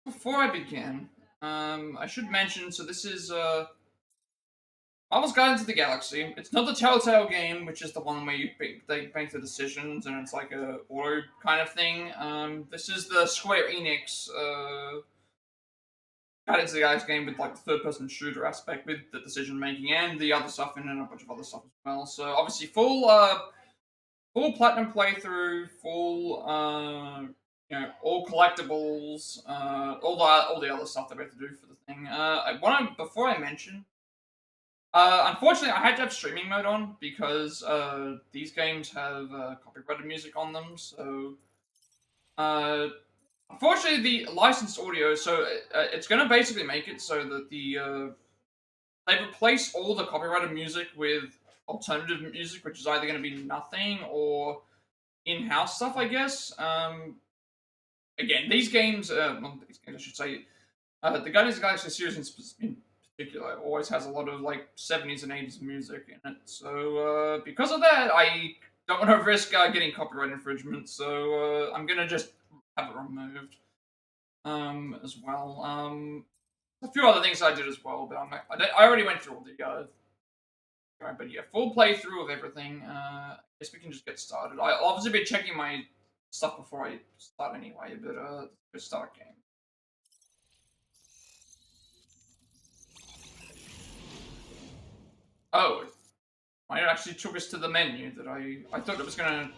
Before I begin, I should mention, so this is, Marvel's Guardians of the Galaxy. It's not the Telltale game, which is the one where they make the decisions and it's like a auto kind of thing. This is the Square Enix, Guardians of the Galaxy game with like the third-person shooter aspect with the decision-making and the other stuff in it and a bunch of other stuff as well. So obviously full platinum playthrough, full, all collectibles, all the other stuff that we have to do for the thing. Before I mention, unfortunately, I had to have streaming mode on because these games have copyrighted music on them. So, unfortunately, the licensed audio, so it's going to basically make it so that they replace all the copyrighted music with alternative music, which is either going to be nothing or in-house stuff, I guess. Again, these games, I should say, the Guardians of the Galaxy series in particular always has a lot of like 70s and 80s music in it. So because of that, I don't want to risk getting copyright infringement. So I'm gonna just have it removed as well. A few other things I did as well, but I already went through all the but yeah, full playthrough of everything. I guess we can just get started. I'll obviously be checking my stuff before I start anyway, but let's start game. Oh, it actually took us to the menu that I thought it was gonna.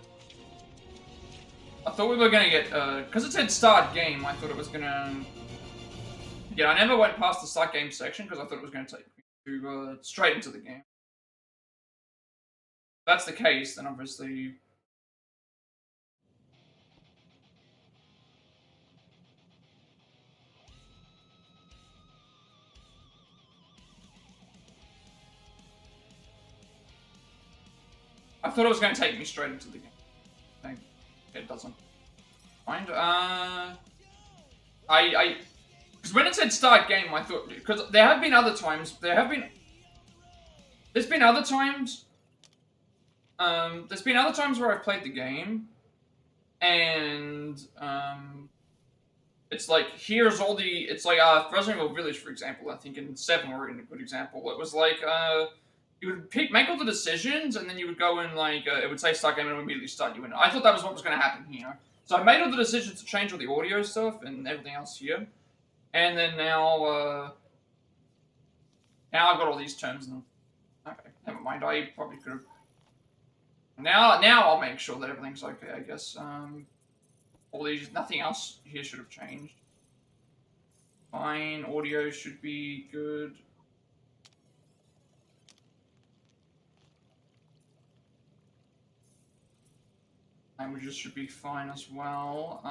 I thought we were gonna get because it said start game. I thought it was gonna. Yeah, I never went past the start game section because I thought it was gonna take me to straight into the game. If that's the case, then obviously. I thought it was going to take me straight into the game. Thank it doesn't. Mind. Because when it said start game, I thought because there have been other times. There's been other times. There's been other times where I've played the game, and it's like here's all the. It's like Resident Evil Village, for example. I think in 7 were in a good example. It was like you would make all the decisions, and then you would go in like it would say start game and it would immediately start you in. I thought that was what was going to happen here. So I made all the decisions to change all the audio stuff and everything else here, and then now I've got all these terms. And okay, never mind. I probably could have. Now I'll make sure that everything's okay. I guess all these nothing else here should have changed. Fine, audio should be good. Languages should be fine as well.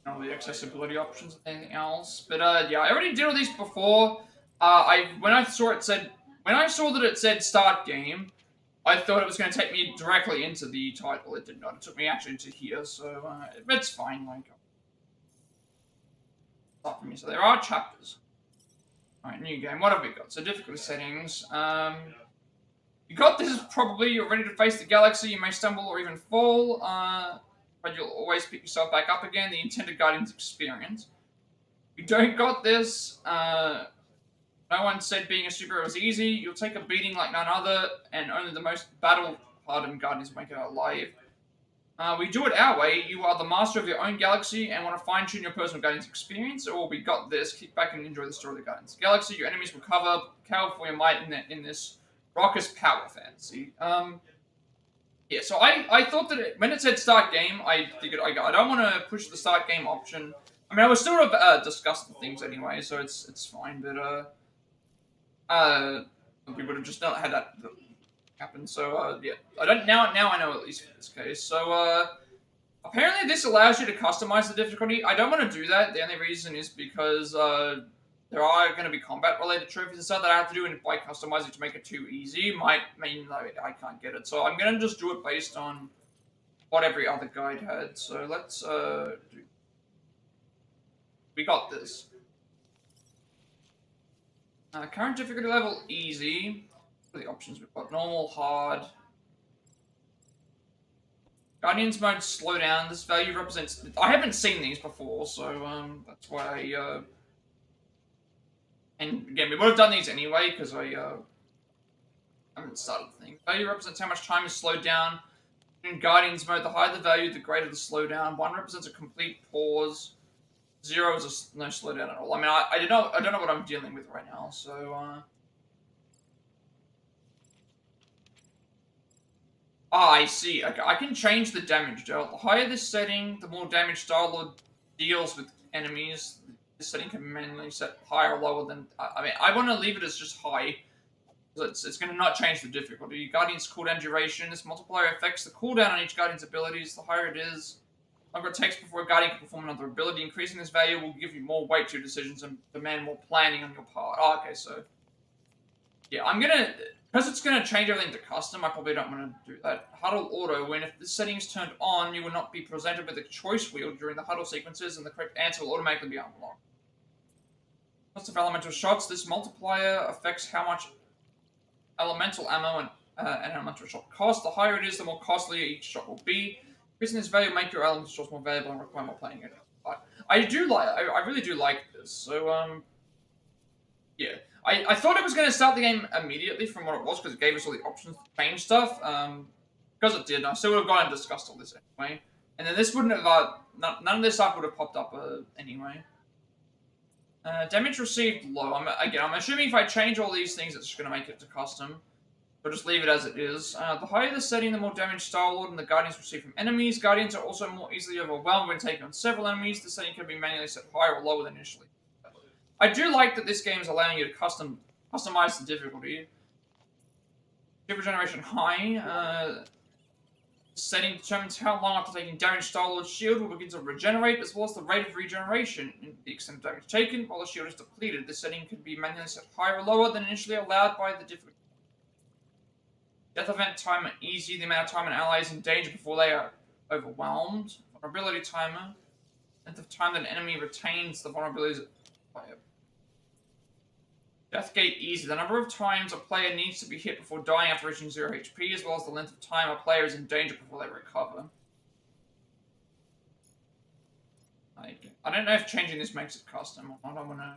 All the accessibility options and anything else. But yeah, I already did all these before. When I saw that it said start game, I thought it was going to take me directly into the title. It did not. It took me actually into here, so it's fine. Like, start for me. So there are chapters. All right, new game. What have we got? So difficulty settings. You got this. Probably you're ready to face the galaxy. You may stumble or even fall, but you'll always pick yourself back up again. The intended guardian's experience. You don't got this. No one said being a superhero is easy. You'll take a beating like none other, and only the most battle-hardened guardians make it out alive. We do it our way. You are the master of your own galaxy and want to fine-tune your personal Guardians experience, or we got this. Kick back and enjoy the story of the Guardians Galaxy. Your enemies will cover for your might in this raucous power fantasy. Yeah, so I thought that when it said start game, I figured I don't want to push the start game option. I mean, I was still discuss the things anyway, so it's fine. But we would have just not had that happen. So yeah, I don't now I know at least for this case. So apparently this allows you to customize the difficulty. I don't want to do that. The only reason is because there are going to be combat-related trophies and stuff that I have to do, and if I customize it to make it too easy, might mean like, I can't get it. So I'm going to just do it based on what every other guide had. So let's do... We got this. Current difficulty level, easy. What are the options we've got? Normal, hard. Guardians mode slow down. This value represents. I haven't seen these before, so that's why I. And again, we would have done these anyway because I haven't started the thing. Value represents how much time is slowed down. In Guardians mode, the higher the value, the greater the slowdown. 1 represents a complete pause. 0 is no slowdown at all. I mean, I don't know what I'm dealing with right now, so. I see. Okay, I can change the damage dealt. The higher this setting, the more damage Star-Lord deals with enemies. This setting can be manually set higher or lower than. I mean, I want to leave it as just high. It's going to not change the difficulty. Guardian's cooldown duration. This multiplier affects the cooldown on each Guardian's abilities. The higher it is, the longer it takes before a Guardian can perform another ability. Increasing this value will give you more weight to your decisions and demand more planning on your part. Oh, okay, so. Yeah, I'm going to. Because it's going to change everything to custom, I probably don't want to do that. Huddle auto, when if the setting is turned on, you will not be presented with a choice wheel during the huddle sequences, and the correct answer will automatically be unlocked. Cost of elemental shots, this multiplier affects how much elemental ammo and elemental shot cost. The higher it is, the more costly each shot will be. Increasing this value will make your elemental shots more valuable and require more playing it. But I really do like this. So yeah. I thought it was going to start the game immediately from what it was because it gave us all the options to change stuff. Because it did, I still would have gone and discussed all this anyway. And then this wouldn't have, none of this stuff would have popped up anyway. Damage received low. I'm assuming if I change all these things, it's just going to make it to custom. But just leave it as it is. The higher the setting, the more damage Star-Lord and the Guardians receive from enemies. Guardians are also more easily overwhelmed when taking on several enemies. The setting can be manually set higher or lower than initially. I do like that this game is allowing you to customize the difficulty. Super generation high. Setting determines how long after taking damage Star-Lord's shield will begin to regenerate, as well as the rate of regeneration and the extent of damage taken while the shield is depleted. This setting can be manually set higher or lower than initially allowed by the difficulty. Death event timer easy, the amount of time an ally is in danger before they are overwhelmed. Vulnerability timer. Length of time that an enemy retains the vulnerabilities. Deathgate easy. The number of times a player needs to be hit before dying after reaching 0 HP, as well as the length of time a player is in danger before they recover. I don't know if changing this makes it custom or not. I want to.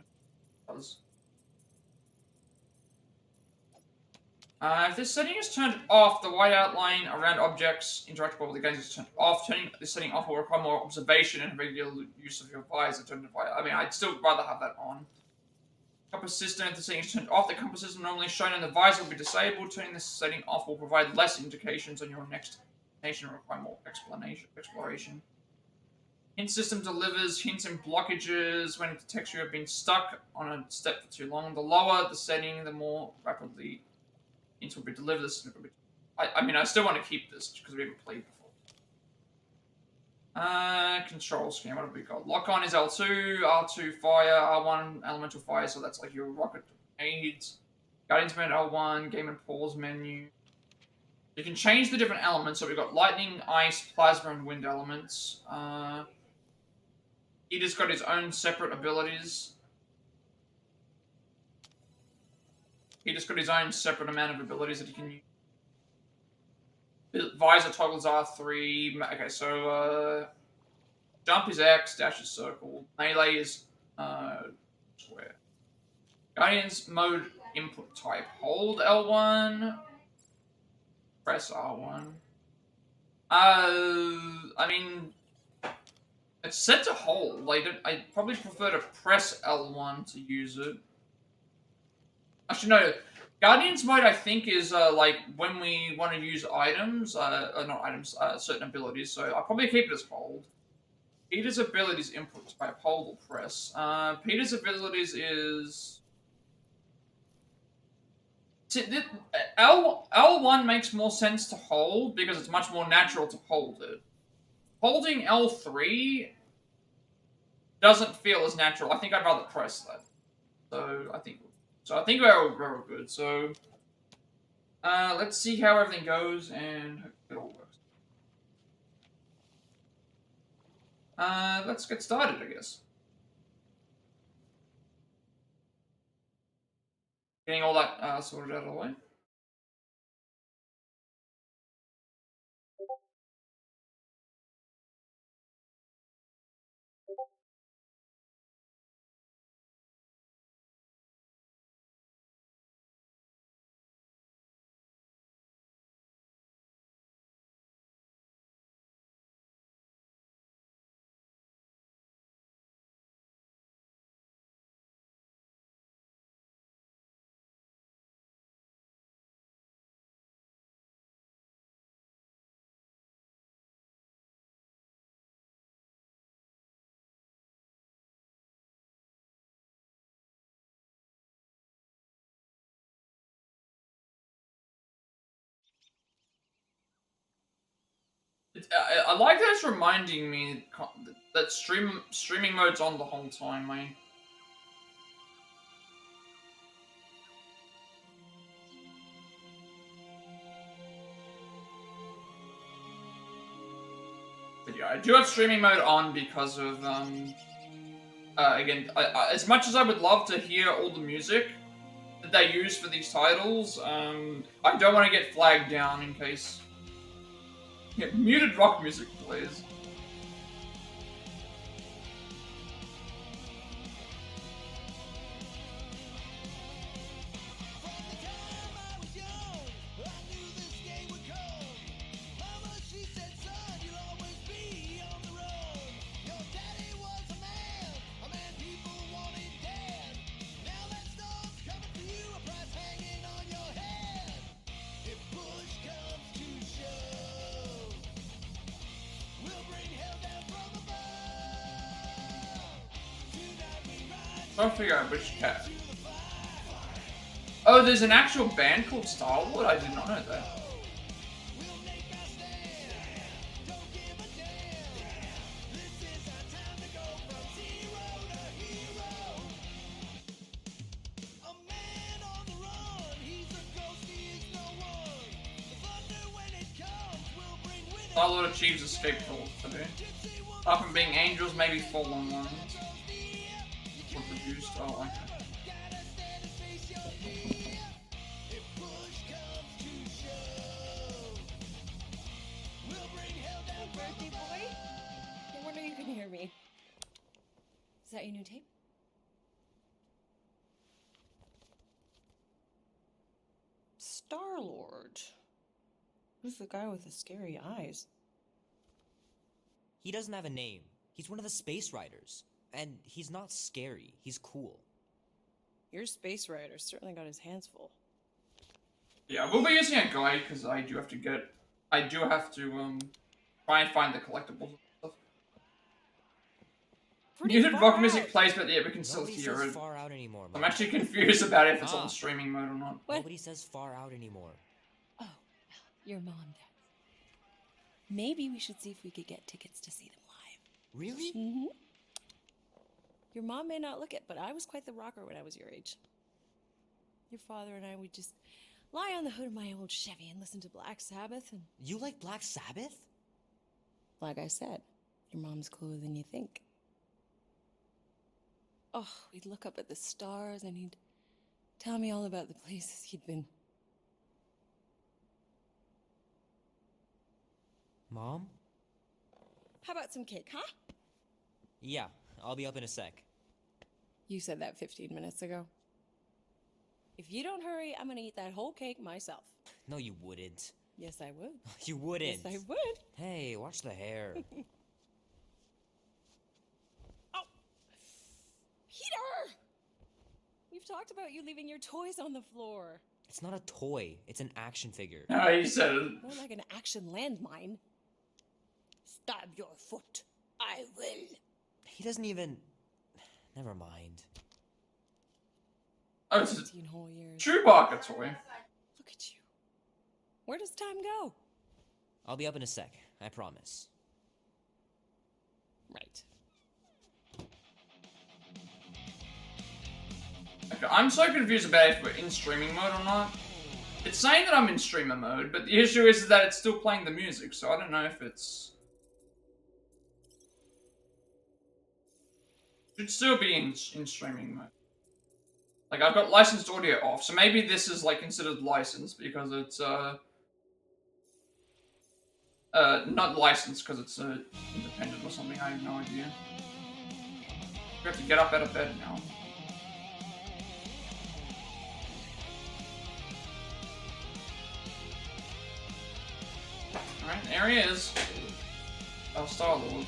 If this setting is turned off, the white outline around objects interactable with the game is turned off. Turning this setting off will require more observation and regular use of your visor. I mean, I'd still rather have that on. Compass system, if the setting is turned off, the compass system normally shown in the visor will be disabled. Turning this setting off will provide less indications on your next destination and require more exploration. Hint system delivers hints and blockages when it detects you have been stuck on a step for too long. The lower the setting, the more rapidly hints will be delivered. I mean, I still want to keep this because we haven't played before. Control scheme, what have we got? Lock on is L2, R2 fire, R1 elemental fire, so that's like your rocket grenades. Guardians mode L1, game and pause menu. You can change the different elements, so we've got lightning, ice, plasma, and wind elements. He just got his own separate abilities. He just got his own separate amount of abilities that he can use. Visor toggles R3. Okay, so jump is X, dash is circle, melee is square. Guardians mode input type. Hold L1. Press R1. I mean, it's set to hold. I probably prefer to press L1 to use it. Actually, no. Guardians mode, I think, is like when we want to use items, not items, certain abilities. So I'll probably keep it as hold. Peter's abilities input type hold or press. Peter's abilities is L1 makes more sense to hold because it's much more natural to hold it. Holding L3 doesn't feel as natural. I think I'd rather press that. So I think we're good. So let's see how everything goes and hope it all works. Let's get started, I guess. Getting all that sorted out of the way. I like that it's reminding me that streaming mode's on the whole time, mate. But yeah, I do have streaming mode on because of again, as much as I would love to hear all the music that they use for these titles, I don't want to get flagged down in case. Yeah, muted rock music, please. Trying to figure out which cat. Oh, there's an actual band called Star-Lord? I did not know that. Star-Lord achieves escape today. Apart from being angels, maybe fallen ones. Produced. Oh, okay. Birthday boy? No wonder you can hear me. Is that your new tape? Star-Lord. Who's the guy with the scary eyes? He doesn't have a name. He's one of the Space Riders. And he's not scary. He's cool. Your Space Rider certainly got his hands full. Yeah, we'll be using a guide because I do have to try and find the collectibles and stuff. Muted rock music plays, but yeah, we can still Nobody hear says it. far out anymore. I'm actually confused about if it's on streaming mode or not. What? Nobody says far out anymore. Oh, your mom does. Maybe we should see if we could get tickets to see them live. Really? Mm-hmm. Your mom may not look it, but I was quite the rocker when I was your age. Your father and I would just lie on the hood of my old Chevy and listen to Black Sabbath and... You like Black Sabbath? Like I said, your mom's cooler than you think. Oh, we'd look up at the stars and he'd tell me all about the places he'd been. Mom? How about some cake, huh? Yeah, I'll be up in a sec. You said that 15 minutes ago. If you don't hurry, I'm gonna eat that whole cake myself. No, you wouldn't. Yes, I would. You wouldn't. Yes, I would. Hey, watch the hair. Oh! Peter! We've talked about you leaving your toys on the floor. It's not a toy. It's an action figure. No, you said it. More like an action landmine. Stab your foot. I will. He doesn't even... Never mind. Oh, it's a 18 whole years. Chewbacca toy. Look at you. Where does time go? I'll be up in a sec. I promise. Right. Okay, I'm so confused about if we're in streaming mode or not. It's saying that I'm in streamer mode, but the issue is that it's still playing the music, so I don't know if it's... Should still be in streaming mode. Like, I've got licensed audio off, so maybe this is, like, considered licensed because it's, not licensed because it's, independent or something, I have no idea. We have to get up out of bed now. Alright, there he is. Our Star-Lord.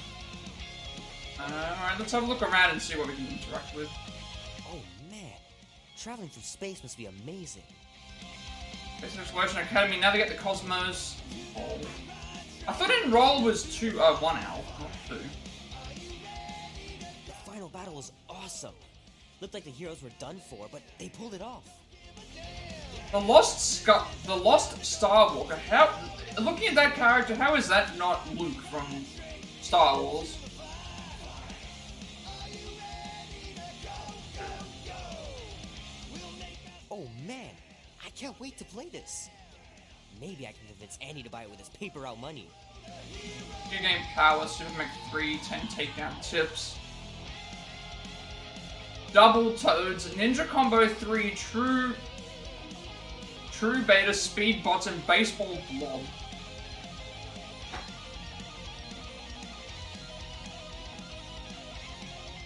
Alright, let's have a look around and see what we can interact with. Oh, man. Traveling through space must be amazing. Space Exploration Academy, navigate the cosmos. Oh. I thought Enroll was 1 hour, not 2. The final battle was awesome. Looked like the heroes were done for, but they pulled it off. The Lost Starwalker, how... looking at that character, how is that not Luke from Star Wars? Oh man, I can't wait to play this. Maybe I can convince Annie to buy it with his paper route money. New game power, Super Mech 3, 10 takedown tips. Double Toads, Ninja Combo 3, True Beta, Speed Bots, and Baseball Blob.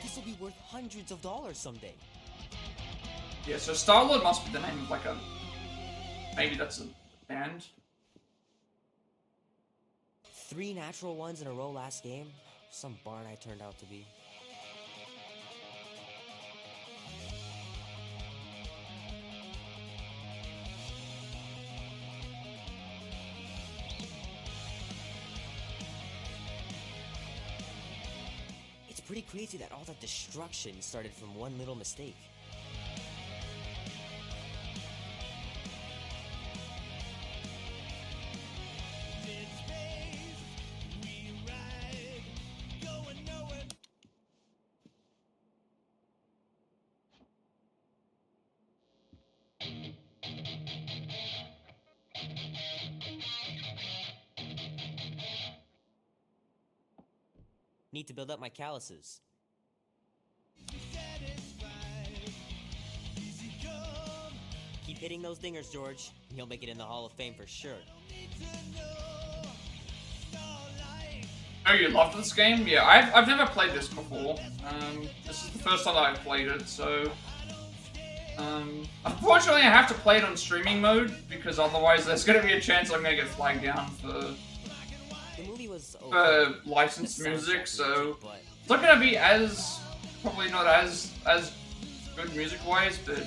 This will be worth hundreds of dollars someday. Yeah, so Star-Lord must be the name of like a... Maybe that's a band. 3 natural ones in a row last game. Some barn I turned out to be. It's pretty crazy that all that destruction started from one little mistake. Need to build up my calluses. Keep hitting those dingers, George. You'll make it in the Hall of Fame for sure. Oh, you loved this game? Yeah, I've never played this before. This is the first time that I've played it, so... unfortunately I have to play it on streaming mode, because otherwise there's gonna be a chance I'm gonna get flagged down for... The movie was okay. Licensed music, so it's not gonna be probably not as good music-wise, but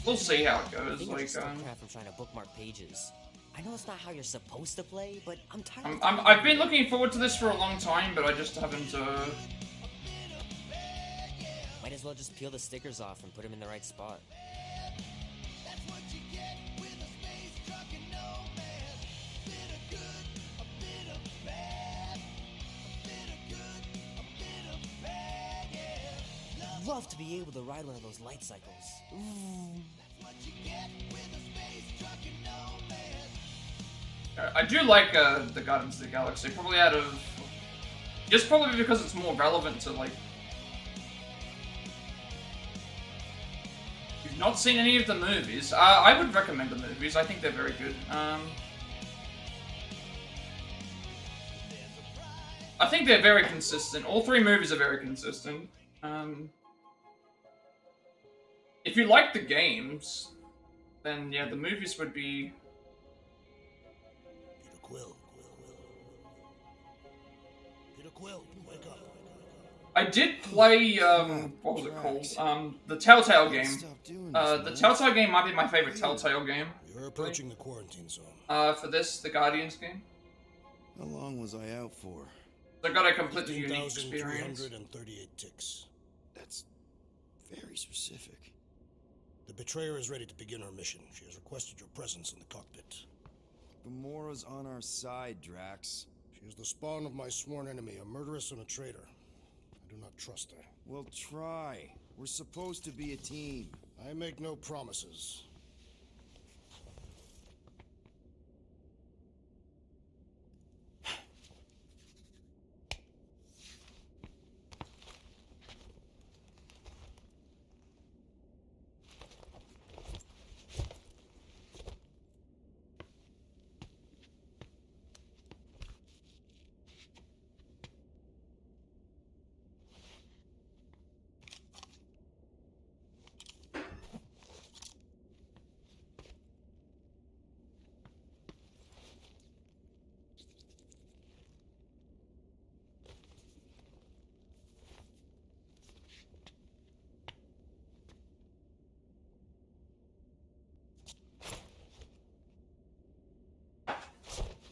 we'll see how it goes. I Like, crap from trying to bookmark pages. I know it's not how you're supposed to play, but I'm tired. I've been looking forward to this for a long time, but I just haven't. Might as well just peel the stickers off and put them in the right spot. Love to be able to ride one of those light cycles. I do like the Guardians of the Galaxy, probably just probably because it's more relevant to like. If you've not seen any of the movies, I would recommend the movies. I think they're very good. I think they're very consistent. All 3 movies are very consistent. If you like the games, then yeah, the movies would be... Peter Quill, wake up. I did play, what was it called? The Telltale game. The Telltale game might be my favorite Telltale game. You're approaching the quarantine zone. For this, the Guardians game. How long was I out for? I got a completely unique experience. 15,338 ticks. That's very specific. The betrayer is ready to begin her mission. She has requested your presence in the cockpit. Gamora's on our side, Drax. She is the spawn of my sworn enemy, a murderess and a traitor. I do not trust her. Well, try. We're supposed to be a team. I make no promises.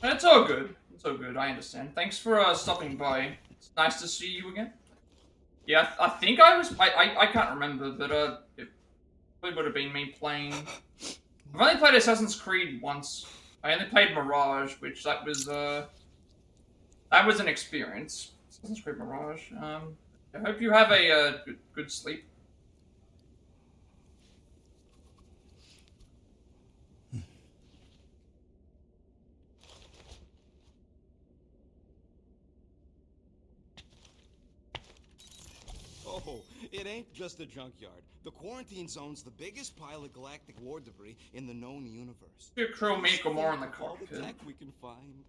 It's all good. It's all good, I understand. Thanks for stopping by. It's nice to see you again. Yeah, I think I was... I can't remember, but it probably would have been me playing... I've only played Assassin's Creed once. I only played Mirage, which that was an experience. Assassin's Creed Mirage. I hope you have a good sleep. Oh, it ain't just a junkyard. The quarantine zone's the biggest pile of galactic war debris in the known universe. Your crew make Just more in the think of all the cockpit. tech we can find.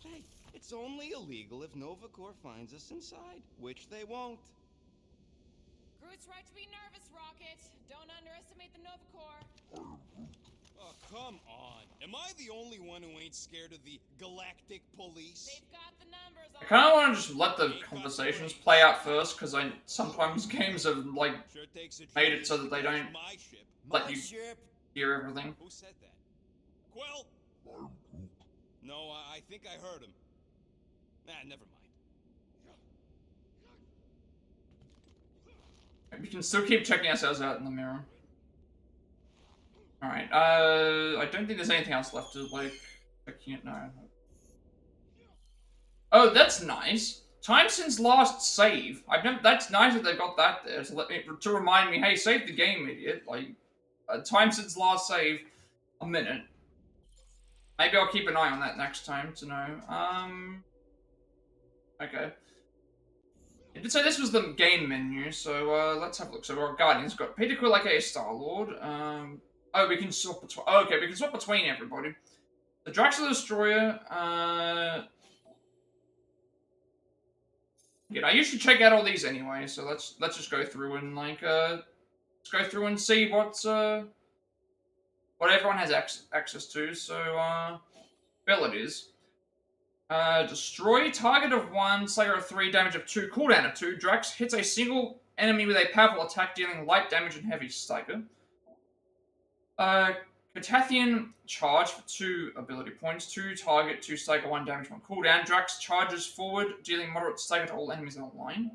Hey, it's only illegal if Nova Corps finds us inside, which they won't. Groot's right to be nervous, Rocket. Don't underestimate the Nova Corps. Oh, come on. Am I the only one who ain't scared of the galactic police? They've got the numbers I on. kind of want to just let the conversations play out first, because sometimes games have like Sure takes a made it genius so to that they catch don't my ship. let My you ship. hear everything. Who said that? Quill? No, I think I heard him. Nah, never mind. We can still keep checking ourselves out in the mirror. Alright, I don't think there's anything else left to, like, checking it now. Oh, that's nice. Time since last save. That's nice that they've got that there to remind me, hey, save the game, idiot. Like, time since last save, a minute. Maybe I'll keep an eye on that next time to know. Okay. It did say this was the game menu, so let's have a look. So our Guardians got Peter Quill, aka Star-Lord. Oh, we can swap between. Oh, okay, we can swap between everybody. The Drax the Destroyer. Yeah, I usually check out all these anyway, so let's just go through and like let's go through and see what everyone has access to. So abilities. Destroy, target of 1, Slayer of 3, damage of 2, cooldown of 2. Drax hits a single enemy with a powerful attack, dealing light damage and heavy stagger. Catathian, charge for 2 ability points. 2 target, 2 stagger, 1 damage, 1 cooldown. Drax charges forward, dealing moderate stagger to all enemies in the line.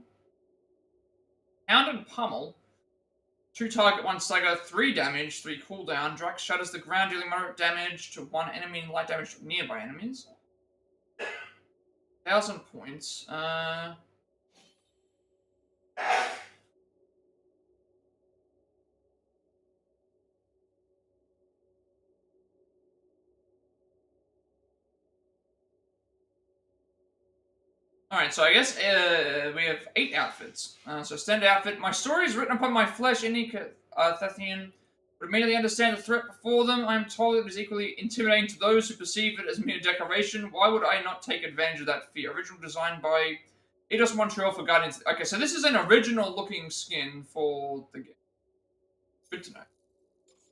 Hound and Pummel, 2 target, 1 stagger, 3 damage, 3 cooldown. Drax shatters the ground, dealing moderate damage to 1 enemy and light damage to nearby enemies. 1,000 points. Alright, so I guess we have 8 outfits. So standard outfit. My story is written upon my flesh. Any Cathathian would immediately understand the threat before them. I am told it is equally intimidating to those who perceive it as mere decoration. Why would I not take advantage of that fear? Original design by Eidos Montreal for Guardians. Okay, so this is an original looking skin for the game. Good to know.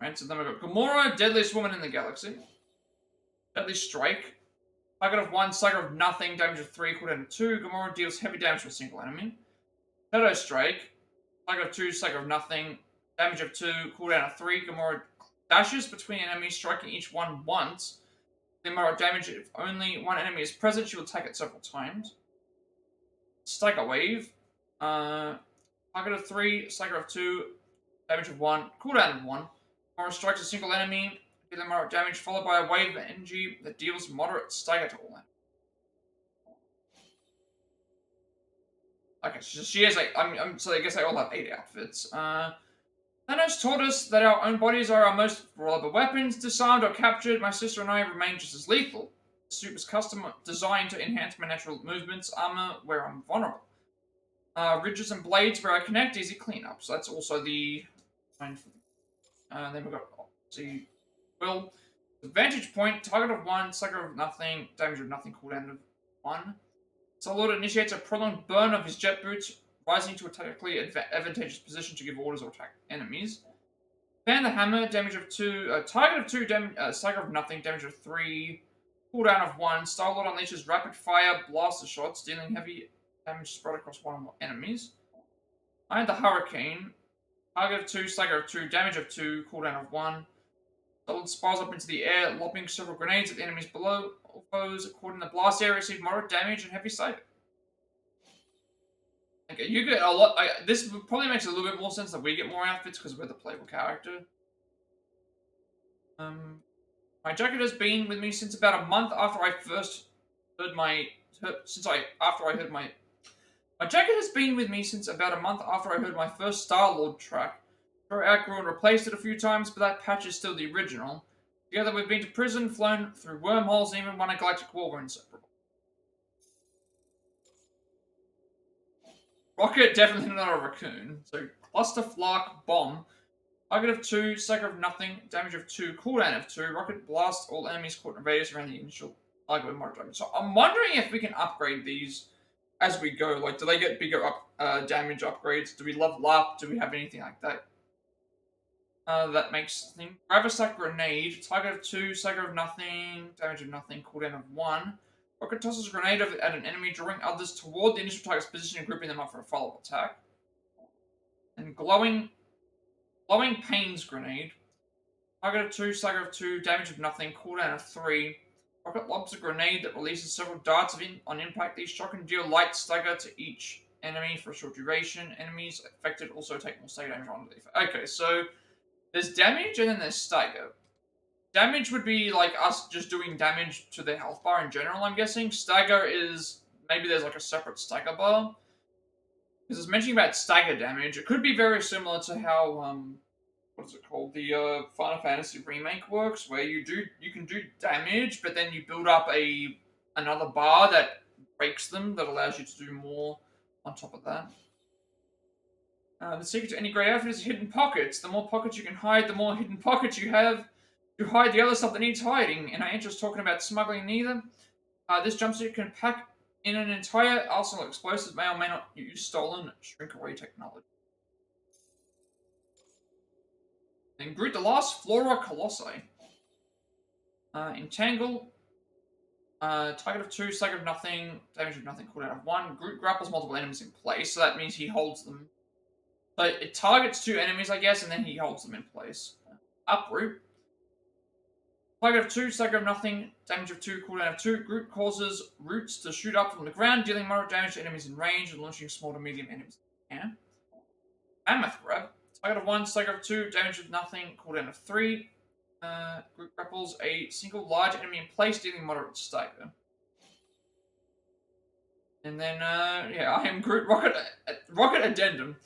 Right, so then we've got Gamora, Deadliest Woman in the Galaxy. Deadly Strike. Target of 1, Slayer of nothing, damage of 3, cooldown of 2. Gamora deals heavy damage to a single enemy. Shadow Strike. Target of 2, Slayer of nothing, damage of 2, cooldown of 3. Gamora dashes between enemies, striking each one once. Gamora damage if only one enemy is present, she will attack it several times. Stagger Wave. Target of 3, Stagger of 2, damage of 1, cooldown of 1. Gamora strikes a single enemy, dealing moderate damage, followed by a wave of energy that deals moderate stagger to all enemies. Okay, so she has so I guess they all have 8 outfits. Thanos taught us that our own bodies are our most reliable weapons. Disarmed or captured, my sister and I remain just as lethal. The suit was custom designed to enhance my natural movements, armor where I'm vulnerable. Ridges and blades where I connect, easy cleanup. So that's also the... then we've got... See... Will. Vantage point, target of 1, sucker of nothing, damage of nothing, cooldown of 1. Star-Lord initiates a prolonged burn of his jet boots, rising to a tactically advantageous position to give orders or attack enemies. Fan the hammer, damage of 2, target of 2, stagger of nothing, damage of 3, cooldown of 1. Star-Lord unleashes rapid fire blaster shots, dealing heavy damage spread across 1 or more enemies. And the hurricane, target of 2, stagger of 2, damage of 2, cooldown of 1. Star-Lord spirals up into the air, lobbing several grenades at the enemies below. All foes caught in the blast area receive moderate damage and heavy stagger. Okay, you get a lot. This probably makes a little bit more sense that we get more outfits because we're the playable character. My jacket has been with me since about a month after I first heard my. After I heard my. My jacket has been with me since about a month after I heard my first Star-Lord track. Sure, outgrew and replaced it a few times, but that patch is still the original. Together we've been to prison, flown through wormholes, and even won a galactic war. We're inseparable. Rocket, definitely not a raccoon. So, Cluster Flark Bomb. Target of 2, stagger of nothing, damage of 2, cooldown of 2, rocket blast all enemies caught in a radius around the initial target with moderate damage. So I'm wondering if we can upgrade these as we go. Like, do they get bigger damage upgrades? Do we level up? Do we have anything like that? That makes thing. Gravistack Grenade, target of 2, stagger of nothing, damage of nothing, cooldown of 1. Rocket tosses a grenade at an enemy, drawing others toward the initial target's position and grouping them up for a follow-up attack. And Glowing Pains Grenade. Target of 2, stagger of 2, damage of nothing, cooldown of 3. Rocket lobs a grenade that releases several darts on impact. Each shot can deal light stagger to each enemy for a short duration. Enemies affected also take more stagger damage on the effect. Okay, so there's damage and then there's stagger. Damage would be like us just doing damage to the health bar in general, I'm guessing. Stagger is, maybe there's like a separate stagger bar. Because it's mentioning about stagger damage. It could be very similar to how, what is it called? The Final Fantasy remake works, where you can do damage, but then you build up another bar that breaks them, that allows you to do more on top of that. The secret to any great outfit is hidden pockets. The more pockets you can hide, the more hidden pockets you have to hide the other stuff that needs hiding. And I ain't just talking about smuggling neither. This jumpsuit can pack in an entire arsenal of explosives, may or may not use stolen shrink-away technology. Then Groot, the last Flora Colossi. Entangle. Target of 2, stagger of nothing, damage of nothing, cooldown of 1. Groot grapples multiple enemies in place, so that means he holds them. So it targets 2 enemies, I guess, and then he holds them in place. Uproot. Target of 2, stagger of nothing, damage of 2, cooldown of 2. Groot causes roots to shoot up from the ground, dealing moderate damage to enemies in range and launching small to medium enemies in the air. Mammoth Grab. Target of 1, stagger of 2, damage of nothing, cooldown of 3. Groot grapples a single large enemy in place, dealing moderate stagger. And then, yeah, I am Groot. Rocket Addendum.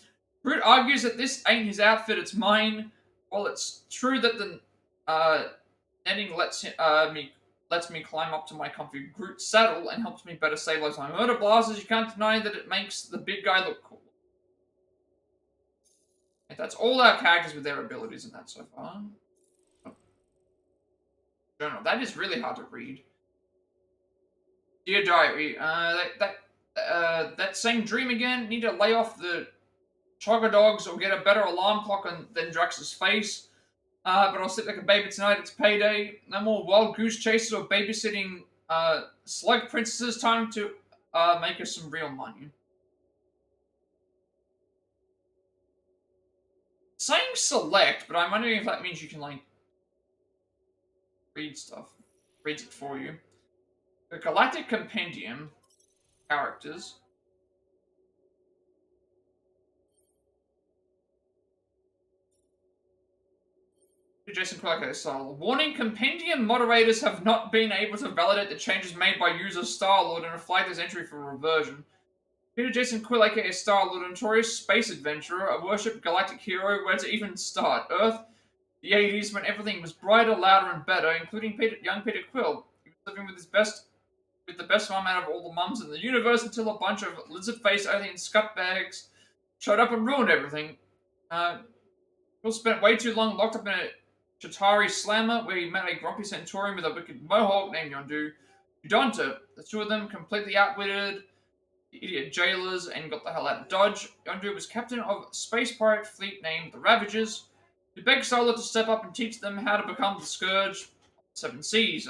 Groot argues that this ain't his outfit, it's mine. While it's true that the netting lets me climb up to my comfy Groot saddle and helps me better stabilize my murder blasters, you can't deny that it makes the big guy look cool. And that's all our characters with their abilities in that so far. Journal. That is really hard to read. Dear Diary, that same dream again. Need to lay off the chugger dogs or get a better alarm clock than Drax's face. But I'll sleep like a baby tonight. It's payday. No more wild goose chases or babysitting slug princesses. Time to make us some real money. Saying select, but I'm wondering if that means you can like read stuff. Reads it for you. The Galactic Compendium. Characters. Jason Clark style. Warning, Compendium moderators have not been able to validate the changes made by user Star-Lord and reflect this entry for reversion. Peter Jason Quill, aka Star-Lord, a notorious space adventurer, a worshipped galactic hero. Where to even start? Earth, the 80s, when everything was brighter, louder, and better, including young Peter Quill. He was living with the best mom out of all the mums in the universe until a bunch of lizard-faced alien scutbags showed up and ruined everything. Quill spent way too long locked up in a Chitauri Slammer, where he met a grumpy Centaurian with a wicked mohawk named Yondu. The two of them completely outwitted the idiot jailers and got the hell out of Dodge. Yondu was captain of a space pirate fleet named the Ravagers, who begged Solo to step up and teach them how to become the Scourge of the Seven Seas,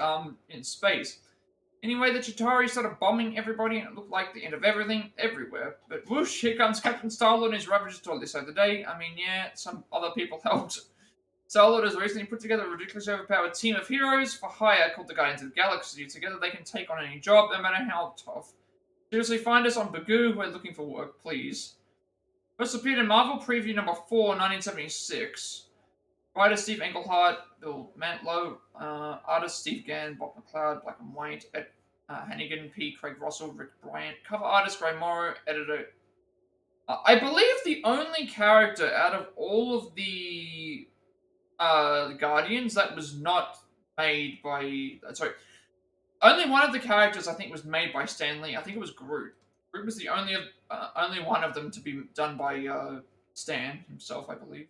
in space. Anyway, the Chitauri started bombing everybody, and it looked like the end of everything, everywhere. But whoosh, here comes Captain Star-Lord and his Ravagers to save the day. I mean, yeah, some other people helped. Star-Lord has recently put together a ridiculously overpowered team of heroes for hire called the Guardians of the Galaxy. Together they can take on any job, no matter how tough. Seriously, find us on Bagoo. We're looking for work, please. First appeared in Marvel Preview number 4, 1976. Writer Steve Englehart, Bill Mantlo, artist Steve Gann, Bob McLeod, Black and White, Ed Hannigan, P. Craig Russell, Rick Bryant, cover artist Ray Morrow, editor. I believe the only character out of all of the Guardians that was not made by. Sorry. Only one of the characters I think was made by Stan Lee. I think it was Groot. Groot was the only one of them to be done by Stan himself, I believe.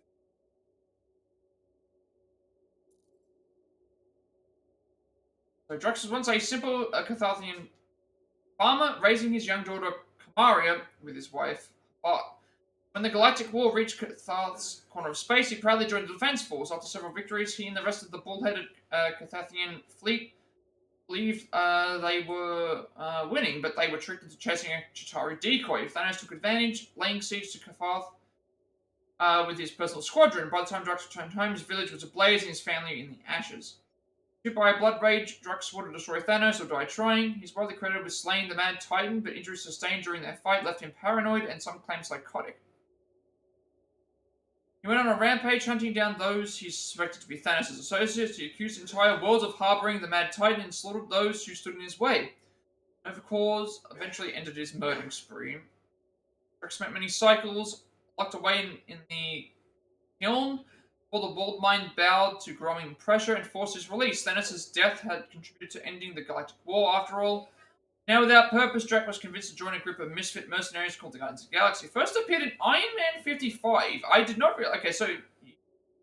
So Drax was once a simple Carthaginian farmer raising his young daughter Kamaria with his wife. But when the Galactic War reached Carthag's corner of space, he proudly joined the defense force. After several victories, he and the rest of the bull-headed Carthaginian fleet believed they were winning, but they were tricked into chasing a Chitauri decoy. Thanos took advantage, laying siege to Carthage with his personal squadron. By the time Drax returned home, his village was ablaze and his family in the ashes. Hit by a blood rage, Drax swore to destroy Thanos or die trying. He's widely credited with slaying the Mad Titan, but injuries sustained during their fight left him paranoid and some claim psychotic. He went on a rampage, hunting down those he suspected to be Thanos' associates. He accused entire worlds of harboring the Mad Titan and slaughtered those who stood in his way. Nova Corps eventually ended his murdering spree. Drax spent many cycles locked away in the kiln, before the world mind bowed to growing pressure and forced his release. Thanos' death had contributed to ending the Galactic War, after all. Now, without purpose, Drax was convinced to join a group of misfit mercenaries called the Guardians of the Galaxy. First appeared in Iron Man 55. I did not realize. Okay, so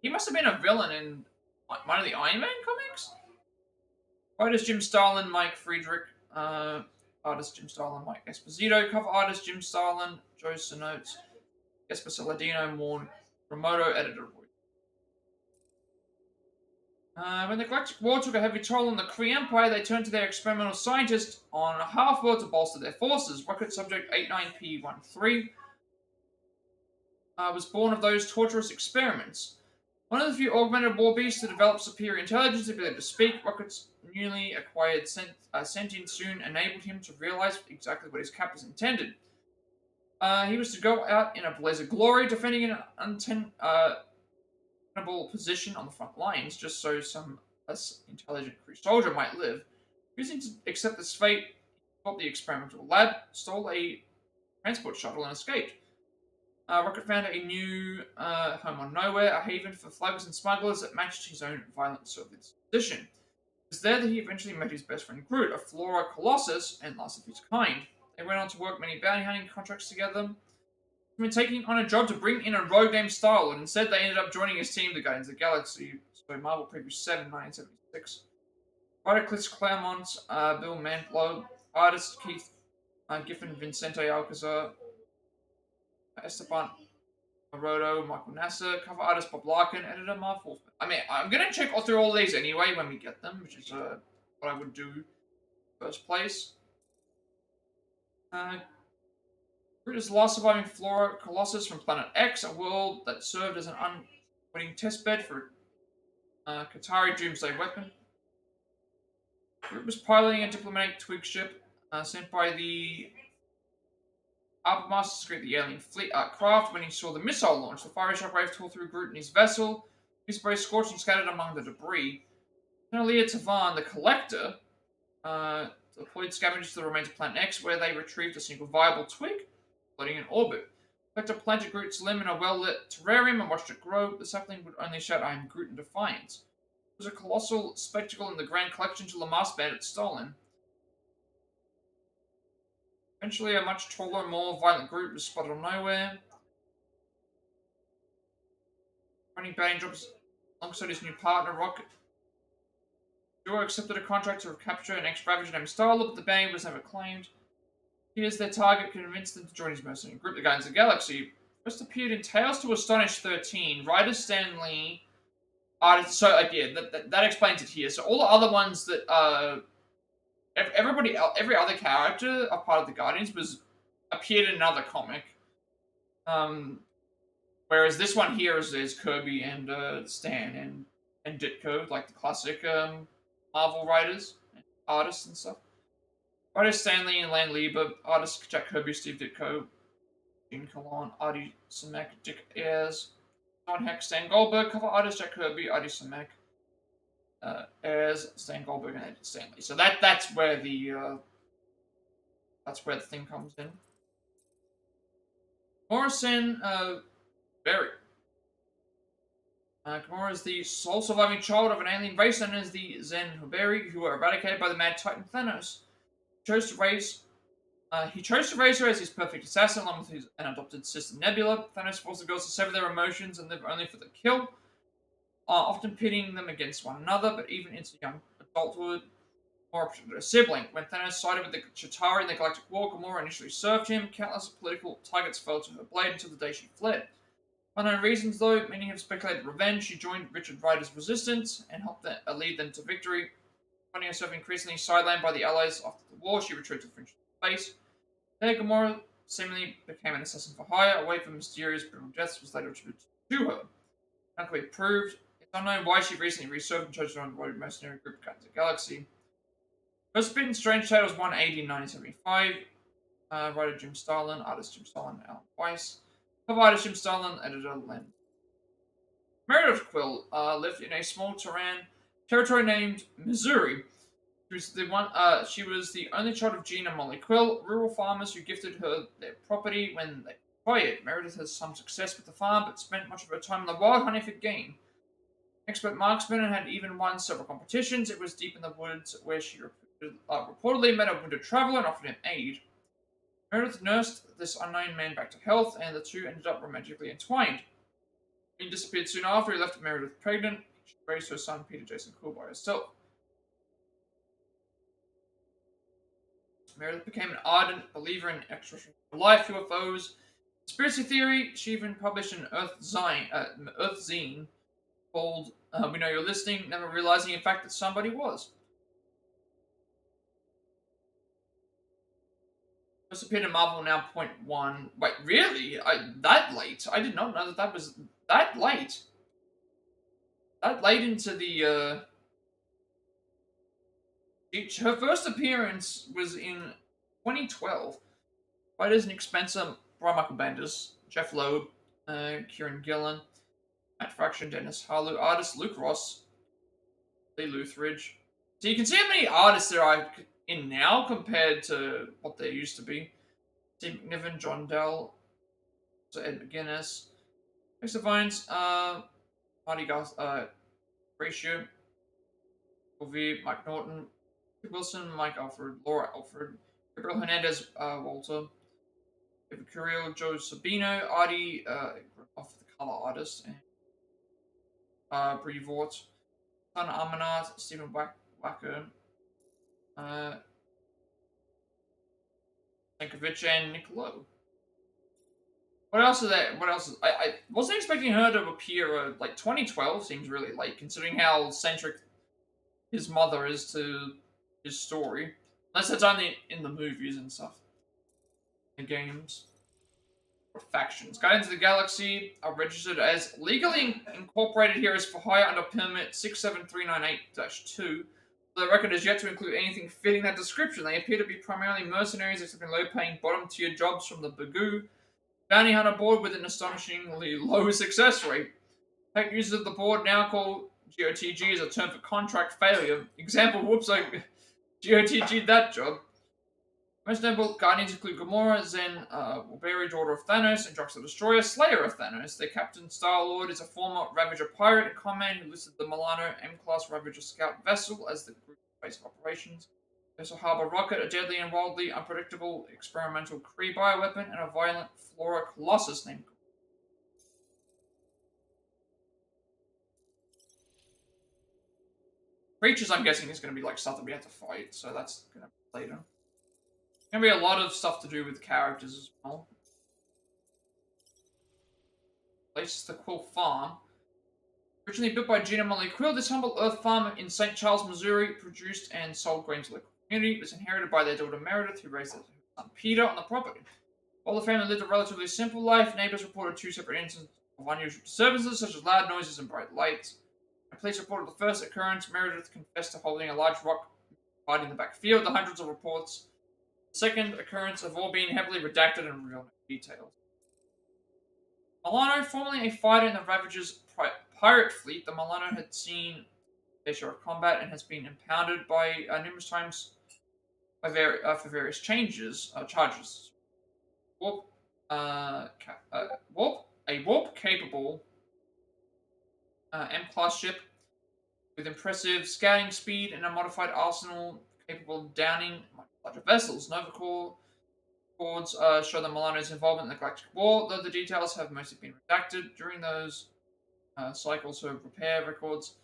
he must have been a villain in one of the Iron Man comics? Writers Jim Starlin, Mike Friedrich. Artist Jim Starlin, Mike Esposito. Cover artist Jim Starlin, Joe Sinotes, Jesper Saladino, Morn Remoto, editor. When the Galactic War took a heavy toll on the Kree Empire, they turned to their experimental scientist on Half-World to bolster their forces. Rocket Subject 89P13 was born of those torturous experiments. One of the few augmented war beasts to develop superior intelligence, ability to speak, Rocket's newly acquired sentience soon enabled him to realize exactly what his captors intended. He was to go out in a blaze of glory, defending an position on the front lines, just so some less intelligent Kree soldier might live. Refusing to accept this fate, he bought the experimental lab, stole a transport shuttle, and escaped. Rocket found a new home on Nowhere, a haven for thugs and smugglers that matched his own violent Soviet position. It was there that he eventually met his best friend Groot, a Flora Colossus and last of his kind. They went on to work many bounty hunting contracts together. Been taking on a job to bring in a rogue named Starlord, and instead they ended up joining his team, the Guardians of the Galaxy. So Marvel Preview 7, 1976. Writer Chris Claremont, Bill Mantlo, artist Keith Giffen, Vincente Alcazar, Esteban Maroto, Michael Nasser, cover artist Bob Larkin, editor Marv Wolfman. I mean, I'm going to check through all these anyway when we get them, which is what I would do in the first place. Groot is the last surviving Flora Colossus from Planet X, a world that served as an unwitting testbed for Qatari Doomsday weapon. Groot was piloting a diplomatic twig ship sent by the Arbor Master to greet the alien fleet craft when he saw the missile launch. The fiery shockwave tore through Groot and his vessel. His spray scorched and scattered among the debris. Leah Tavan, the Collector, deployed scavengers to the remains of Planet X, where they retrieved a single viable twig floating in orbit. The Collector planted Groot's limb in a well-lit terrarium and watched it grow. The sapling would only shout, "I am Groot," in defiance. It was a colossal spectacle in the grand collection till the masked bandit stolen. Eventually, a much taller, more violent Groot was spotted on Nowhere. Running batting jobs alongside his new partner, Rocket. Duo accepted a contract to capture an ex-Ravager named Star-Lord, but the band was never claimed. Here's their target, convinced them to join his mercenary group, the Guardians of the Galaxy. First appeared in Tales to Astonish 13, writer Stan Lee, artist. So, that explains it here. So, all the other ones that every other character a part of the Guardians appeared in another comic. Whereas this one here is Kirby and Stan and Ditko, like the classic Marvel writers, and artists and stuff. Writers Stan Lee and Lan Lieber, artists Jack Kirby, Steve Ditko, Gene Colan, Artie Simek, Dick Ayers, John Heck, Stan Goldberg, cover artist Jack Kirby, Adi Samek, as Stan Goldberg and Eddie Stanley. So that's where the thing comes in. Morrison, Barry. Gamora is the sole surviving child of an alien race known as the Zen-Huberi, who were eradicated by the Mad Titan Thanos. He chose to raise her as his perfect assassin, along with his adopted sister Nebula. Thanos forced the girls to sever their emotions and live only for the kill, often pitting them against one another. But even into young adulthood, Gamora protected her sibling. When Thanos sided with the Chitauri in the Galactic War, Gamora initially served him. Countless political targets fell to her blade until the day she fled. For unknown reasons, though, many have speculated revenge. She joined Richard Rider's resistance and helped lead them to victory. Finding herself increasingly sidelined by the Allies after the war, she retreated to French space. There, Gamora seemingly became an assassin for hire. A wave of mysterious brutal deaths was later attributed to her. Not quite proved. It's unknown why she recently reserved and chose to join the Road Mercenary Group Guardians of the Galaxy. First appeared in Strange Tales 180 in 1975. Writer Jim Starlin, artist Jim Starlin, Alan Weiss. Cover artist Jim Starlin, editor Len. Meredith Quill lived in a small territory named Missouri. She was the only child of Gene and Molly Quill, rural farmers who gifted her their property when they acquired. Meredith has some success with the farm, but spent much of her time in the wild hunting for game. Expert marksman and had even won several competitions. It was deep in the woods where she reportedly met a wounded traveler and offered him aid. Meredith nursed this unknown man back to health, and the two ended up romantically entwined. He disappeared soon after. He left Meredith pregnant. She raised her son, Peter Jason Quill, by herself. Meredith became an ardent believer in extraterrestrial life, UFOs, conspiracy theory. She even published an Earth zine called We Know You're Listening, never realizing in fact that somebody was. First appeared in Marvel Now .1. Wait, really? That late? I did not know that was that late. That late into the, her first appearance was in 2012. Writers Nick Spencer, Brian Michael Bendis, Jeff Loeb, Kieran Gillen, Matt Fraction, Dennis Harlow, artist Luke Ross, Lee Luthridge. So you can see how many artists there are in now compared to what there used to be. Steve McNiven, John Dell, so Ed McGuinness, Dexter Vines, Marty Garth, Ratio, Sylvie, Mike Norton, Wilson, Mike Alfred, Laura Alfred, Gabriel Hernandez, Walter, David Curiel, Joe Sabino, Artie, off the color artist, and Bree Vort, Son Amanat, Stephen Wacker, Stankovic, and Nick Lowe. What else is there? What else? I wasn't expecting her to appear. Like 2012 seems really late, considering how centric his mother is to his story. Unless it's only in the movies and stuff. The games. Or factions. Guardians of the Galaxy are registered as legally incorporated heroes for hire under permit 67398-2. The record has yet to include anything fitting that description. They appear to be primarily mercenaries, accepting low-paying bottom-tier jobs from the Bagoo bounty hunter board with an astonishingly low success rate. Tech users of the board now call GOTG as a term for contract failure. Example, whoops, I GOTG'd that job. Most notable Guardians include Gamora, Zen, Wolverine, daughter of Thanos, and Drax the Destroyer, Slayer of Thanos. Their captain, Star-Lord, is a former Ravager pirate and command who listed the Milano M-class Ravager scout vessel as the group's base of operations. They also harbor Rocket, a deadly and wildly unpredictable experimental Kree bioweapon, and a violent Flora Colossus named Creatures, I'm guessing, is going to be like stuff that we have to fight, so that's going to be later. There's going to be a lot of stuff to do with characters as well. Places the Quill Farm. Originally built by Gina Molly Quill, this humble earth farm in St. Charles, Missouri, produced and sold grain to the community. It was inherited by their daughter Meredith, who raised their son Peter on the property. While the family lived a relatively simple life, neighbors reported two separate incidents of unusual disturbances, such as loud noises and bright lights. When police reported the first occurrence, Meredith confessed to holding a large rock hiding in the back field. The hundreds of reports, the second occurrence, have all been heavily redacted and reveal no details. Milano, formerly a fighter in the Ravager's pirate fleet, the Milano had seen their share of combat and has been impounded by numerous times by for various charges. Warp, a warp-capable M-class ship with impressive scouting speed and a modified arsenal capable of downing much larger vessels. Nova Corps records show the Milano's involvement in the Galactic War, though the details have mostly been redacted. During those cycles, her repair records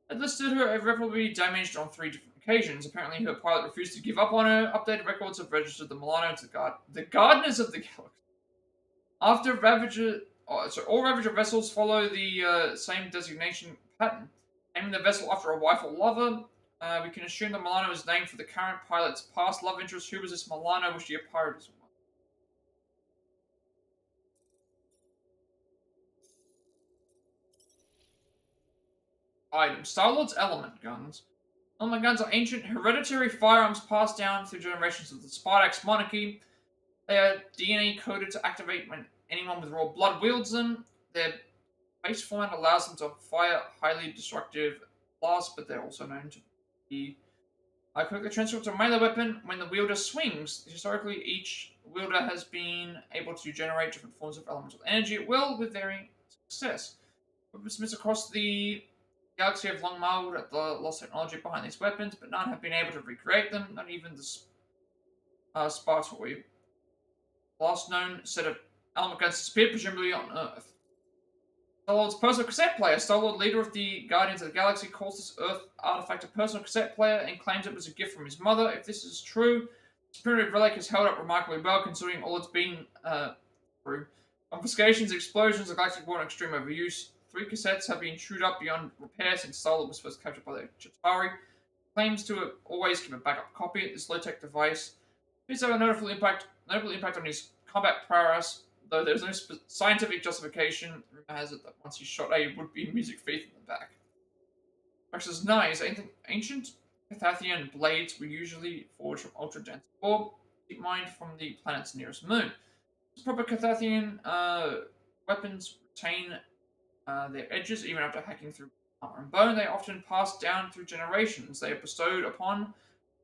had listed her irreparably damaged on 3 different occasions. Apparently, her pilot refused to give up on her. Updated records have registered the Milano to the Gardeners of the Galaxy. After all Ravager vessels follow the same designation pattern. Naming the vessel after a wife or lover, we can assume the Milano is named for the current pilot's past love interest. Who was this Milano? Was she a pirate as well? Item: Star-Lord's element guns. Element guns are ancient hereditary firearms passed down through generations of the Spartax monarchy. They are DNA coded to activate when anyone with royal blood wields them. Their base format allows them to fire highly destructive blasts, but they're also known to be quickly transferred to a melee weapon when the wielder swings. Historically, each wielder has been able to generate different forms of elemental energy at will with varying success. Weaponsmiths across the galaxy have long marveled at the lost technology behind these weapons, but none have been able to recreate them, not even the Spartoid. Last known set of element guns disappeared, presumably on Earth. Star-Lord's personal cassette player. Star-Lord, leader of the Guardians of the Galaxy, calls this Earth artifact a personal cassette player and claims it was a gift from his mother. If this is true, this primitive relic has held up remarkably well, considering all it's been through. Confiscations, explosions, the Galactic War, and extreme overuse. 3 cassettes have been chewed up beyond repair since Star-Lord was first captured by the Chitauri. Claims to always keep a backup copy. This low-tech device appears to have a notable impact on his combat prowess, though there's no scientific justification. Rumor has it that once he shot a would-be music thief in the back. Versus knives. Ancient Cathathian blades were usually forged from ultra-dense ore, deep mined from the planet's nearest moon. Proper Cathathian weapons retain their edges even after hacking through armor and bone. They are often passed down through generations. They are bestowed upon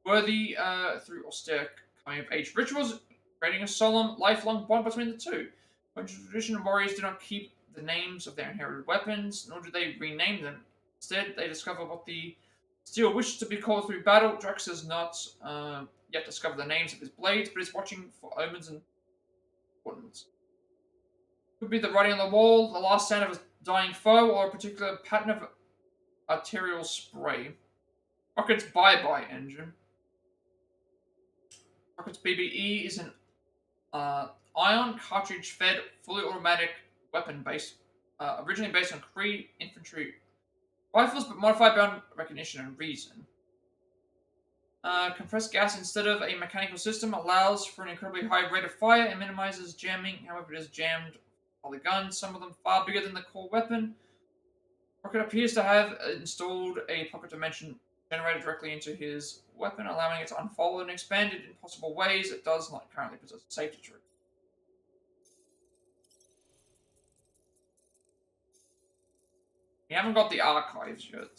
worthy through austere coming-of-age rituals, creating a solemn, lifelong bond between the two. When traditional warriors do not keep the names of their inherited weapons, nor do they rename them. Instead, they discover what the steel wishes to be called through battle. Drax has not yet discovered the names of his blades, but is watching for omens and importance. Could be the writing on the wall, the last sound of a dying foe, or a particular pattern of arterial spray. Rocket's bye-bye engine. Rocket's BBE is an ion cartridge-fed, fully automatic weapon originally based on Kree infantry rifles, but modified beyond recognition and reason. Compressed gas instead of a mechanical system allows for an incredibly high rate of fire and minimizes jamming. However, it is jammed all the guns, some of them far bigger than the core weapon. Rocket appears to have installed a pocket dimension generated directly into his weapon, allowing it to unfold and expand in possible ways it does not currently possess a safety trigger. We haven't got the archives yet.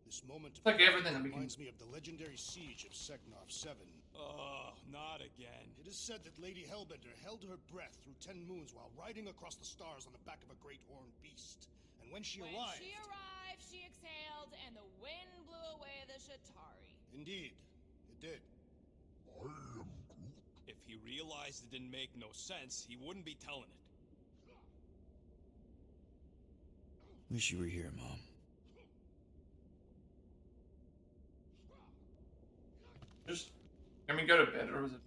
This moment It's like everything that we can. reminds me of the legendary siege of Seknov 7. Oh, not again. It is said that Lady Hellbender held her breath through 10 moons while riding across the stars on the back of a great horned beast. And when she arrived, she exhaled, and the wind blew away the Chitauri. Indeed, it did. If he realized it didn't make no sense, he wouldn't be telling it. Wish you were here, Mom. Can we go to bed, or is it?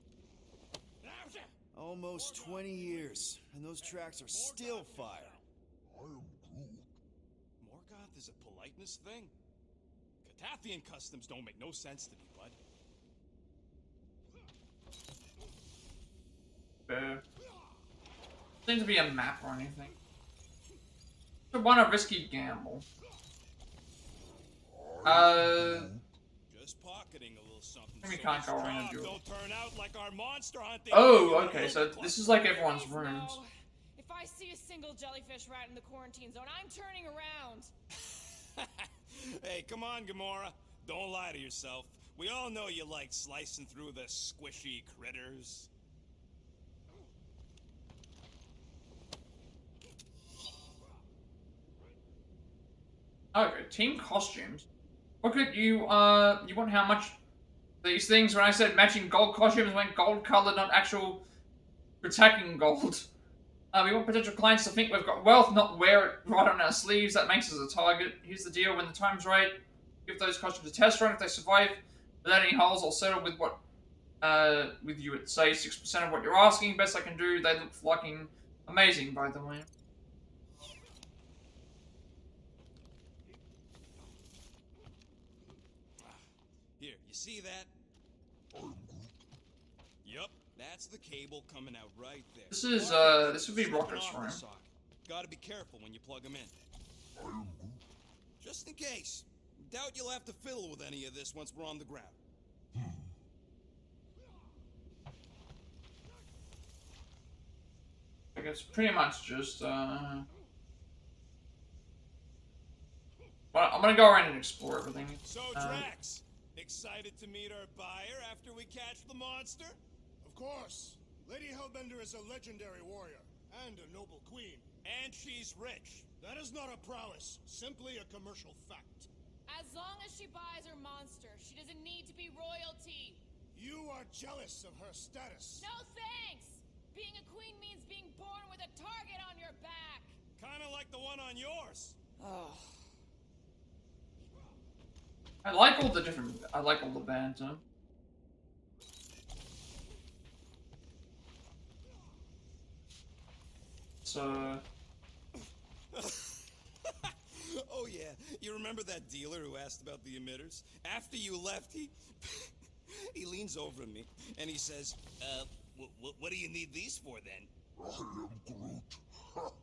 Almost 20 years, and those tracks are still fire. Morgoth is a politeness thing? Cathathian customs don't make no sense to me, bud. Seems to be a map or anything. I want a risky gamble. Just pocketing a little something. We can't go around and do it. Don't turn out like our monster hunting. Oh, okay, so this is like everyone's rooms. If I see a single jellyfish rat in the quarantine zone, I'm turning around. Hey, come on, Gamora. Don't lie to yourself. We all know you like slicing through the squishy critters. Okay, team costumes. Look at you, you want how much these things, when I said matching gold costumes, went gold colored, not actual attacking gold. We want potential clients to think we've got wealth, not wear it right on our sleeves. That makes us a target. Here's the deal, when the time's right, give those costumes a test run. If they survive without any holes, I'll settle with what, with you at, say, 6% of what you're asking. Best I can do. They look fucking amazing, by the way. Here, you see that? Yup, that's the cable coming out right there. This is, this would be Rocket's room. Gotta be careful when you plug them in. Just in case. Doubt you'll have to fiddle with any of this once we're on the ground. I guess pretty much just, well, I'm gonna go around and explore everything. So, Drax, excited to meet our buyer after we catch the monster? Of course. Lady Hellbender is a legendary warrior and a noble queen. And she's rich. That is not a prowess, simply a commercial fact. As long as she buys her monster, she doesn't need to be royalty. You are jealous of her status. No thanks! Being a queen means being born with a target on your back. Kinda like the one on yours. Oh. I like all the different, I like all the banter. So... Oh yeah, you remember that dealer who asked about the emitters? After you left, he he leans over to me and he says, what do you need these for then? I am Groot.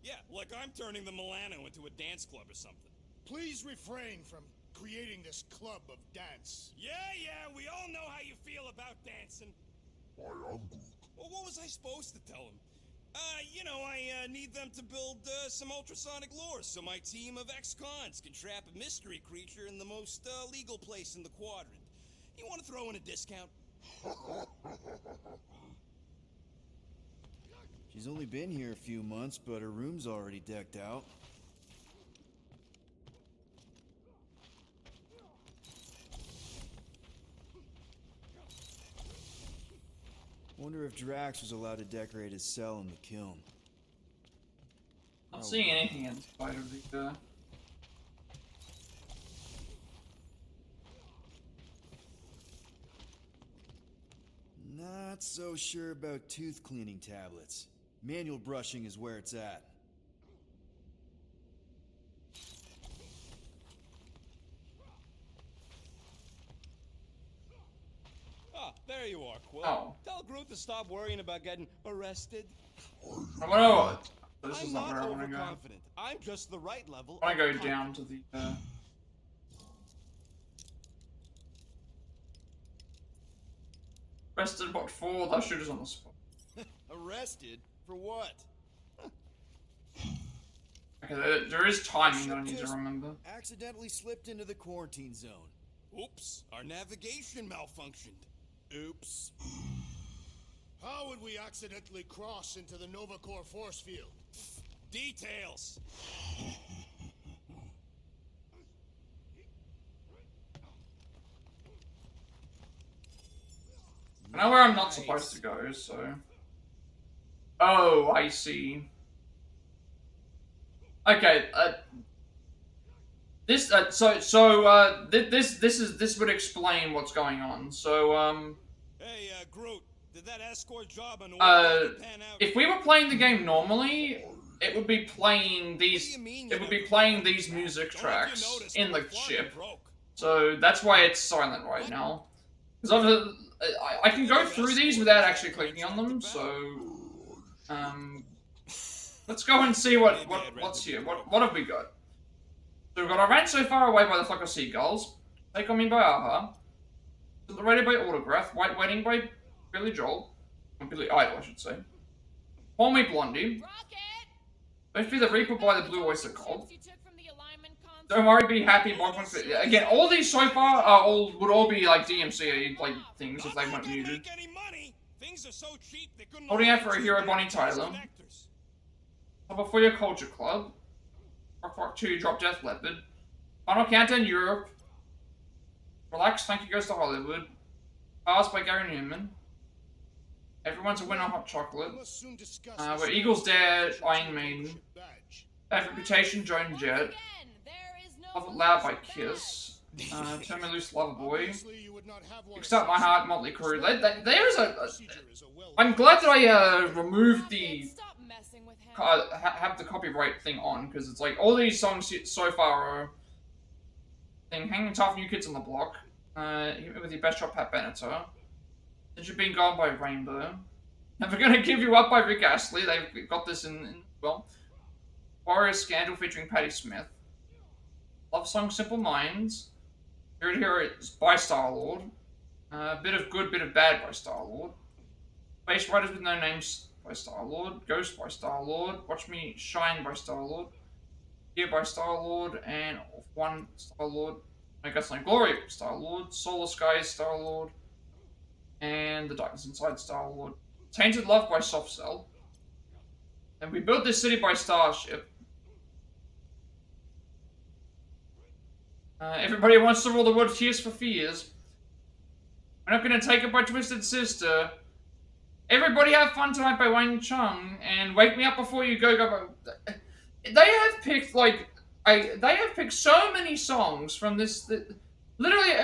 Yeah, like I'm turning the Milano into a dance club or something. Please refrain from creating this club of dance. Yeah, we all know how you feel about dancing. I am Groot. Well, what was I supposed to tell him? You know, I need them to build some ultrasonic lore so my team of ex-cons can trap a mystery creature in the most legal place in the quadrant. You want to throw in a discount? She's only been here a few months, but her room's already decked out. Wonder if Drax was allowed to decorate his cell in the kiln. Not seeing anything in spite of the, Not so sure about tooth cleaning tablets. Manual brushing is where it's at. Ah, there you are, Quill. Oh. Tell Groot to stop worrying about getting arrested. I wanna, this is I'm not not where I wanna go. overconfident. I'm just the right level. I wanna of go down to the, Arrested, what for? That shooter's on the spot. Arrested? For what? Okay, there is timing that I need to remember. Accidentally slipped into the quarantine zone. Oops, our navigation malfunctioned. Oops. How would we accidentally cross into the Nova Corps force field? Details. I know where I'm not supposed to go, so... Oh, I see. Okay, this would explain what's going on. So Hey, Groot, did that escort job on pan out? if we were playing the game normally, it would be playing these. It would be playing these music tracks in the ship. So that's why it's silent right now. Because I can go through these without actually clicking on them. So let's go and see what's here. What have we got? So we've got I ran so far away by the flock of seagulls. Take on me by Aha. Rated by Autograph. White Wedding by Billy Joel. Or Billy Idol, I should say. Call me Blondie. Rocket! Don't fear the Reaper by the Blue Oyster Cult. You took from the alignment console. Don't worry, be happy. Again, all these so far are would all be like DMCA like things if they weren't muted. Make any money. Things are so cheap they couldn't Holding out for a hero, Bonnie Tyler. connectors. Top of for your Culture Club. Rock 2, Drop Death Leopard. Final Countdown Europe. Relax, Thank You Goes to Hollywood. Cars by Gary Newman. Everyone's a Winner, Hot Chocolate. Where Eagles Dare, Iron Maiden. Bad Reputation, Joan Jett. Love It Loud by Kiss. Turn Me Loose, Loverboy. Kickstart My Heart, Motley Crue. There is a... I'm glad that I removed the... have the copyright thing on, because it's like, all these songs so far are... Hanging Tough, New Kids on the Block. Hit Me With Your Best Shot, Pat Benatar. Since You've Been Gone by Rainbow. Never Gonna Give You Up by Rick Astley. They've got this in well. Warrior Scandal featuring Patti Smith. Love Song Simple Minds. Here it's by Star-Lord. Bit of Good, Bit of Bad by Star-Lord. Space Riders with No Names by Star-Lord. Ghost by Star-Lord. Watch Me Shine by Star-Lord. Here by Star-Lord. And One Star-Lord. I Guess No Glory by Star-Lord. Solar Skies Star-Lord. And The Darkness Inside Star-Lord. Tainted Love by Soft Cell. And We Built This City by Starship. Everybody Wants to Rule the World, Tears for Fears. We're Not Gonna Take It by Twisted Sister. Everybody Have Fun Tonight by Wayne Chung. And Wake Me Up Before You Go by... They have picked, like... they have picked so many songs from this... Literally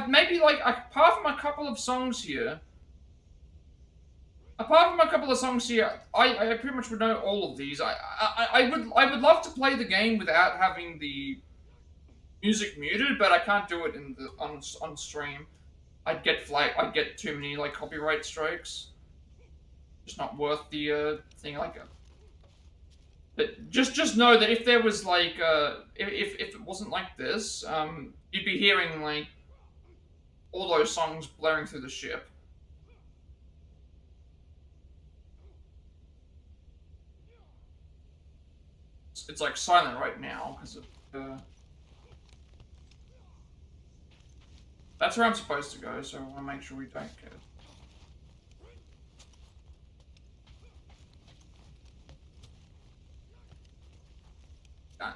maybe like, apart from a couple of songs here... I pretty much would know all of these. I would love to play the game without having the music muted, but I can't do it on stream. I'd get too many like copyright strikes. Just not worth the thing. Like, but just know that if there was like if it wasn't like this, you'd be hearing like all those songs blaring through the ship. It's like silent right now because of that's where I'm supposed to go, so I want to make sure we don't get it.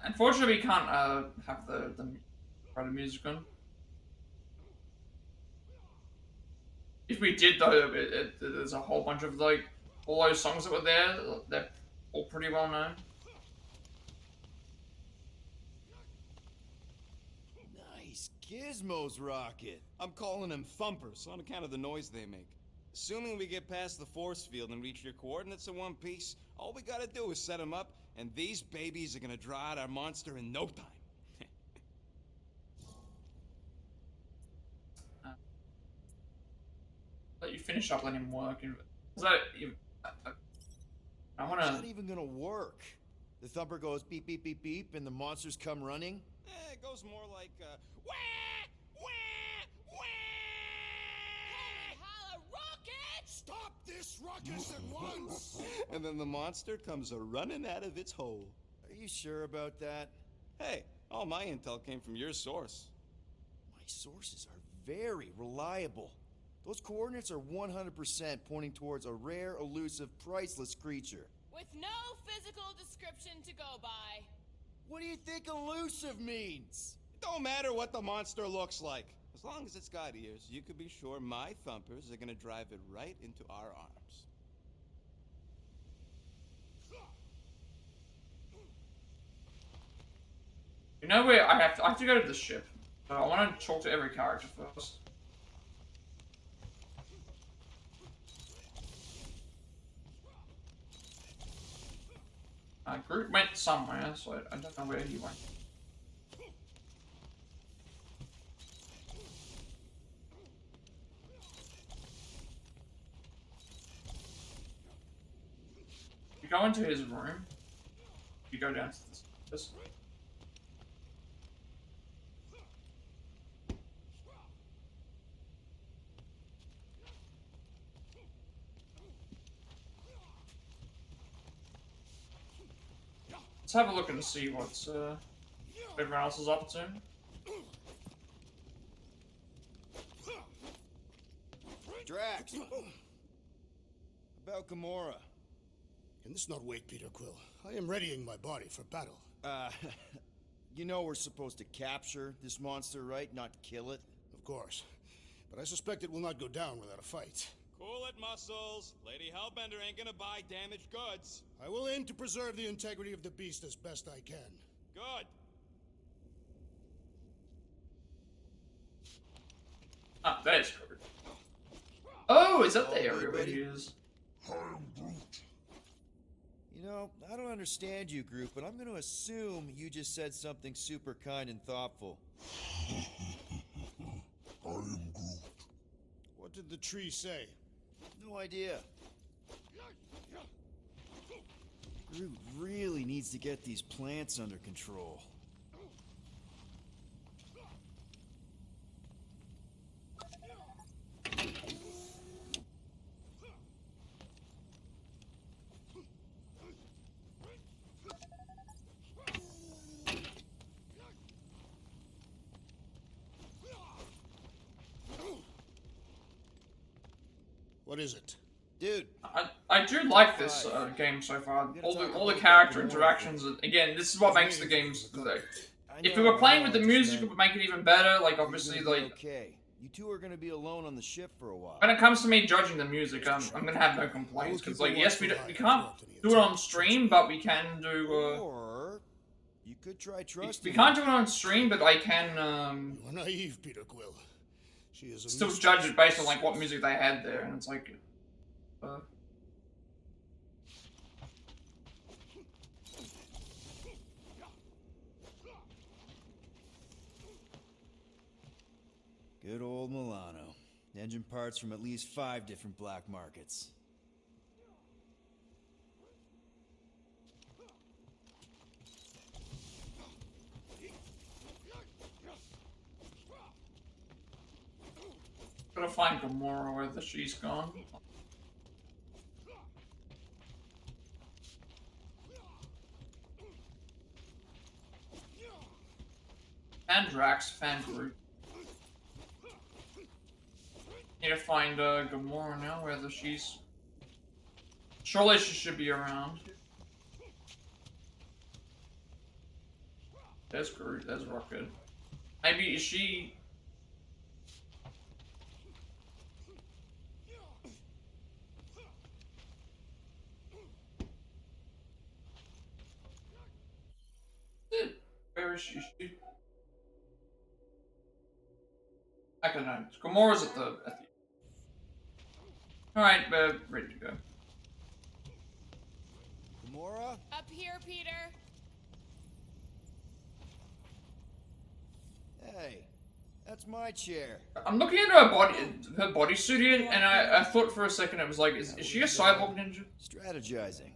Unfortunately, we can't have the music on. If we did, though, there's a whole bunch of like all those songs that were there. They're all pretty well known. Nice gizmos, Rocket. I'm calling them thumpers on account of the noise they make. Assuming we get past the force field and reach your coordinates in one piece, all we gotta do is set them up, and these babies are gonna draw out our monster in no time. Let you finish up, let him work. I wanna... It's not even gonna work. The thumper goes beep, beep, beep, beep, and the monsters come running. It goes more like, wah, wah, wah. Holla, Rocket! Stop this ruckus at once! And then the monster comes a-running out of its hole. Are you sure about that? Hey, all my intel came from your source. My sources are very reliable. Those coordinates are 100% pointing towards a rare, elusive, priceless creature. With no physical description to go by. What do you think elusive means? It don't matter what the monster looks like. As long as it's got ears, you can be sure my thumpers are gonna drive it right into our arms. You know where I have to go to the ship. So I want to talk to every character first. Groot went somewhere, so I don't know where he went. You go into his room. You go down to this. Let's have a look and see what's everyone else is up to. Drax! About Gamora. Can this not wait, Peter Quill? I am readying my body for battle. You know we're supposed to capture this monster, right? Not kill it? Of course. But I suspect it will not go down without a fight. Cool it, Muscles. Lady Hellbender ain't gonna buy damaged goods. I will aim to preserve the integrity of the beast as best I can. Good. Ah, that is covered. Oh, is that the area where he is? I am Groot. You know, I don't understand you, Groot, but I'm going to assume you just said something super kind and thoughtful. I am Groot. What did the tree say? No idea. Groot really needs to get these plants under control. What is it? Dude, I do like this game so far. All the character interactions. Again, this is what makes the games. Like, if we were playing with the music, it would make it even better. Like obviously, like okay. You two are gonna be alone on the ship for a while. when it comes to me judging the music, I'm gonna have no complaints because like yes, we can't do it on stream, but we can do. Or you could try trusting. We can't do it on stream, but I can You are naive, Peter Quill. She is a still mistress. judge it based on like what music they had there, and it's like. Good old Milano. Engine parts from at least 5 different black markets. Gotta find Gamora whether she's gone. And Drax, fan Groot. Need to find Gamora now, whether she's... Surely she should be around. There's Groot, there's Rocket. Maybe, is she... Where is she? I don't know. Gamora's at the Alright, ready to go. Gamora? Up here, Peter. Hey, that's my chair. I'm looking at her bodysuit here, and I thought for a second it was like, is she a cyborg ninja? Strategizing.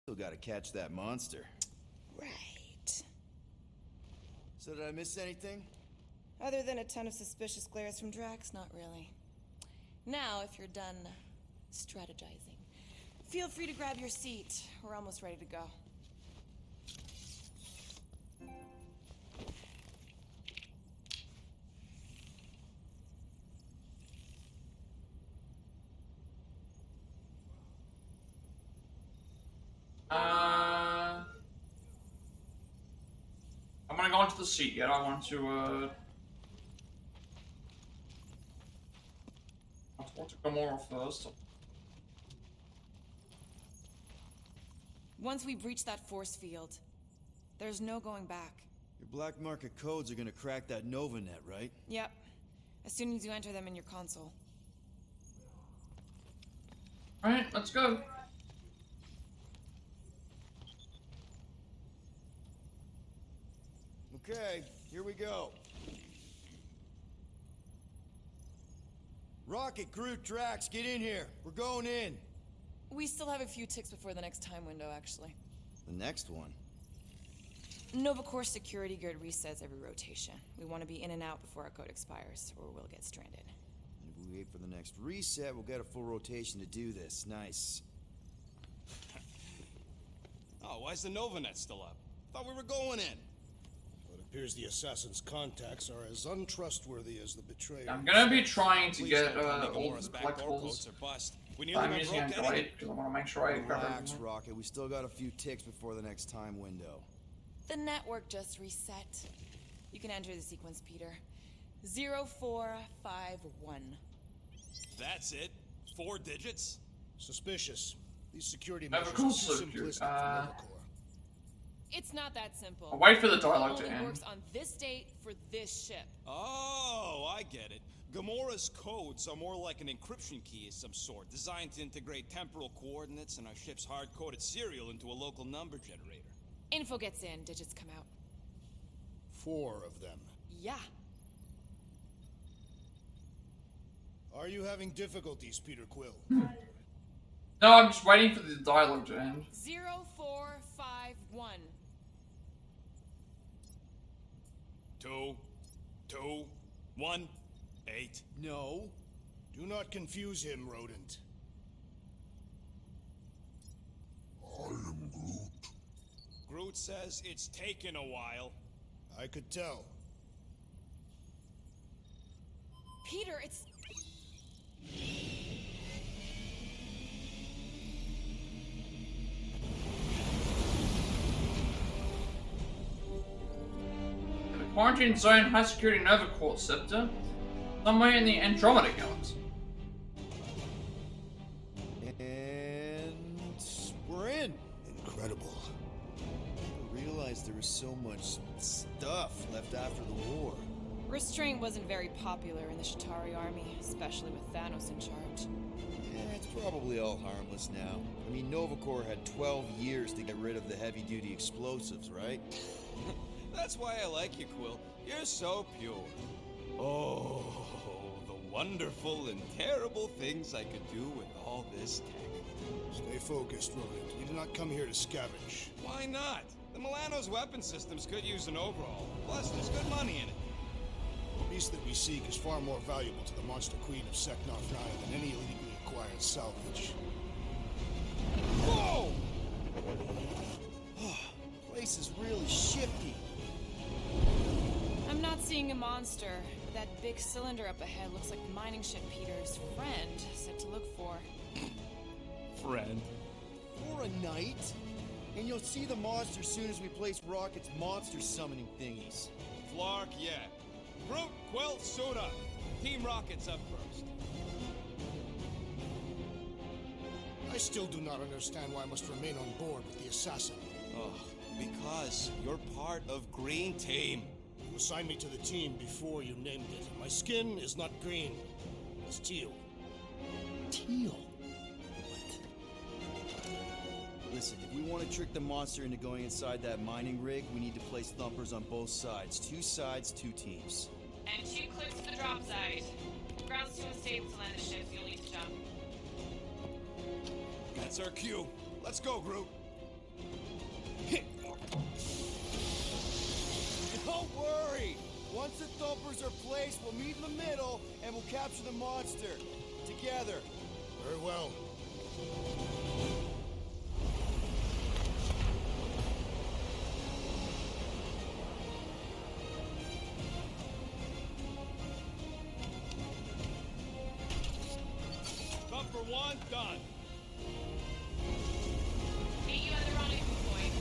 Still gotta catch that monster. Right. So did I miss anything? Other than a ton of suspicious glares from Drax, not really. Now, if you're done strategizing, feel free to grab your seat. We're almost ready to go. I'm gonna go onto the seat yet. I want to Gamora first. Once we breach that force field, there's no going back. Your black market codes are gonna crack that Nova net, right? Yep. As soon as you enter them in your console. Alright, let's go. Okay, here we go. Rocket, Groot, Drax, get in here. We're going in. We still have a few ticks before the next time window, actually. The next one? Nova Corps security grid resets every rotation. We want to be in and out before our code expires, or we'll get stranded. And if we wait for the next reset, we'll get a full rotation to do this. Nice. Oh, why's the Novanet still up? Thought we were going in. Well, it appears the assassin's contacts are as untrustworthy as the betrayer. I'm gonna be trying to Please get don't tell me all Gamora's the backdoor collectibles. quotes are bust. We nearly I'm went using broke Android anyway. because I want to make sure I cover Relax, everything. Rocket. We still got a few ticks before the next time window. The network just reset. You can enter the sequence, Peter. 0451. That's it? 4 digits? Suspicious. These security Never measures cool are too circuit. simplistic for Novacore. It's not that simple. I'll wait for the It dialogue to only end. works on this date for this ship. Oh, I get it. Gamora's codes are more like an encryption key of some sort, designed to integrate temporal coordinates and our ship's hard-coded serial into a local number generator. Info gets in, digits come out. 4 of them. Yeah. Are you having difficulties, Peter Quill? No, I'm just waiting for the dialogue to end. 0451. 2, 2, 1, 8. No. Do not confuse him, Rodent. I am Groot. Groot says it's taken a while. I could tell. Peter, it's... The quarantine zone high security Nova Court scepter, somewhere in the Andromeda galaxy. And we're in. Incredible. I realized there was so much stuff left after the war. Restraint wasn't very popular in the Shatari army, especially with Thanos in charge. Yeah, it's probably all harmless now. I mean, Novacore had 12 years to get rid of the heavy-duty explosives, right? That's why I like you, Quill. You're so pure. Oh, the wonderful and terrible things I could do with all this tech. Stay focused, Rodent. You did not come here to scavenge. Why not? The Milano's weapon systems could use an overhaul. Plus, there's good money in it. The beast that we seek is far more valuable to the monster queen of Seknarf 9 than any illegally acquired salvage. Whoa! Place is really shifty. I'm not seeing a monster. That big cylinder up ahead looks like the mining ship Peter's friend said to look for. Friend. For a night? And you'll see the monster soon as we place Rocket's monster summoning thingies. Flark, yeah. Groot, Quill, suit up. Team Rocket's up first. I still do not understand why I must remain on board with the assassin. Oh, because you're part of Green Team. You assigned me to the team before you named it. My skin is not green. It's teal. Teal? Listen, if we want to trick the monster into going inside that mining rig, we need to place thumpers on both sides. 2 sides, 2 teams. And 2 clicks to the drop site. Ground's too unstable to land the ship, so you'll need to jump. That's our cue. Let's go, Groot. Don't worry! Once the thumpers are placed, we'll meet in the middle, and we'll capture the monster. Together. Very well. Thumper 1, done. Meet you at the rendezvous point.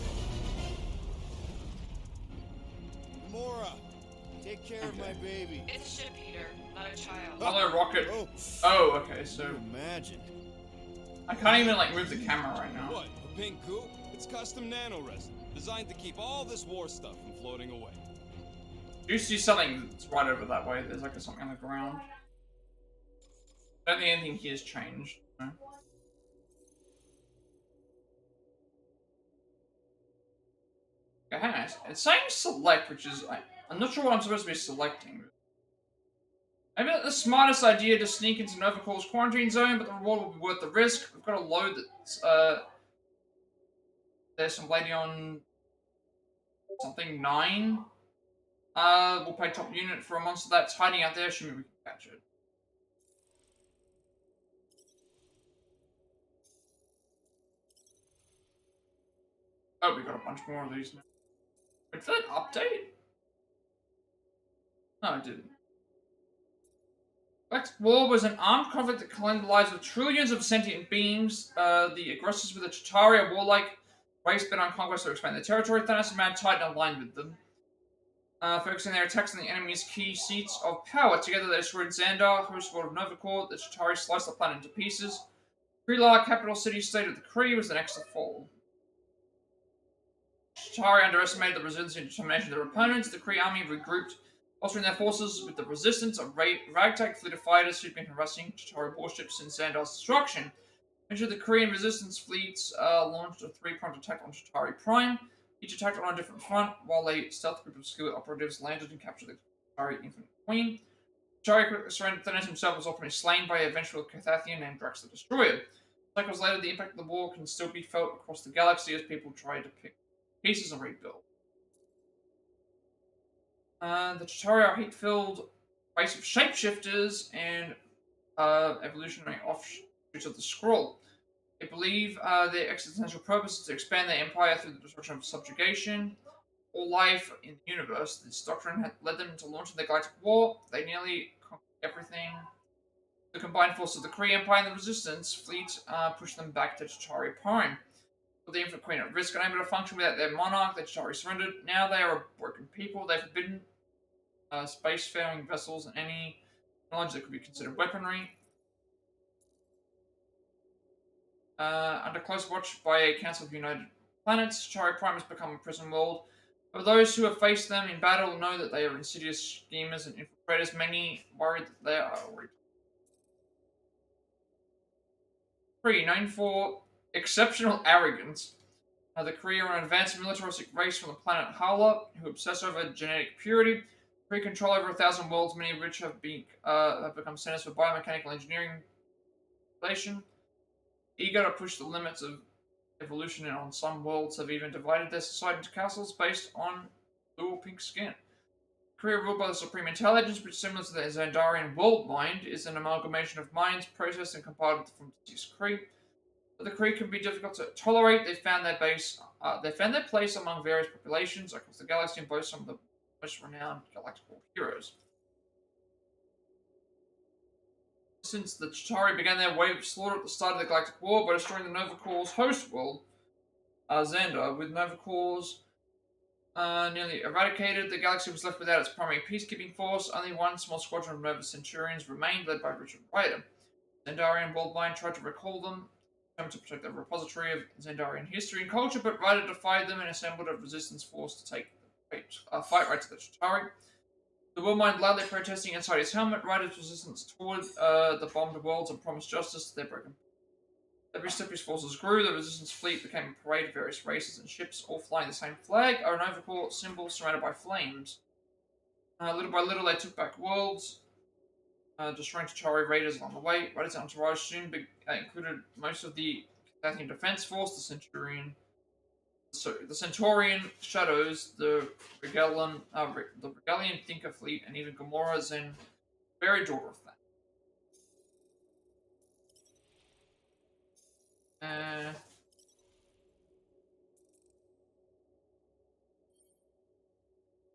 Mora, take care of my baby. It's a ship, Peter, not a child. Hello, Rocket. Oh, Oh, okay, so imagine. I can't even like move the camera right now. What, a pink goop? It's custom nano-resin, designed to keep all this war stuff from floating away. Do you see something that's right over that way? There's like something on the ground. I don't think anything here has changed. No. Okay, hang on. It's saying select, which is I'm not sure what I'm supposed to be selecting. Maybe not the smartest idea to sneak into Novacore's quarantine zone, but the reward will be worth the risk. We've got a load that's there's some lady on something 9. We'll pay top unit for a monster that's hiding out there. Assuming we can catch it. Oh, we got a bunch more of these now. Did that update? No, it didn't. Galactic War was an armed conflict that claimed the lives of trillions of sentient beings. The aggressors were the Chitauri, a warlike race bent on conquest to expand their territory. Thanos and Mad Titan aligned with them, focusing their attacks on the enemy's key seats of power. Together they destroyed Xandar, host world of Nova Corps. The Chitauri sliced the planet into pieces. Kree-La, capital city-state of the Kree, was the next to fall. Chitauri underestimated the resilience and determination of their opponents. The Kree army regrouped, bolstering their forces with the resistance. A ragtag fleet of fighters who'd been harassing Chitauri warships since Xandar's destruction. Eventually, the Kree and resistance fleets launched a three-pronged attack on Chitauri Prime. Each attacked on a different front, while a stealth group of skilled operatives landed and captured the Chitauri Infinite Queen. Chitauri quickly surrendered. Thanos himself was ultimately slain by a vengeful Carthathian named Drax the Destroyer. Cycles later, the impact of the war can still be felt across the galaxy as people try to pick pieces and rebuild. The Chitauri are hate-filled race of shapeshifters and evolutionary offshoots of the Skrull. They believe their existential purpose is to expand their empire through the destruction of subjugation. All life in the universe. This doctrine had led them to launching the Galactic War. They nearly conquered everything. The combined force of the Kree Empire and the Resistance fleet pushed them back to Chitauri Prime. With the Infinite Queen at risk, unable to function without their monarch, the Chitauri surrendered. Now they are a broken people. They've forbidden spacefaring vessels and any knowledge that could be considered weaponry. Under close watch by a Council of United Planets, Chitauri Prime has become a prison world. But those who have faced them in battle know that they are insidious schemers and infiltrators. Many worry that they are already. Kree, known for exceptional arrogance. The Kree are an advanced militaristic race from the planet Hala who obsess over genetic purity. Kree control over 1,000 worlds, many of which have become centers for biomechanical engineering. Eager to push the limits of evolution on some worlds, have even divided their society into castles based on blue or pink skin. Kree are ruled by the Supreme Intelligence, which, similar to the Xandarian world mind, is an amalgamation of minds processed and compiled from deceased Kree. But the Kree can be difficult to tolerate. They found their place among various populations across the galaxy and boast some of the most renowned galactic heroes. Since the Chitauri began their wave of slaughter at the start of the Galactic War by destroying the Nova Corps' host world, Xandar, with Nova Corps nearly eradicated, the galaxy was left without its primary peacekeeping force. Only one small squadron of Nova Centurions remained, led by Richard Ryder. Xandarian Worldmind tried to recall them, to protect the repository of Xandarian history and culture, but Ryder defied them and assembled a resistance force to fight right to the Chitauri. The Worldmind loudly protesting inside his helmet, Ryder's resistance toward the bombed worlds and promised justice to their broken. Every step his forces grew, the resistance fleet became a parade of various races and ships, all flying the same flag, a Nova Corps symbol surrounded by flames. Little by little, they took back worlds, destroying Chitauri raiders along the way. Ryder's entourage soon included most of the Carthathian Defense Force, the Centaurian Shadows, the Regalian Thinker Fleet, and even Gamora's and very daughter of that.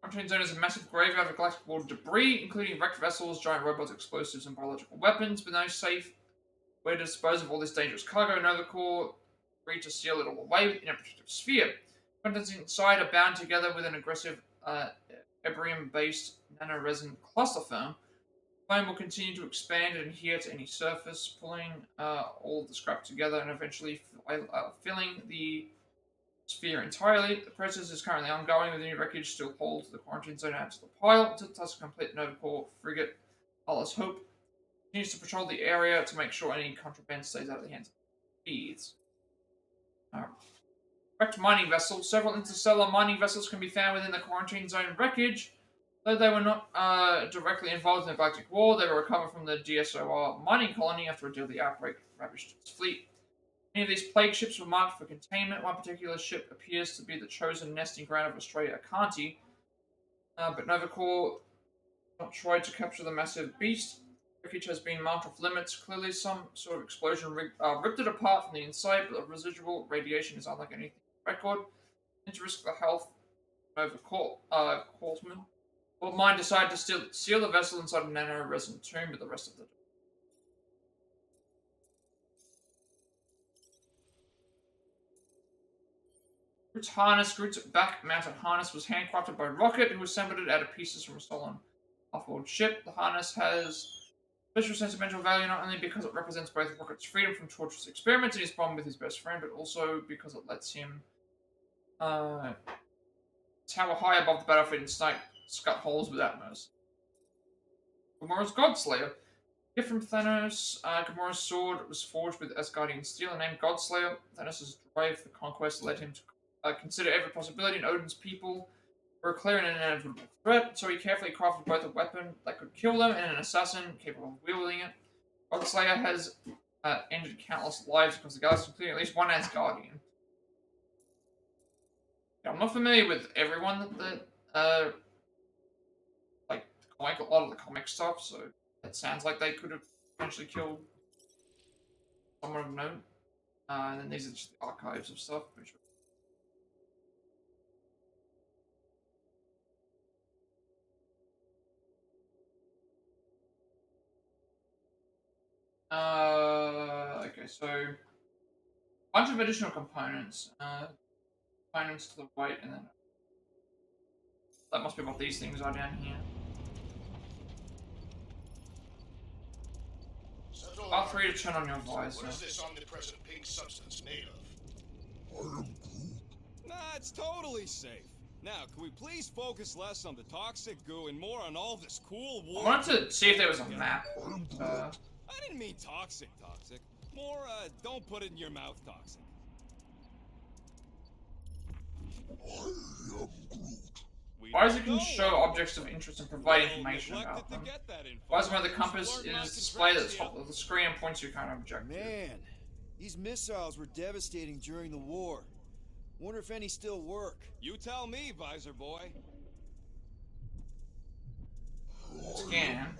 Quarantine Zone is a massive graveyard of galactic war debris, including wrecked vessels, giant robots, explosives, and biological weapons, with no safe way to dispose of all this dangerous cargo. Nova Corps agreed to seal it all away in a protective sphere. Contents inside are bound together with an aggressive Ebrium-based nanoresin cluster foam. The foam will continue to expand and adhere to any surface, pulling all of the scrap together and eventually filling the sphere entirely. The process is currently ongoing, with the new wreckage still holds the quarantine zone out to the pile until it does complete. Nova Corps frigate Allah's Hope continues to patrol the area to make sure any contraband stays out of the hands of thieves. Wrecked mining vessels. Several interstellar mining vessels can be found within the quarantine zone wreckage. Though they were not directly involved in the Galactic War, they were recovered from the DSOR mining colony after a deadly outbreak ravaged its fleet. Many of these plague ships were marked for containment. One particular ship appears to be the chosen nesting ground of Australia Akanti, but Nova Corps not tried to capture the massive beast. Wreckage has been marked off limits. Clearly, some sort of explosion ripped it apart from the inside, but the residual radiation is unlike anything on record. And to risk the health over Corsman. Well, mine decided to seal the vessel inside a nano-resin tomb with the rest of the. Groot's harness, Groot's back-mounted harness was handcrafted by Rocket, who assembled it out of pieces from a stolen off-world ship. The harness has special sentimental value not only because it represents both Rocket's freedom from torturous experiments and his bond with his best friend, but also because it lets him tower high above the battlefield and scut holes without mercy. Gamora's Godslayer. Gift from Thanos, Gamora's sword was forged with Asgardian steel and named Godslayer. Thanos' drive for conquest led him to consider every possibility, and Odin's people were a clear and inevitable threat, so he carefully crafted both a weapon that could kill them and an assassin capable of wielding it. Godslayer has ended countless lives across the galaxy, including at least one Asgardian. Yeah, I'm not familiar with everyone that like a lot of the comic stuff, so it sounds like they could have potentially killed someone of note. And then these are just the archives of stuff. Which okay, so a bunch of additional components. Components to the weight, and then that must be what these things are down here. R3 to turn on your visor. What is this omnipresent pink substance made of? I am Groot. Nah, it's totally safe. Now, can we please focus less on the toxic goo and more on all this cool war? I wanted to see if there was a map. I didn't mean toxic. More, don't put it in your mouth toxic. I am Groot. Visor can show objects of interest and provide information about them. Visor where the compass is displayed at the top of the screen and points to your current objective. Man, these missiles were devastating during the war. Wonder if any still work. You tell me, Visor boy. Scan.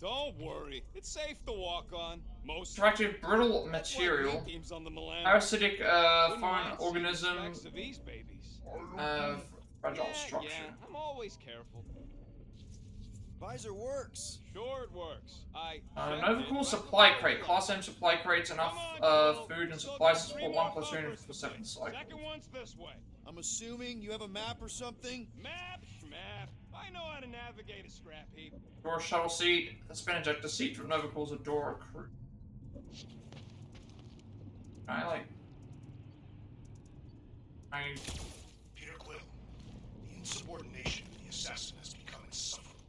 Don't worry, it's safe to walk on. Most Interactive brittle material. Parasitic foreign organism. Fragile structure. Yeah, I'm always careful. Visor works. Sure it works. Nova Cool supply crate. Class M supply crates enough food and supplies to support one platoon for 7 cycles. Second one's this way. I'm assuming you have a map or something? Map. I know how to navigate a scrap heap. Door shuttle seat. A spin ejector seat for Nova Cool's Adora crew. Peter Quill, the insubordination of the assassin has become insufferable.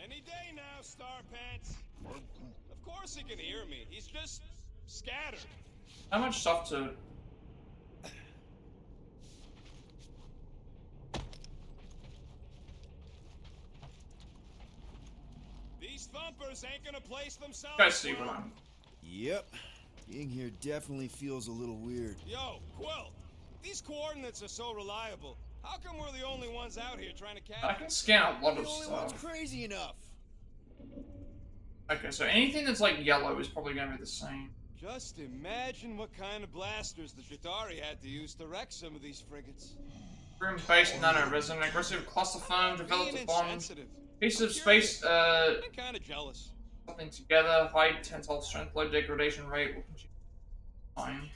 Any day now, Starpants. Of course he can hear me. He's just scattered. How much stuff to... These thumpers ain't gonna place themselves. You guys see what I'm... Yep. Being here definitely feels a little weird. Yo, Quill, these coordinates are so reliable. How come we're the only ones out here trying to catch? I can scan a lot The of only one's stuff. crazy enough. Okay, so anything that's like yellow is probably going to be the same. Just imagine what kind of blasters the Chitauri had to use to wreck some of these frigates. Room-based nano-resin, aggressive cluster foam, developed Being a bond. insensitive. Pieces of Curious. space, I'm kind of jealous. something together, high tensile strength, low degradation rate, will continue. Fine.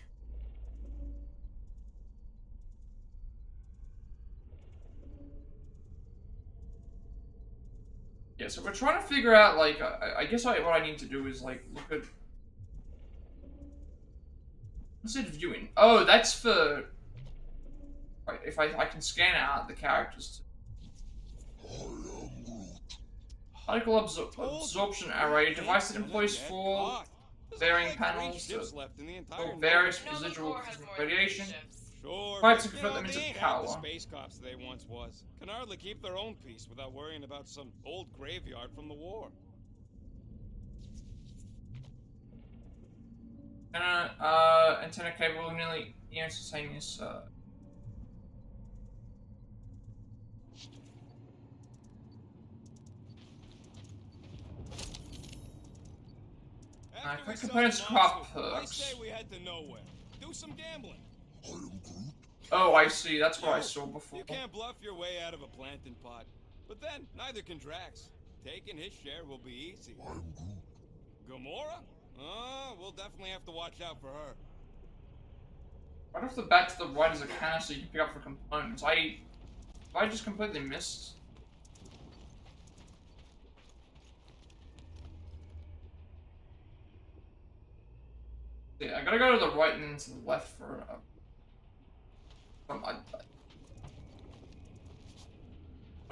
Yeah, so we're trying to figure out, like, I guess what I need to do is, like, look at... What's it viewing? Oh, that's for... Right, if I can scan out the characters. I am Groot. Particle absorption array, device that employs 4 bearing panels to absorb various residual cosmic radiation. Sure, Try to but, convert them they into ain't power. half the space cops they once was. Can hardly keep their own peace without worrying about some old graveyard from the war. Antenna capable of nearly instantaneous. After we quick saw components the craft monster, I perks. say we head to nowhere. Do some gambling. I am Groot. Oh, I see. That's what I saw before. You can't bluff your way out of a plantain pot. But then, neither can Drax. Taking his share will be easy. I'm Groot. Gamora? We'll definitely have to watch out for her. Right off the bat to the right is a canister you can pick up for components. I just completely missed. Yeah, I gotta go to the right and then to the left for I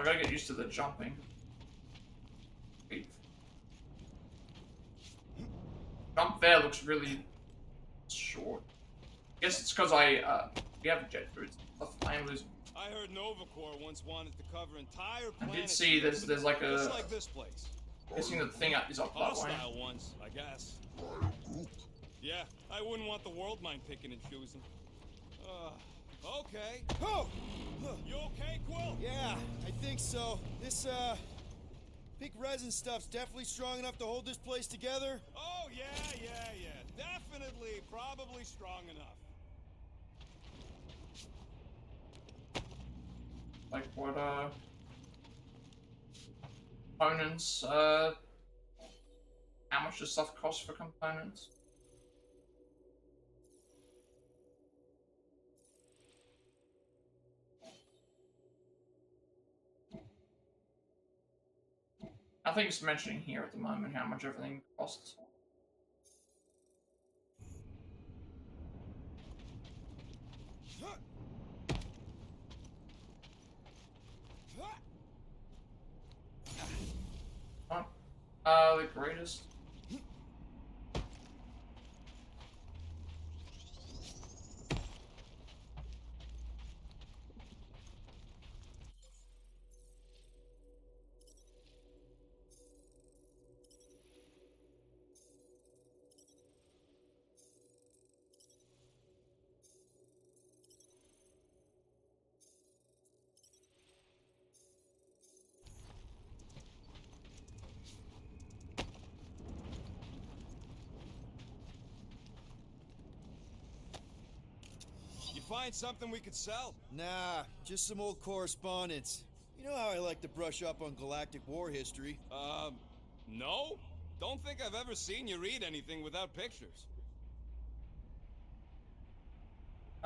gotta get used to the jumping. Wait. Jump there looks really short. I guess it's because we have jet boots. I'm losing. I heard Nova Corps once wanted to cover entire I planets. did see there's like a. Just like this place. Guessing the thing is up that way. Hostile ones, I guess. I'm Groot. Yeah, I wouldn't want the world mind picking and choosing. Okay. Oh! You okay, Quill? Yeah, I think so. This, pink resin stuff's definitely strong enough to hold this place together. Oh, yeah. Definitely, probably strong enough. Like what, components, how much does stuff cost for components? I think it's mentioning here at the moment how much everything costs. The greatest. Find something we could sell? Nah, just some old correspondence. You know how I like to brush up on galactic war history. No? Don't think I've ever seen you read anything without pictures.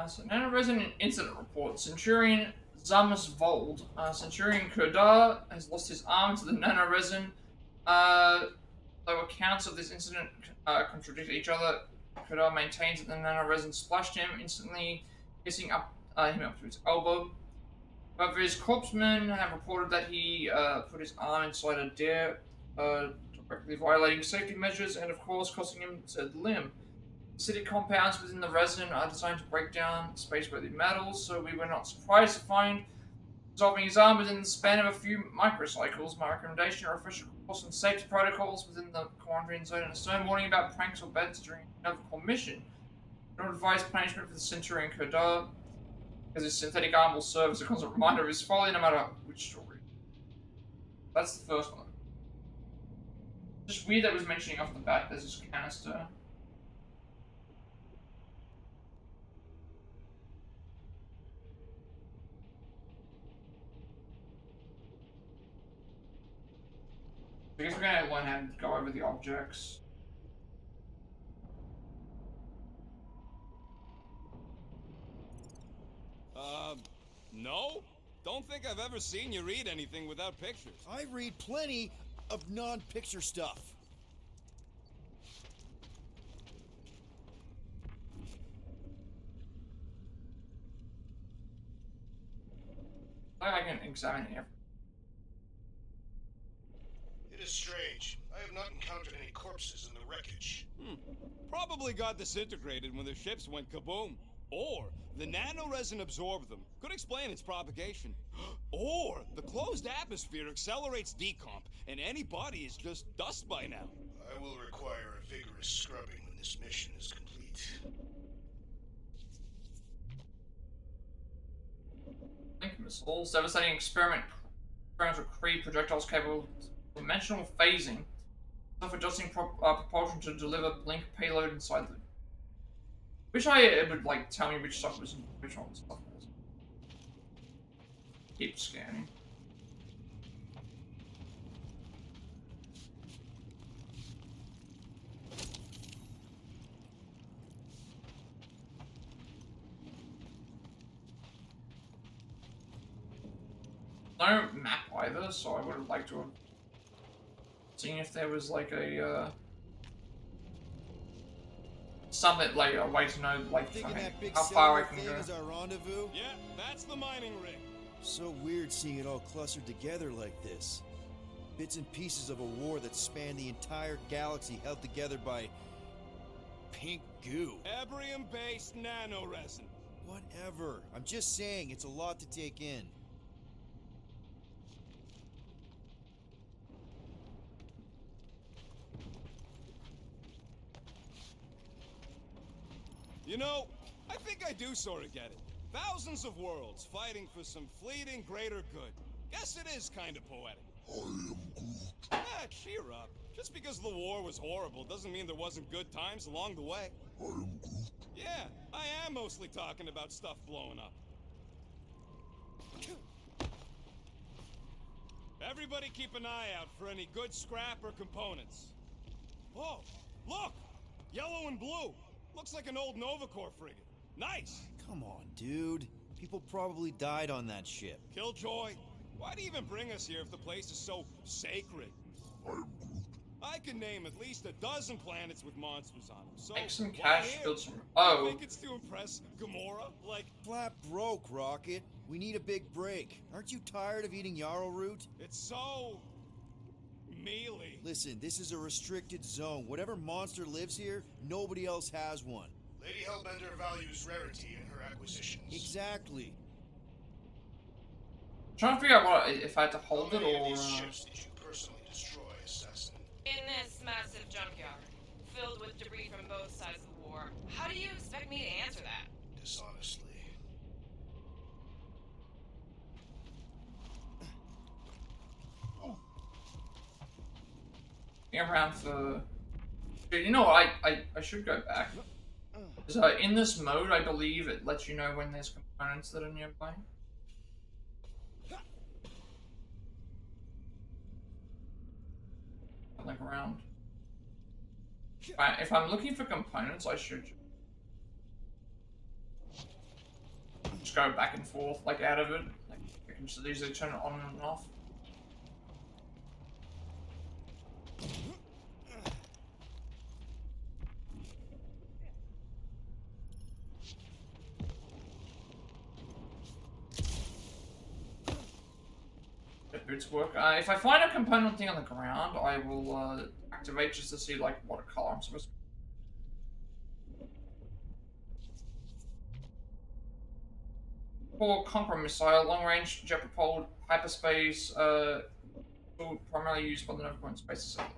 So, Nanoresident Incident Report. Centurion Zamus Vold. Centurion Kurdar has lost his arm to the nanoresin. Though accounts of this incident contradict each other, Kurdar maintains that the nanoresin splashed him, instantly hissing him up to his elbow. However, his corpsmen have reported that he put his arm inside a dare, directly violating safety measures and, of course, costing him said limb. Acidic compounds within the resin are designed to break down space-worthy metals, so we were not surprised to find dissolving his arm within the span of a few microcycles. My recommendation are official course and safety protocols within the quarantine zone and a stern warning about pranks or bets during another core mission. Do not advise punishment for the Centurion Kurdar, because his synthetic arm will serve as a constant reminder of his folly no matter which story. That's the first one. Just weird that it was mentioning off the bat there's this canister. I guess we're gonna learn how to go over the objects. No? Don't think I've ever seen you read anything without pictures. I read plenty of non-picture stuff. I can examine it. It is strange. I have not encountered any corpses in the wreckage. Probably got disintegrated when the ships went kaboom. Or the nanoresin absorbed them. Could explain its propagation. Or the closed atmosphere accelerates decomp, and any body is just dust by now. I will require a vigorous scrubbing when this mission is complete. Link missiles. Devastating experiments will create projectiles capable of dimensional phasing, self-adjusting propulsion to deliver blink payload inside the Wish it would like tell me which stuff was which one stuff was. Keep scanning. No map either, so I would have liked to have seen if there was like a something like a way to know like Thinking that big how far I cylinder can thing go. is our rendezvous? Yeah, that's the mining rig. So weird seeing it all clustered together like this. Bits and pieces of a war that spanned the entire galaxy held together by pink goo. Ebrium-based nanoresin. Whatever. I'm just saying, it's a lot to take in. You know, I think I do sort of get it. Thousands of worlds fighting for some fleeting greater good. Guess it is kind of poetic. I am Groot. Ah, cheer up. Just because the war was horrible doesn't mean there wasn't good times along the way. I am Groot. Yeah, I am mostly talking about stuff blowing up. Everybody keep an eye out for any good scrap or components. Oh, look! Yellow and blue. Looks like an old Nova Corps frigate. Nice! Come on, dude. People probably died on that ship. Killjoy, why do you even bring us here if the place is so sacred? I am Groot. I can name at least a dozen planets with monsters on them, so Make some why cash, here? build some. You Oh, think it's to impress Gamora? Like, Plat broke, Rocket. We need a big break. Aren't you tired of eating yarrow root? it's so... mealy. Listen, this is a restricted zone. Whatever monster lives here, nobody else has one. Lady Hellbender values rarity in her acquisitions. Exactly. trying to figure out what if I had to How hold it many of or. these ships did you personally destroy, Assassin? In this massive junkyard, filled with debris from both sides of the war, how do you expect me to answer that? Dishonestly. Around for. Dude, you know what? I should go back. So in this mode, I believe it lets you know when there's components that are nearby. Like around. If I'm looking for components, I should just go back and forth, like out of it. Like I can just easily turn it on and off. If boots work. If I find a component thing on the ground, I will activate just to see like what color I'm supposed to. For Conqueror missile, long-range jet-propelled hyperspace, tool primarily used by the Nova Corps Space Assembly.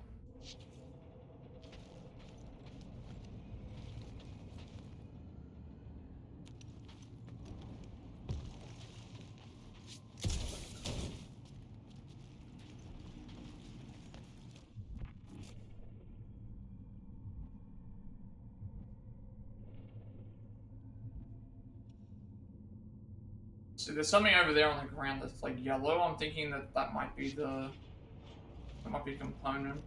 See, there's something over there on the ground that's like yellow. I'm thinking that that might be a component.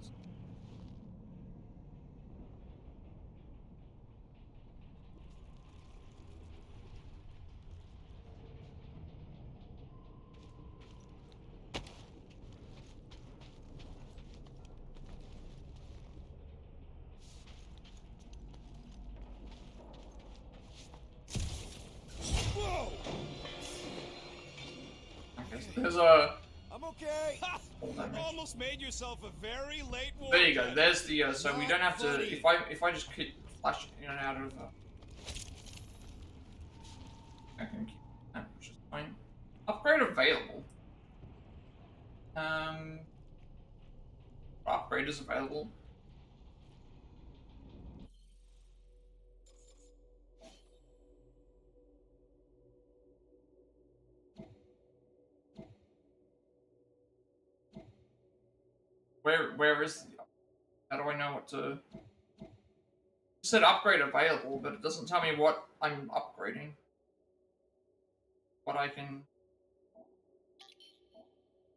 Whoa! There's a. I'm okay. Ha! Almost made yourself a very late war. There you go. There's the. So we don't have to. If I just keep flash in and out of. I can keep that, which is fine. Upgrade available. Upgrade is available. Where is the, how do I know what to It said upgrade available, but it doesn't tell me what I'm upgrading. What I can...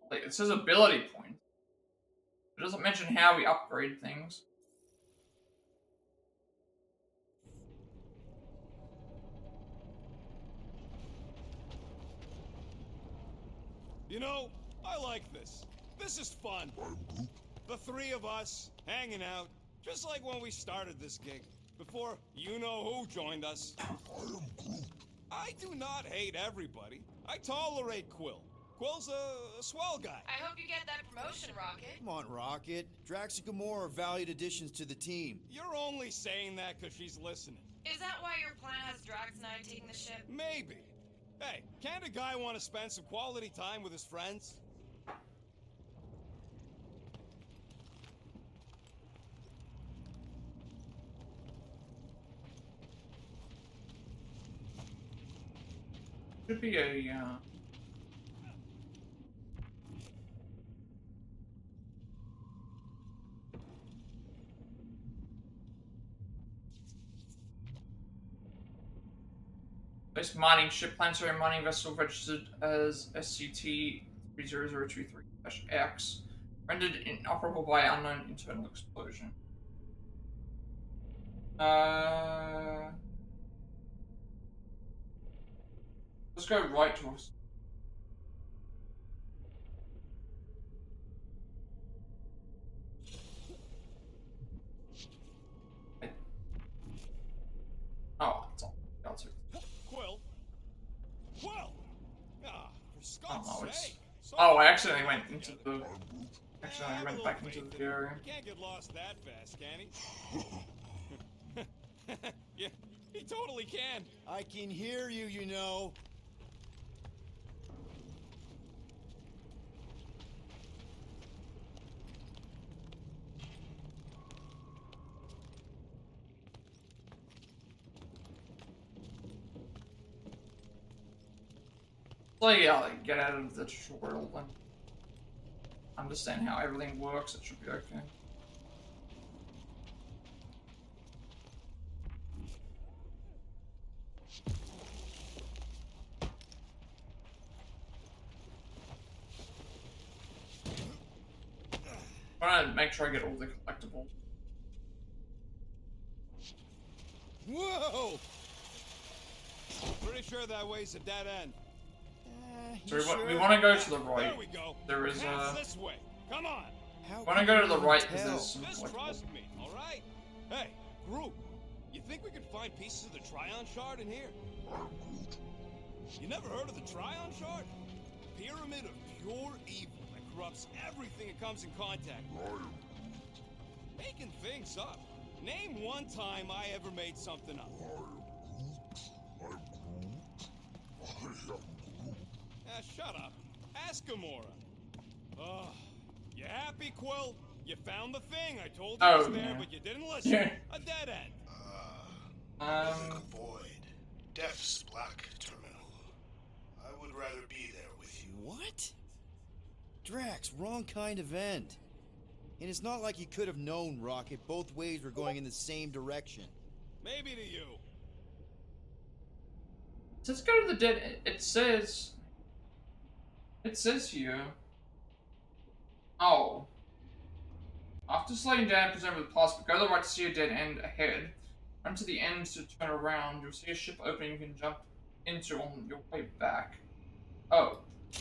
Like, it says ability point. It doesn't mention how we upgrade things. You know, I like this. This is fun. I'm Groot. The three of us, hanging out, just like when we started this gig. Before you-know-who joined us. I am Groot. I do not hate everybody. I tolerate Quill. Quill's a swell guy. I hope you get that promotion, Rocket. Come on, Rocket. Drax and Gamora are valued additions to the team. You're only saying that because she's listening. Is that why your plan has Drax and I taking the ship? Maybe. Hey, can't a guy want to spend some quality time with his friends? Should be a, This mining ship, planetary mining vessel registered as SCT-30023-X, rendered inoperable by unknown internal explosion. Let's go right to us. Oh, it's all. Quill? Quill! Ah, for Scott's Oh, it's... sake! Oh, I accidentally went into the... I'm Groot. Actually, I went back into the area. He can't get lost that fast, can he? Yeah, he totally can. I can hear you, you know. So yeah, like, get out of the tutorial and understand how everything works. It should be okay. I want to make sure I get all the collectibles. Whoa! Pretty sure that way's a dead end. So we want to go to the right. There we go. There is Pass this way. Come on. How want to can go you to the even right because tell? there's some Just collectibles. trust me, all right? Hey, Groot. You think we could find pieces of the Tryon Shard in here? You never heard of the Tryon Shard? Pyramid of pure evil that corrupts everything it comes in contact with. Making things up. Name one time I ever made something up. I'm Groot. Ah, shut up. Ask Gamora. Ugh. You happy, Quill? You found the thing. I told you it was there, yeah. but you didn't listen. Yeah. A dead end. Mythic Void. Death's Black Terminal. I would rather be there with you. What? Drax, wrong kind of end. And it's not like you could have known, Rocket. Both ways were going in the same direction. Maybe to you. Let's go to the dead. It says. It says here. Oh. After slowing down, presumably past, go to the right to see a dead end ahead. Run to the end to turn around. You'll see a ship opening you can jump into on your way back. Oh.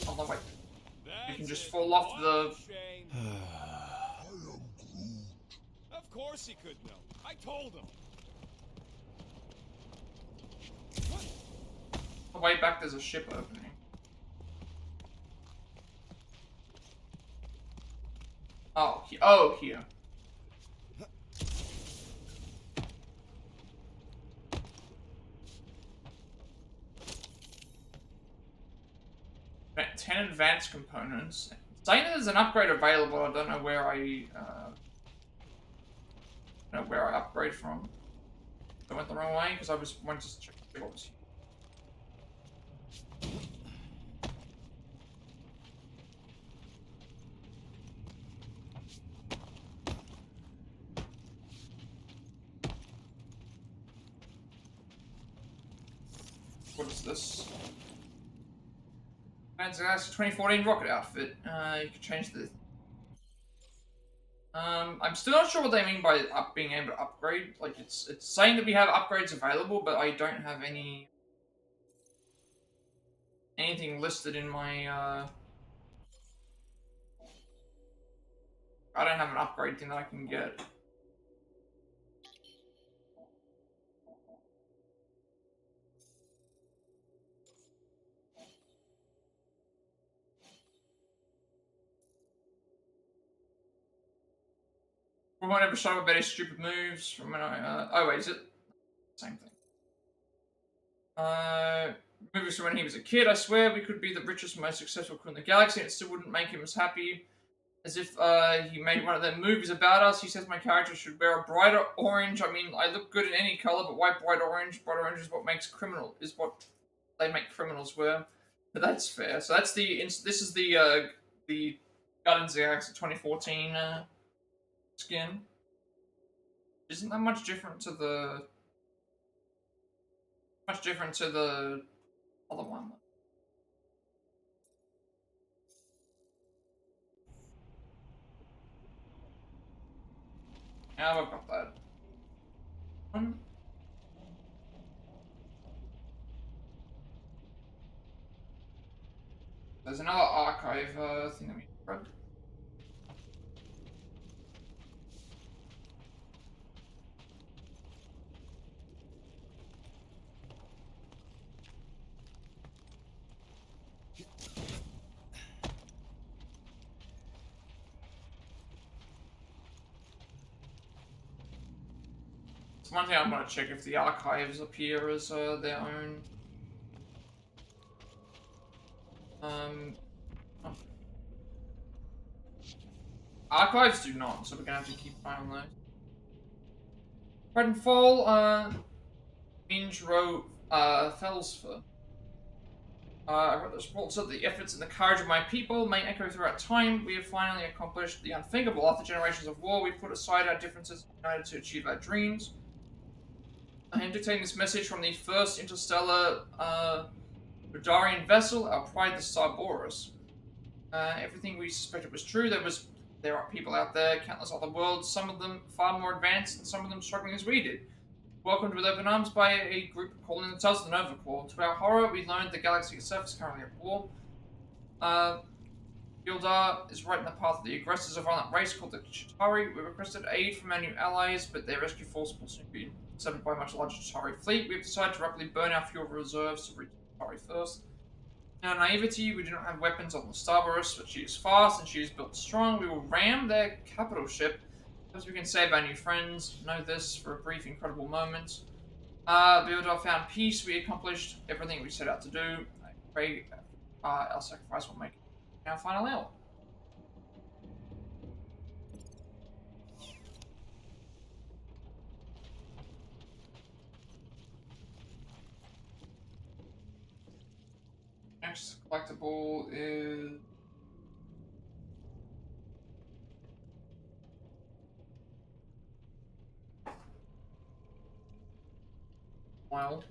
On the way. You can just fall off the. Shame. I am Groot. Of course he could know. I told him. What? On the way back, there's a ship opening. Oh, here. Got 10 advanced components. Saying that there's an upgrade available, I don't know where I upgrade from. I went the wrong way because I went to check what was here. what is this? That's a 2014 rocket outfit. You can change the. I'm still not sure what they mean by being able to upgrade. Like it's saying that we have upgrades available, but I don't have anything listed in my. I don't have an upgrade thing that I can get. We won't ever show about his stupid moves from when I. Oh wait, is it same thing? Movies from when he was a kid. I swear we could be the richest, most successful crew in the galaxy, and it still wouldn't make him as happy as if he made one of their movies about us. He says my character should wear a brighter orange. I mean, I look good in any color, but why bright orange? Bright orange is what makes criminal. Is what they make criminals wear. But that's fair. So that's the. This is the Guardians of the Galaxy 2014 skin. Isn't that much different to the other one? Yeah, I've got that. There's another archive thing that we read. It's one thing I'm gonna check if the archives appear as their own. Oh. Archives do not, so we're gonna have to keep an eye on those. Red and Fall, Minge wrote, Felsfer. I wrote this report so that the efforts and the courage of my people may echo throughout time. We have finally accomplished the unthinkable. After generations of war, we put aside our differences and united to achieve our dreams. I am dictating this message from the first interstellar, Rodarian vessel, our pride, the Starboros. Everything we suspected was true. There are people out there, countless other worlds, some of them far more advanced and some of them struggling as we did. Welcomed with open arms by a group calling themselves the Nova Corps. To our horror, we learned the galaxy itself is currently at war. Gildar is right in the path of the aggressors, a violent race called the Chitauri. We requested aid from our new allies, but their rescue force will soon be severed by a much larger Chitauri fleet. We have decided to rapidly burn our fuel reserves to reach Chitauri first. In our naivety, we do not have weapons on the Starboros, but she is fast and she is built strong. We will ram their capital ship. As we can save our new friends, know this for a brief, incredible moment. Gildar found peace. We accomplished everything we set out to do. I pray our sacrifice will make it our final hour. Next collectible is wild.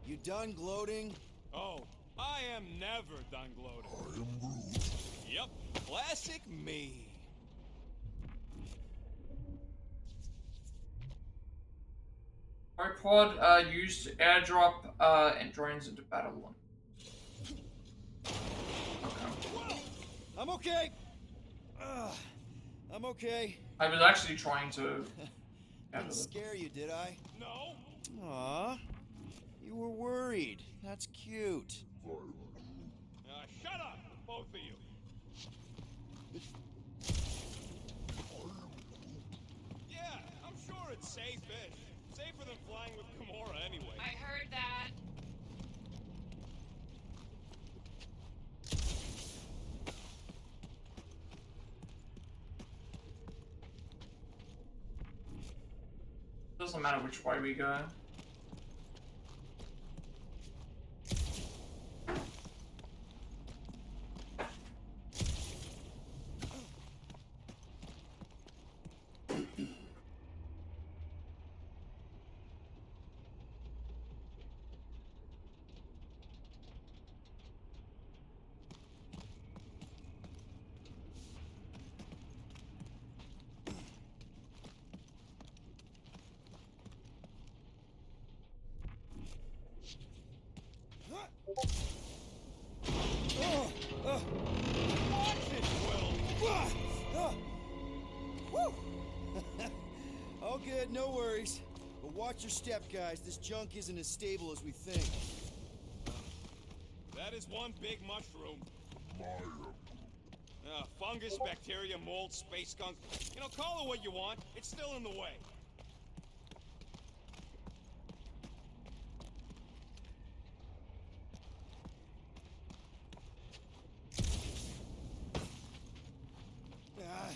You done gloating? Oh, I am never done gloating. I am Groot. Yep, classic me. Tripod used to airdrop androids into battle. Okay. I'm okay. I'm okay. I was actually trying to. Didn't scare you, did I? No. Aw. You were worried. That's cute. Shut up, both of you. Yeah, I'm sure it's safe-ish. Safer than flying with Gamora anyway. I heard that. Doesn't matter which way we go. Alright, no worries. But watch your step, guys. This junk isn't as stable as we think. That is one big mushroom. My Fungus, bacteria, mold, space skunk. You know, call it what you want. It's still in the way. Ah.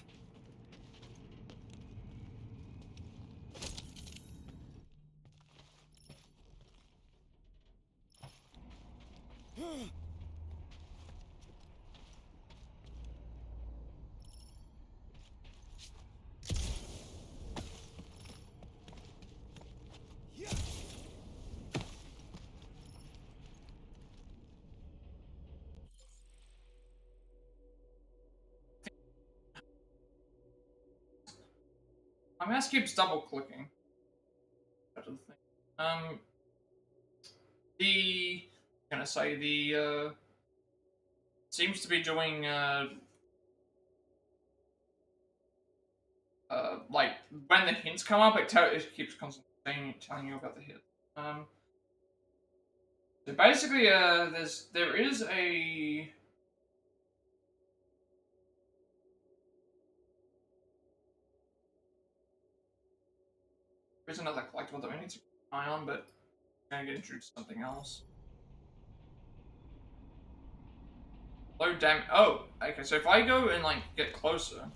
My mouse keeps double clicking. Seems to be doing like when the hints come up, it keeps constantly telling you about the hit. So basically, there is a. There's another collectible that we need to keep an eye on, but I'm gonna get introduced to something else. Low damage. Oh, okay. So if I go and like get closer,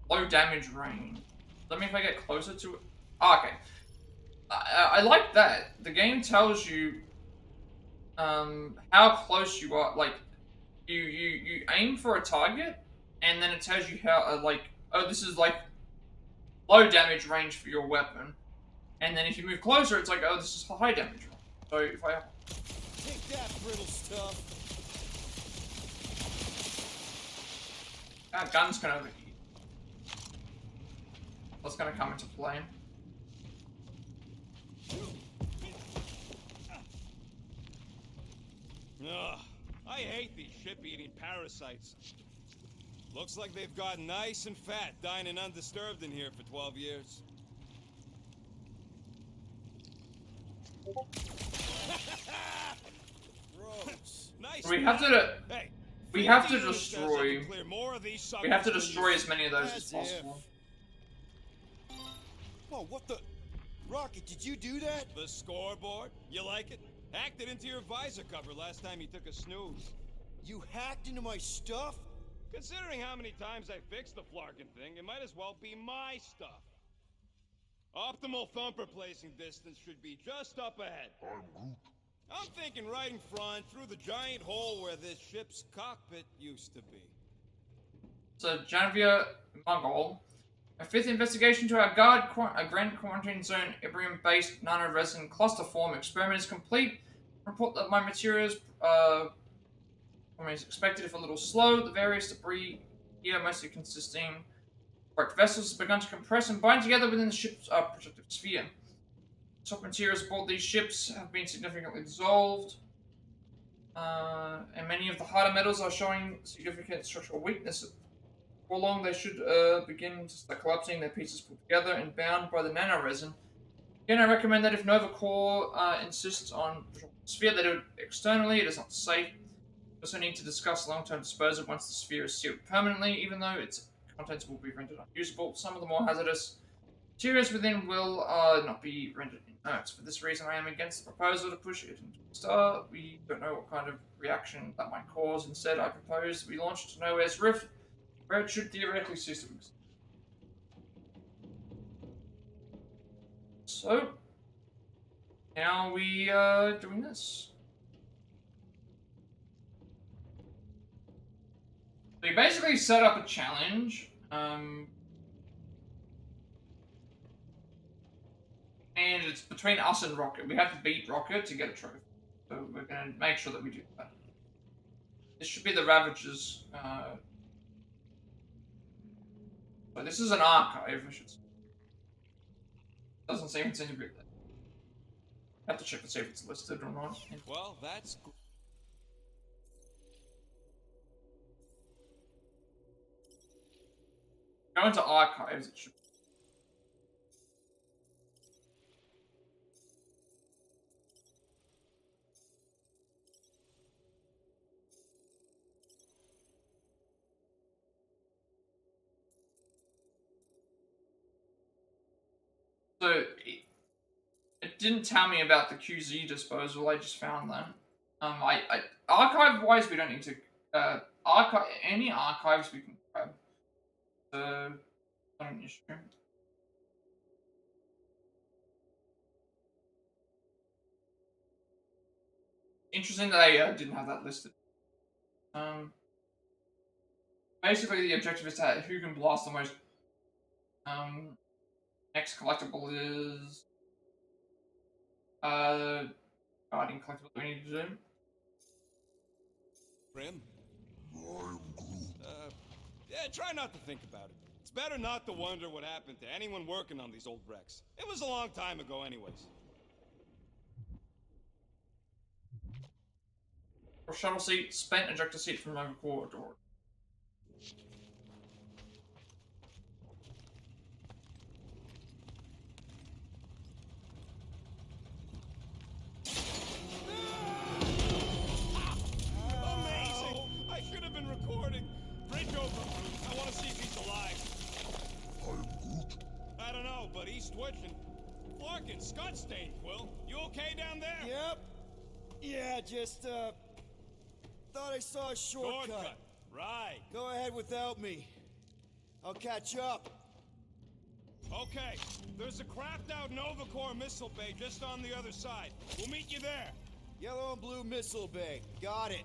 low damage range. Let me if I get closer to it. Oh, okay. I like that. The game tells you how close you are. Like you aim for a target, and then it tells you how this is like low damage range for your weapon, and then if you move closer, it's like, oh, this is high damage range. So if I Take that, brittle stuff. that gun's gonna overheat. That's gonna come into play. Ugh, I hate these ship-eating parasites. Looks like they've gotten nice and fat, dining undisturbed in here for 12 years. Gross. Nice. We have to. Hey, We have to 50 units says I destroy. can clear more of these We have to suckers destroy than as many of those as As possible. Whoa, what the? Rocket, did you do that? The scoreboard? You like it? Hacked it into your visor cover last time you took a snooze. You hacked into my stuff? Considering how many times I fixed the flarkin' thing, it might as well be my stuff. Optimal thumper placing distance should be just up ahead. I'm Groot. I'm thinking right in front, through the giant hole where this ship's cockpit used to be. So Janvia Mongol. A fifth investigation to our Grand Quarantine Zone Ibrium-based nano-resin cluster form experiment is complete. Report that my materials is expected, if a little slow. The various debris here, mostly consisting of wrecked vessels, have begun to compress and bind together within the ship's protective sphere. Top materials aboard these ships have been significantly dissolved, and many of the harder metals are showing significant structural weakness. Before long, they should begin to start collapsing, their pieces put together and bound by the nanoresin. Again, I recommend that if Nova Corps insists on sphere, they do it externally. It is not safe. We also need to discuss long-term disposal once the sphere is sealed permanently, even though its contents will be rendered unusable. Some of the more hazardous materials within will not be rendered inert. For this reason, I am against the proposal to push it into a star. We don't know what kind of reaction that might cause. Instead, I propose we launch to Nowhere's Rift, where it should theoretically cease to exist. So, now we are doing this. So you basically set up a challenge, and it's between us and Rocket. We have to beat Rocket to get a trophy. So we're going to make sure that we do that. This should be the Ravagers. So this is an archive, I should say. Doesn't seem it's any bit. Have to check to see if it's listed or not. Well, that's... Go into archives, it should. So it didn't tell me about the QZ disposal. I just found that. Archive-wise, we don't need to any archives we can grab. So not an issue. Interesting that they didn't have that listed. Basically, the objective is to who can blast the most. Next collectible is guarding collectible that we need to do. Grim? I'm Groot. Yeah, try not to think about it. It's better not to wonder what happened to anyone working on these old wrecks. It was a long time ago anyways. Or shuttle seat, spent ejector seat from over corridor. Amazing! I should have been recording. Bridge over, Groot. I want to see if he's alive. I'm Groot. I don't know, but he's twitching. Flarkin, Scott stained, Quill. You okay down there? Yep. Yeah, just, thought I saw a shortcut. Right. Go ahead without me. I'll catch up. Okay. There's a crapped out Nova Corps missile bay just on the other side. We'll meet you there. Yellow and blue missile bay. Got it.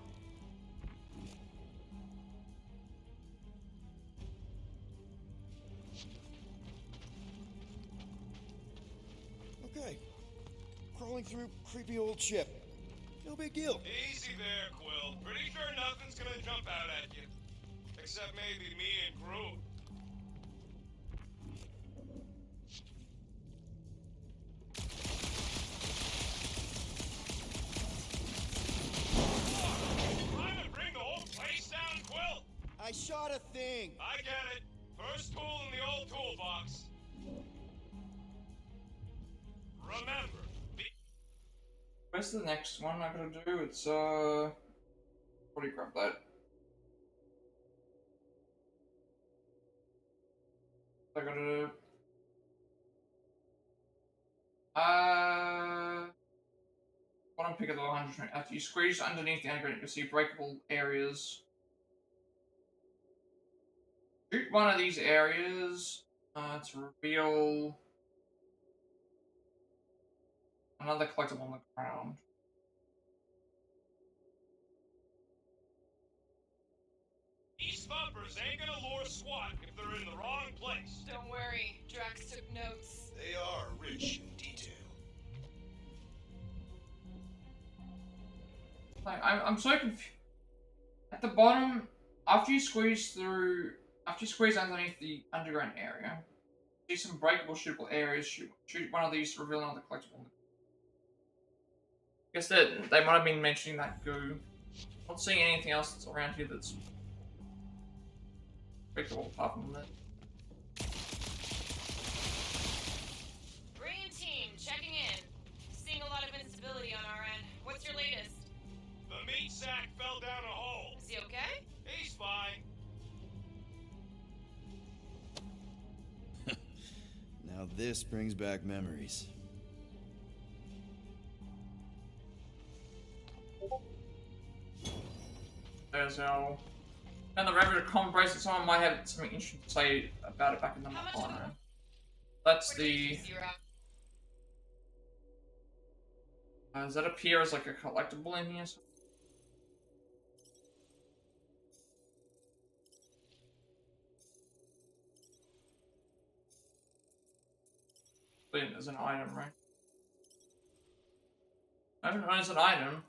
Okay. Crawling through creepy old ship. No big deal. Easy there, Quill. Pretty sure nothing's gonna jump out at you. Except maybe me and Groot. Trying to bring the whole place down, Quill? I shot a thing. I get it. First tool in the old toolbox. Remember, Where's the next one I gotta do? It's what do you grab that? I gotta do. Bottom pick of the 100. After you squeeze underneath the underground, you'll see breakable areas. Shoot one of these areas to reveal another collectible on the ground. these thumpers ain't gonna lure SWAT if they're in the wrong place. Don't worry, Drax took notes. They are rich in detail. Like, I'm so confused. At the bottom, after you squeeze underneath the underground area, see some breakable, shootable areas. Shoot one of these to reveal another collectible. I guess that they might have been mentioning that goo. Not seeing anything else that's around here that's breakable apart from that. Green team, checking in. Seeing a lot of instability on our end. What's your latest? The meat sack fell down a hole. Is he okay? He's fine. Now this brings back memories. There's our... And the Rabbit common bracelet, someone might have something interesting to say about it back in the How much corner. That's What the... did you does that appear as like a collectible in here? As an item, right? I don't know, as an item.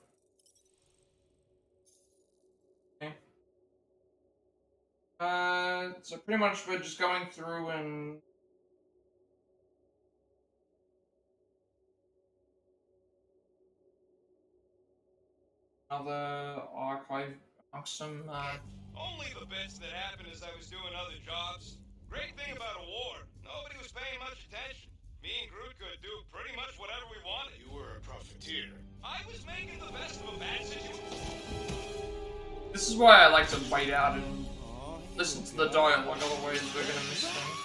Okay. So pretty much we're just going through and another archive amongst some Only the bits that happened as I was doing other jobs. Great thing about a war, nobody was paying much attention. Me and Groot could do pretty much whatever we wanted. You were a profiteer. I was making the best of a bad situation. This is why I like to wait out and listen to the dialogue, otherwise we're gonna miss things.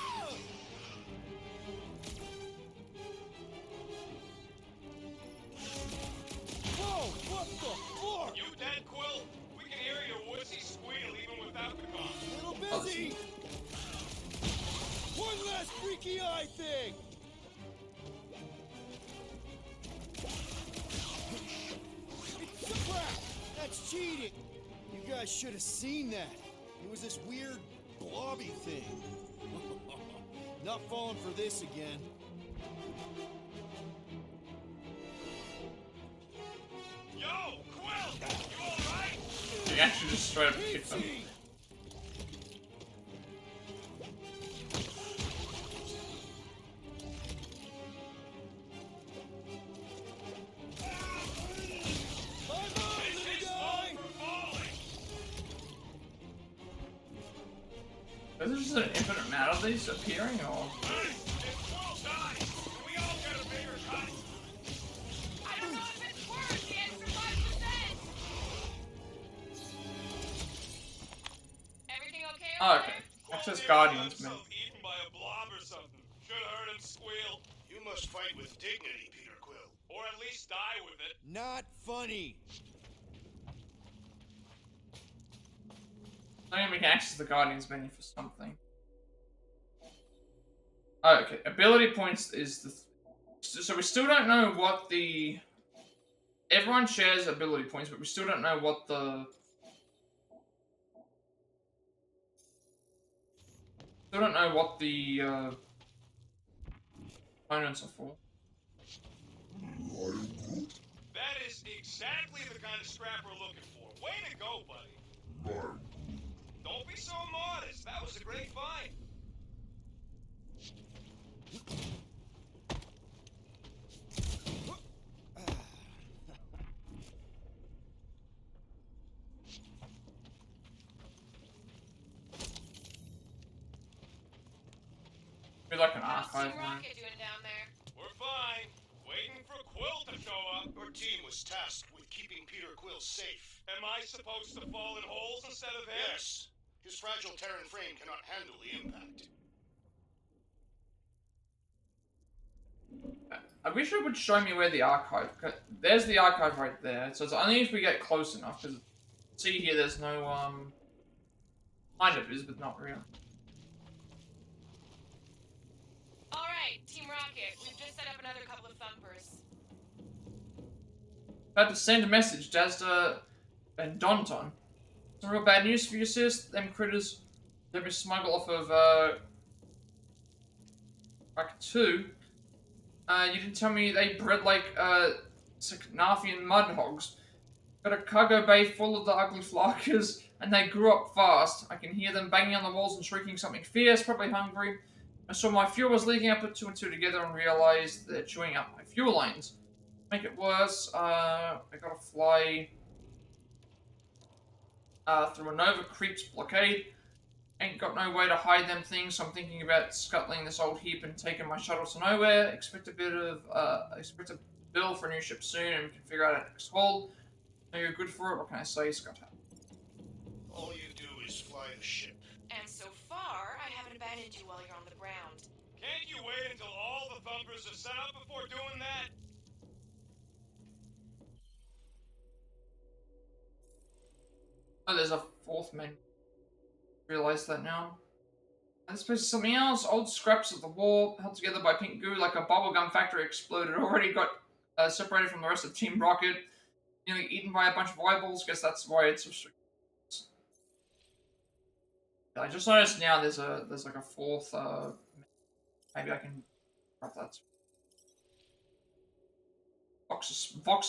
What the fuck? You dead, Quill? We can hear your wussy squeal even without the cough. Little busy! One last freaky eye thing! It's crap! That's cheating! You guys should have seen that. It was this weird blobby thing. Not falling for this again. Yo, Quill! You alright? You actually just straight up kicked them. Is there just an infinite amount of these appearing, or? If Quill dies, we all get a bigger cut. I don't know if it's worth the extra 5%. Everything okay Oh, over okay. there? Access Quill Guardians, nearly man. got himself eaten by a blob or something. Should have heard him squeal. You must fight with dignity, Peter Quill. Or at least die with it. Not funny. I think we can access the Guardians menu for something. Oh, okay. Ability points is the... So we still don't know what the... Everyone shares ability points, but we still don't know what the... Still don't know what the, components are for. That is exactly the kind of scrap we're looking for. Way to go, buddy. Don't be so modest. That was a great find. Be like an How's archive Team room. Rocket doing down there? We're fine. Waiting for Quill to show up. Your team was tasked with keeping Peter Quill safe. Am I supposed to fall in holes instead of him? Yes. His fragile Terran frame cannot handle the impact. I wish it would show me where the archive... There's the archive right there. So it's only if we get close enough, because... See here, there's no, kind of is, but not real. Alright, Team Rocket, we've just set up another couple of thumpers. About to send a message, Dazda and Donton. Some real bad news for you, sis. Them critters let me smuggle off of, Rack 2. You didn't tell me they bred like, Narfian mud hogs. Got a cargo bay full of the ugly flarkers, and they grew up fast. I can hear them banging on the walls and shrieking something fierce, probably hungry. I saw my fuel was leaking. I put two and two together and realized they're chewing up my fuel lines. Make it worse, I gotta fly through a Nova Creeps blockade. Ain't got no way to hide them things, so I'm thinking about scuttling this old heap and taking my shuttle to nowhere. Expect a bill for a new ship soon, and we can figure out our next haul. Know you're good for it. What can I say, Scott? All you do is fly the ship. And so far, I haven't abandoned you while you're on the ground. Can't you wait until all the thumpers are set up before doing that? Oh, there's a fourth menu. Realize that now. And this place is something else. Old scraps of the war held together by pink goo like a bubblegum factory exploded. Already got separated from the rest of Team Rocket. Nearly eaten by a bunch of eyeballs. Guess that's why it's restricted. I just noticed now there's like a fourth. Maybe I can grab that. Vox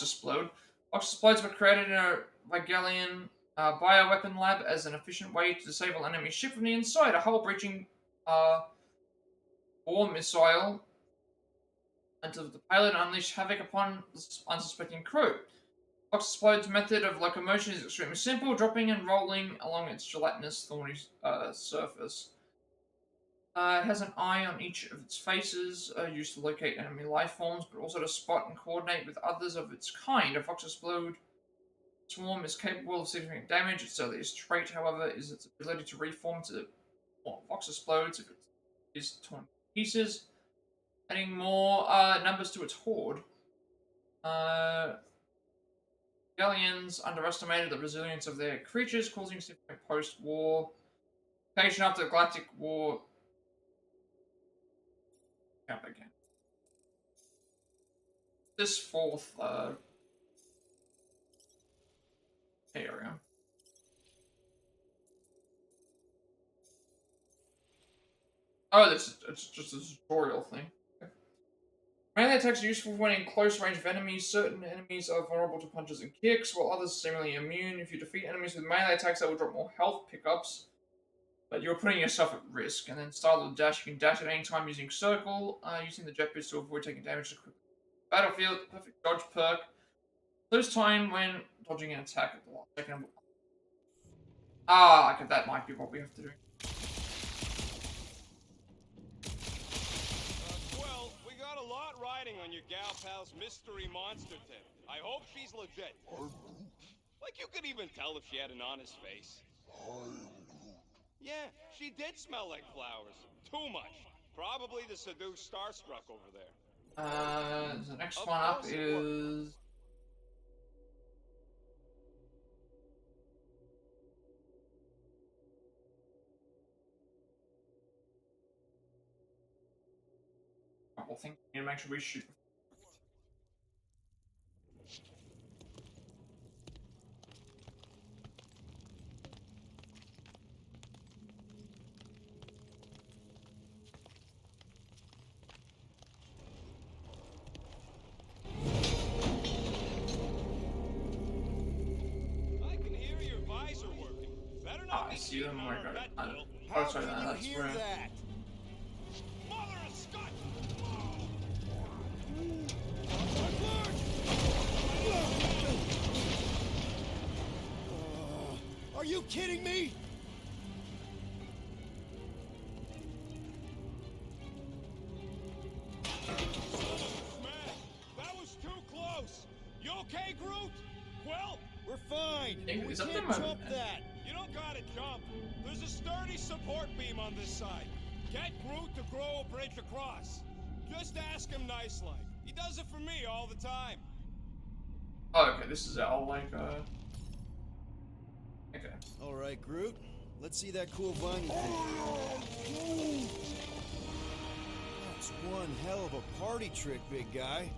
explode. Vox explodes were created in a Vigalian bioweapon lab as an efficient way to disable enemy ship from the inside. A hull-breaching bore missile entered the payload and unleashed havoc upon the unsuspecting crew. Vox explode's method of locomotion is extremely simple, dropping and rolling along its gelatinous, thorny surface. It has an eye on each of its faces, used to locate enemy life forms, but also to spot and coordinate with others of its kind. A Vox explode swarm is capable of significant damage. Its earliest trait, however, is its ability to reform to Vox explodes if it is torn to pieces, adding more numbers to its horde. Galleons underestimated the resilience of their creatures, causing significant post-war occasion after the Galactic War. Up again. This fourth area. Oh, it's just a tutorial thing. Okay. Melee attacks are useful when in close range of enemies. Certain enemies are vulnerable to punches and kicks, while others are seemingly immune. If you defeat enemies with melee attacks, that will drop more health pickups, but you're putting yourself at risk. And then style of dash, you can dash at any time using circle, using the jet boost to avoid taking damage to quick battlefield. Perfect dodge perk. Lose time when dodging an attack at the last second. Ah, okay, that might be what we have to do. Well, we got a lot riding on your gal pal's mystery monster tip. I hope she's legit. Like, you could even tell if she had an honest face. Yeah, she did smell like flowers. Too much. Probably to seduce Starstruck over there. The next one up is... couple things we need to make sure we shoot. I can hear your visor working. Better not I be see them. cheating Where on I her got it. vet bill. Oh, How sorry, can you that's hear where. that? Mother of Scott! Are you kidding me? That was too close. You okay, Groot? Well, We're fine. Hey, We is that can't the- jump that. you don't gotta jump. There's a sturdy support beam on this side. Get Groot to grow a bridge across. Just ask him nice like. He does it for me all the time. Oh, okay, this is all like, okay. All right, Groot. Let's see that cool viney thing. That's one hell of a party trick, big guy.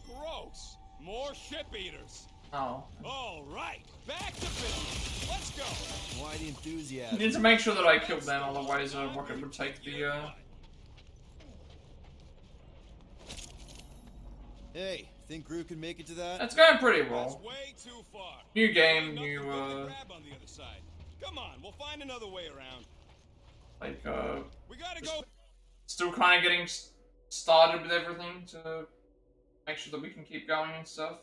Gross. More ship eaters. Oh. All right, back to business. Let's go. Why the I enthusiasm? need to make sure that I killed them, otherwise Rocket would take the, Hey, think Groot can make it to that? That's going pretty That's well. way too far. New game, Nothing new, but the grab on the other side. Come on, we'll find another way around. like, We gotta go. still kind of getting started with everything to make sure that we can keep going and stuff.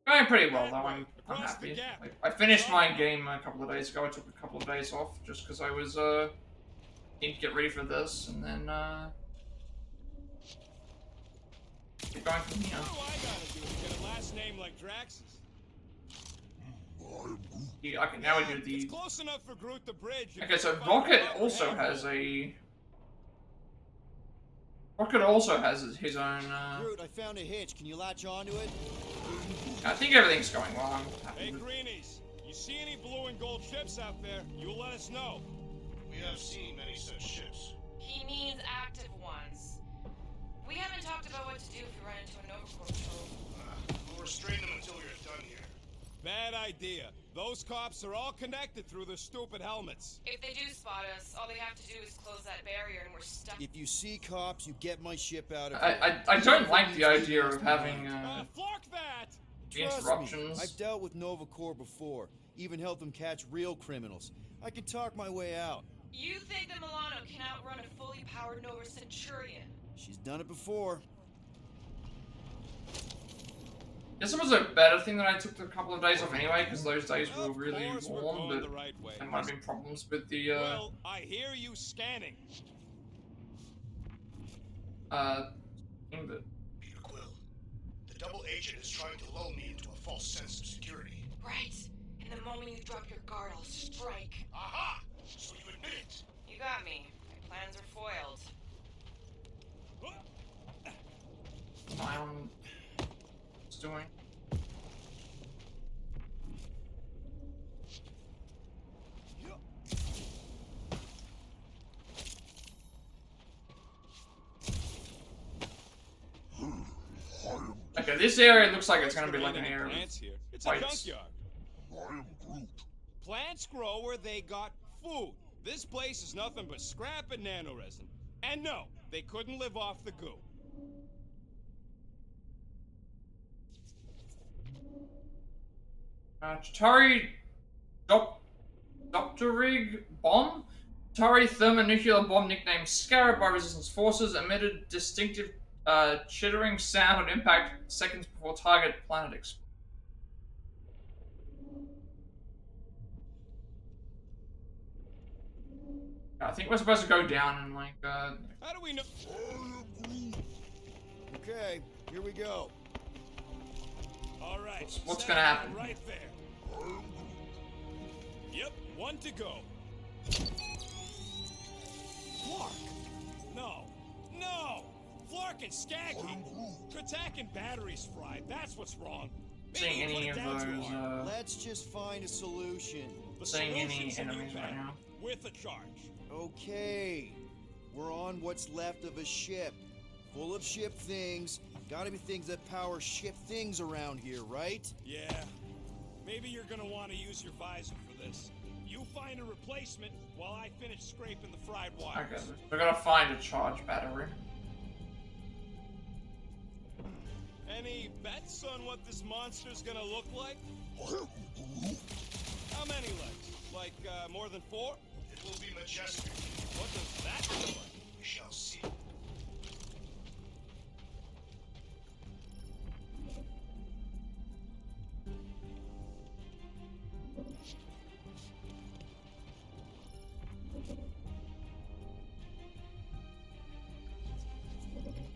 Going pretty well though. I'm happy. Like, I finished my game a couple of days ago. I took a couple of days off just because I was need to get ready for this, and then keep going from here. What do I gotta do to get a last name like Drax's? Yeah, okay, now we do It's the. close enough for Groot the bridge. Okay, so Rocket also has a. Rocket also has his own. Groot, I found a hitch. Can you latch onto it? I think everything's going well. I'm happy Hey, with- Greenies, you see any blue and gold ships out there? You'll let us know. We have seen many such ships. He means active ones. We haven't talked about what to do if we run into a Nova Corps patrol. We'll restrain them until you're done here. Bad idea. Those cops are all connected through their stupid helmets. If they do spot us, all they have to do is close that barrier and we're stuck. If you see cops, you get my ship out of here. I don't like the idea of having Flark that! the Trust interruptions. me, I've dealt with Nova Corps before. Even helped them catch real criminals. I can talk my way out. You think that Milano can outrun a fully powered Nova Centurion? She's done it before. Guess it was a better thing that I took a couple of days off anyway, because those days were Of really course we're warm, going but the right way. there might have been problems with the, Well, I hear you scanning. thing that... Peter Quill, the double agent is trying to lull me into a false sense of security. Right. And the moment you drop your guard, I'll strike. Aha! So you admit it? You got me. My plans are foiled. What's doing? Okay, this area looks like it's gonna be like an area. Plants here. It's a Fights. junkyard. I am Groot. Plants grow where they got food. This place is nothing but scrap and nanoresin. And no, they couldn't live off the goo. Chitauri Dopterig bomb? Chitauri thermonuclear bomb nicknamed Scarab by resistance forces emitted distinctive chittering sound on impact seconds before target planet exploded. I think we're supposed to go down and like How do we know? I am Groot. Okay, here we go. All right. What's set gonna up happen? right there. I am Groot. Yep, one to go. Flark. No. Flark and Skaggy. Katak and batteries fried. That's what's wrong. Maybe seeing you put any it of down too those hard. Let's just find a solution. The seeing any solution's a new enemies right bank now. with a charge. Okay, we're on what's left of a ship. Full of ship things. Gotta be things that power ship things around here, right? Yeah. Maybe you're gonna want to use your visor for this. You find a replacement while I finish scraping the fried wires. Okay, we're gonna find a charge battery. Any bets on what this monster's gonna look like? I am Groot. How many legs? Like, more than 4? It will be majestic. What does that look like? We shall see.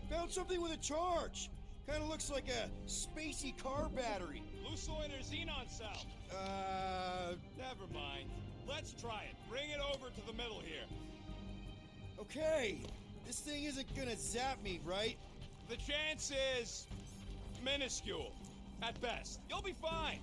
Found something with a charge. Kinda looks like a spacey car battery. Lucioid or xenon cell? Never mind. Let's try it. Bring it over to the middle here. Okay. This thing isn't gonna zap me, right? The chance is minuscule, at best. You'll be fine.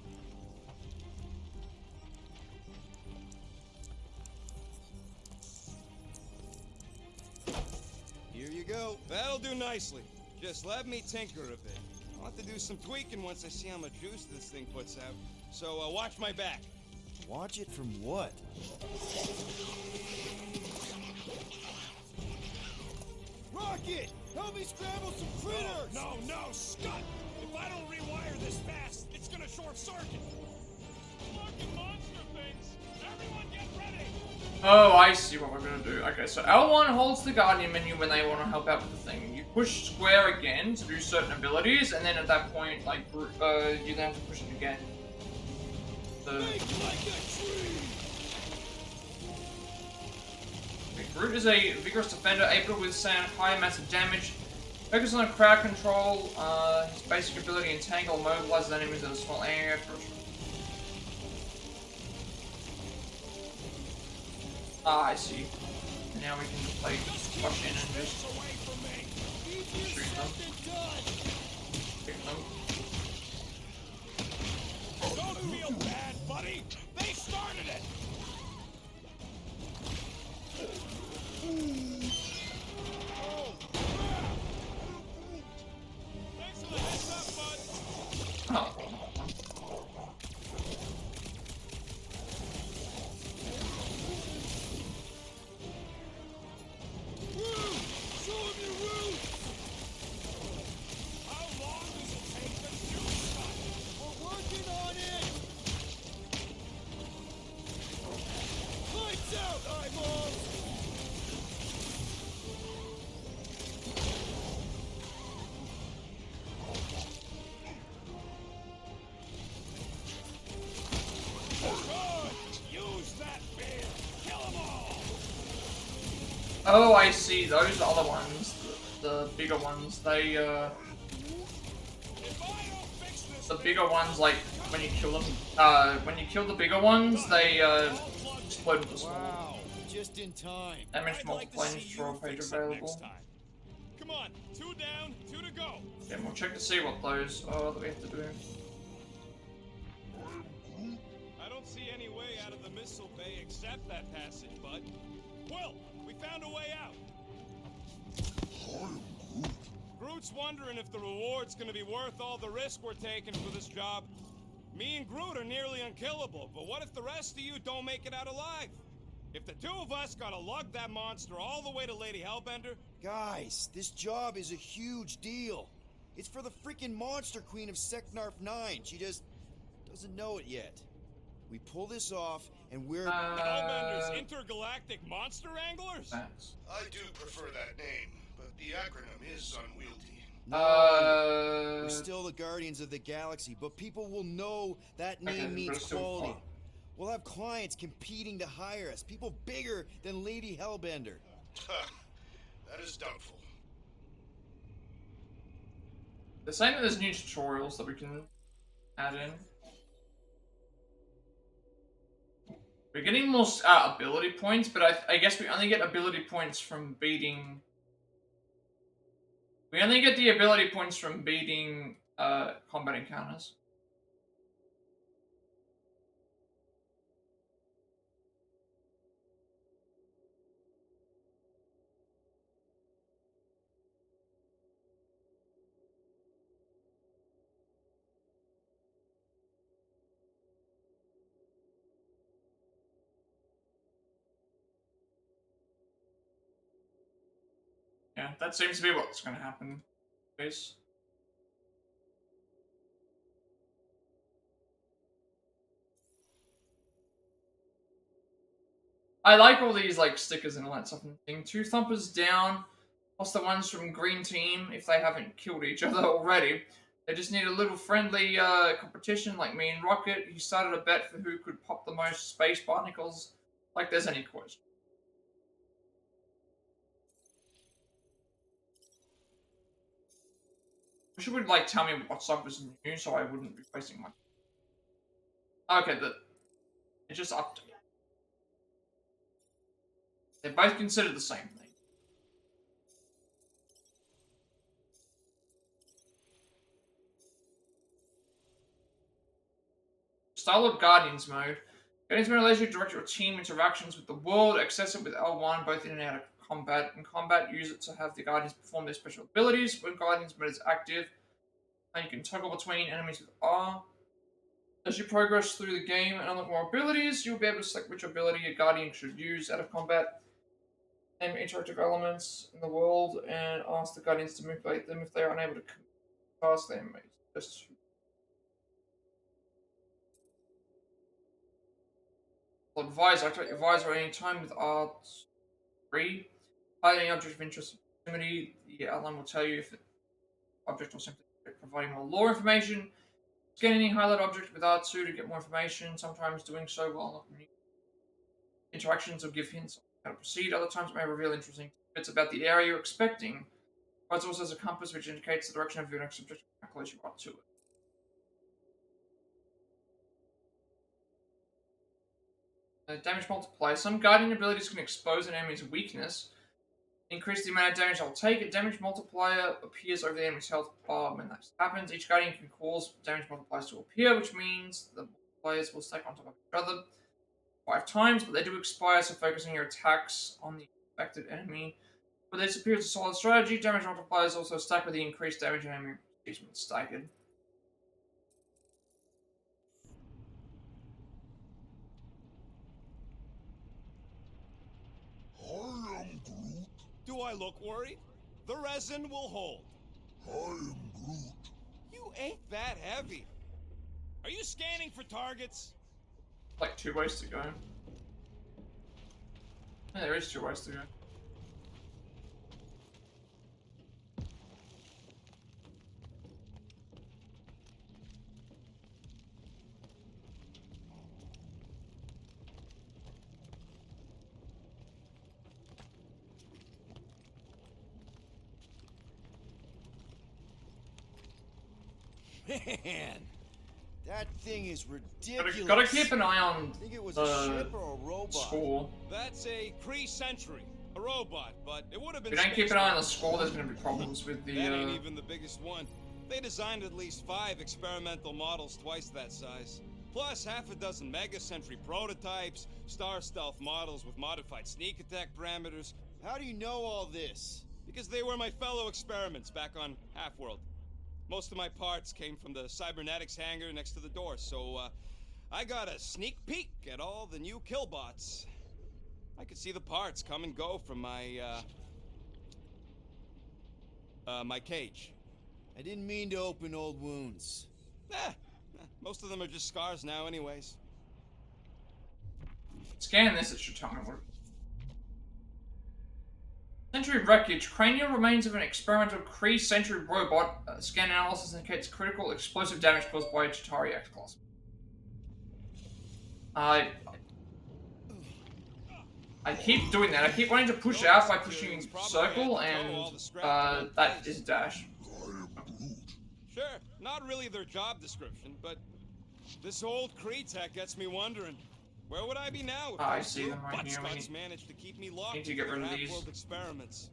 Here you go. That'll do nicely. Just let me tinker a bit. I'll have to do some tweaking once I see how much juice this thing puts out. So watch my back. Watch it from what? Rocket! Help me scramble some critters! No, Scott! If I don't rewire this fast, it's gonna short circuit. Fucking monster things! Everyone get ready! Oh, I see what we're gonna do. Okay, so L1 holds the Guardian menu when they want to help out with the thing. You push square again to do certain abilities, and then at that point, like, you then have to push it again. So, Groot is a vigorous defender, able to withstand high massive damage. Focus on crowd control. His basic ability entangle mobilizes enemies in a small area. I see. And now we can just like rush in and just shoot them. Kick them. Don't feel bad, buddy! They started it! Oh, crap! Thanks for the heads up, bud! Oh. Show him your roots! How long does it take to do stuff? We're working on it! Lights out, eyeballs! Good! Use that bear! Kill them all! Oh, I see. Those other ones, the bigger ones, they If I don't fix this the thing, bigger ones, like when you kill them, when you kill the bigger ones, they explode with the small. Wow, just in time. Damage I'd like to multiplier see you draw page fix it next available. time. Come on, 2 down, 2 to go. Yeah, we'll check to see what those are that we have to do. I don't see any way out of the missile bay except that passage, bud. Well, we found a way out. Groot's wondering if the reward's gonna be worth all the risk we're taking for this job. Me and Groot are nearly unkillable, but what if the rest of you don't make it out alive? If the 2 of us gotta lug that monster all the way to Lady Hellbender... Guys, this job is a huge deal. It's for the freaking monster queen of Seknarf 9. She just doesn't know it yet. We pull this off, and we're... Hellbender's intergalactic monster wranglers? Thanks. I do prefer that name, but the acronym is unwieldy. No, we're still the Guardians of the Galaxy, but people will know that name Okay, means we're still quality. far. We'll have clients competing to hire us, people bigger than Lady Hellbender. That is doubtful. They're saying that there's new tutorials that we can add in. We're getting more ability points, but I guess we only get ability points from beating... We only get the ability points from beating combat encounters. Yeah, that seems to be what's going to happen. Please. I like all these like stickers and all that stuff and thing. 2 thumpers down, plus the ones from Green Team if they haven't killed each other already. They just need a little friendly competition like me and Rocket. He started a bet for who could pop the most space barnacles. Like there's any question. Wish you would like tell me what stuff was new so I wouldn't be wasting my... Okay, it just updated. They're both considered the same thing. Style of Guardians mode. Guardians mode allows you to direct your team interactions with the world, access it with L1 both in and out of combat. In combat, use it to have the Guardians perform their special abilities. When Guardians mode is active, and you can toggle between enemies with R. As you progress through the game and unlock more abilities, you'll be able to select which ability a Guardian should use out of combat. Name interactive elements in the world and ask the Guardians to manipulate them if they are unable to cast them. Just Visor. Activate your visor at any time with R3. Hide any object of interest in proximity. The outline will tell you if the object or simply providing more lore information. Scan any highlight object with R2 to get more information. Sometimes doing so will unlock new interactions or give hints on how to proceed. Other times it may reveal interesting bits about the area you're expecting. It also has a compass which indicates the direction of your next objective and how close you are to it. Damage multiplier. Some guardian abilities can expose an enemy's weakness. Increase the amount of damage they'll take. A damage multiplier appears over the enemy's health bar when that happens. Each guardian can cause damage multipliers to appear, which means the multipliers will stack on top of each other 5 times, but they do expire, so focusing your attacks on the affected enemy. But this appears a solid strategy. Damage multipliers also stack with the increased damage an enemy receives when staggered. I am Groot. Do I look worried? The resin will hold. I am Groot. You ain't that heavy. Are you scanning for targets? Like 2 ways to go. Yeah, there is 2 ways to go. Man, That thing is ridiculous. Gotta keep an eye on I think it was a ship or a robot. score. That's a Kree sentry, a robot, but it would have been. If we don't keep an eye on the score, there's gonna be problems with the. That ain't even the biggest one. They designed at least 5 experimental models twice that size. Plus half a dozen Mega Sentry prototypes, Star Stealth models with modified sneak attack parameters. How do you know all this? Because they were my fellow experiments back on Half-World. Most of my parts came from the cybernetics hangar next to the door, so I got a sneak peek at all the new killbots. I could see the parts come and go from my my cage. I didn't mean to open old wounds. Most of them are just scars now anyways. Scan this, it should tell me what. Sentry wreckage. Cranial remains of an experimental Kree Sentry robot. Scan analysis indicates critical explosive damage caused by a Chitauri X-Class. I keep doing that. I keep wanting to push out by pushing circle, and that is dash. Sure, not really their job description, but this old Kree tech gets me wondering. Where would I be now if I see them right here. Buttscots managed to keep me locked Need to get rid of these. Half-World experiments?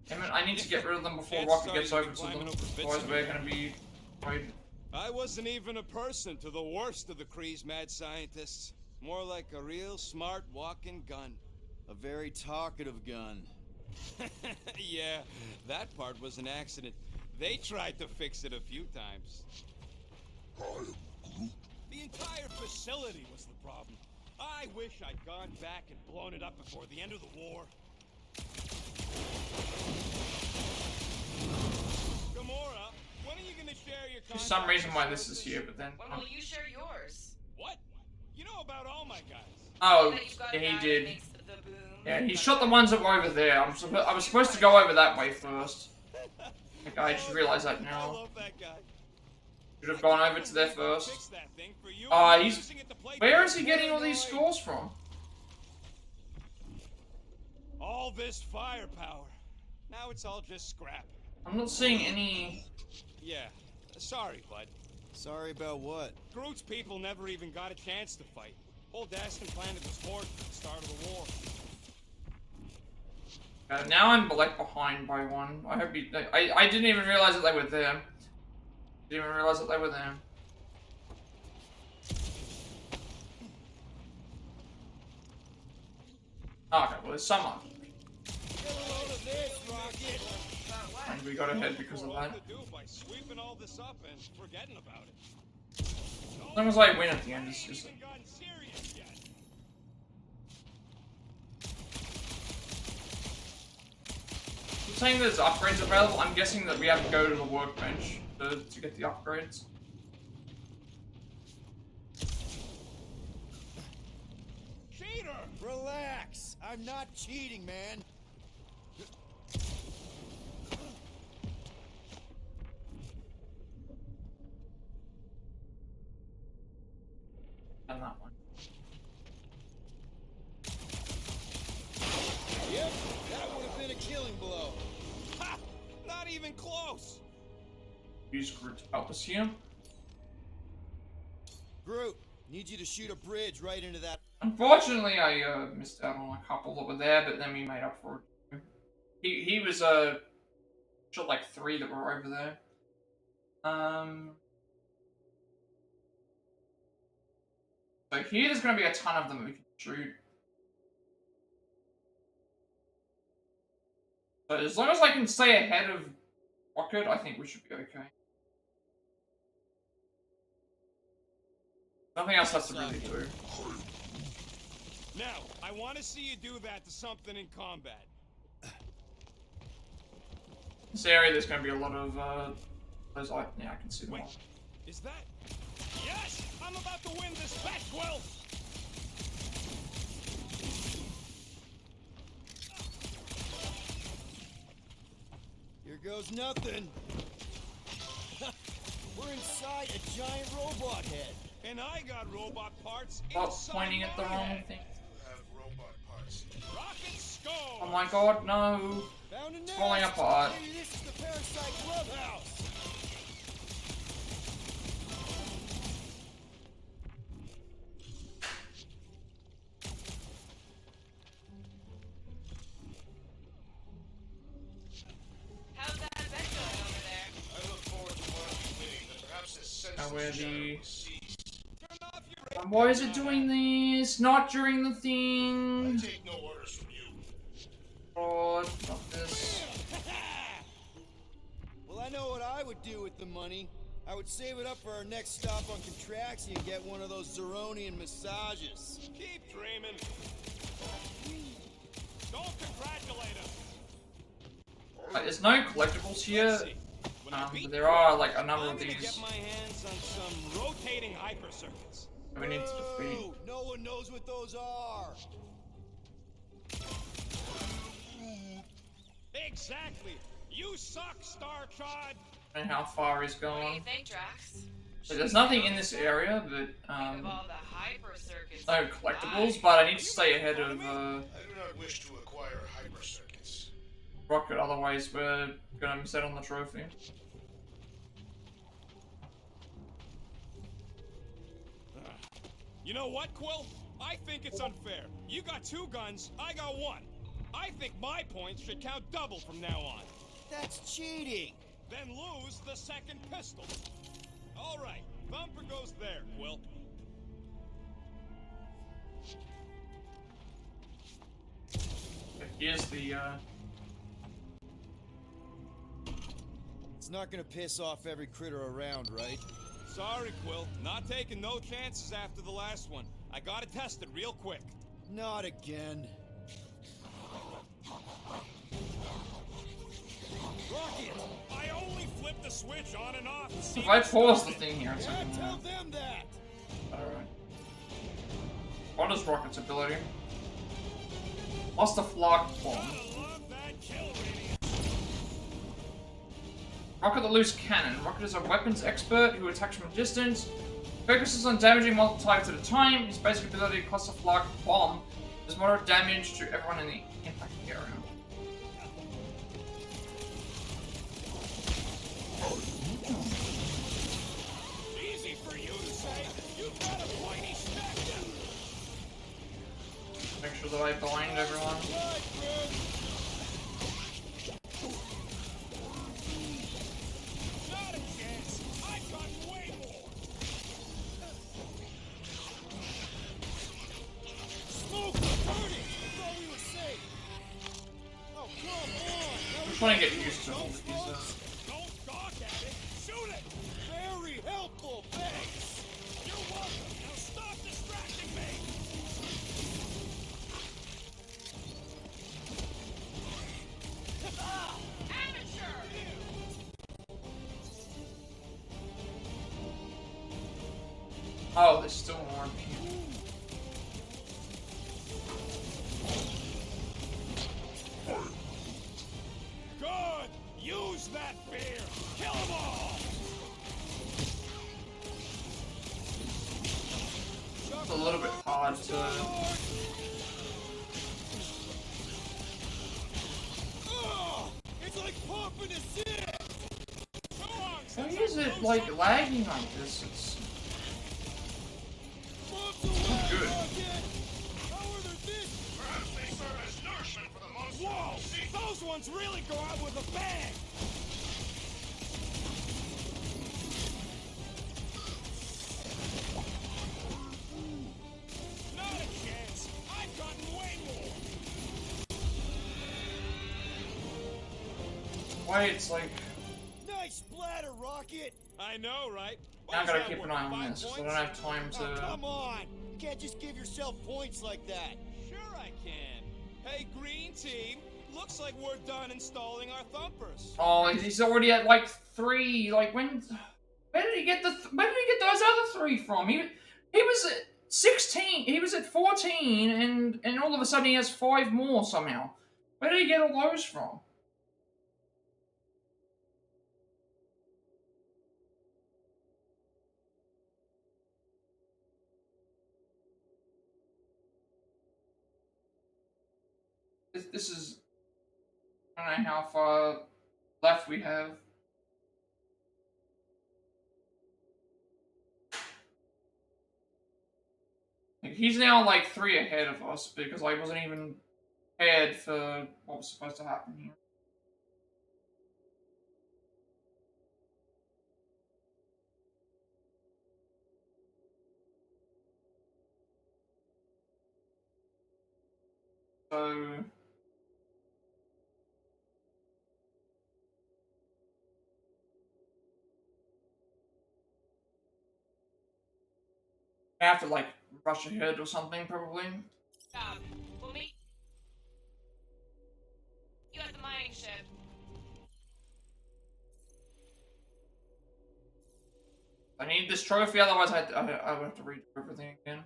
Damn it, I need to get rid of them before Rocket gets over to them. Otherwise we're gonna be waiting. I wasn't even a person to the worst of the Kree's mad scientists. More like a real smart walking gun. A very talkative gun. Yeah, that part was an accident. They tried to fix it a few times. The entire facility was the problem. I wish I'd gone back and blown it up before the end of the war. Gamora, when are you gonna share your There's some reason why this is here, but then. When will you share yours? What? You know about all my guys. Oh, That you've got yeah, a guy he that did. makes the boom. Yeah, he shot the ones that were over there. I was supposed to go over that way first. Like, I just realized that I now. love that guy. Should have gone over to there first. Fix that thing for you. He's. Where is he getting all these scores from? All this firepower. Now it's all just scrap. I'm not seeing any. Yeah. Sorry, bud. Sorry about what? Groot's people never even got a chance to fight. Old Aston planted his horde at the start of the war. Now I'm like behind by one. I hope he. I didn't even realize that they were there. Didn't even realize that they were there. Okay, well there's some of them. And we got ahead because of that. By sweeping all this up and forgetting about it. As long as I win at the end, it's just. I'm saying there's upgrades available. I'm guessing that we have to go to the workbench to get the upgrades. Cheater! Relax. I'm not cheating, man. And that one. Yep, that would have been a killing blow. Ha! Not even close. Use Groot to help us here. Groot, need you to shoot a bridge right into that. Unfortunately, I missed out on a couple that were there, but then we made up for it. He was shot like 3 that were over there. So here there's going to be a ton of them that we can shoot. So as long as I can stay ahead of Rocket, I think we should be okay. Nothing else has to really do. Now, I want to see you do that to something in combat. This area, there's going to be a lot of those. Yeah, I can see them Wait, all. is that? Yes! I'm about to win this bet, Quill! Here goes nothing. We're inside a giant robot head. And I got robot parts Stop inside pointing at the my wrong head. thing. Have robot parts. Rocket skull! Oh my god, no! Found a nest. Falling apart. Maybe this is the parasite clubhouse. where the... Why is it doing this? Not during the I thing. take no orders from you. Oh, not this. Well, I know what I would do with the money. I would save it up for our next stop on Contraxia and get one of those Zeronian massages. Keep dreaming. Don't congratulate him. There's no collectibles here, but there are like a number of I'm gonna these get my hands on some rotating hyper circuits. that we need to defeat. Whoa, no one knows what those are. Exactly. You suck, Star Chod. And how far he's What do you gone. think, Drax? So there's nothing in this area, but Think of all the hyper circuits. no collectibles. But I need to stay ahead of I do not wish to acquire hyper circuits. Rocket, otherwise we're gonna miss out on the trophy. You know what, Quill? I think it's unfair. You got 2 guns, I got 1. I think my points should count double from now on. That's cheating. Then lose the second pistol. All right, Thumper goes there, Quill. Here's the It's not gonna piss off every critter around, right? Sorry, Quill. Not taking no chances after the last one. I gotta test it real quick. Not again. Rocket! I only flipped the switch on and off to see if I if it pause the started. thing here, it's Yeah, like, tell them that. alright. What is Rocket's ability? Cluster Flock Bomb. Gotta love that kill radius. Rocket the Loose Cannon. Rocket is a weapons expert who attacks from a distance. Focuses on damaging multiple targets at a time. His basic ability, Cluster Flock Bomb, does moderate damage to everyone in the impact area. Easy for you to say. You've got a pointy spectrum. Make sure that I blind everyone. Right, Groot. Not a chance. I've got way more. Smoke, burn it. I thought we were safe. Oh, come on. I'm trying to get used to all of these. Don't gawk at it. Shoot it. Very helpful, thanks. You're welcome. Now stop distracting me. Oh, there's still more people. Good. Use that fear. Kill them all. It's a little bit hard to... Oh, it's like pumping a zip. Why is it like lagging like this? It's Bumps away, good. Rocket. How are they this? Perhaps they serve as nourishment for the monster. Whoa! Those ones really go out with a bang. Not a chance. I've gotten way more. why it's like... Nice splatter, Rocket. I know, right? Now I What gotta is that keep an worth, eye on 5 this, because I points? don't have time Oh, to... come on. You can't just give yourself points like that. Sure I can. Hey, green team. Looks like we're done installing our thumpers. Oh, he's already at like 3. Like when? Where did he get where did he get those other 3 from? He was at 16. He was at 14, and all of a sudden he has 5 more somehow. Where did he get all those from? This is... I don't know how far left we have. He's now like 3 ahead of us because I wasn't even prepared for what was supposed to happen here. So I have to like rush ahead or something probably. We'll meet you at the mining ship. I need this trophy, otherwise I would have to redo everything again.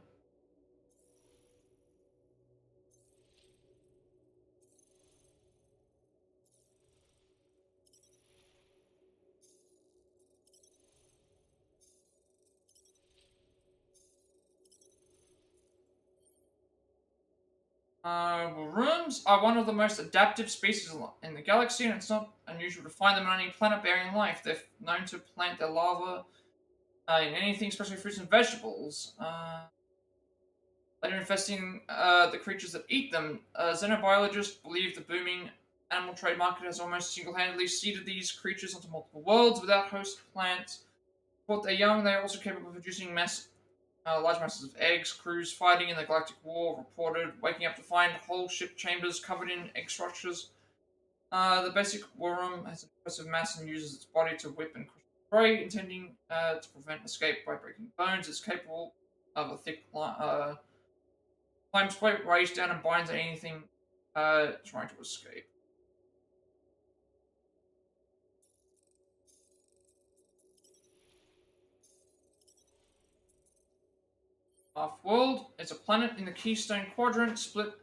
Well, rooms are one of the most adaptive species in the galaxy, and it's not unusual to find them on any planet bearing life. They're known to plant their larvae in anything, especially fruits and vegetables. Later infesting the creatures that eat them, xenobiologists believe the booming animal trade market has almost single-handedly seeded these creatures onto multiple worlds without host plants. But they're young, they are also capable of producing large masses of eggs. Crews fighting in the Galactic War reported waking up to find whole ship chambers covered in egg structures. The basic worm has an explosive mass and uses its body to whip and crush prey, intending to prevent escape by breaking bones. It's capable of a thick climbs quite raised down and binds anything trying to escape. Half-World is a planet in the Keystone Quadrant, split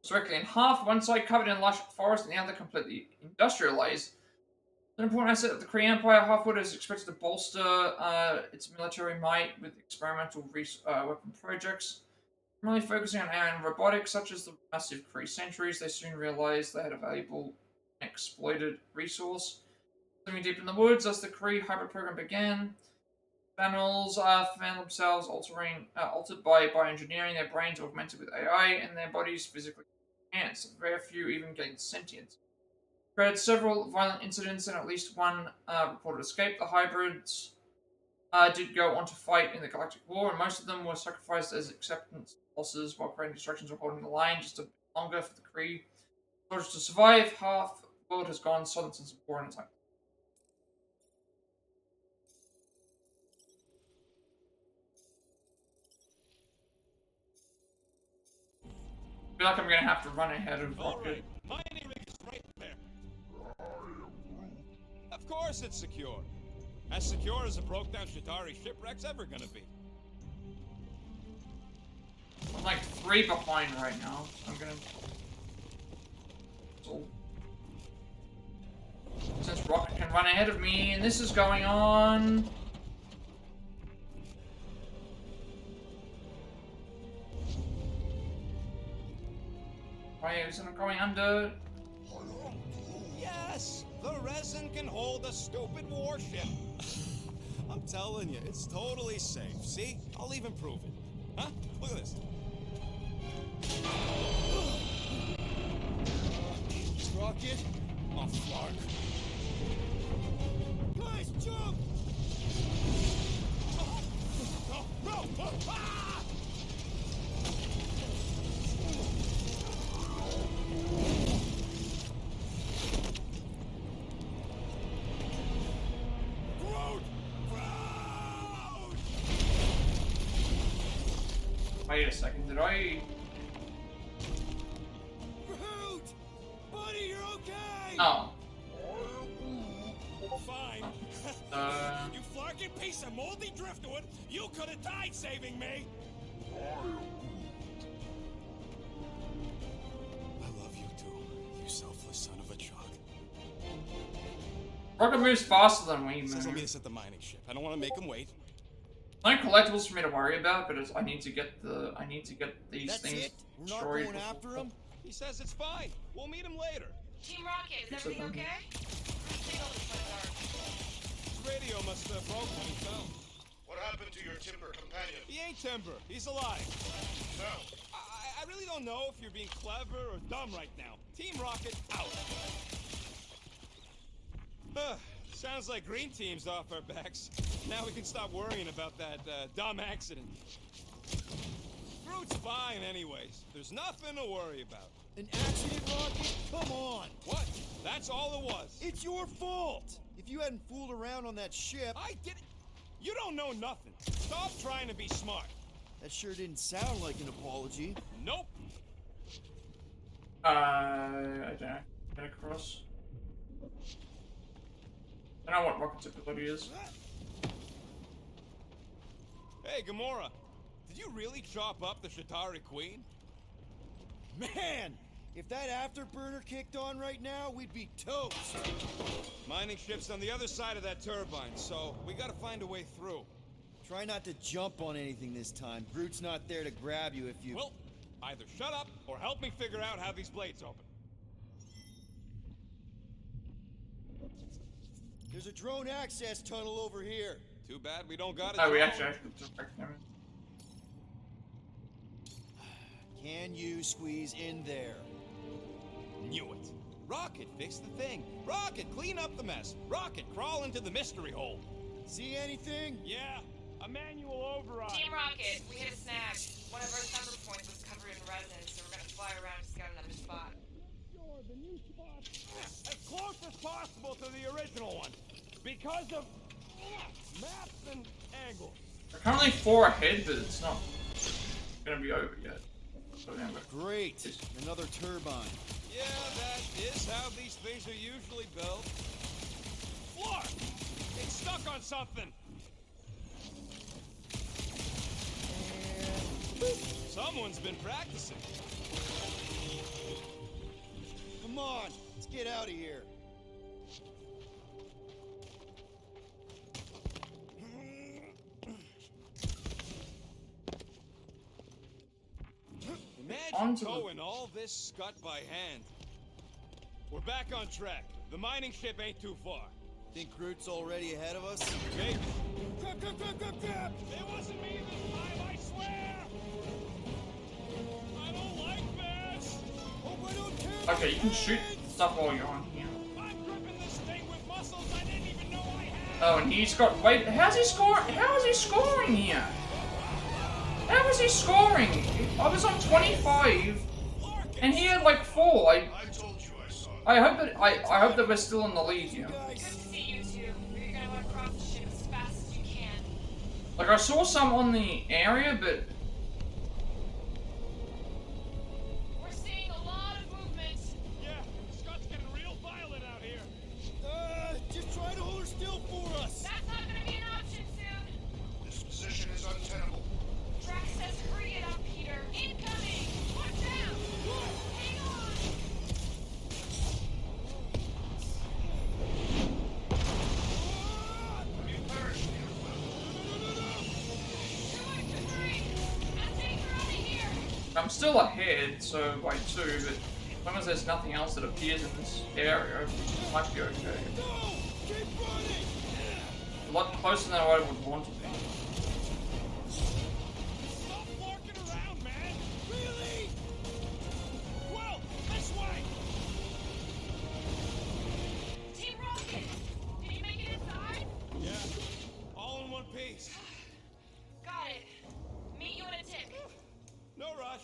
directly in half, one side covered in lush forest and the other completely industrialized. An important asset of the Kree Empire, Half-World is expected to bolster its military might with experimental weapon projects. Primarily focusing on AI and robotics, such as the massive Kree sentries, they soon realized they had a valuable exploited resource. Living deep in the woods, as the Kree hybrid program began, Panels found themselves altered by engineering their brains augmented with AI and their bodies physically enhanced. Very few even gained sentience. Created several violent incidents and at least one reported escape. The hybrids did go on to fight in the Galactic War, and most of them were sacrificed as acceptance losses while creating distractions or holding the line just a bit longer for the Kree soldiers to survive. Half the world has gone silent since the war in its own. I feel like I'm gonna have to run ahead of Rocket. Mining rig is right there. Of course it's secure. As secure as a broke-down Shatari shipwreck's ever gonna be. I'm like 3 behind right now. I'm gonna... So... Since Rocket can run ahead of me, and this is going on... Why isn't it going under? Yes! The resin can hold a stupid warship. I'm telling you, it's totally safe. See? I'll even prove it. Huh? Look at this. Rocket? Oh, fuck. Guys, jump! No! Ah! Groot! Wait a second, did I... Groot! Buddy, you're okay! Oh. Fine. You flarkin' piece of moldy driftwood! You could have died saving me! I love you too, you selfless son of a chug. Rocket moves faster than we Says I'll meet move. us at the mining ship. I don't want to make him wait. No collectibles for me to worry about, but I need to get these That's things it? We're not destroyed going before- after him? He says it's fine. We'll meet him later. Team Rocket, is everything okay? Signal just went dark. His radio must have broke when he fell. What happened to your timber companion? He ain't Timber. He's alive. No. I really don't know if you're being clever or dumb right now. Team Rocket out. Sounds like Green Team's off our backs. Now we can stop worrying about that dumb accident. Groot's fine anyways. There's nothing to worry about. An accident rocket? Come on! What? That's all it was. It's your fault! If you hadn't fooled around on that ship... I didn't... You don't know nothing. Stop trying to be smart. That sure didn't sound like an apology. Nope. I don't know. Get across. I don't know what Rocket's ability is. Hey, Gamora. Did you really chop up the Shatari Queen? Man! If that afterburner kicked on right now, we'd be toast! Mining ship's on the other side of that turbine, so we gotta find a way through. Try not to jump on anything this time. Groot's not there to grab you if you... Well, either shut up or help me figure out how these blades open. There's a drone access tunnel over here. Too bad we don't got it. Oh, we actually have to direct him. Can you squeeze in there? Knew it. Rocket, fix the thing. Rocket, clean up the mess. Rocket, crawl into the mystery hole. See anything? Yeah, a manual override. Team Rocket, we hit a snag. One of our thumper points was covered in resin, so we're gonna fly around to scout another spot. Sure, the new spot. As close as possible to the original one. Because of maps and angles. We're currently 4 ahead, but it's not gonna be over yet. So yeah, but Great. Another turbine. Yeah, that is how these things are usually built. Look! It's stuck on something! Someone's been practicing. Come on, let's get out of here. Imagine Onto the- towing all this scut by hand. We're back on track. The mining ship ain't too far. Think Groot's already ahead of us? Maybe. Grab, grab, grab, grab, grab! It wasn't me this time, I swear! I don't like this! Hope I don't tear okay, you can shoot stuff while you're on here. I'm gripping this thing with muscles I didn't even know I had! Oh, and he's got. Wait, how's he scoring? How is he scoring here? How is he scoring? I was on 25, and he had like 4. I told you I saw it. I hope that we're still in the lead here. Good to see you two. You're gonna want to cross the ship as fast as you can. Like I saw some on the area, but We're seeing a lot of movement. Yeah, Scott's getting real violent out here. Just try to hold her still for us! That's not gonna be an option soon. This position is untenable. Drax says hurry it up, Peter. Incoming! Watch out! Hang on! You perished, I'm still ahead, so by 2. But as long as there's nothing else that appears in this area, it might be okay. Go! Keep running! A lot closer than I would want to be. Stop walking around, man! Really? Well, this way! Team Rocket! Did you make it inside? Yeah, all in one piece. Got it. Meet you in a tick. No rush.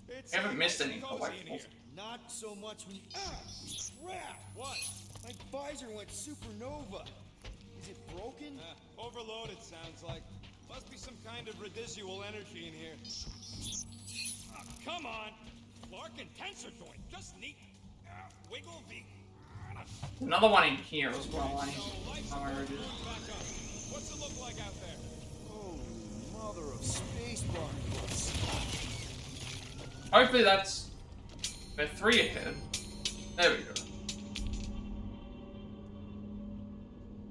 It's I haven't missed any cozy in collectibles. here. Not so much when... Crap! What? My visor went supernova. Is it broken? Overloaded sounds like. Must be some kind of residual energy in here. Come on! Clark and tensor joint. Just neat. Wiggle the... Another one in here as well. I need So, lights to know where it is. back up. What's it look like out there? Holy mother of space barnacles. Hopefully that's. We're 3 ahead. There we go.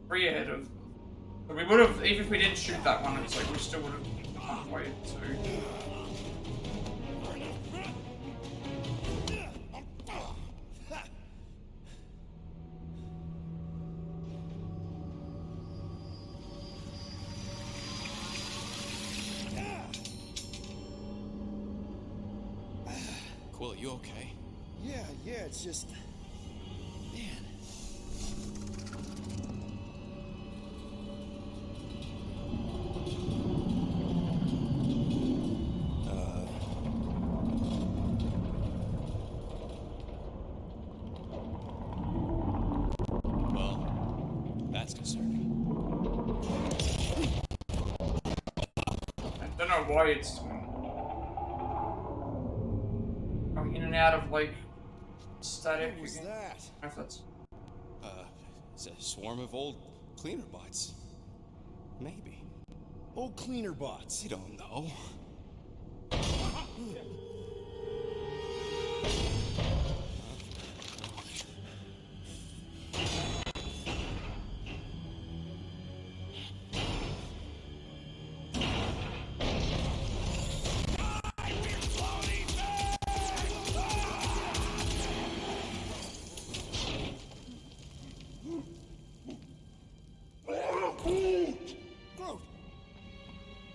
3 ahead of. But we would have, even if we didn't shoot that one, it's like we still would have come way 2. Quill, you okay? Yeah, it's just... Man. don't know why it's going in and out of like static. What was again. that? I don't know if that's It's a swarm of old cleaner bots. Maybe. Old cleaner bots. You don't know. Groot!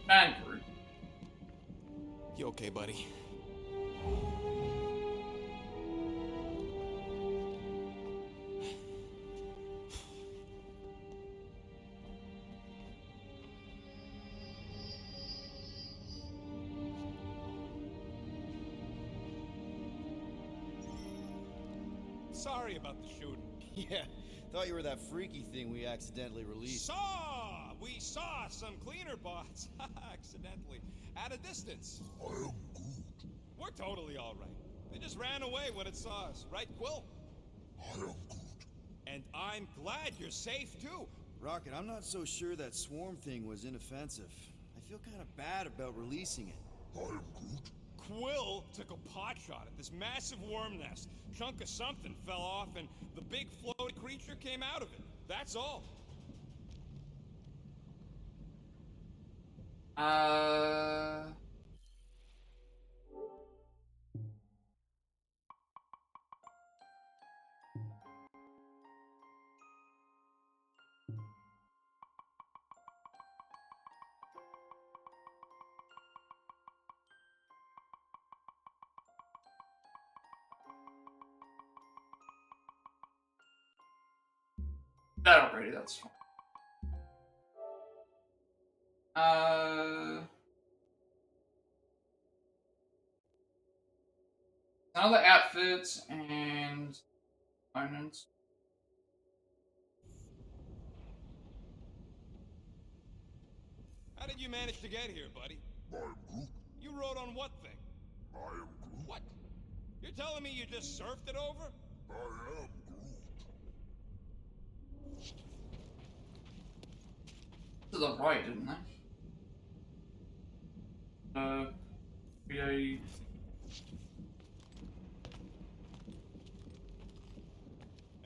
and Groot. You okay, buddy? Sorry about the shooting. Yeah, thought you were that freaky thing we accidentally released. We saw some cleaner bots accidentally at a distance. I am Groot. We're totally all right. They just ran away when it saw us, right, Quill? I am Groot. And I'm glad you're safe too. Rocket, I'm not so sure that swarm thing was inoffensive. I feel kind of bad about releasing it. I am Groot. Quill took a pot shot at this massive worm nest. Chunk of something fell off and the big floaty creature came out of it. That's all. That already, that's fine. Another outfits and components. How did you manage to get here, buddy? I am Groot. You rode on what thing? I am Groot. What? You're telling me you just surfed it over? I am Groot. To the right, didn't they? Create.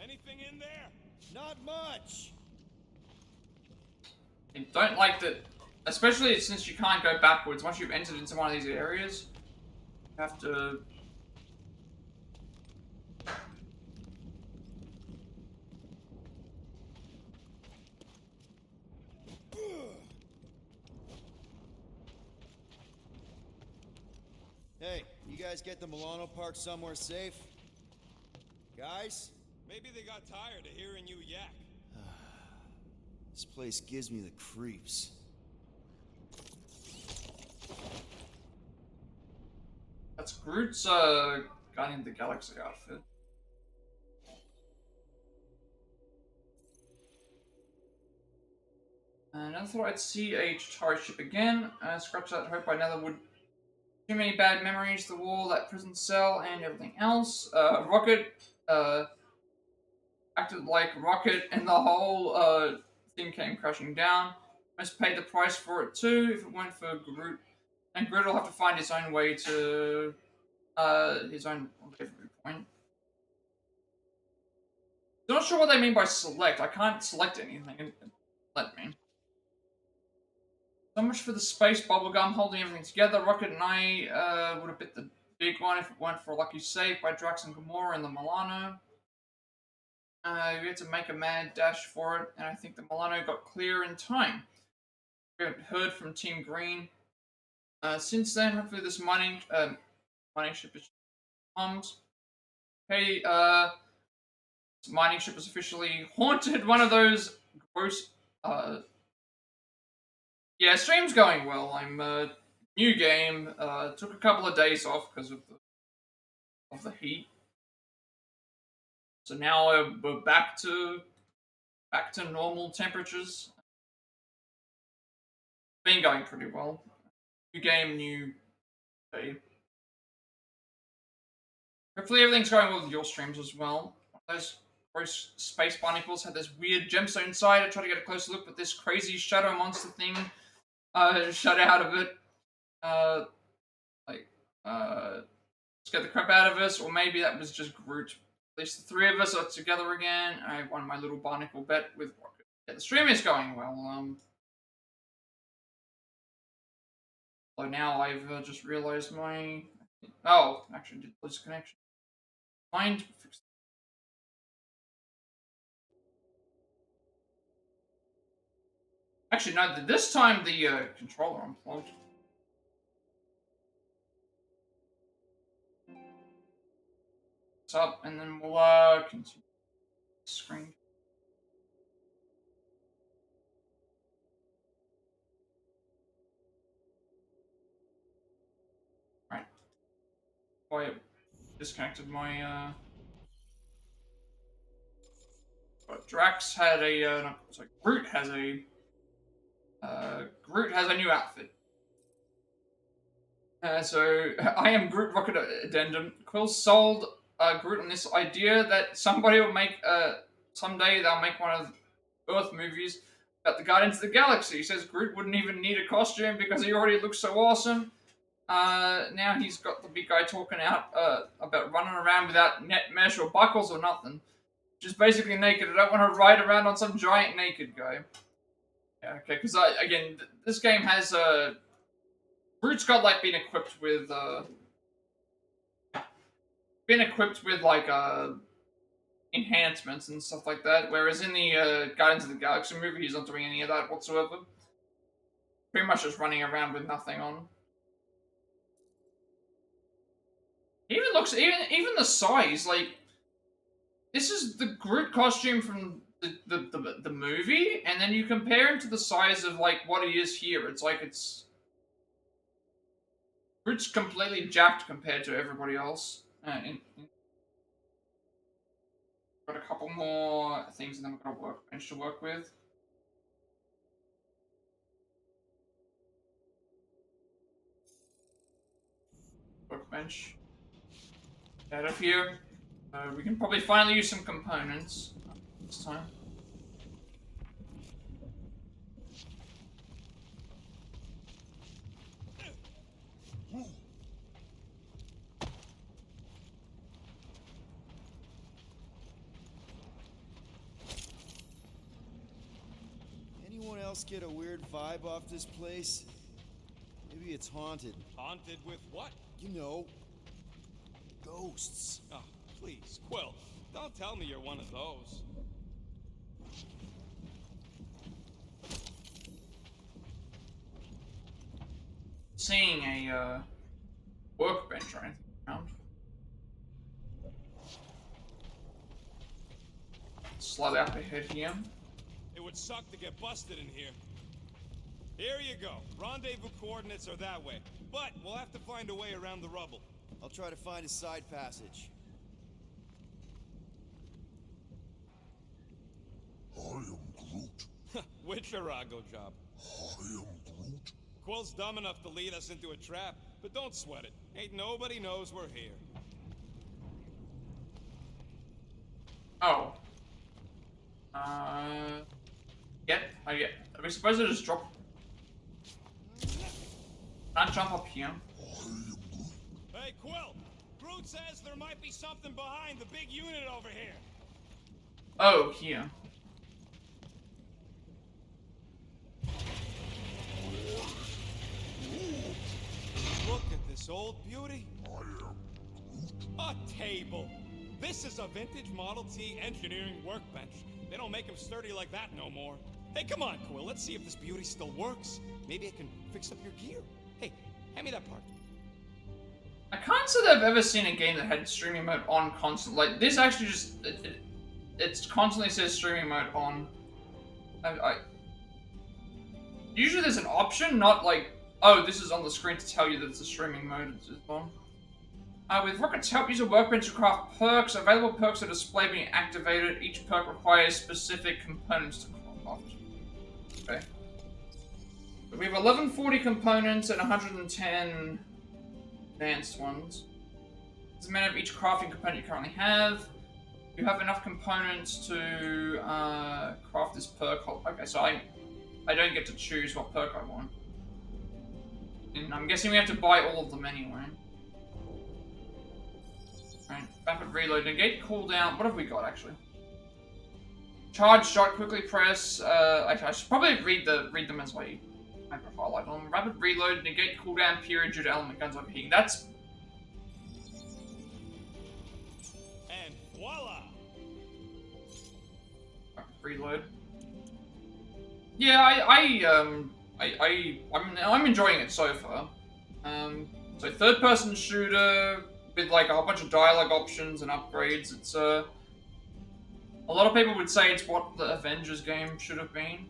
Anything in there? Not much! I don't like that, especially since you can't go backwards. Once you've entered into one of these areas, you have to. Hey, you guys get the Milano Park somewhere safe? Guys? Maybe they got tired of hearing you yak. This place gives me the creeps. That's Groot's Guardian of the Galaxy outfit. And I thought I'd see a Chitauri ship again. Scratch that hope I never would. Too many bad memories, the wall, that prison cell, and everything else. Rocket acted like Rocket, and the whole thing came crashing down. Must pay the price for it too, if it weren't for Groot. And Groot will have to find his own way to his own rendezvous point. Not sure what they mean by select. I can't select anything. Let me. So much for the space bubblegum holding everything together. Rocket and I would have bit the big one if it weren't for a lucky save by Drax and Gamora and the Milano. We had to make a mad dash for it, and I think the Milano got clear in time. We haven't heard from Team Green. Since then, hopefully this mining ship is bombed. Hey, this mining ship is officially haunted. One of those gross. Yeah, stream's going well. I'm new game. Took a couple of days off because of the heat. So now we're back to normal temperatures. Been going pretty well. New game, new day. Hopefully everything's going well with your streams as well. Those gross space barnacles had this weird gemstone side. I tried to get a closer look, but this crazy shadow monster thing shut out of it. Scared the crap out of us, or maybe that was just Groot. At least the three of us are together again. I won my little barnacle bet with Rocket. Yeah, the stream is going well. So now I've just realized my... Oh, actually, did lose connection. Mind. Actually, no, this time the controller unplugged. It's up, and then we'll continue the screen. Right. I disconnected my Drax had a no, sorry, Groot has a new outfit. So I am Groot Rocket Addendum. Quill sold Groot on this idea that somebody will make someday they'll make one of Earth movies about the Guardians of the Galaxy. He says Groot wouldn't even need a costume because he already looks so awesome. Now he's got the big guy talking out about running around without net mesh or buckles or nothing. Just basically naked. I don't want to ride around on some giant naked guy. Yeah, okay, because again, this game has Groot's got like been equipped with like enhancements and stuff like that, whereas in the Guardians of the Galaxy movie he's not doing any of that whatsoever. Pretty much just running around with nothing on. Even looks even the size, like this is the Groot costume from the movie, and then you compare him to the size of like what he is here. It's like Groot's completely jacked compared to everybody else. Got a couple more things, and then we've got a workbench to work with. Workbench. Out of here. We can probably finally use some components this time. Anyone else get a weird vibe off this place? Maybe it's haunted. Haunted with what? You know, ghosts. Oh, please, Quill, don't tell me you're one of those. Seeing a workbench or anything around. Slide out ahead here. It would suck to get busted in here. Here you go. Rendezvous coordinates are that way, but we'll have to find a way around the rubble. I'll try to find a side passage. I am Groot. Which Arago job? I am Groot. Quill's dumb enough to lead us into a trap, but don't sweat it. Ain't nobody knows we're here. Oh. Are we supposed to just drop? Not jump up here. I am Groot. Hey, Quill! Groot says there might be something behind the big unit over here. Oh, here. Look at this old beauty. I am Groot. A table. This is a vintage Model T engineering workbench. They don't make them sturdy like that no more. Hey, come on, Quill. Let's see if this beauty still works. Maybe I can fix up your gear. Hey, hand me that part. I can't say that I've ever seen a game that had streaming mode on constant. Like, this actually just... It constantly says streaming mode on. Usually there's an option, not like, oh, this is on the screen to tell you that it's a streaming mode is on. With Rocket's help, use a workbench to craft perks. Available perks are displayed being activated. Each perk requires specific components to craft. Okay. We have 1140 components and 110 advanced ones. This is the amount of each crafting component you currently have. You have enough components to craft this perk. Okay, so I don't get to choose what perk I want. And I'm guessing we have to buy all of them anyway. Right, rapid reload, negate cooldown. What have we got actually? Charge shot, quickly press. I should probably read them as I highlight on them. Rapid reload, negate cooldown period due to element guns overheating. That's And voila! rapid reload. Yeah, I'm enjoying it so far. So third-person shooter with like a whole bunch of dialogue options and upgrades. It's a lot of people would say it's what the Avengers game should have been.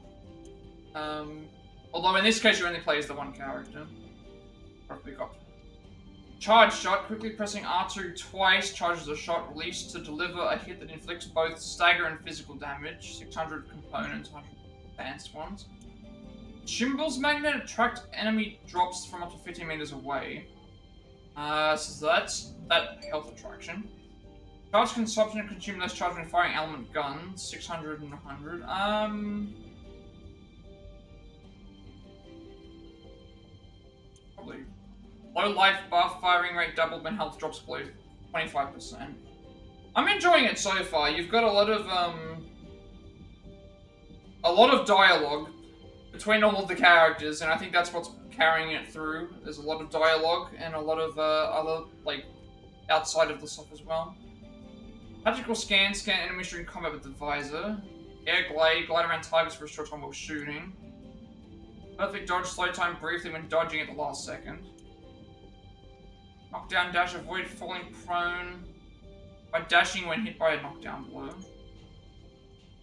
Although in this case you only play as the one character. What have we got? Charge shot, quickly pressing R2 twice charges a shot released to deliver a hit that inflicts both stagger and physical damage. 600 components, 100 advanced ones. Shimble's magnet attract enemy drops from up to 15 meters away. So that's that health attraction. Charge consumption and consume less charge when firing element guns. 600 and 100. Probably. Low life buff, firing rate doubled when health drops below 25%. I'm enjoying it so far. You've got a lot of dialogue between all of the characters, and I think that's what's carrying it through. There's a lot of dialogue and a lot of other, like, outside of the stuff as well. Tactical scan enemies during combat with the visor. Air glide around targets for a short time while shooting. Perfect dodge, slow time briefly when dodging at the last second. Knockdown dash, avoid falling prone by dashing when hit by a knockdown blow.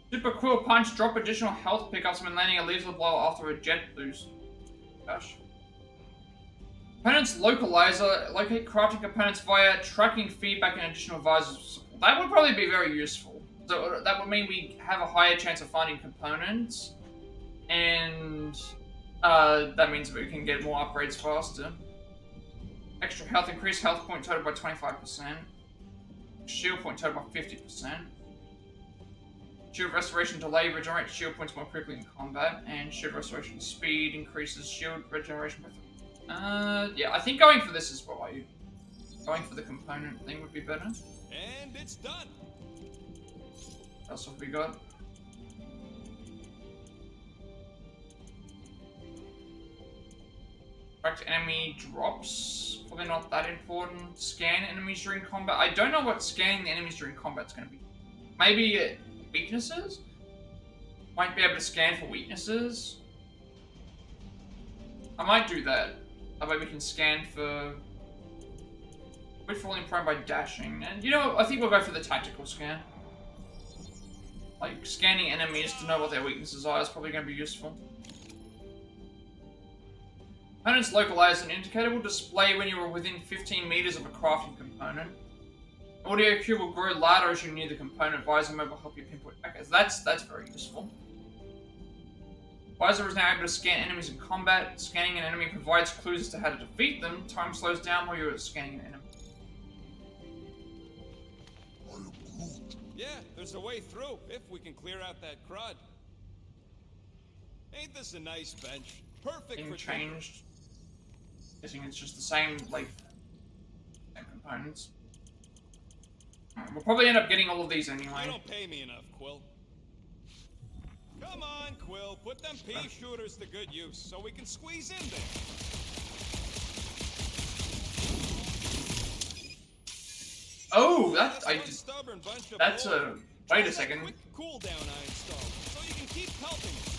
Super Quill Punch, drop additional health pickups when landing a lethal blow after a jet boost. Dash. Components Localizer, locate crafting components via tracking feedback and additional visor support. That would probably be very useful. So that would mean we have a higher chance of finding components, and that means we can get more upgrades faster. Extra health, increase health point total by 25%. Shield point total by 50%. Shield restoration delay, regenerate shield points more quickly in combat, and shield restoration speed increases shield regeneration by yeah, I think going for this is what going for the component thing would be better. And it's done. What else have we got? Tracked enemy drops. Probably not that important. Scan enemies during combat. I don't know what scanning the enemies during combat is going to be. Maybe weaknesses? Might be able to scan for weaknesses. I might do that. That way we can scan for... We're falling prone by dashing. And you know, I think we'll go for the tactical scan. Like, scanning enemies to know what their weaknesses are is probably going to be useful. Components localize. An indicator will display when you are within 15 meters of a crafting component. Audio cue will grow louder as you near the component. Visor mode will help you pinpoint. Okay, so that's very useful. Visor is now able to scan enemies in combat. Scanning an enemy provides clues as to how to defeat them. Time slows down while you're scanning an enemy. I am Groot. Yeah, there's a way through, if we can clear out that crud. Ain't this a nice bench? Perfect Thing for changed. Guessing it's just the same, like, same components. Alright, we'll probably end up getting all of these anyway. You don't pay me enough, Quill. Come on, Quill, put them pea shooters to good use so we can squeeze in there. Oh, Stubborn bunch of that's bull. a... Try Wait a that second. Quick cooldown I installed, so you can keep helping us.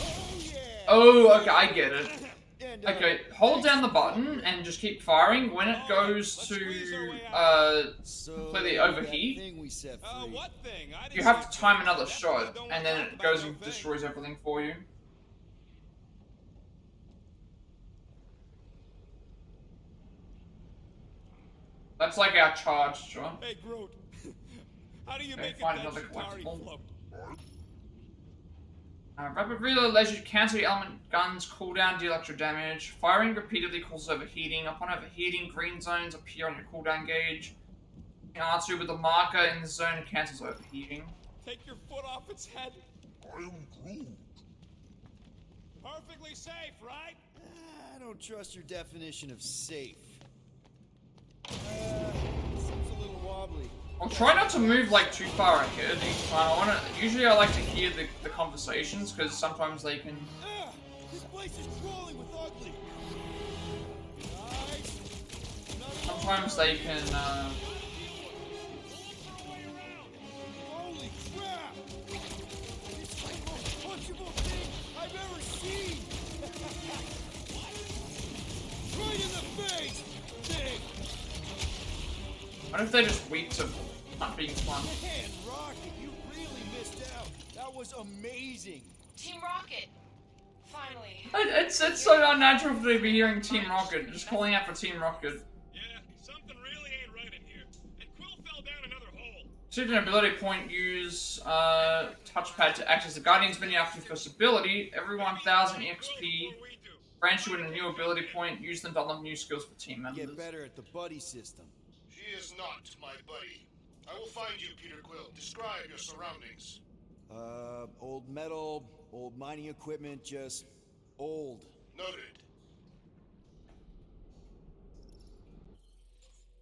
Oh, yeah! Oh, okay, I get it. And, Okay, hold down the button and just keep firing. When it goes to completely that overheat, thing we set free. What thing? I didn't you have see to time it. another Definitely shot, don't and then talk it about goes no and thing. destroys everything for you. That's like our charge shot. Hey, Groot. How do you Okay, make find a another Denshitari collectible. float? Rapid reload allows you to cancel your element guns cooldown, deal extra damage. Firing repeatedly causes overheating. Upon overheating, green zones appear on your cooldown gauge. R2 with the marker in the zone cancels overheating. Take your foot off its head. I am Groot. Perfectly safe, right? I don't trust your definition of safe. Seems a little wobbly. I'll try not to move like too far ahead each time. Usually I like to hear the conversations because sometimes they can. This place is crawling with ugly. Nice. Sometimes they can. Holy crap! It's like the most punchable thing I've ever seen. Right in the face. Big. What if they're just weak to not being fun? Man, Rocket, you really missed out. That was amazing. Team Rocket! Finally. It's so unnatural to be hearing Team Rocket, just calling out for Team Rocket. Yeah, something really ain't right in here. And Quill fell down another hole. Choose an ability point, use touchpad to access the Guardian's menu after your first ability. Every 1000 XP grants you a new ability point. Use them to unlock new skills for team members. Get better at the buddy system. She is not my buddy. I will find you, Peter Quill. Describe your surroundings. Old metal, old mining equipment, just old. Noted.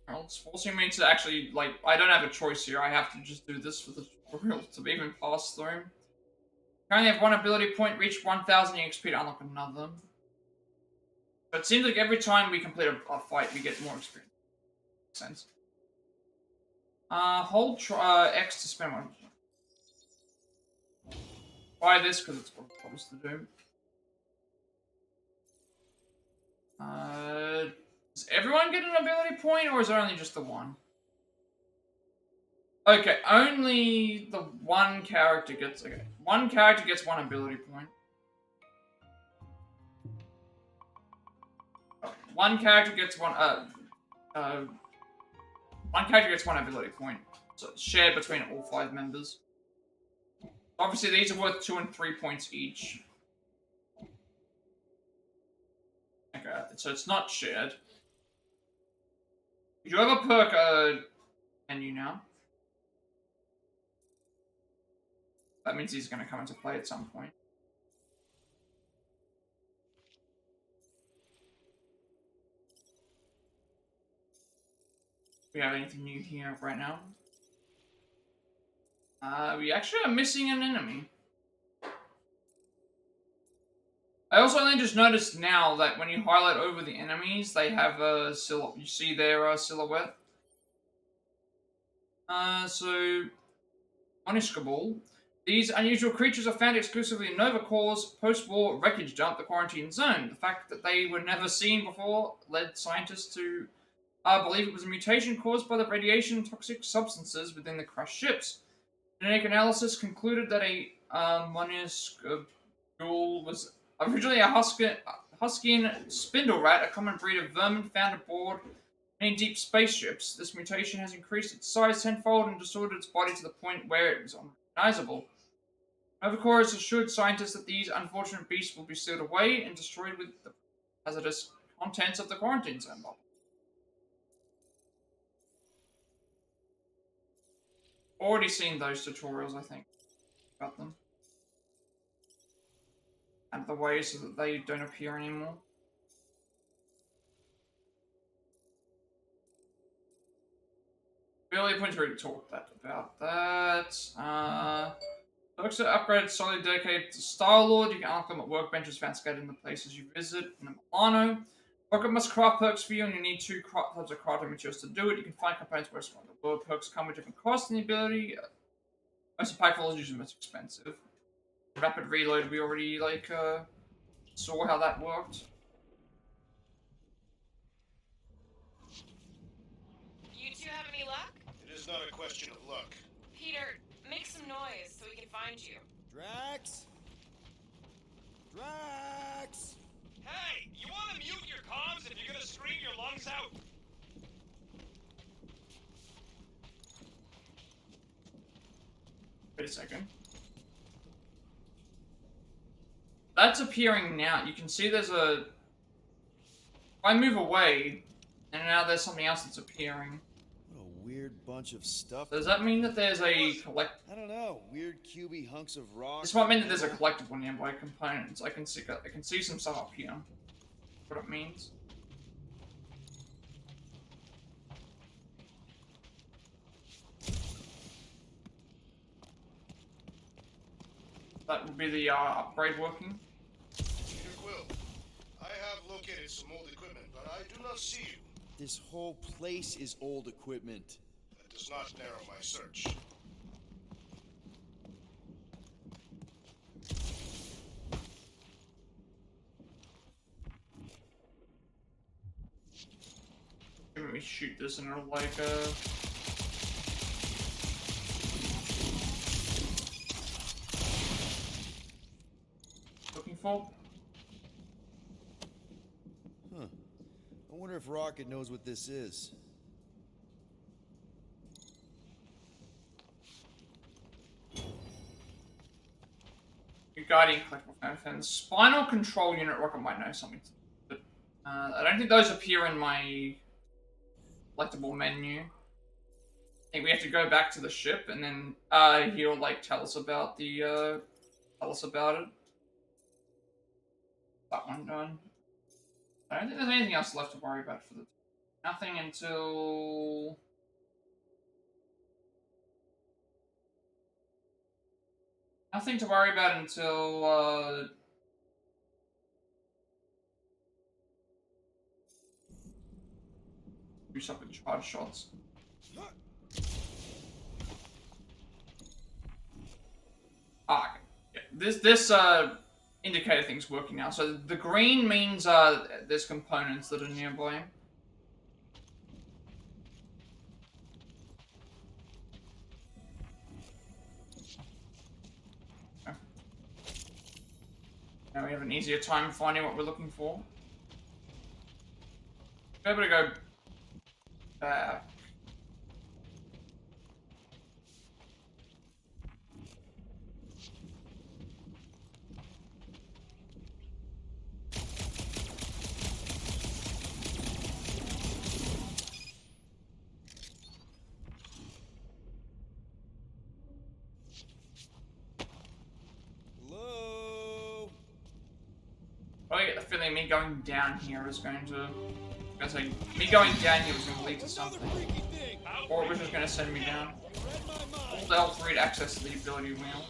Well, it's forcing me to actually, like, I don't have a choice here. I have to just do this for the tutorial to even pass through. Currently have one ability point, reach 1000 XP to unlock another. But it seems like every time we complete a fight, we get more experience. Makes sense. Hold X to spend one. Buy this because it's what I'm supposed to do. Does everyone get an ability point, or is it only just the one? Okay, only the one character gets. Okay, one character gets one ability point. One character gets one. One character gets one ability point, so it's shared between all 5 members. Obviously, these are worth 2 and 3 points each. Okay, so it's not shared. You do have a perk menu now. That means he's going to come into play at some point. Do we have anything new here right now? We actually are missing an enemy. I also only just noticed now that when you highlight over the enemies, they have a silhouette. You see their silhouette. So, MISFITS. These unusual creatures are found exclusively in Nova Corps' post-war wreckage dump, the quarantine zone. The fact that they were never seen before led scientists to believe it was a mutation caused by the radiation and toxic substances within the crushed ships. Genetic analysis concluded that a MISFITS was originally a Huskian spindle rat, a common breed of vermin found aboard many deep spaceships. This mutation has increased its size tenfold and distorted its body to the point where it was unrecognizable. Nova Corps has assured scientists that these unfortunate beasts will be sealed away and destroyed with the hazardous contents of the quarantine zone bubble. Already seen those tutorials, I think, about them. Out of the way so that they don't appear anymore. Ability points, already talked about that. Perks are upgraded solely dedicated to Star-Lord. You can unlock them at workbenches found scattered in the places you visit in the Milano. Rocket must craft perks for you, and you need 2 types of crafting materials to do it. You can find components where some of the world perks come with different costs and the ability. Most impactful is usually most expensive. Rapid reload, we already saw how that worked. You two have any luck? It is not a question of luck. Peter, make some noise so we can find you. Drax? Drax? Hey, you want to mute your comms if you're gonna scream your lungs out? Wait a second. That's appearing now. You can see there's a... If I move away, and now there's something else that's appearing. What a weird bunch of stuff. Does that mean that there's a collect... I don't know. Weird cubey hunks of rock. This might mean that there's a collectible nearby components. I can see some stuff up here. What it means. That would be the upgrade working. Quill, I have located some old equipment, but I do not see you. This whole place is old equipment. That does not narrow my search. Let me shoot this and it'll like looking for. Huh. I wonder if Rocket knows what this is. Your guiding collectible fans. Spinal control unit. Rocket might know something, but I don't think those appear in my collectible menu. I think we have to go back to the ship and then he'll like tell us about the it. That one done. I don't think there's anything else left to worry about for the nothing until nothing to worry about until do something with charge shots. Ah, yeah. This indicator thing's working now. So the green means there's components that are nearby. Okay. Now we have an easier time finding what we're looking for. We're able to go back. Hello? I get the feeling me going down here is going to... me going down here was going to lead to something. Or it was just going to send me down. Hold L3 to access the ability wheel.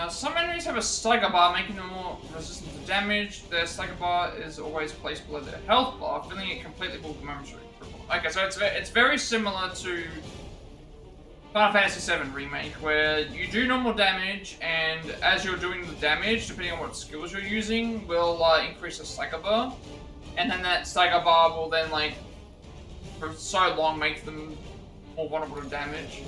Some enemies have a stagger bar, making them more resistant to damage. Their stagger bar is always placed below their health bar, filling it completely with momentary. Okay, so it's very similar to Final Fantasy VII Remake, where you do normal damage, and as you're doing the damage, depending on what skills you're using, will increase the stagger bar, and then that stagger bar will then, like, for so long make them more vulnerable to damage.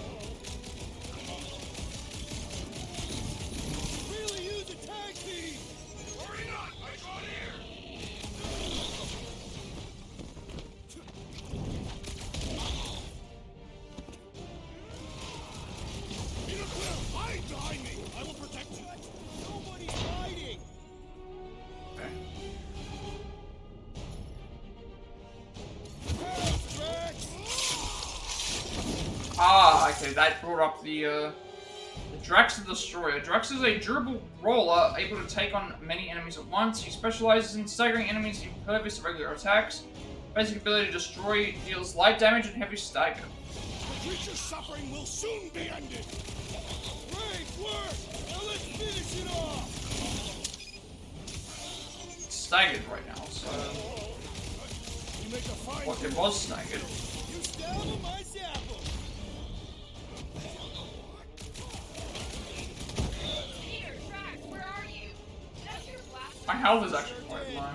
Ah, okay, that brought up the Drax the Destroyer. Drax is a durable roller, able to take on many enemies at once. He specializes in staggering enemies impervious to regular attacks. Basic ability to destroy, deals light damage and heavy stagger. The creature's suffering will soon be ended! Great work! Now let's finish it off! It's staggered right now, so... You make a fine What, it was staggered. You stab him, I zap him. My health is actually quite low.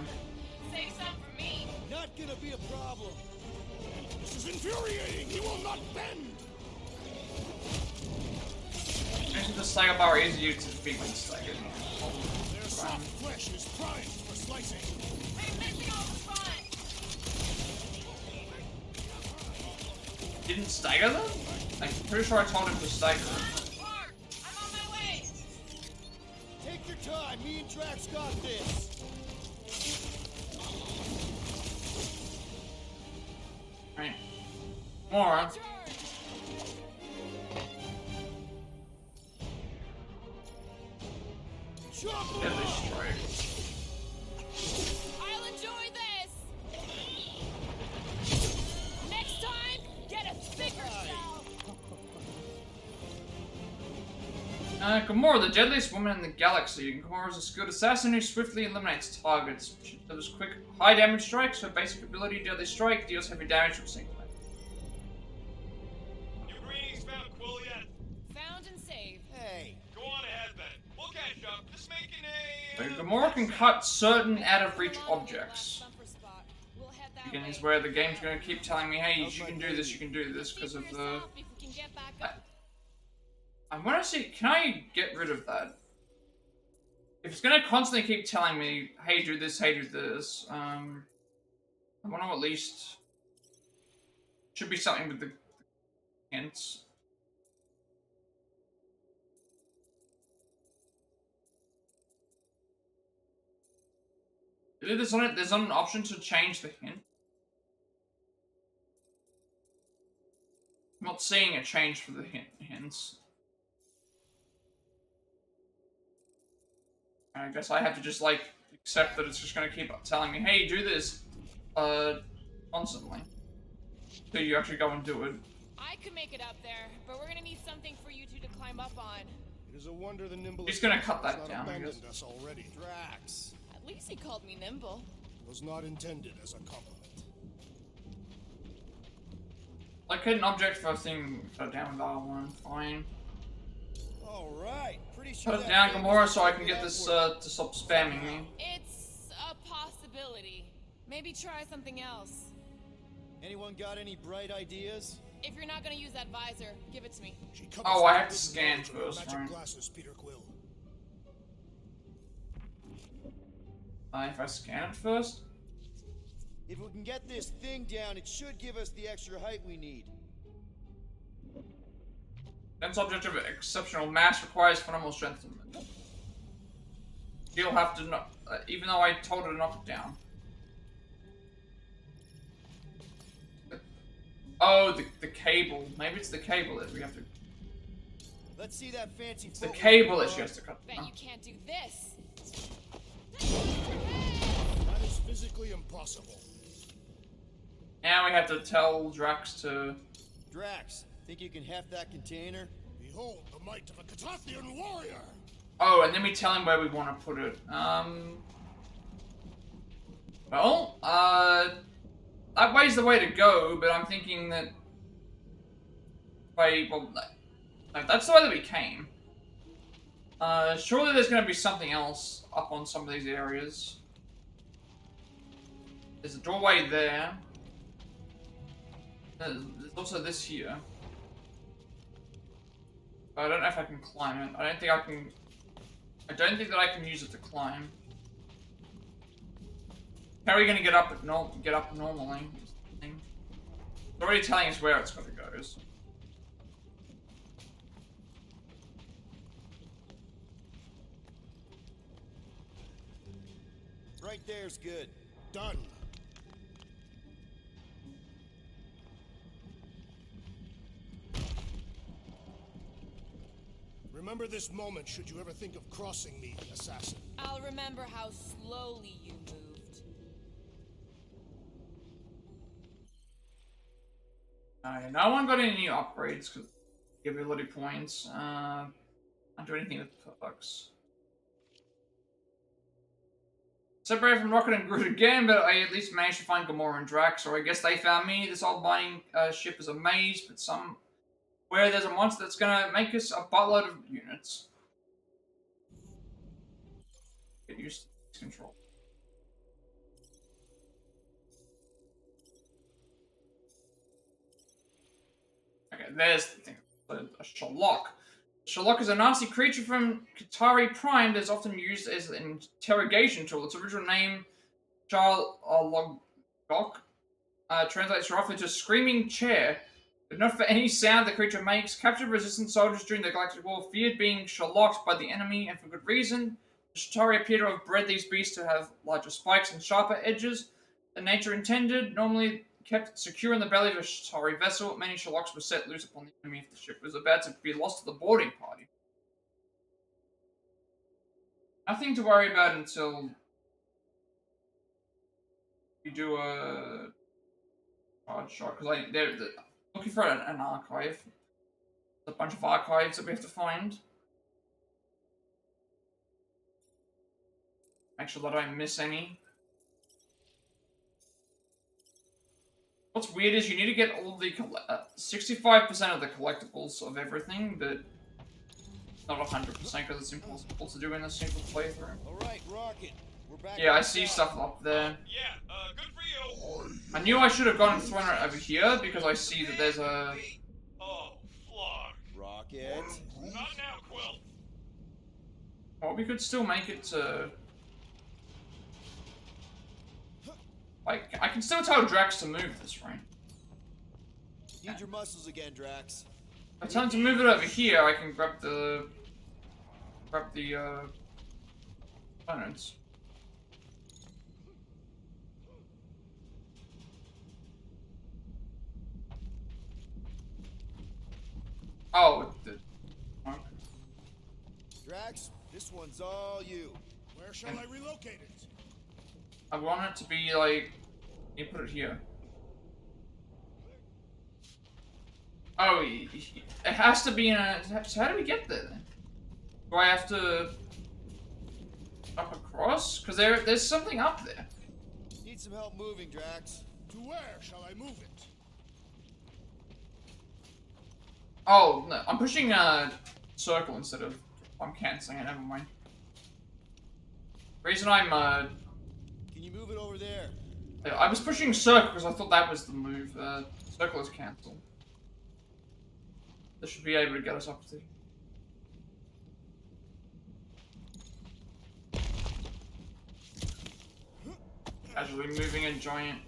Save some for me. Not gonna be a problem. This is infuriating! He will not bend! Actually, the stagger bar is easier to defeat when staggered. Their soft flesh is primed for slicing. We're missing all the fun. didn't stagger them? I'm pretty sure I told him to stagger them. Mark, I'm on my way. Take your time. Me and Drax got this. Right. More. Deadly strike. I'll enjoy this. Next time, get a thicker shell. Gamora, the deadliest woman in the galaxy. Gamora is a skilled assassin who swiftly eliminates targets. She delivers quick, high damage strikes. Her basic ability, Deadly Strike, deals heavy damage from single hit. You greetings found Quill yet? Found and saved. Hey. Go on ahead then. We'll catch up. Just making So a... Gamora can cut certain out-of-reach Come on to the objects. last bumper spot. We'll head that Again, is way. where the game's going to keep telling me, hey, you can do this, you can do this, because See of for the... yourself if we can get back up. I want to see, can I get rid of that? If it's going to constantly keep telling me, hey, do this, I want to at least... Should be something with the hints. There's not an option to change the hint. I'm not seeing a change for the hints. I guess I have to just, like, accept that it's just gonna keep telling me, hey, do this, constantly. Till you actually go and do it. I could make it up there, but we're gonna need something for you two to climb up on. It is a wonder the nimble. He's gonna cut that has not down, I guess. abandoned us already. Drax. At least he called me nimble. Was not intended as a compliment. Like, hit an object for a thing, cut it down with R1, fine. All right. Pretty sure. Cut it that down, thing Gamora, is so I can get that this, work. to stop spamming me. It's a possibility. Maybe try something else. Anyone got any bright ideas? If you're not gonna use that visor, give it to me. She covers Oh, I the have to with scan knowledge of her first, magic right. glasses, Peter Quill. If I scan it first? If we can get this thing down, it should give us the extra height we need. Dense object of exceptional mass requires phenomenal strength. You'll have to knock, even though I told her to knock it down. Oh, the cable. Maybe it's the cable that we have to... Let's see that fancy. It's the footwork, cable that Gamora. she has to cut. Bet you can't do this. That is physically impossible. Now we have to tell Drax to... Drax, think you can heft that container? Behold the might of a Catathian warrior! Oh, and then we tell him where we want to put it. Well, that way's the way to go, but I'm thinking that... well, no, that's the way that we came. Surely there's going to be something else up on some of these areas. There's a doorway there. There's also this here. But I don't know if I can climb it. I don't think I can... I don't think that I can use it to climb. How are we going to get up normally? It's already telling us where it's going to go. So. Right there's good. Done. Remember this moment should you ever think of crossing me, assassin. I'll remember how slowly you moved. No one got any new upgrades because give ability points. I don't do anything with perks. Separated from Rocket and Groot again, but I at least managed to find Gamora and Drax, or I guess they found me. This old mining ship is a maze, but somewhere there's a monster that's gonna make us a buttload of units. Get used to this control. Okay, there's the thing. A Sherlock. Sherlock is a nasty creature from Qatari Prime that is often used as an interrogation tool. Its original name, Charlogok, translates roughly to screaming chair. But not for any sound the creature makes. Captured resistant soldiers during the Galactic War feared being shellacked by the enemy, and for good reason. The Chitauri appear to have bred these beasts to have larger spikes and sharper edges than nature intended. Normally kept secure in the belly of a Chitauri vessel, many shellacks were set loose upon the enemy if the ship was about to be lost to the boarding party. Nothing to worry about until you do a hard shot, because they're looking for an archive. There's a bunch of archives that we have to find. Make sure that I don't miss any. What's weird is you need to get all the 65% of the collectibles of everything, but not 100% because it's impossible to do in a single playthrough. Alright, Rocket. We're back. Yeah, I see stuff up there. Yeah, good for you. I knew I should have gone and thrown it over here because I see that there's a... Oh, flog. Rocket. Not now, Quill. Well, we could still make it to... Like, I can still tell Drax to move this, right? Need your muscles again, Drax. If I tell him to move it over here, I can grab the components. Oh, okay. Drax, this one's all you. Where shall I relocate it? I want it to be like, you put it here. Oh, it has to be in a. So how do we get there then? Do I have to up across? Because there's something up there. Need some help moving, Drax. To where shall I move it? Oh no, I'm pushing circle instead of. I'm canceling it. Never mind. Reason I'm Can you move it over there? I was pushing circle because I thought that was the move. Circle is cancelled. This should be able to get us up to. Casually moving a giant.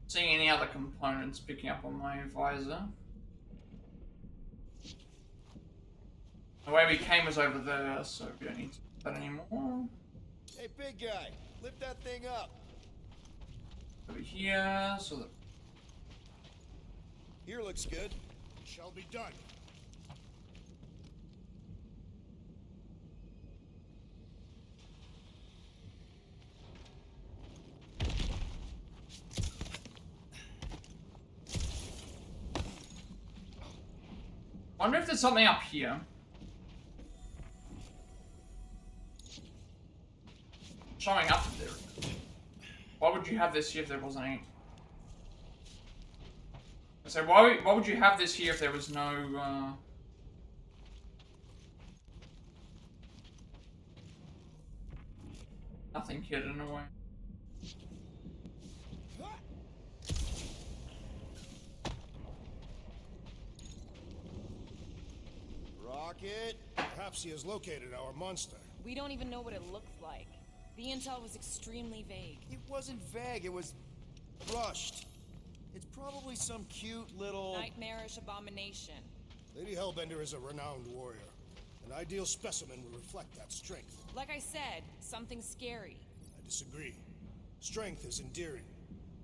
Seeing any other components picking up on my visor. The way we came was over there, so we don't need to do that anymore. Hey, big guy, lift that thing up. Over here, so that. Here looks good. It shall be done. I wonder if there's something up here. Showing up there. Why would you have this here if there wasn't any? So why would you have this here if there was no nothing hidden away? Rocket. Perhaps he has located our monster. We don't even know what it looked like. The intel was extremely vague. It wasn't vague, it was rushed. It's probably some cute little... Nightmarish abomination. Lady Hellbender is a renowned warrior. An ideal specimen would reflect that strength. Like I said, something scary. I disagree. Strength is endearing.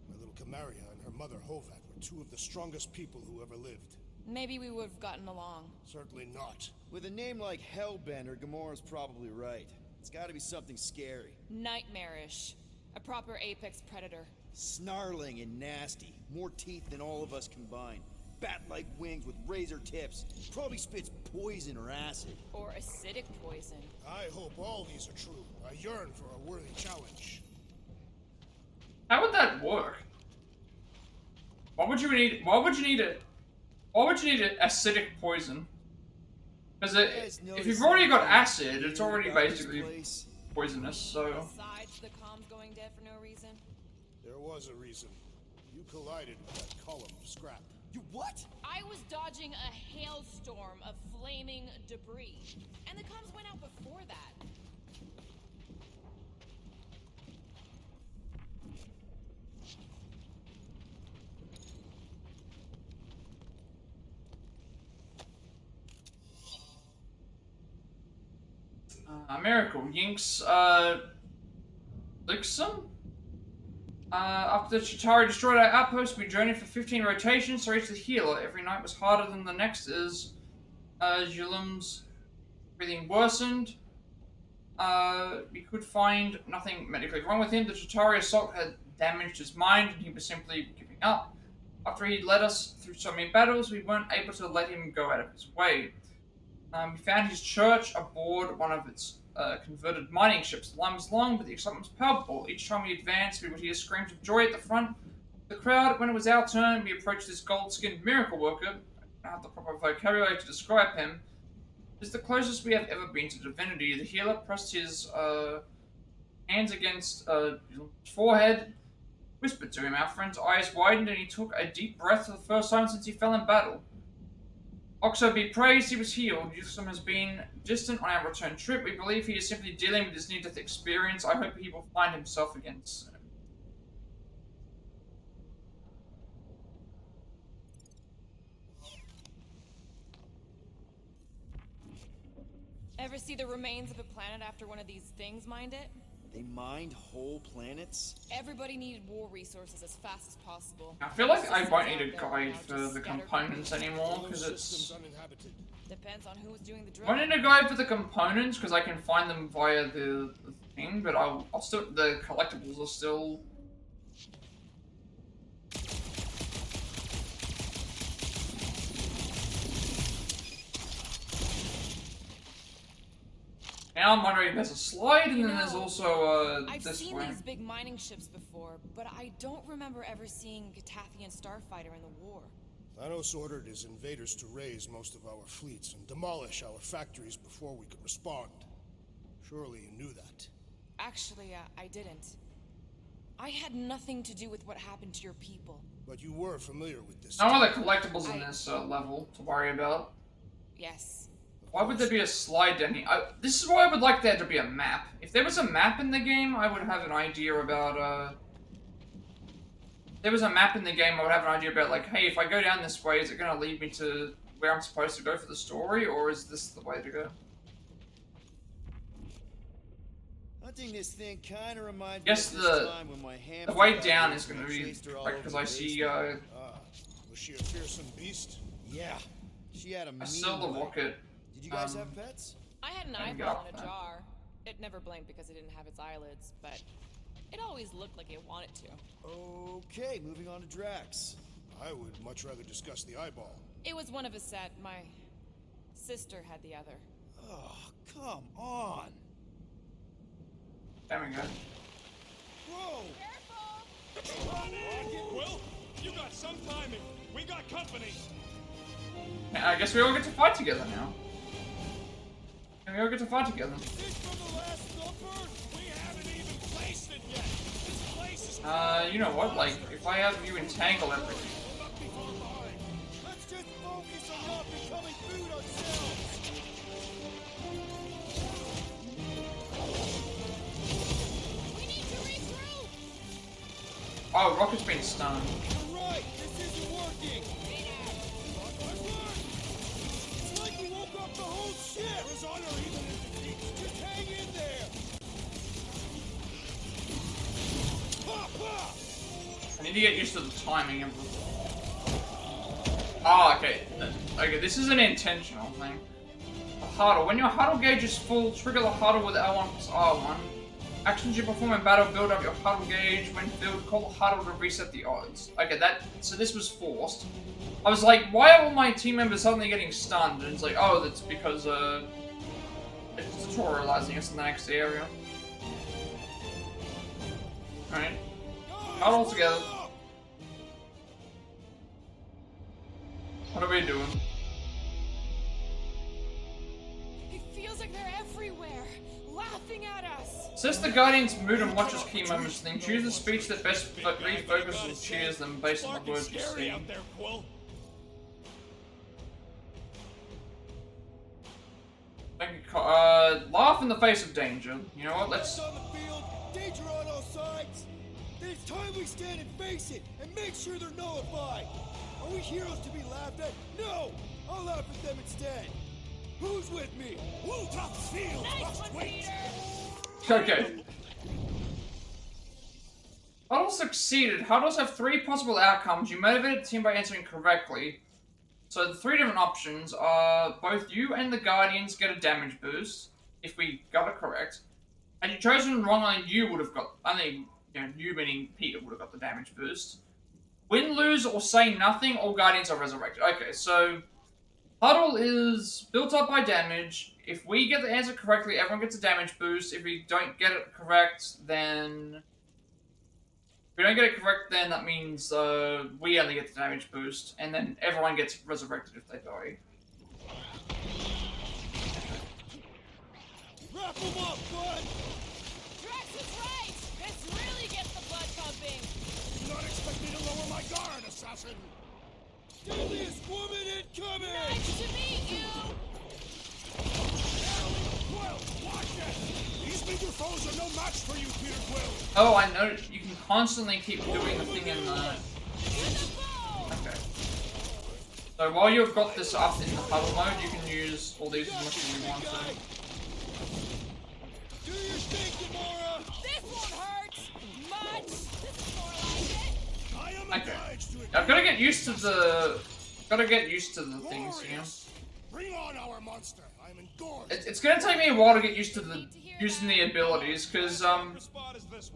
My little Camaria and her mother Hovat were two of the strongest people who ever lived. Maybe we would have gotten along. Certainly not. With a name like Hellbender, Gamora's probably right. It's gotta be something scary. Nightmarish. A proper apex predator. Snarling and nasty. More teeth than all of us combined. Bat-like wings with razor tips. Probably spits poison or acid. Or acidic poison. I hope all these are true. I yearn for a worthy challenge. How would that work? Why would you need acidic poison? Because if you've already got acid, it's already basically poisonous, so... Besides the comms going dead for no reason? There was a reason. You collided with that column of scrap. You what? I was dodging a hailstorm of flaming debris. And the comms went out before that. Miracle. Yinks, Lixum? After the Chitauri destroyed our outpost, we journeyed for 15 rotations to reach the healer. Every night was harder than the next as Julum's breathing worsened. We could find nothing medically wrong with him. The Chitauri assault had damaged his mind and he was simply giving up. After he led us through so many battles, we weren't able to let him go out of his way. We found his church aboard one of its converted mining ships. The line was long, but the excitement was palpable. Each time we advanced, we would hear screams of joy at the front of the crowd. When it was our turn, we approached this gold-skinned miracle worker. I don't have the proper vocabulary to describe him. It's the closest we have ever been to divinity. The healer pressed his hands against his forehead, whispered to him. Our friend's eyes widened, and he took a deep breath for the first time since he fell in battle. Oxo be praised, he was healed. Yusum has been distant on our return trip. We believe he is simply dealing with his near-death experience. I hope he will find himself again soon. Ever see the remains of a planet after one of these things mined it? They mined whole planets? Everybody needed war resources as fast as possible. I feel like I won't need a guide for the components anymore, because it's... Depends on who was doing the I drilling. won't need a guide for the components, because I can find them via the thing, but I'll still... the collectibles are still... Now I'm wondering if there's a slide, and then there's also I've this seen way. these big mining ships before, but I don't remember ever seeing a Catathian starfighter in the war. Thanos ordered his invaders to raise most of our fleets and demolish our factories before we could respond. Surely you knew that. Actually, I didn't. I had nothing to do with what happened to your people. But you were familiar with this. No other collectibles in this level to worry about. Yes. Why would there be a slide down here? This is why I would like there to be a map. If there was a map in the game, I would have an idea about, if there was a map in the game, I would have an idea about, like, hey, if I go down this way, is it going to lead me to where I'm supposed to go for the story, or is this the way to go? Hunting this thing kind of reminds Yes, me of this time when my the way down is going to be, like, because I see, Was she a fearsome beast? Yeah, she had a mean I saw the way. rocket. Did you guys have pets? I had an I eyeball got in a that. jar. It never blinked because it didn't have its eyelids, but it always looked like it wanted to. Okay, moving on to Drax. I would much rather discuss the eyeball. It was one of a set. My sister had the other. Oh, come on. There we go. Whoa! Quill, you got some timing. We got company. I guess we all get to fight together now. And we all get to fight together. This from the last thumper? We haven't even placed it yet. This place is You know what? Like, if I have you entangle everything. not be far behind. Let's just focus on not becoming food ourselves. We need to regroup! Oh, Rocket's been stunned. You're right, this isn't working. It's like we woke up the whole ship. There's honor even in defeat. Just hang in there. Ha ha! I need to get used to the timing of the... Oh, okay. Okay, this is an intentional thing. The huddle. When your huddle gauge is full, trigger the huddle with L1 plus R1. Actions you perform in battle build up your huddle gauge. When filled, call the huddle to reset the odds. Okay, so this was forced. I was like, why are all my team members suddenly getting stunned? And it's like, oh, that's because, it's tutorializing us in the next area. Alright. Huddle together. What are we doing? It feels like they're everywhere, laughing at us. Since the Guardian's mood and watches key moments thing, choose the speech that best refocuses and cheers them based on the Fucking words you scary see. out there, Quill. Laugh in the face of danger. You know what? Let's. On the field, danger on all sides. Then it's time we stand and face it and make sure they're nullified. Are we heroes to be laughed at? No! I'll laugh at them instead. Who's with me? Woltop's field must wait. Okay. Huddle succeeded. Huddles have 3 possible outcomes. You motivated the team by answering correctly. So the 3 different options are both you and the Guardians get a damage boost if we got it correct. Had you chosen wrong, only you would have got you meaning Peter would have got the damage boost. Win, lose, or say nothing, all Guardians are resurrected. Okay, so Huddle is built up by damage. If we get the answer correctly, everyone gets a damage boost. If we don't get it correct, then... If we don't get it correct, then that means we only get the damage boost. And then everyone gets resurrected if they die. Wrap them up, bud! Drax is right! This really gets the blood pumping! Do not expect me to lower my guard, assassin! Deadliest woman incoming! Nice to meet you! Quill, watch it! These bigger foes are no match for you, Peter Quill! Oh, I know. You can constantly keep doing the thing in the... Okay. So while you've got this up in the huddle mode, you can use all these as much as you want to. Do your thing, Gamora! This won't hurt! Much! This is more like it! I am Okay. obliged to I've got to get used to the... Gotta get used to the things, you know? Bring on our monster! I'm engorged! It's gonna take me a while to get used to the using the abilities, because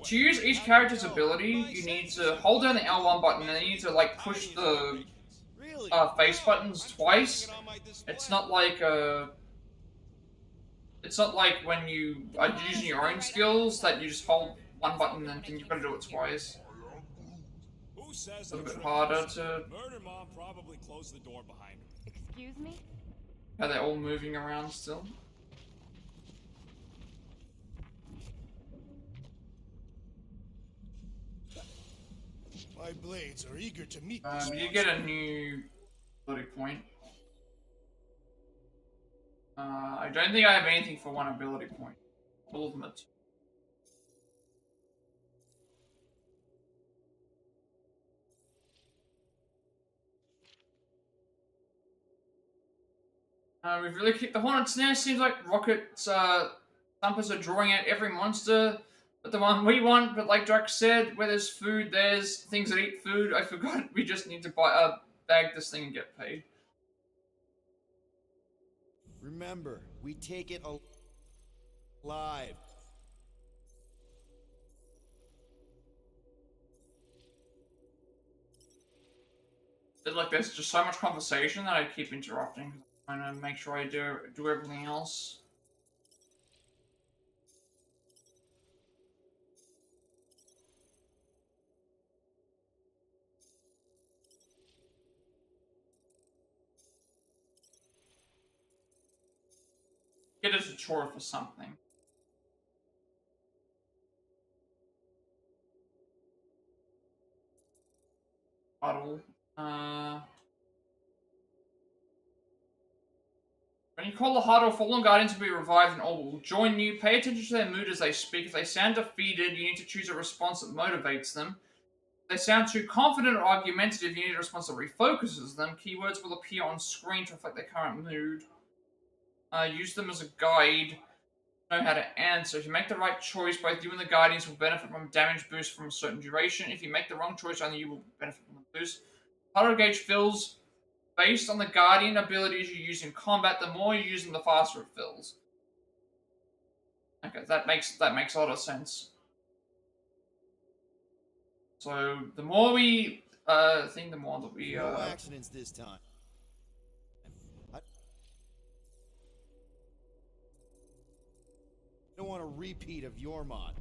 to use each character's ability, you need to hold down the L1 button and then you need to like push the face buttons twice. It's not like when you are using your own skills that you just hold one button and then you've got to do it twice. Who says A little bit harder to... Murder Mom probably closed the door behind her. Excuse me? How they're all moving around still. My blades are eager to meet You get a new ability point. I don't think I have anything for one ability point. All of them are 2. We've really kicked the Hornet's Nest. Seems like Rocket's thumpers are drawing out every monster but the one we want. But like Drax said, where there's food, there's things that eat food. I forgot we just need to bag this thing and get paid. Remember, we take it alive. It's like there's just so much conversation that I keep interrupting. I'm trying to make sure I do everything else. Get a tutorial for something. Bottle. When you call the huddle, fallen guardians will be revived and all will join you. Pay attention to their mood as they speak. If they sound defeated, you need to choose a response that motivates them. If they sound too confident or argumentative, you need a response that refocuses them. Keywords will appear on screen to reflect their current mood. Use them as a guide to know how to answer. If you make the right choice, both you and the Guardians will benefit from a damage boost from a certain duration. If you make the wrong choice, only you will benefit from the boost. Huddle gauge fills based on the Guardian abilities you use in combat. The more you use them, the faster it fills. Okay, that makes a lot of sense. So the more we the more that we No accidents this time. I don't want a repeat of Yormod.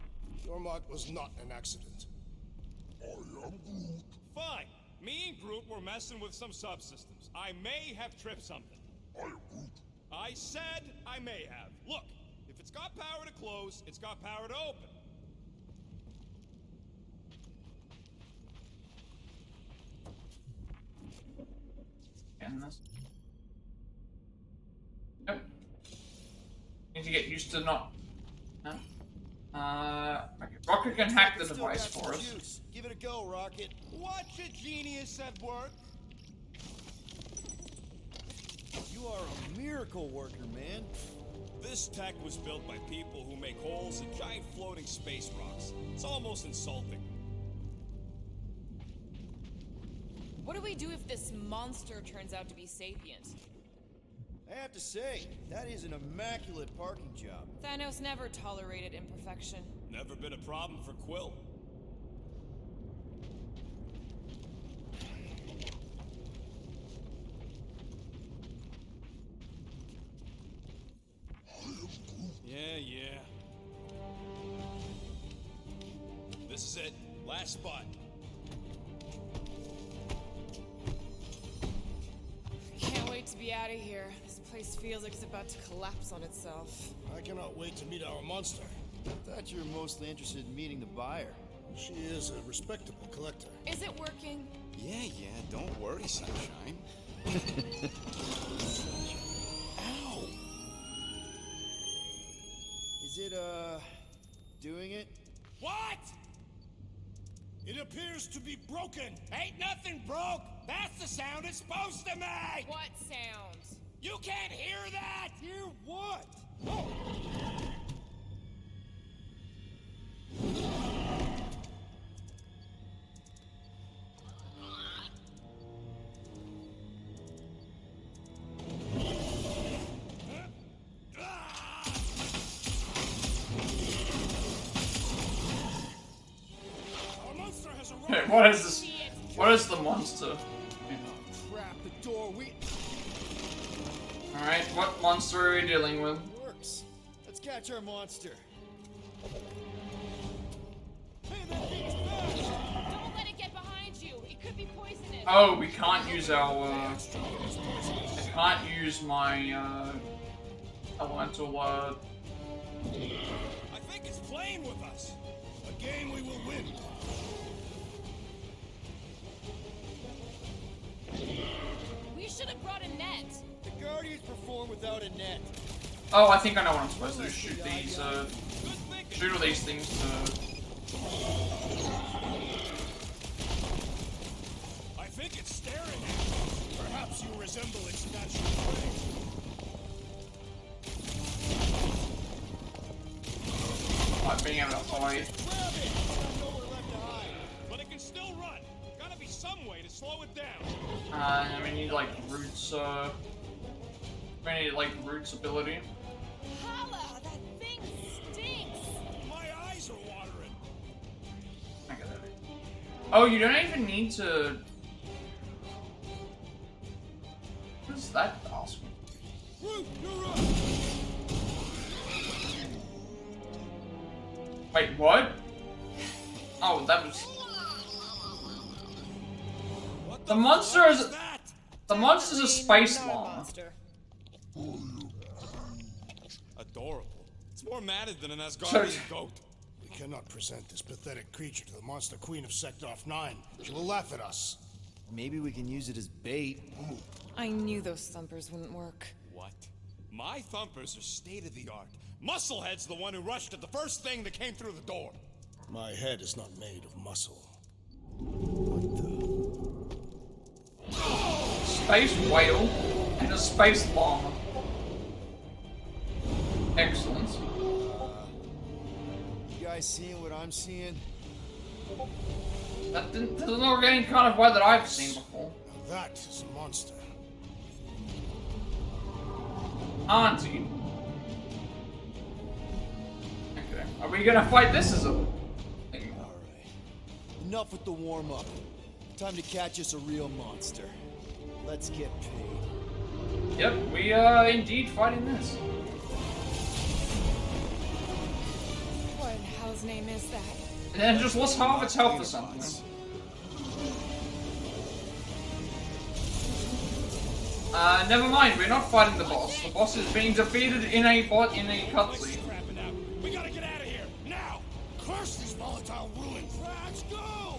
Yormod was not an accident. I am Groot. Fine. Me and Groot were messing with some subsystems. I may have tripped something. I am Groot. I said I may have. Look, if it's got power to close, it's got power to open. End this. Yep. Need to get used to not. No. Okay. Rocket can hack the Still device got some for us. juice. Give it a go, Rocket. Watch a genius at work. You are a miracle worker, man. This tech was built by people who make holes in giant floating space rocks. It's almost insulting. What do we do if this monster turns out to be sapient? I have to say, that is an immaculate parking job. Thanos never tolerated imperfection. Never been a problem for Quill. Yeah. This is it. Last spot. Can't wait to be out of here. This place feels like it's about to collapse on itself. I cannot wait to meet our monster. I thought you were mostly interested in meeting the buyer. She is a respectable collector. Is it working? Yeah, don't worry, Sunshine. Ow! Is it, doing it? What? It appears to be broken. Ain't nothing broke. That's the sound it's supposed to make. What sound? You can't hear that. Hear what? Oh. Our monster has arrived. Okay, what is this? What is the monster? Crap, the door, Alright, what monster are we dealing with? works. Let's catch our monster. Don't let it get behind you. It could be poisonous. Oh, we can't use our, I can't use my, elemental, I think it's playing with us. A game we will win. We should have brought a net. The Guardians perform without a net. Oh, I think I know what I'm supposed to do. Shoot these, shoot all these things I think it's staring at us. Perhaps you resemble its natural prey. like being able to hide. Grab it! Got nowhere left to hide. But it can still run. Gotta be some way to slow it down. And we need, like, Root's, we need, like, Root's ability. Holla, that thing stinks. My eyes are watering. I get that. Oh, you don't even need to... What is that awesome? Groot, you're up! Wait, what? Oh, that was... What The monster is... that? The monster's a space Not a llama. monster. Adorable. It's more matted than an Asgardian goat. We cannot present this pathetic creature to the monster queen of Sector 9. She will laugh at us. Maybe we can use it as bait. I knew those thumpers wouldn't work. What? My thumpers are state-of-the-art. Musclehead's the one who rushed at the first thing that came through the door. My head is not made of muscle. Space whale and a space llama. Excellent. You guys seeing what I'm seeing? That doesn't look any kind of way that I've seen before. Now that is a monster. Auntie. Okay. Are we gonna fight this as a thing? Alright. Enough with the warm-up. Time to catch us a real monster. Let's get paid. Yep, we are indeed fighting this. What in hell's name is that? And then just lost half its health or something. Never mind, we're not fighting the boss. The boss is being defeated in a cutscene. Crapping out. We gotta get out of here now. Curse these volatile ruins! Let's go.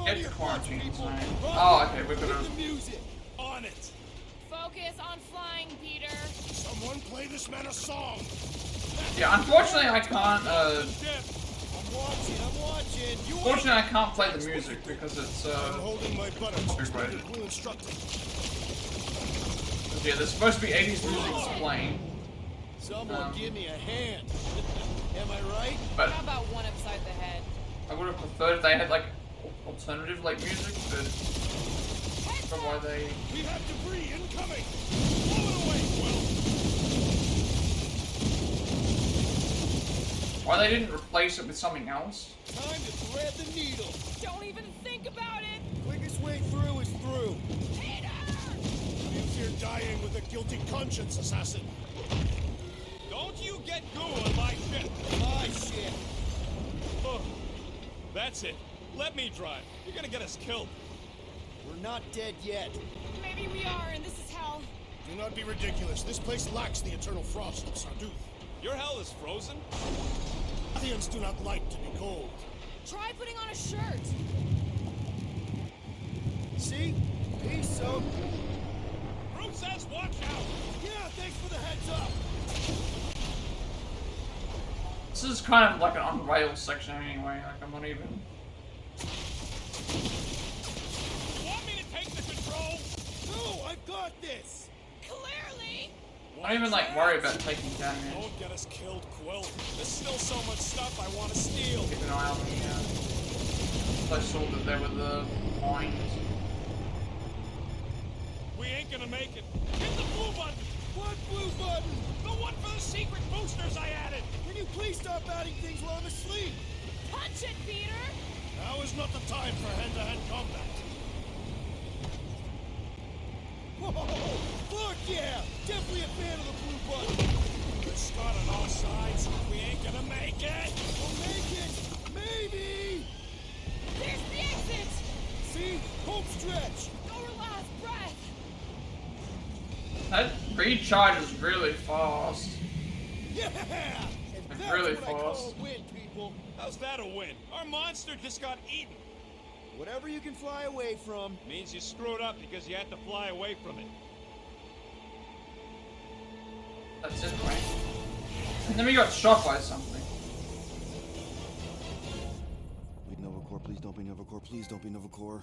Get the quarantine zone. Oh, okay, we've got Keep to. the music on it. Focus on flying, Peter. Someone play this man a song. Yeah, unfortunately I can't. I'm watching. Unfortunately I can't play the music because it's I'm holding my buttons. copyrighted. Who instructed? Yeah, there's supposed to be 80s music playing. Someone give me a hand. Am I right? But How about one upside the head? I would have preferred if they had like alternative like music, but Heads for why up! they. We have debris incoming. Blow it away, Quill. Why they didn't replace it with something else? Time to thread the needle. Don't even think about it! Quickest way through is through. Peter! Lives here dying with a guilty conscience, assassin. Don't you get goo on my ship. My shit. Oh, that's it. Let me drive. You're gonna get us killed. We're not dead yet. Maybe we are, and this is hell. Do not be ridiculous. This place lacks the eternal frost of Sarduth. Your hell is frozen? Athians do not like to be cold. Try putting on a shirt. See? Peace, so. Groot says watch out. Yeah, thanks for the heads up. This is kind of like an on rails section anyway. Like I'm not even. Want me to take the control? No, I've got this. Clearly! I don't even like worry about taking damage. Don't get us killed, Quill. There's still so much stuff I want to steal. Keep an eye on the. I saw that there were the coins. We ain't gonna make it. Hit the blue button. What blue button? The one for the secret boosters I added. Can you please stop adding things while I'm asleep? Punch it, Peter! Now is not the time for hand-to-hand combat. Whoa! Fuck yeah! Definitely a fan of the blue button. There's Scott on all sides. We ain't gonna make it. We'll make it! Maybe! There's the exit! See? Home stretch! Our last breath! That recharges really fast. Yeah! And that's really what I call fast. a win, people. How's that a win? Our monster just got eaten. Whatever you can fly away from. Means you screwed up because you had to fly away from it. That's it, right? And then we got shot by something. Wait, Novacore, please don't be Novacore. Please don't be Novacore.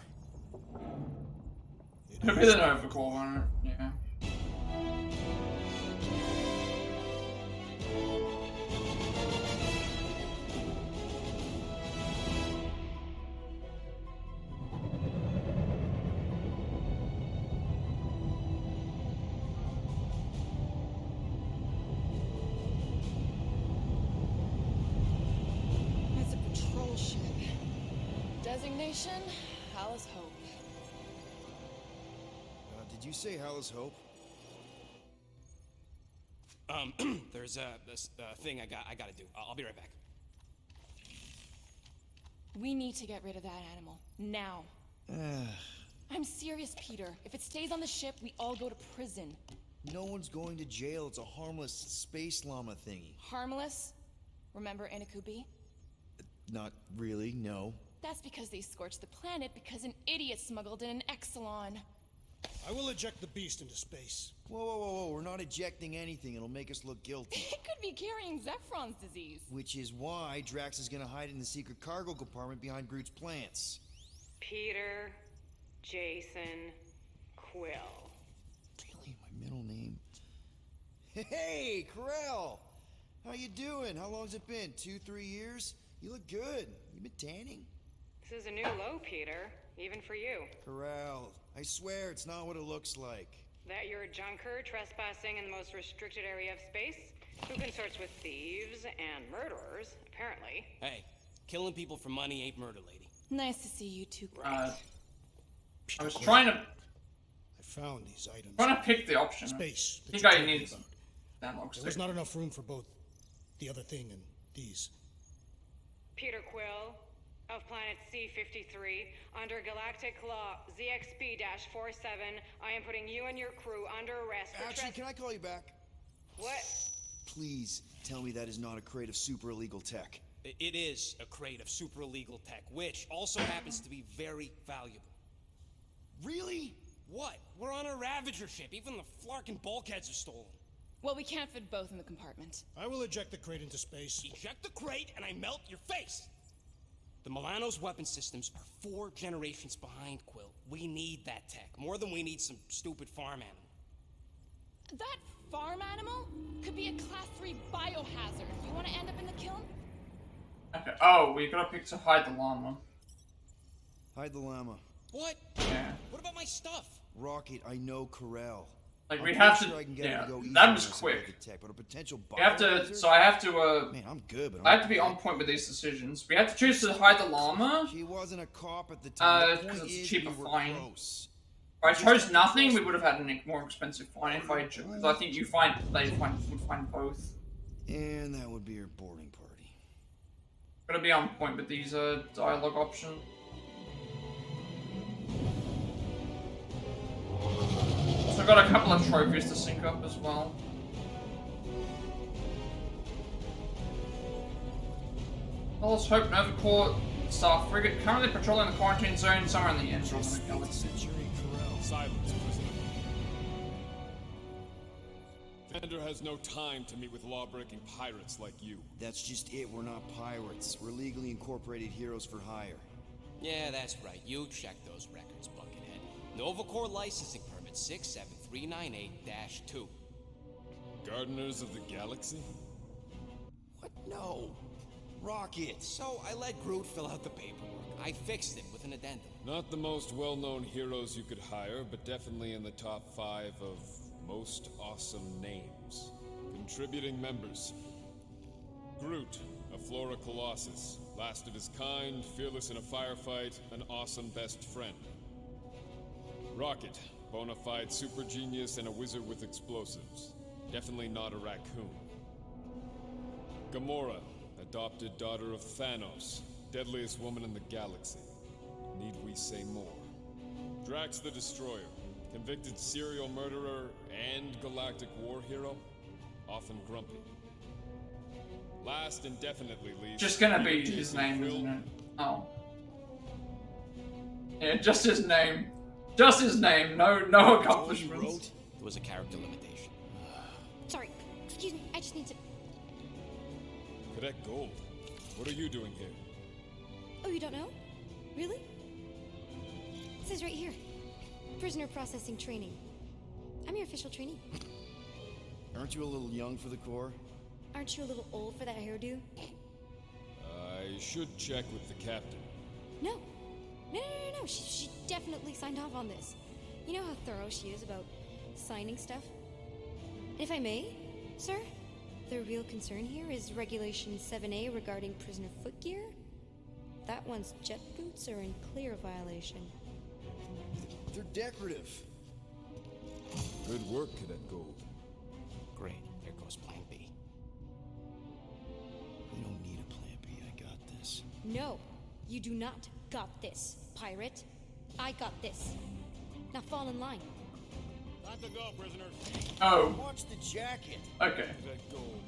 It'll be the Nova Core one, yeah. It's a patrol ship. Designation, Alice Hope. Did you say Hala's Hope? There's this thing I gotta do. I'll be right back. We need to get rid of that animal. Now. I'm serious, Peter. If it stays on the ship, we all go to prison. No one's going to jail. It's a harmless space llama thingy. Harmless? Remember Inakubi? Not really, no. That's because they scorched the planet because an idiot smuggled in an Exelon. I will eject the beast into space. Whoa. We're not ejecting anything. It'll make us look guilty. It could be carrying Zephron's disease. Which is why Drax is gonna hide in the secret cargo compartment behind Groot's plants. Peter, Jason, Quill. Really? My middle name? Hey, Corell! How you doing? How long's it been? 2-3 years? You look good. You been tanning? This is a new low, Peter. Even for you. Corell, I swear it's not what it looks like. That you're a junker trespassing in the most restricted area of space? Who consorts with thieves and murderers, apparently. Hey, killing people for money ain't murder, lady. Nice to see you two. I was trying to I found these items. pick the option. Space. I think I need that looks There was not enough room for both the other thing and these. Peter Quill, of planet C-53, under Galactic Law ZXP-47, I am putting you and your crew under arrest for Actually, can I call you back? What? Please tell me that is not a crate of super illegal tech. It is a crate of super illegal tech, which also happens to be very valuable. Really? What? We're on a Ravager ship. Even the flarkin' bulkheads are stolen. Well, we can't fit both in the compartment. I will eject the crate into space. Eject the crate and I melt your face! The Milano's weapon systems are 4 generations behind, Quill. We need that tech, more than we need some stupid farm animal. That farm animal could be a Class 3 biohazard. You want to end up in the kiln? Okay. Oh, we gotta pick to hide the llama. Hide the llama. What? Yeah. What about my stuff? Rocket, I know Corel. Like I'm we pretty have to. sure I can get Yeah. him to go easy That on was us quick. with the tech, but a potential We have to. biohazard? So I have to. Man, I'm good, but I have to be on point with these decisions. We have to choose to hide the llama. She wasn't a cop at the time. The Because point it's is cheaper we were fine. close. If I chose nothing, we would have had a more expensive fine. If I chose, because I think you would find both. And that would be her boarding party. Gotta be on point with these dialogue options. So I've got a couple of trophies to sync up as well. Well, let's hope Nova Corps Star Frigate currently patrolling the quarantine zone somewhere in the end of the galaxy. Silence, prisoner. Vander has no time to meet with law-breaking pirates like you. That's just it. We're not pirates. We're legally incorporated heroes for hire. Yeah, that's right. You check those records, Buckethead. Nova Corps licensing permit 67398-2. Gardeners of the Galaxy? What? No. Rocket. So I let Groot fill out the paperwork. I fixed it with an addendum. Not the most well-known heroes you could hire, but definitely in the top 5 of most awesome names. Contributing members. Groot, a Flora Colossus. Last of his kind, fearless in a firefight, an awesome best friend. Rocket, bona fide super genius and a wizard with explosives. Definitely not a raccoon. Gamora, adopted daughter of Thanos, deadliest woman in the galaxy. Need we say more? Drax the Destroyer, convicted serial murderer and galactic war hero, often grumpy. Last and definitely least, Just gonna be his name, isn't it? Oh. Yeah, just his name. Just his name. No accomplishments. There was a character limitation. Sorry, excuse me, I just need to... Cadet Gold, what are you doing here? Oh, you don't know? Really? It says right here. Prisoner processing training. I'm your official trainee. Aren't you a little young for the Corps? Aren't you a little old for that hairdo? I should check with the captain. No. No. She definitely signed off on this. You know how thorough she is about signing stuff? And if I may, sir, the real concern here is Regulation 7A regarding prisoner footgear. That one's jet boots are in clear violation. They're decorative. Good work, Cadet Gold. Great. Here goes Plan B. We don't need a plan B. I got this. No, you do not got this, pirate. I got this. Now fall in line. Time to go, prisoners. Oh. Watch the jacket. Okay. Cadet Gold,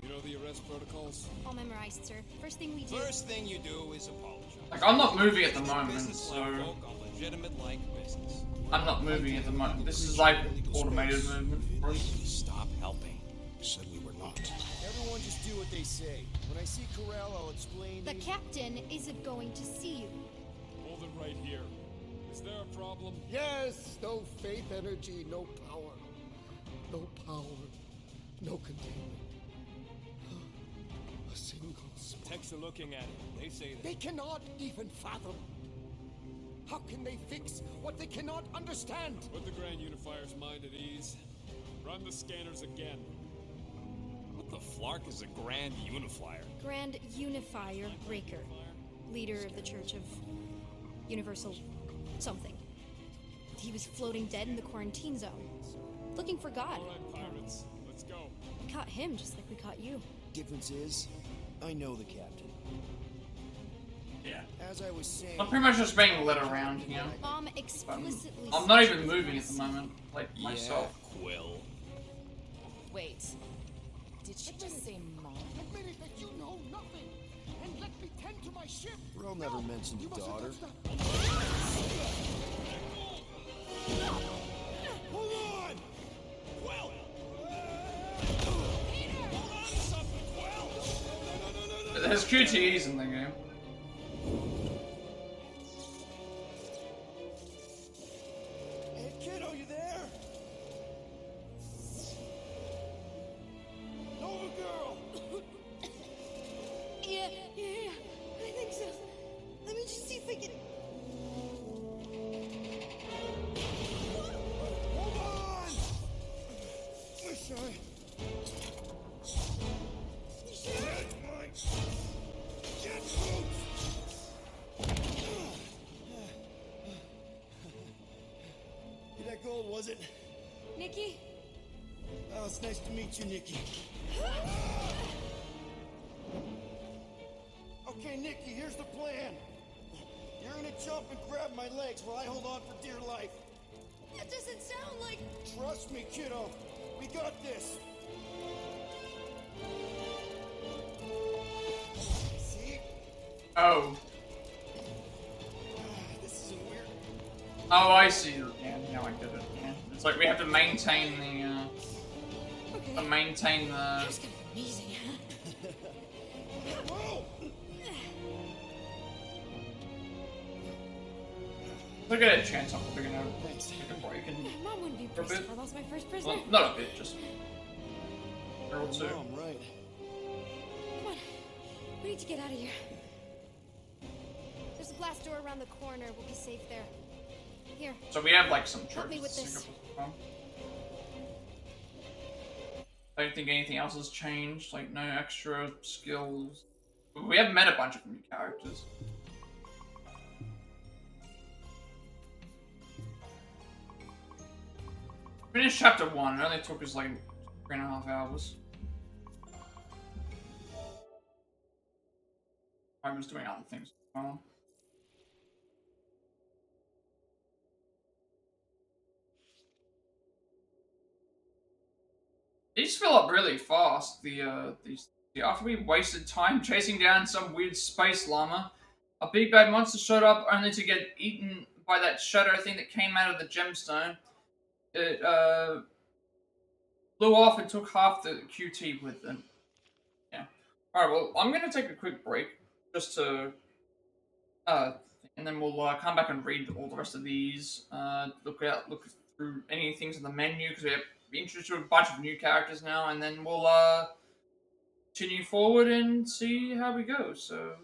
you know the arrest protocols? All memorized, sir. First thing we do. First thing you do is apologize. Like, I'm not moving at the moment, Business so... like folk on legitimate like business. I'm not moving at the moment. This is like automated movement. Stop helping. Said we were not. Everyone just do what they say. When I see Corel, I'll explain. The captain isn't going to see you. Hold it right here. Is there a problem? Yes, no faith energy, no power. No power, no containment. A single spark. Techs are looking at it. They say that. They cannot even fathom. How can they fix what they cannot understand? Put the Grand Unifier's mind at ease. Run the scanners again. What the flark is a Grand Unifier? Grand Unifier Breaker, leader of the Church of Universal something. He was floating dead in the quarantine zone, looking for God. All right, pirates. Let's go. We caught him just like we caught you. Difference is, I know the captain. Yeah. As I was saying, I'm pretty much just being led around, you know? Mom explicitly I'm not said even you moving at this. the moment, like myself. Quill. Wait. Did she just say mom? Admit it that you know nothing. Girl never mentioned a daughter. Hold on! Quill! Hold on to something, Quill! There's QTEs in the game. Hey, kiddo, you there? Nova girl! Yeah, I think so. Let me just see if I can. Hold on! Wish I... Get my... Get boots! That gold, was it? Nikki? Oh, it's nice to meet you, Nikki. Okay, Nikki, here's the plan. You're gonna jump and grab my legs while I hold on for dear life. That doesn't sound like. Trust me, kiddo. We got this. See? Oh. This is weird. Oh, I see. Yeah, now I get it. Yeah. It's like we have to maintain the, maintain the. That's kind of amazing. Whoa! Look at a chance I'm probably gonna Thanks. take a break and Mom wouldn't be For a impressed bit? if I lost my first prisoner. well, not a bit, just or two. Mom, right. Come on. We need to get out of here. There's a blast door around the corner. We'll be safe there. Here. So we have like some Help me trophies with to this. sync up as well. I don't think anything else has changed, like no extra skills. We have met a bunch of new characters. Finished chapter 1, it only took us like 3.5 hours. I was doing other things as well. These fill up really fast. After we wasted time chasing down some weird space llama, a big bad monster showed up only to get eaten by that shadow thing that came out of the gemstone. It flew off and took half the QT with it. Yeah. Alright, well, I'm gonna take a quick break just to and then we'll come back and read all the rest of these. Look through any things in the menu because we're introduced to a bunch of new characters now, and then we'll continue forward and see how we go. So.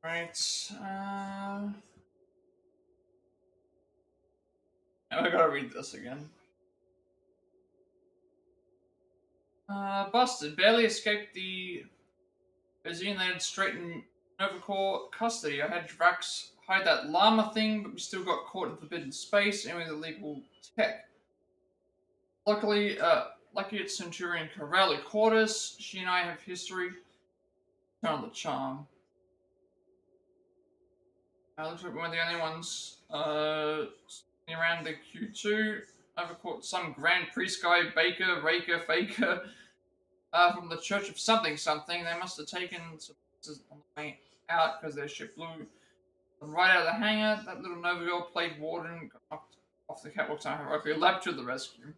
Right. I gotta read this again. Busted. Barely escaped the Visor landed straight in Novacore custody. I had Drax hide that llama thing, but we still got caught in forbidden space and with illegal tech. Luckily, lucky it's Centurion Corelli caught us. She and I have history. Turn on the charm. Looks like we're the only ones around the Q2. I've caught some Grand Priest guy, Baker, Raker, Faker, from the Church of something something. They must have taken some pieces on the way out because their ship blew right out of the hangar. That little Nova girl played Warden, got knocked off the catwalk time. Okay, lab to the rescue.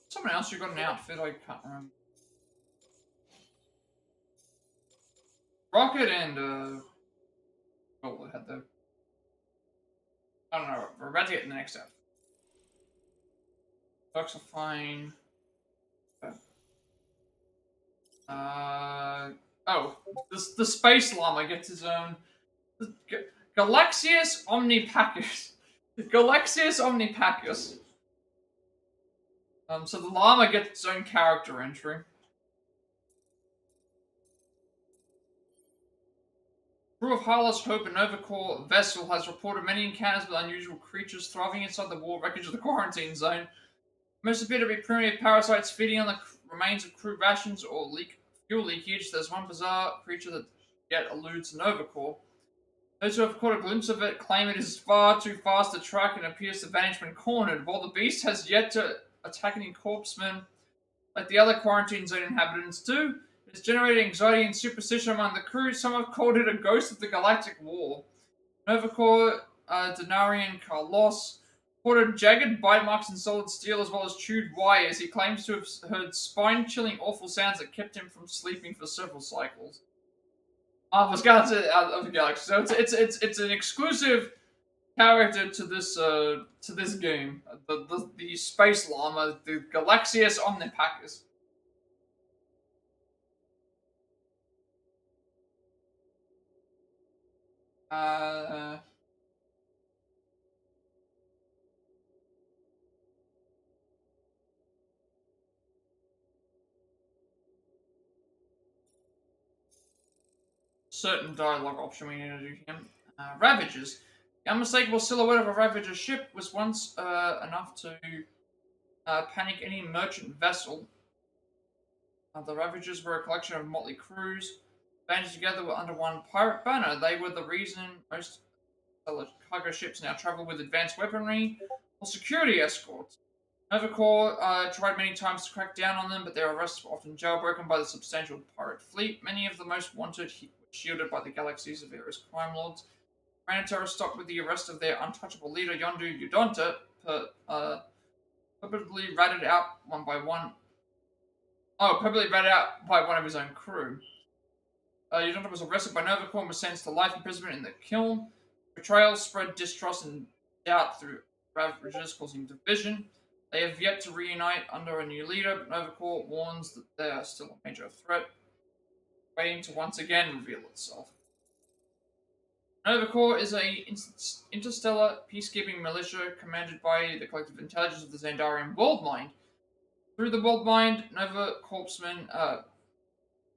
Someone else who got an outfit, I can't remember. Rocket and, oh, they had the, I don't know, we're about to get in the next outfit. Looks are fine. Oh, the Space Llama gets his own, Galaxius Omnipacus. Galaxius Omnipacus. So the llama gets its own character entry. Crew of Harless Hope and Novacore vessel has reported many encounters with unusual creatures thriving inside the war wreckage of the quarantine zone. Most appear to be primitive parasites feeding on the remains of crew rations or fuel leakage. There's one bizarre creature that yet eludes Novacore. Those who have caught a glimpse of it claim it is far too fast to track and appears to vanish when cornered. While the beast has yet to attack any corpsemen like the other quarantine zone inhabitants do, it has generated anxiety and superstition among the crew. Some have called it a ghost of the galactic war. Novacore, Denarian Carlos reported jagged bite marks in solid steel as well as chewed wires. He claims to have heard spine-chilling awful sounds that kept him from sleeping for several cycles. Marvel's Guardians of the Galaxy. So it's an exclusive character to this game. The Space Llama, the Galaxius Omnipacus. Certain dialogue option we need to do here. Ravagers. The unmistakable silhouette of a Ravager ship was once enough to panic any merchant vessel. The Ravagers were a collection of motley crews, banded together under one pirate banner. They were the reason most cargo ships now travel with advanced weaponry or security escorts. Novacore tried many times to crack down on them, but their arrests were often jailbroken by the substantial pirate fleet. Many of the most wanted were shielded by the galaxies of various crime lords. Ranatera stopped with the arrest of their untouchable leader, Yondu Udonta, purportedly ratted out one by one. Purposely ratted out by one of his own crew. Udonta was arrested by Novacore and was sentenced to life imprisonment in the kiln. Betrayal spread distrust and doubt through Ravagers, causing division. They have yet to reunite under a new leader, but Novacore warns that they are still a major threat, waiting to once again reveal itself. Novacore is a interstellar peacekeeping militia commanded by the collective intelligence of the Xandarian World Mind. Through the World Mind, Nova Corpsmen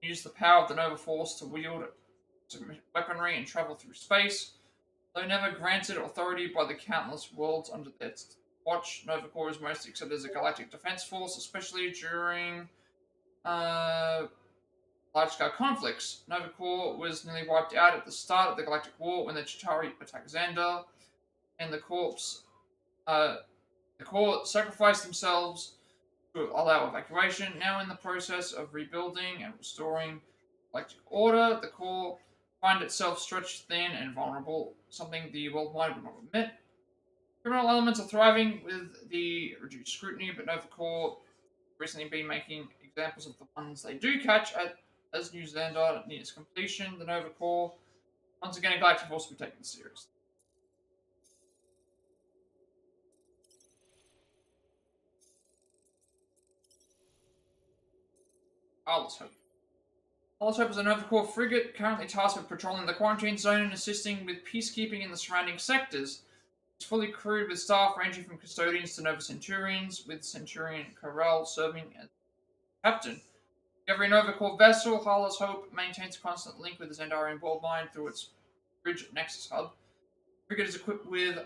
use the power of the Nova Force to wield weaponry and travel through space. Though never granted authority by the countless worlds under their watch, Novacore is mostly accepted as a galactic defense force, especially during large-scale conflicts. Novacore was nearly wiped out at the start of the Galactic War when the Chitauri attacked Xandar, and the Corps sacrificed themselves to allow evacuation. Now in the process of rebuilding and restoring Galactic Order, the Corps find itself stretched thin and vulnerable, something the worldwide would not admit. Criminal elements are thriving with the reduced scrutiny, but Novacore recently been making examples of the ones they do catch as New Xandar nears completion. The Novacore Once again, a galactic force will be taken seriously. Harlow's Hope. Harlow's Hope is an overcore frigate currently tasked with patrolling the quarantine zone and assisting with peacekeeping in the surrounding sectors. It's fully crewed with staff ranging from custodians to Nova Centurions, with Centurion Corral serving as captain. Every Nova Corps vessel, Harlow's Hope maintains a constant link with the Zendarian Ball Mine through its Bridge Nexus hub. The frigate is equipped with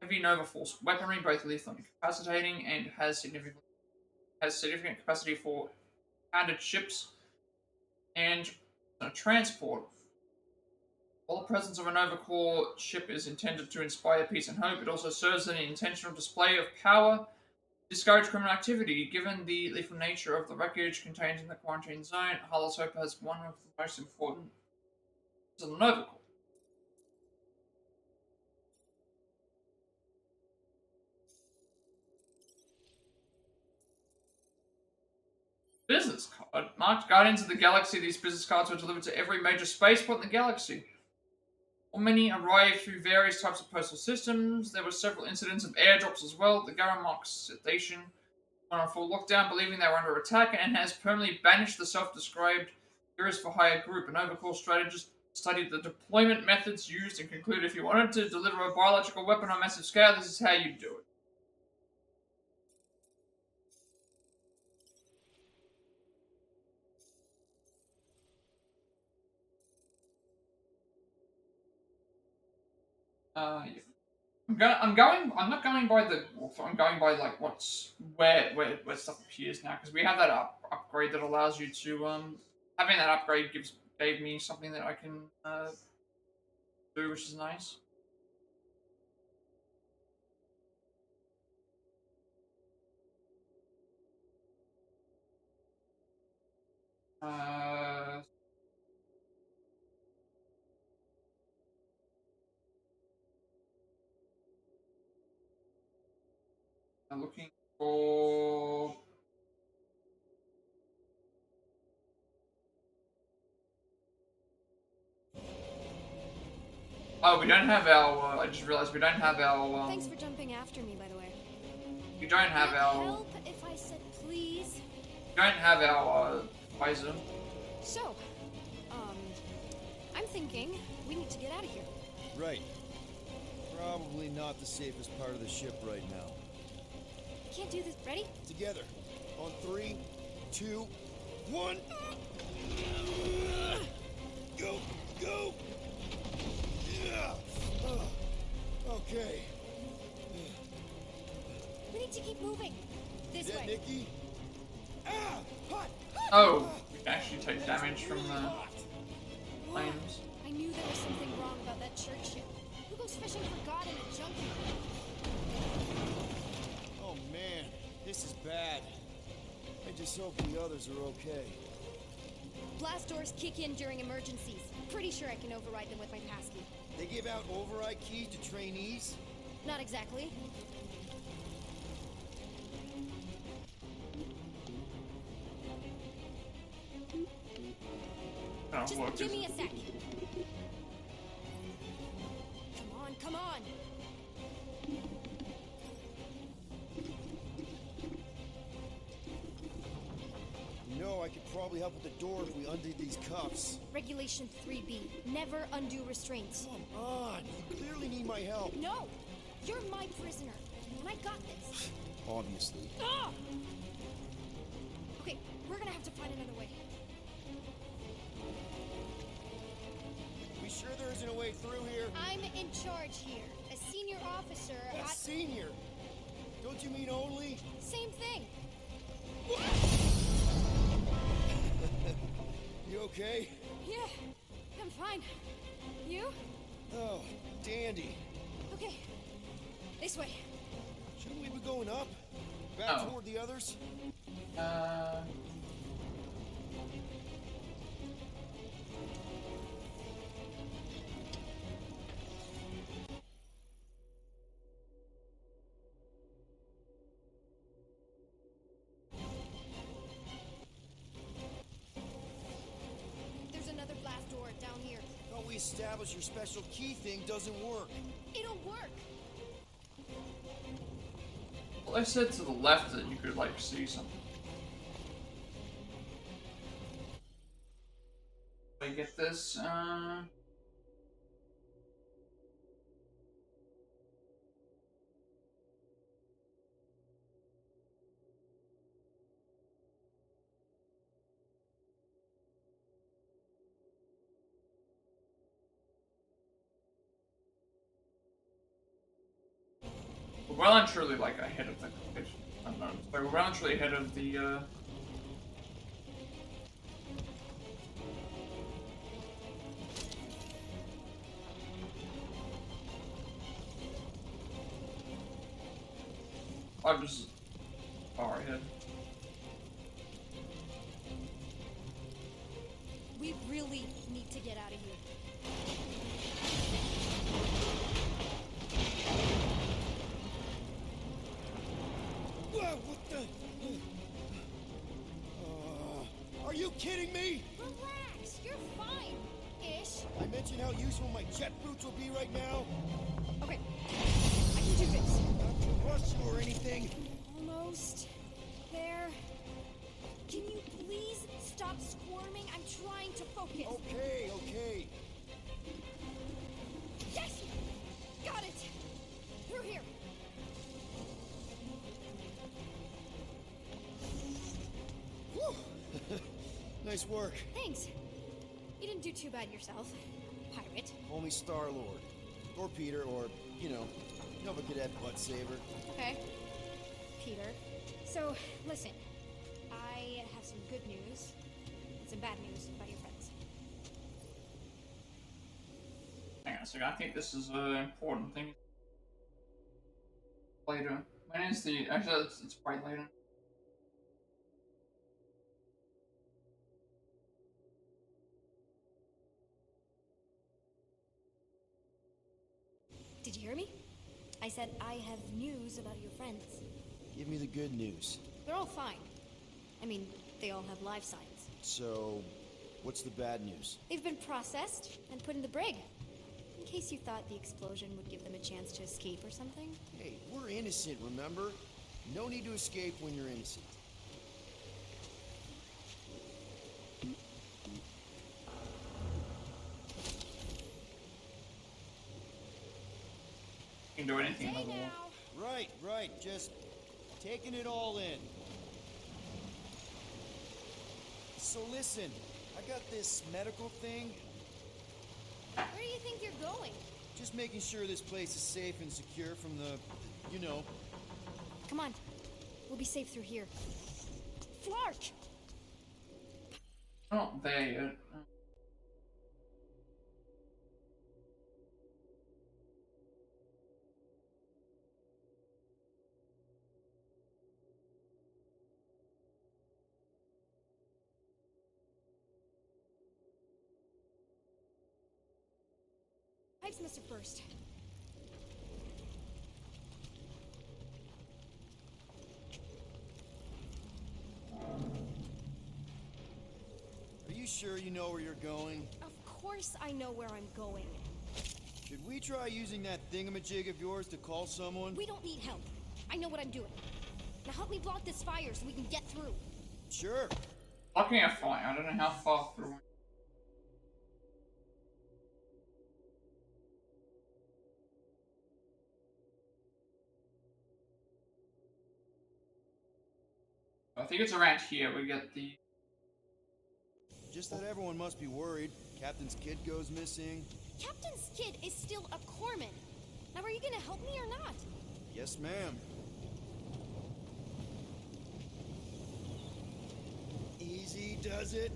heavy Nova Force weaponry, both lethal and incapacitating, and has significant capacity for handed ships and transport. While the presence of a Nova Corps ship is intended to inspire peace and hope, it also serves as an intentional display of power, discourage criminal activity. Given the lethal nature of the wreckage contained in the quarantine zone, Harlow's Hope has one of the most important of the Nova Corps. Business card. Marked Guardians of the Galaxy, these business cards were delivered to every major spaceport in the galaxy. While many arrived through various types of postal systems, there were several incidents of airdrops as well. The Garamox Station went on full lockdown, believing they were under attack, and has permanently banished the self-described Heroes for Hire group. An overcore strategist studied the deployment methods used and concluded if you wanted to deliver a biological weapon on a massive scale, this is how you do it. Yeah. I'm not going by the. I'm going by like where stuff appears now, because we have that upgrade that allows you to having that upgrade gave me something that I can do, which is nice. I'm looking for. Oh, we don't have our. I just realized we don't have our. Thanks for jumping after me, by the way. We don't have Would it our. help if I said please? We don't have our visor. So, I'm thinking we need to get out of here. Right. Probably not the safest part of the ship right now. Can't do this. Ready? Together. On 3, 2, 1. Go! Go! Yeah. Okay. We need to keep moving. This Is that way. Nikki? Ah! Hot! Oh, we can actually take damage from the flames. I knew there was something wrong about that church ship. Who goes fishing for God in a junkyard? Oh man, this is bad. I just hope the others are okay. Blast doors kick in during emergencies. Pretty sure I can override them with my passkey. They give out override keys to trainees? Not exactly. Oh, Just look, give me a sec. Come on, come on. You know, I could probably help with the door if we undid these cuffs. Regulation 3B. Never undo restraints. Come on, you clearly need my help. No! You're my prisoner, and I got this. Obviously. Ah! Okay, we're gonna have to find another way. We sure there isn't a way through here? I'm in charge here. As senior officer, A senior? Don't you mean only? Same thing. You okay? Yeah, I'm fine. You? Oh, dandy. Okay. This way. Shouldn't we be going up? Back Oh. toward the others? There's another blast door down here. Thought we established your special key thing doesn't work. It'll work. Well, I said to the left that you could, like, see something. I get this, we're well and truly, like, ahead of the competition. I don't know, we're well and truly ahead of the, I'm just far ahead. We really need to get out of here. Whoa, what the? Are you kidding me? Relax, you're fine. Ish. I mentioned how useful my jet boots will be right now. Okay, I can do this. Not to rush you or anything. Almost there. Can you please stop squirming? I'm trying to focus. Okay, okay. Yes! Got it! Through here. Whew. Nice work. Thanks. You didn't do too bad yourself, pirate. Only Star-Lord. Or Peter, or, you know, Nova Cadet Butt Saver. Okay. Peter. So, listen. I have some good news and some bad news about your friends. Hang on a second, I think this is an important thing. Later. When is the... Actually, it's quite later. Did you hear me? I said I have news about your friends. Give me the good news. They're all fine. I mean, they all have life signs. So, what's the bad news? They've been processed and put in the brig. In case you thought the explosion would give them a chance to escape or something. Hey, we're innocent, remember? No need to escape when you're innocent. You can do anything Hey level now. Right, just taking it all in. So listen, I got this medical thing. Where do you think you're going? Just making sure this place is safe and secure from the, you know. Come on. We'll be safe through here. Flark! I'm not there yet. Pipes must have burst. Are you sure you know where you're going? Of course I know where I'm going. Should we try using that thingamajig of yours to call someone? We don't need help. I know what I'm doing. Now help me block this fire so we can get through. Sure. Blocking a fire, I don't know how far through. I think it's around here we get the... Just that everyone must be worried. Captain's kid goes missing. Captain's kid is still a corpsman. Now are you gonna help me or not? Yes, ma'am. Easy does it.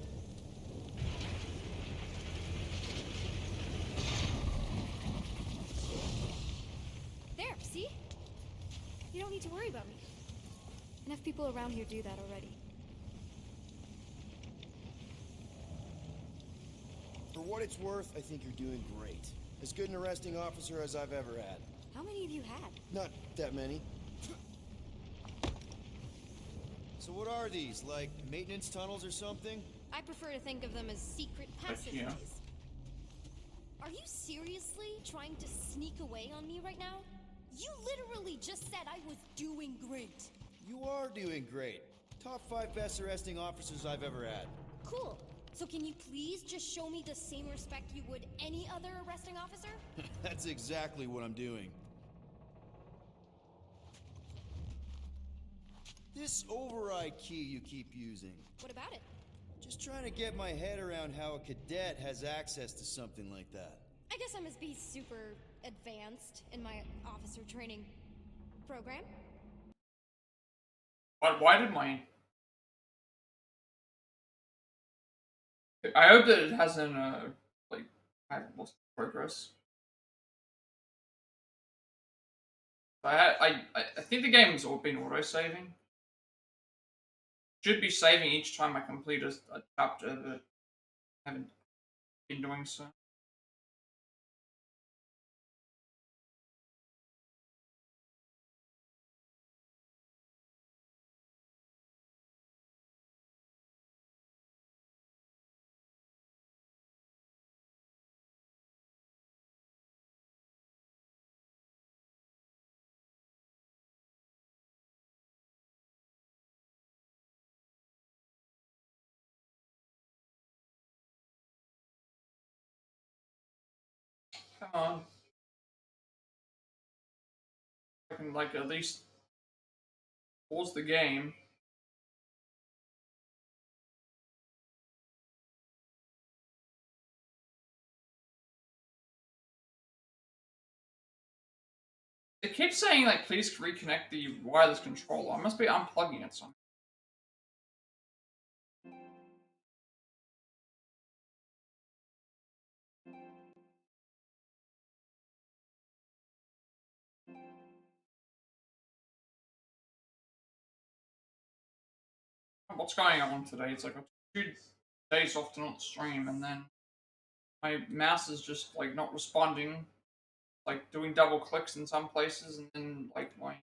There, see? You don't need to worry about me. Enough people around here do that already. For what it's worth, I think you're doing great. As good an arresting officer as I've ever had. How many have you had? Not that many. So what are these, like maintenance tunnels or something? I prefer to think of them as secret passageways. yeah. Are you seriously trying to sneak away on me right now? You literally just said I was doing great. You are doing great. Top 5 best arresting officers I've ever had. Cool. So can you please just show me the same respect you would any other arresting officer? That's exactly what I'm doing. This override key you keep using. What about it? Just trying to get my head around how a cadet has access to something like that. I guess I must be super advanced in my officer training program. Why did my... I hope that it hasn't, like, I've lost progress. I think the game's all been auto-saving. Should be saving each time I complete a chapter, but I haven't been doing so. Come on. I can, like, at least pause the game. It keeps saying, like, please reconnect the wireless controller. I must be unplugging it somehow. What's going on today? It's like 2 days off to not stream, and then my mouse is just like not responding, like doing double clicks in some places, and then like my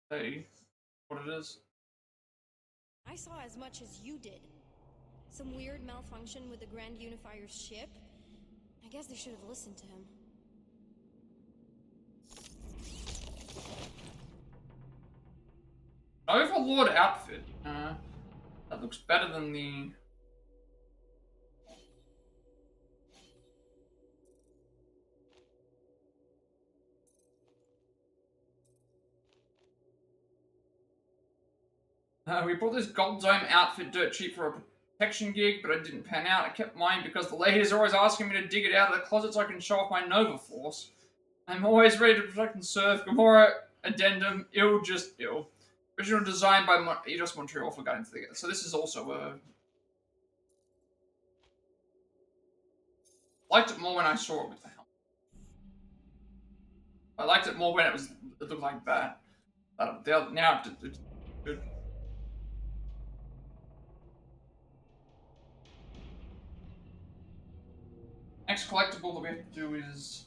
hey, what it is. I saw as much as you did. Some weird malfunction with the Grand Unifier's ship. I guess they should have listened to him. Overlord outfit. That looks better than the. We bought this gold dome outfit dirt cheap for a protection gig, but it didn't pan out. I kept mine because the ladies are always asking me to dig it out of the closet so I can show off my Nova Force. I'm always ready to protect and serve. Gamora Addendum, ill just ill. Original design by Eidos Montreal for Guardians of the Galaxy. So this is also a... Liked it more when I saw it with the helmet. I liked it more when it looked like that. Now it's good. Next collectible that we have to do is...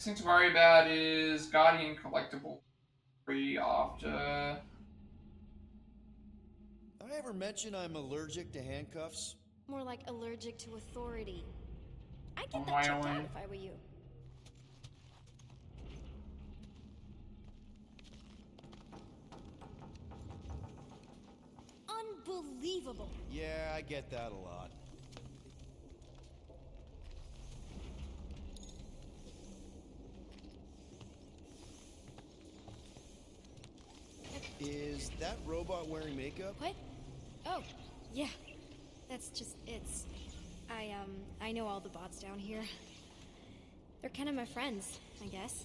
Thing to worry about is Guardian collectible 3 after. Did I ever mention I'm allergic to handcuffs? More like allergic to authority. I'd get On that my checked out own. if I were you. Unbelievable. Yeah, I get that a lot. Is that robot wearing makeup? What? Oh, yeah. That's just I know all the bots down here. They're kind of my friends, I guess.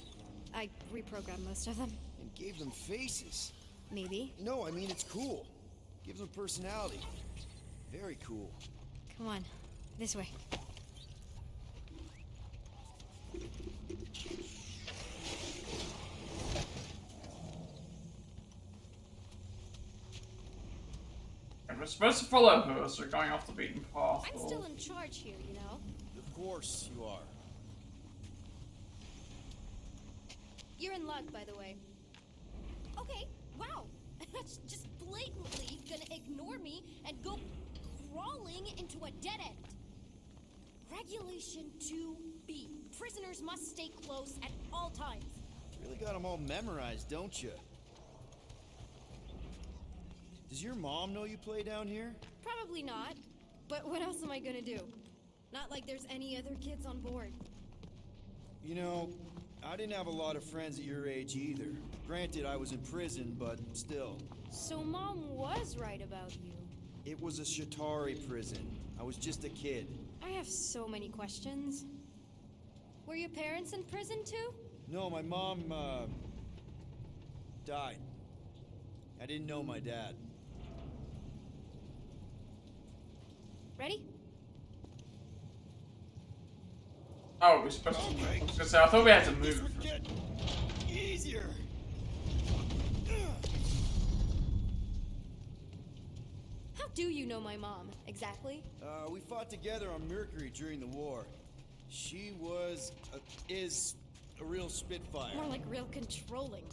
I reprogrammed most of them. And gave them faces. Maybe. No, I mean it's cool. Gives them personality. Very cool. Come on, this way. We're supposed to follow her, so we're going off the beaten path. I'm still in charge here, you know? Of course you are. You're in luck, by the way. Okay, wow. That's just blatantly gonna ignore me and go crawling into a dead end. Regulation 2B. Prisoners must stay close at all times. Really got them all memorized, don't you? Does your mom know you play down here? Probably not. But what else am I gonna do? Not like there's any other kids on board. You know, I didn't have a lot of friends at your age either. Granted, I was in prison, but still. So Mom was right about you. It was a Shatari prison. I was just a kid. I have so many questions. Were your parents in prison too? No, my mom, died. I didn't know my dad. Ready? Oh, we're supposed to. I was gonna say, I thought we had to move. Get easier. How do you know my mom, exactly? We fought together on Mercury during the war. She was, is a real spitfire. More like real controlling.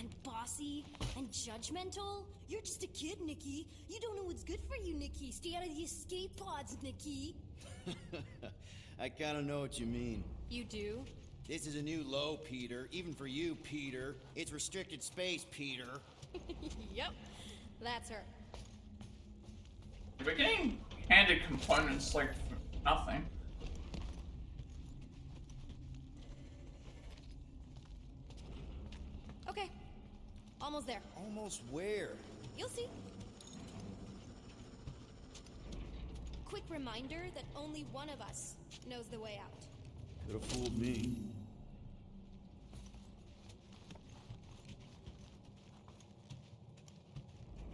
And bossy and judgmental. You're just a kid, Nikki. You don't know what's good for you, Nikki. Stay out of the escape pods, Nikki. I kinda know what you mean. You do? This is a new low, Peter. Even for you, Peter. It's restricted space, Peter. Yep, that's her. We're getting handed components like for nothing. Okay, almost there. Almost where? You'll see. Quick reminder that only one of us knows the way out. Could have fooled me.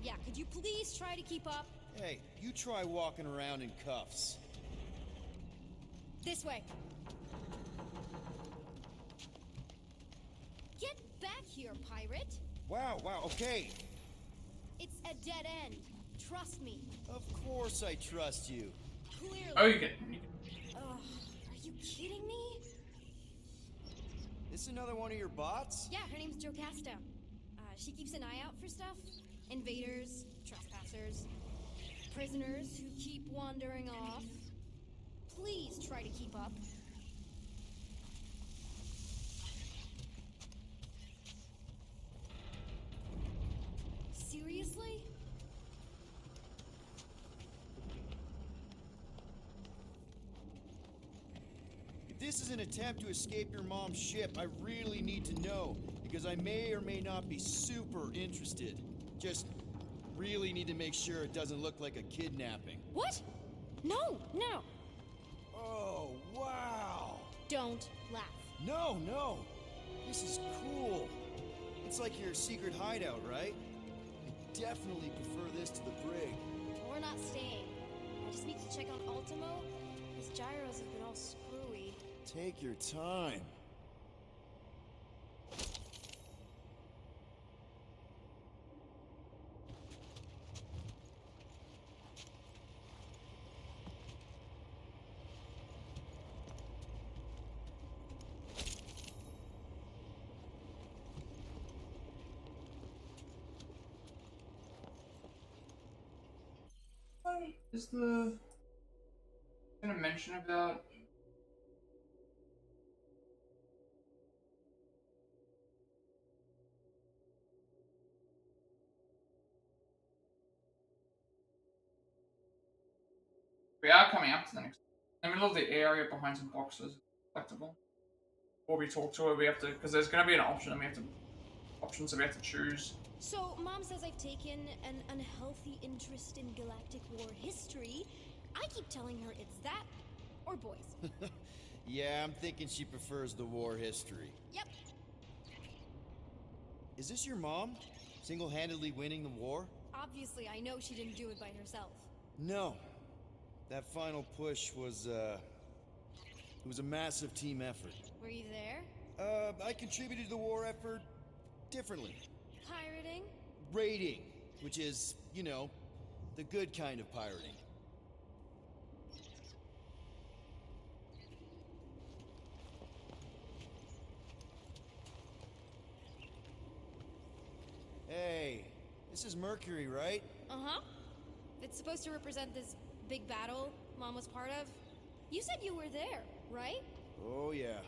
Yeah, could you please try to keep up? Hey, you try walking around in cuffs. This way. Get back here, pirate. Wow, okay. It's a dead end. Trust me. Of course I trust you. Clearly. Oh, you can. Ugh, are you kidding me? This another one of your bots? Yeah, her name's Jocasta. She keeps an eye out for stuff. Invaders, trespassers, prisoners who keep wandering off. Please try to keep up. Seriously? If this is an attempt to escape your mom's ship, I really need to know, because I may or may not be super interested. Just really need to make sure it doesn't look like a kidnapping. What? No. Oh, wow! Don't laugh. No! This is cool. It's like your secret hideout, right? I definitely prefer this to the brig. We're not staying. I just need to check on Ultimo. His gyros have been all screwy. Take your time. Is the gonna mention about we are coming up to the next in the middle of the area behind some boxes collectible. Or we talk to her, we have to because there's gonna be an option and we have to options that we have to choose. So, Mom says I've taken an unhealthy interest in galactic war history. I keep telling her it's that, or boys. Yeah, I'm thinking she prefers the war history. Yep. Is this your mom? Single-handedly winning the war? Obviously, I know she didn't do it by herself. No. That final push was, it was a massive team effort. Were you there? I contributed to the war effort differently. Pirating? Raiding, which is, you know, the good kind of pirating. This is Mercury, right? Uh-huh. It's supposed to represent this big battle Mom was part of. You said you were there, right? Oh, yeah.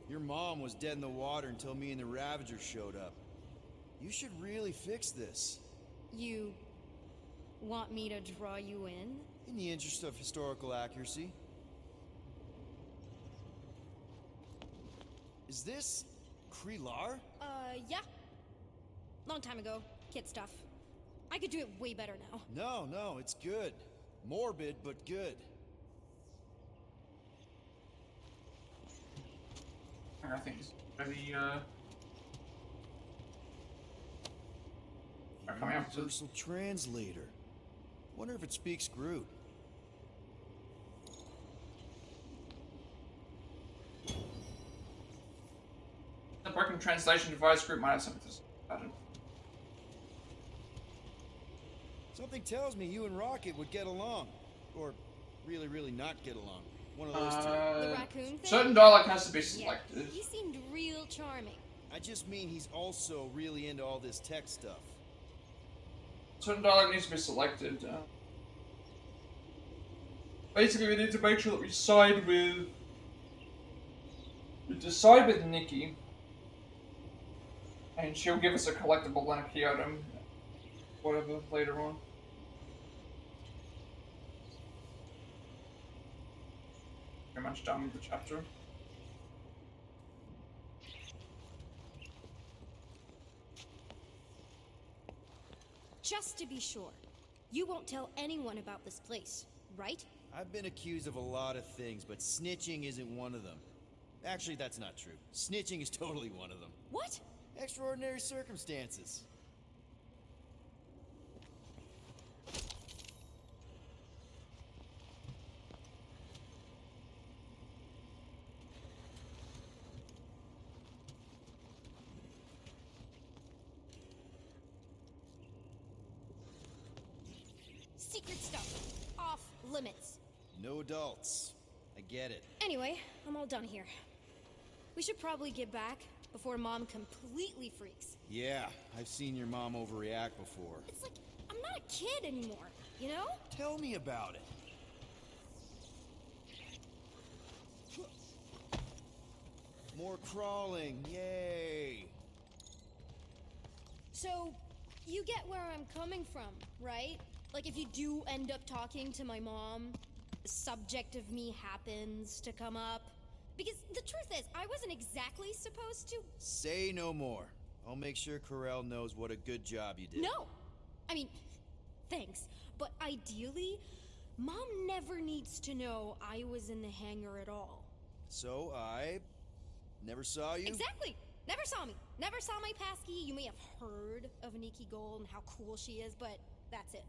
Your mom was dead in the water until me and the Ravagers showed up. You should really fix this. You want me to draw you in? In the interest of historical accuracy. Is this Krelar? Yeah. Long time ago. Kid stuff. I could do it way better now. No, it's good. Morbid, but good. I think it's very, coming up to... Universal translator. Wonder if it speaks Groot. The broken translation device group might have something to say about it. Something tells me you and Rocket would get along. Or really not get along. One of those two. The raccoon thing? Certain dialogue has to be selected. Yeah, he seemed real charming. I just mean he's also really into all this tech stuff. Certain dialogue needs to be selected. Basically, we need to make sure that we decide with Nikki, and she'll give us a collectible Lenaki item, whatever, later on. Pretty much done with the chapter. Just to be sure, you won't tell anyone about this place, right? I've been accused of a lot of things, but snitching isn't one of them. Actually, that's not true. Snitching is totally one of them. What? Extraordinary circumstances. Secret stuff. Off limits. No adults. I get it. Anyway, I'm all done here. We should probably get back before Mom completely freaks. Yeah, I've seen your mom overreact before. It's like, I'm not a kid anymore, you know? Tell me about it. More crawling, yay! So, you get where I'm coming from, right? Like, if you do end up talking to my mom, the subject of me happens to come up. Because the truth is, I wasn't exactly supposed to. Say no more. I'll make sure Corel knows what a good job you did. No! I mean, thanks. But ideally, Mom never needs to know I was in the hangar at all. So I never saw you? Exactly! Never saw me. Never saw my passkey. You may have heard of Nikki Gold and how cool she is, but that's it.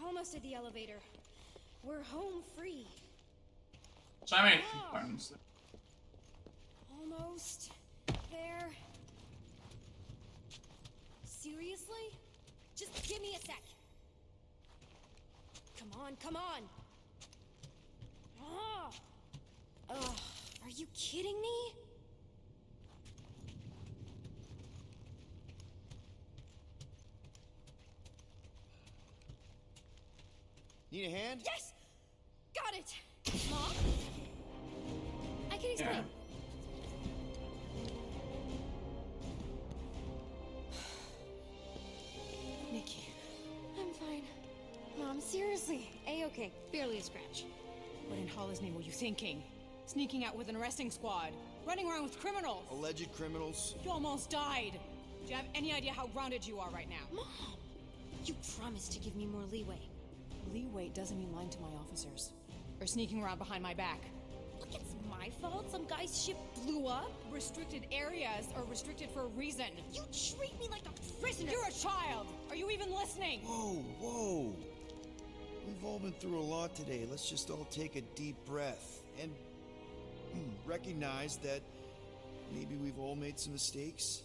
Almost at the elevator. We're home free. So many components. Almost there. Seriously? Just give me a sec. Come on, come on. Ah. Ugh, are you kidding me? Need a hand? Yes! Got it! Mom? I can explain. Yeah. Nikki. I'm fine. Mom, seriously. A-okay. Barely a scratch. What in Hala's name were you thinking? Sneaking out with an arresting squad? Running around with criminals? Alleged criminals? You almost died. Do you have any idea how grounded you are right now? Mom! You promised to give me more leeway. Leeway doesn't mean lying to my officers. Or sneaking around behind my back. Look, it's my fault some guy's ship blew up. Restricted areas are restricted for a reason. You treat me like a prisoner! You're a child! Are you even listening? Whoa. We've all been through a lot today. Let's just all take a deep breath and recognize that maybe we've all made some mistakes.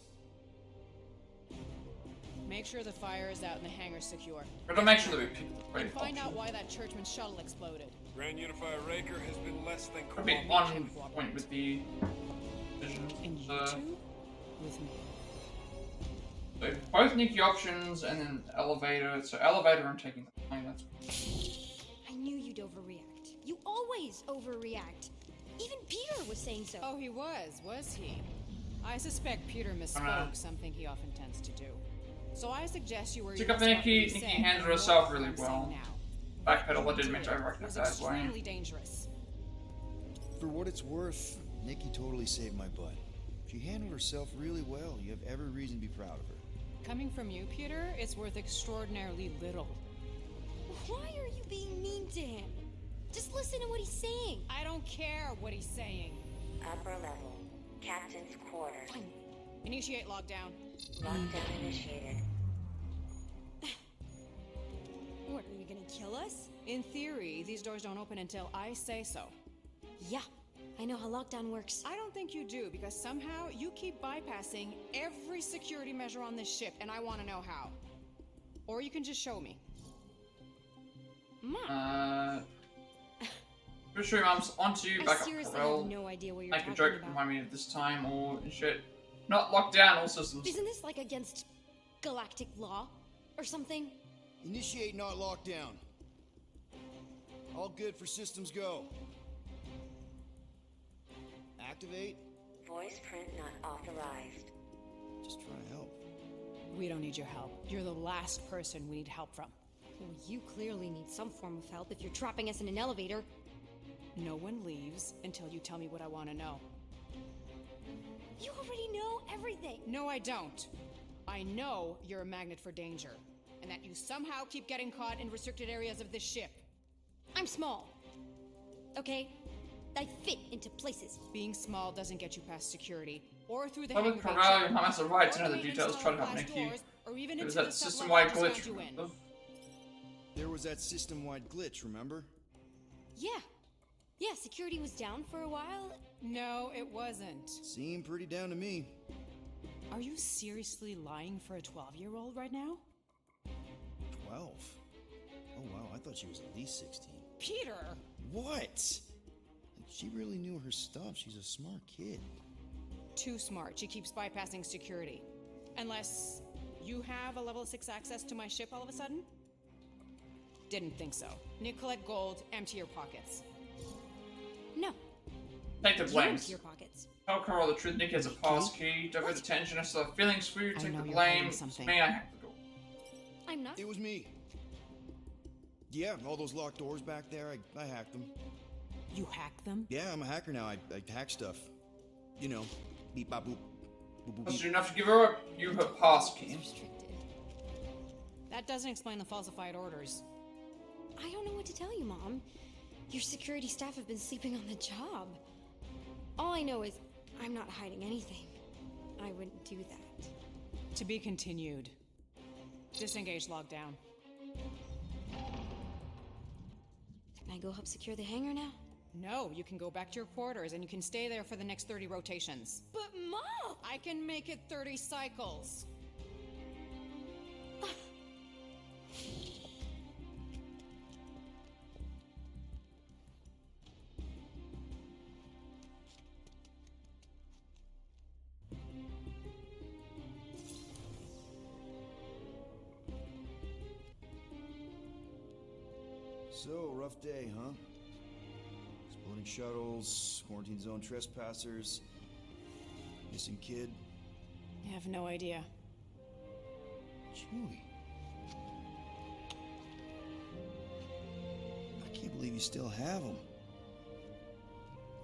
Make sure the fire is out and the hangar's secure. But I'll make sure that we pick the right And find out option. why that churchman's shuttle exploded. Grand Unifier Raker has been less than Could be on point with the vision. And you two? With me. So both Nikki options and then elevator. So elevator and taking the plane. That's I knew you'd overreact. You always overreact. Even Peter was saying so. Oh, he was he? I suspect Peter misspoke, something he often tends to do. So I suggest you were took up the Nikki. Nikki handled herself really well. Backpedal, I didn't mean to overreact was that way. extremely dangerous. For what it's worth, Nikki totally saved my butt. She handled herself really well. You have every reason to be proud of her. Coming from you, Peter, it's worth extraordinarily little. Why are you being mean to him? Just listen to what he's saying. I don't care what he's saying. Upper level. Captain's quarters. Initiate lockdown. Lockdown initiated. What, are you gonna kill us? In theory, these doors don't open until I say so. Yeah, I know how lockdown works. I don't think you do, because somehow you keep bypassing every security measure on this ship, and I want to know how. Or you can just show me. Pretty sure Mom's onto you, I back up seriously Corel. have no idea what you're Make a talking joke, about. remind me of this time, or shit. Not locked down all systems. Isn't this like against galactic law or something? Initiate not lockdown. All good for systems go. Activate. Voice print not authorized. Just try to help. We don't need your help. You're the last person we need help from. Well, you clearly need some form of help if you're trapping us in an elevator. No one leaves until you tell me what I want to know. You already know everything. No, I don't. I know you're a magnet for danger, and that you somehow keep getting caught in restricted areas of this ship. I'm small. Okay? I fit into places. Being small doesn't get you past security, or through the Public hangar Corel, bay your mom has the right to or know the the details. Try to help Nikki. doors, or even It was into that the system-wide sublevel I glitch, just found you in. remember? There was that system-wide glitch, remember? Yeah. Yeah, security was down for a while. No, it wasn't. Seemed pretty down to me. Are you seriously lying for a 12-year-old right now? 12? Oh wow, I thought she was at least 16. Peter! What? She really knew her stuff. She's a smart kid. Too smart. She keeps bypassing security. Unless you have a level 6 access to my ship all of a sudden? Didn't think so. Nicolette Gold, empty your pockets. No. Take the You blame. empty your pockets. Tell Corel the truth. Nikki has a pass key. Divert attention. I still have feelings for you. I Take know the you're blame. hiding It's something. me. I hacked the door. I'm not. It was me. Yeah, all those locked doors back there, I hacked them. You hacked them? Yeah, I'm a hacker now. I hack stuff. You know, beep bop boop. Boop boop That's beep. enough to give her her pass key. Restricted. That doesn't explain the falsified orders. I don't know what to tell you, Mom. Your security staff have been sleeping on the job. All I know is I'm not hiding anything. I wouldn't do that. To be continued. Disengage lockdown. Can I go help secure the hangar now? No, you can go back to your quarters and you can stay there for the next 30 rotations. But Mom! I can make it 30 cycles. So, rough day, huh? Exploding shuttles, quarantine zone trespassers, missing kid. I have no idea. Chewie. I can't believe you still have them.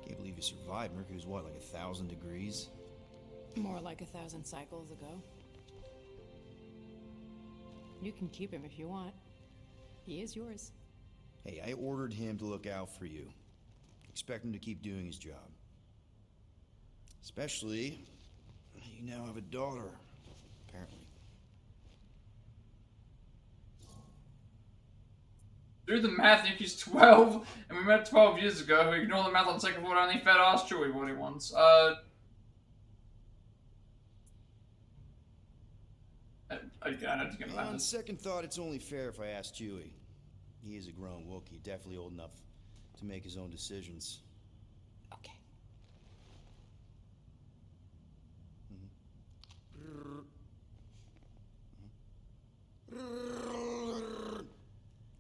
Can't believe you survived. Mercury's what, like 1,000 degrees? More like 1,000 cycles ago. You can keep him if you want. He is yours. Hey, I ordered him to look out for you. Expect him to keep doing his job. Especially, you now have a daughter, apparently. Do the math, Nikki's 12, and we met 12 years ago. Ignore the math on second thought, only fat ass Chewie what he wants. I don't think it On matters. second thought, it's only fair if I ask Chewie. He is a grown Wookiee, definitely old enough to make his own decisions. Okay.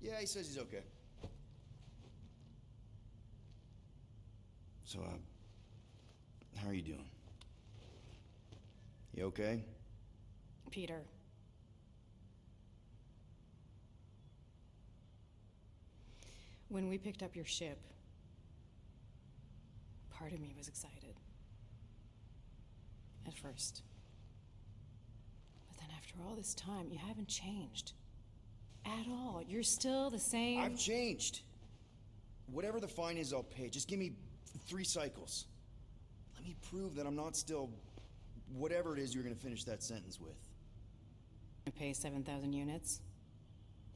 Yeah, he says he's okay. So, how are you doing? You okay? Peter. When we picked up your ship, part of me was excited. At first. But then after all this time, you haven't changed. At all. You're still the same. I've changed. Whatever the fine is, I'll pay. Just give me 3 cycles. Let me prove that I'm not still whatever it is you're gonna finish that sentence with. I pay 7,000 units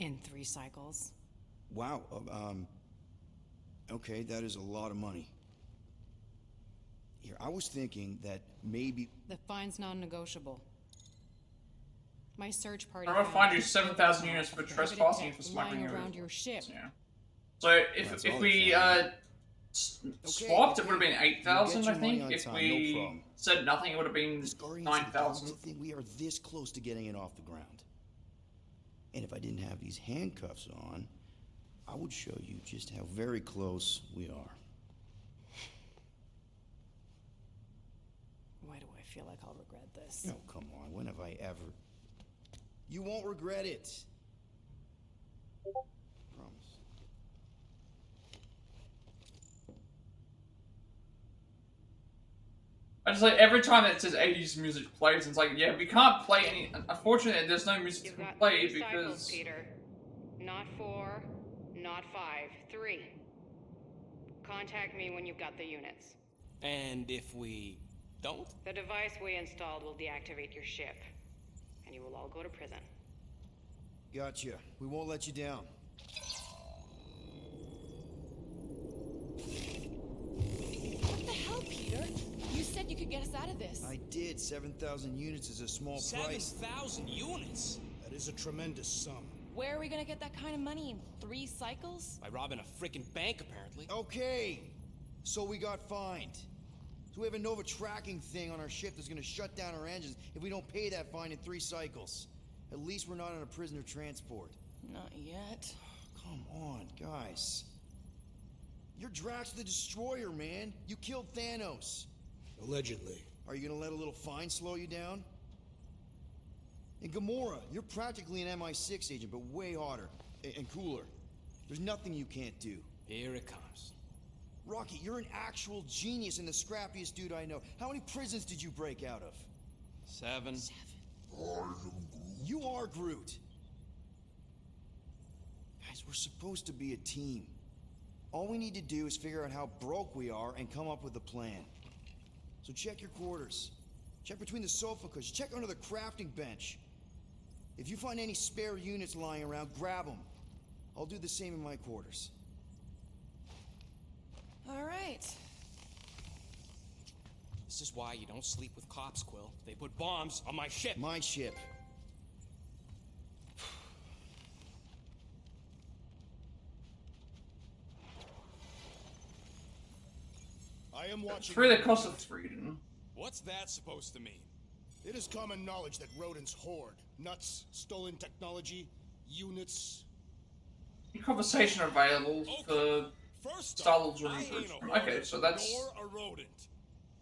in 3 cycles. Wow. Okay, that is a lot of money. Here, I was thinking that maybe... The fine's non-negotiable. My search party... I'm gonna find you 7,000 units for trespassing and for lying smuggling around your ship. Yeah. So if we swapped, it would have been 8,000, I think. If we said nothing, it would have been 9,000. We are this close to getting it off the ground. And if I didn't have these handcuffs on, I would show you just how very close we are. Why do I feel like I'll regret this? No, come on. When have I ever... You won't regret it. Promise. I just like every time that it says 80s music plays, it's like, yeah, we can't play any. Unfortunately, there's no music to play because. Peter. Not 4, not 5, 3. Contact me when you've got the units. And if we don't? The device we installed will deactivate your ship, and you will all go to prison. Gotcha. We won't let you down. What the hell, Peter? You said you could get us out of this. I did. 7,000 units is a small price. 7,000 units? That is a tremendous sum. Where are we gonna get that kind of money in 3 cycles? By robbing a frickin' bank, apparently. Okay. So we got fined. So we have a Nova tracking thing on our ship that's gonna shut down our engines if we don't pay that fine in 3 cycles. At least we're not on a prisoner transport. Not yet. Come on, guys. You're Drax the Destroyer, man. You killed Thanos. Allegedly. Are you gonna let a little fine slow you down? And Gamora, you're practically an MI6 agent, but way hotter and cooler. There's nothing you can't do. Here it comes. Rocky, you're an actual genius and the scrappiest dude I know. How many prisons did you break out of? 7. You are Groot. Guys, we're supposed to be a team. All we need to do is figure out how broke we are and come up with a plan. So check your quarters. Check between the sofa cushions. Check under the crafting bench. If you find any spare units lying around, grab them. I'll do the same in my quarters. All right. This is why you don't sleep with cops, Quill. They put bombs on my ship. My ship. I am watching. It's really the cost of freedom. What's that supposed to mean? It is common knowledge that rodents hoard nuts, stolen technology, units. Conversation available for First Star-Lord's off, I running ain't through. a Okay, so that's. Nor a rodent.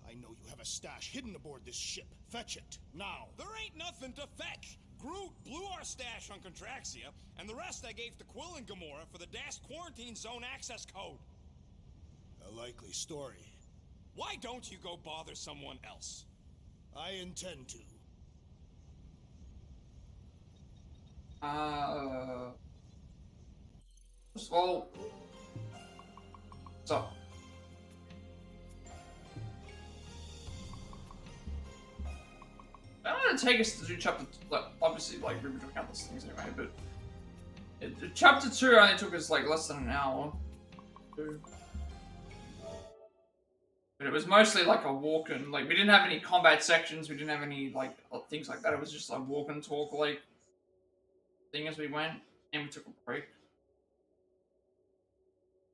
I know you have a stash hidden aboard this ship. Fetch it, now. There ain't nothing to fetch. Groot blew our stash on Contraxia, and the rest I gave to Quill and Gamora for the DAS quarantine zone access code. A likely story. Why don't you go bother someone else? I intend to. First of all, so I'm gonna take us to do chapter. Like, obviously, like we were doing countless things anyway, but chapter 2 only took us like less than an hour. But it was mostly like a walk and like we didn't have any combat sections. We didn't have any like things like that. It was just like walk and talk like thing as we went, and we took a break.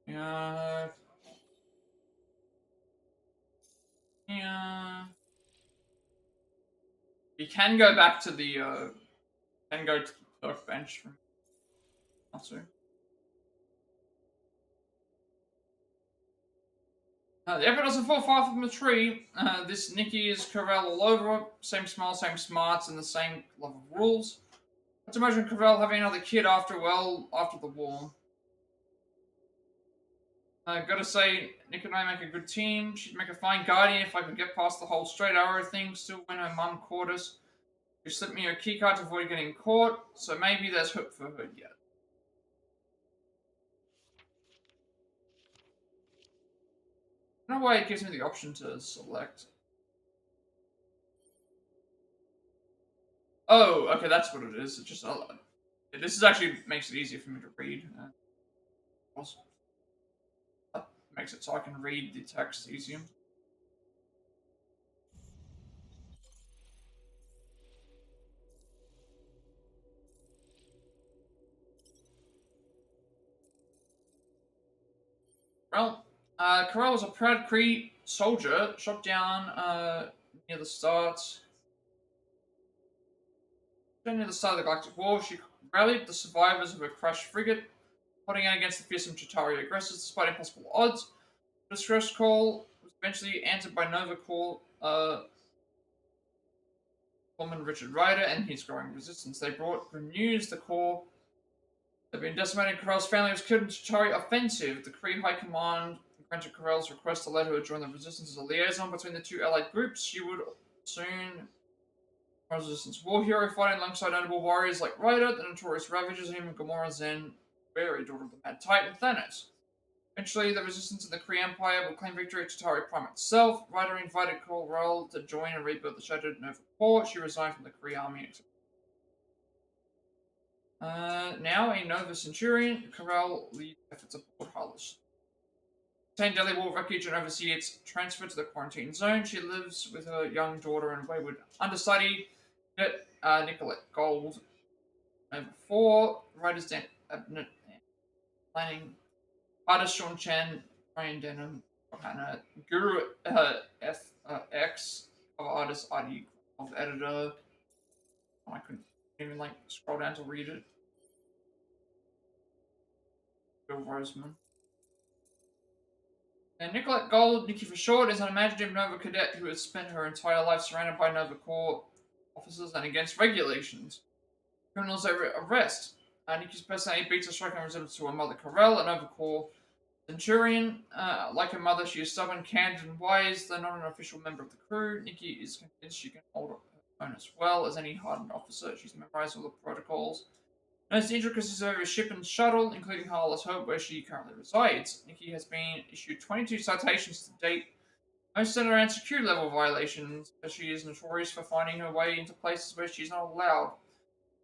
Yeah. Yeah. You can go back to the can go to the workbench from also. The effort doesn't fall far from the tree. This Nikki is Corel all over. Same smile, same smarts, and the same love of rules. Let's imagine Corel having another kid after the war. Gotta say, Nick and I make a good team. She'd make a fine guardian if I could get past the whole straight arrow thing. Still, when her mum caught us, she slipped me her keycard to avoid getting caught. So maybe there's hope for her yet. No way it gives me the option to select. Oh, okay, that's what it is. It's just this is actually makes it easier for me to read. Also, that makes it so I can read the text easier. Well, Corel was a proud Kree soldier, shot down near the start. Near the start of the Galactic War, she rallied the survivors of a crashed frigate, holding out against the fearsome Chitauri aggressors despite impossible odds. The distress call was eventually answered by Nova Corps Corpsman Richard Ryder and his growing resistance. They brought good news. The Corps had been decimated. Corel's family was killed in the Chitauri offensive. The Kree High Command granted Corel's request to let her join the resistance as a liaison between the two allied groups. She would soon Resistance war hero fighting alongside notable warriors like Ryder, the notorious Ravagers, and even Gamora Zen, Barry, daughter of the Mad Titan, Thanos. Eventually, the resistance of the Kree Empire would claim victory at Chitauri Prime itself. Ryder invited Corel to join and rebuild the shattered Nova Corps. She resigned from the Kree army. Now a Nova Centurion, Corel leads efforts aboard Harless. Obtain Delhi War refuge and oversee its transfer to the quarantine zone. She lives with her young daughter and wayward understudy, Nicolette Gold. Over 4, writers Dan Abnett, planning artist Sean Chen, Brian Denham, Johanna Guru FX, cover artist ID of editor. Oh, I couldn't even scroll down to read it. Bill Roseman. And Nicolette Gold, Nikki for short, is an imaginative Nova cadet who has spent her entire life surrounded by Nova Corps officers and against regulations. Criminals they arrest. Nikki's personality beats a striking resemblance to her mother Corel, a Nova Corps Centurion. Like her mother, she is stubborn, candid, and wise. Though not an official member of the crew, Nikki is convinced she can hold her own as well as any hardened officer. She's memorized all the protocols. Knows the intricacies of her ship and shuttle, including Harless Hope, where she currently resides. Nikki has been issued 22 citations to date, most centered around security level violations, as she is notorious for finding her way into places where she's not allowed.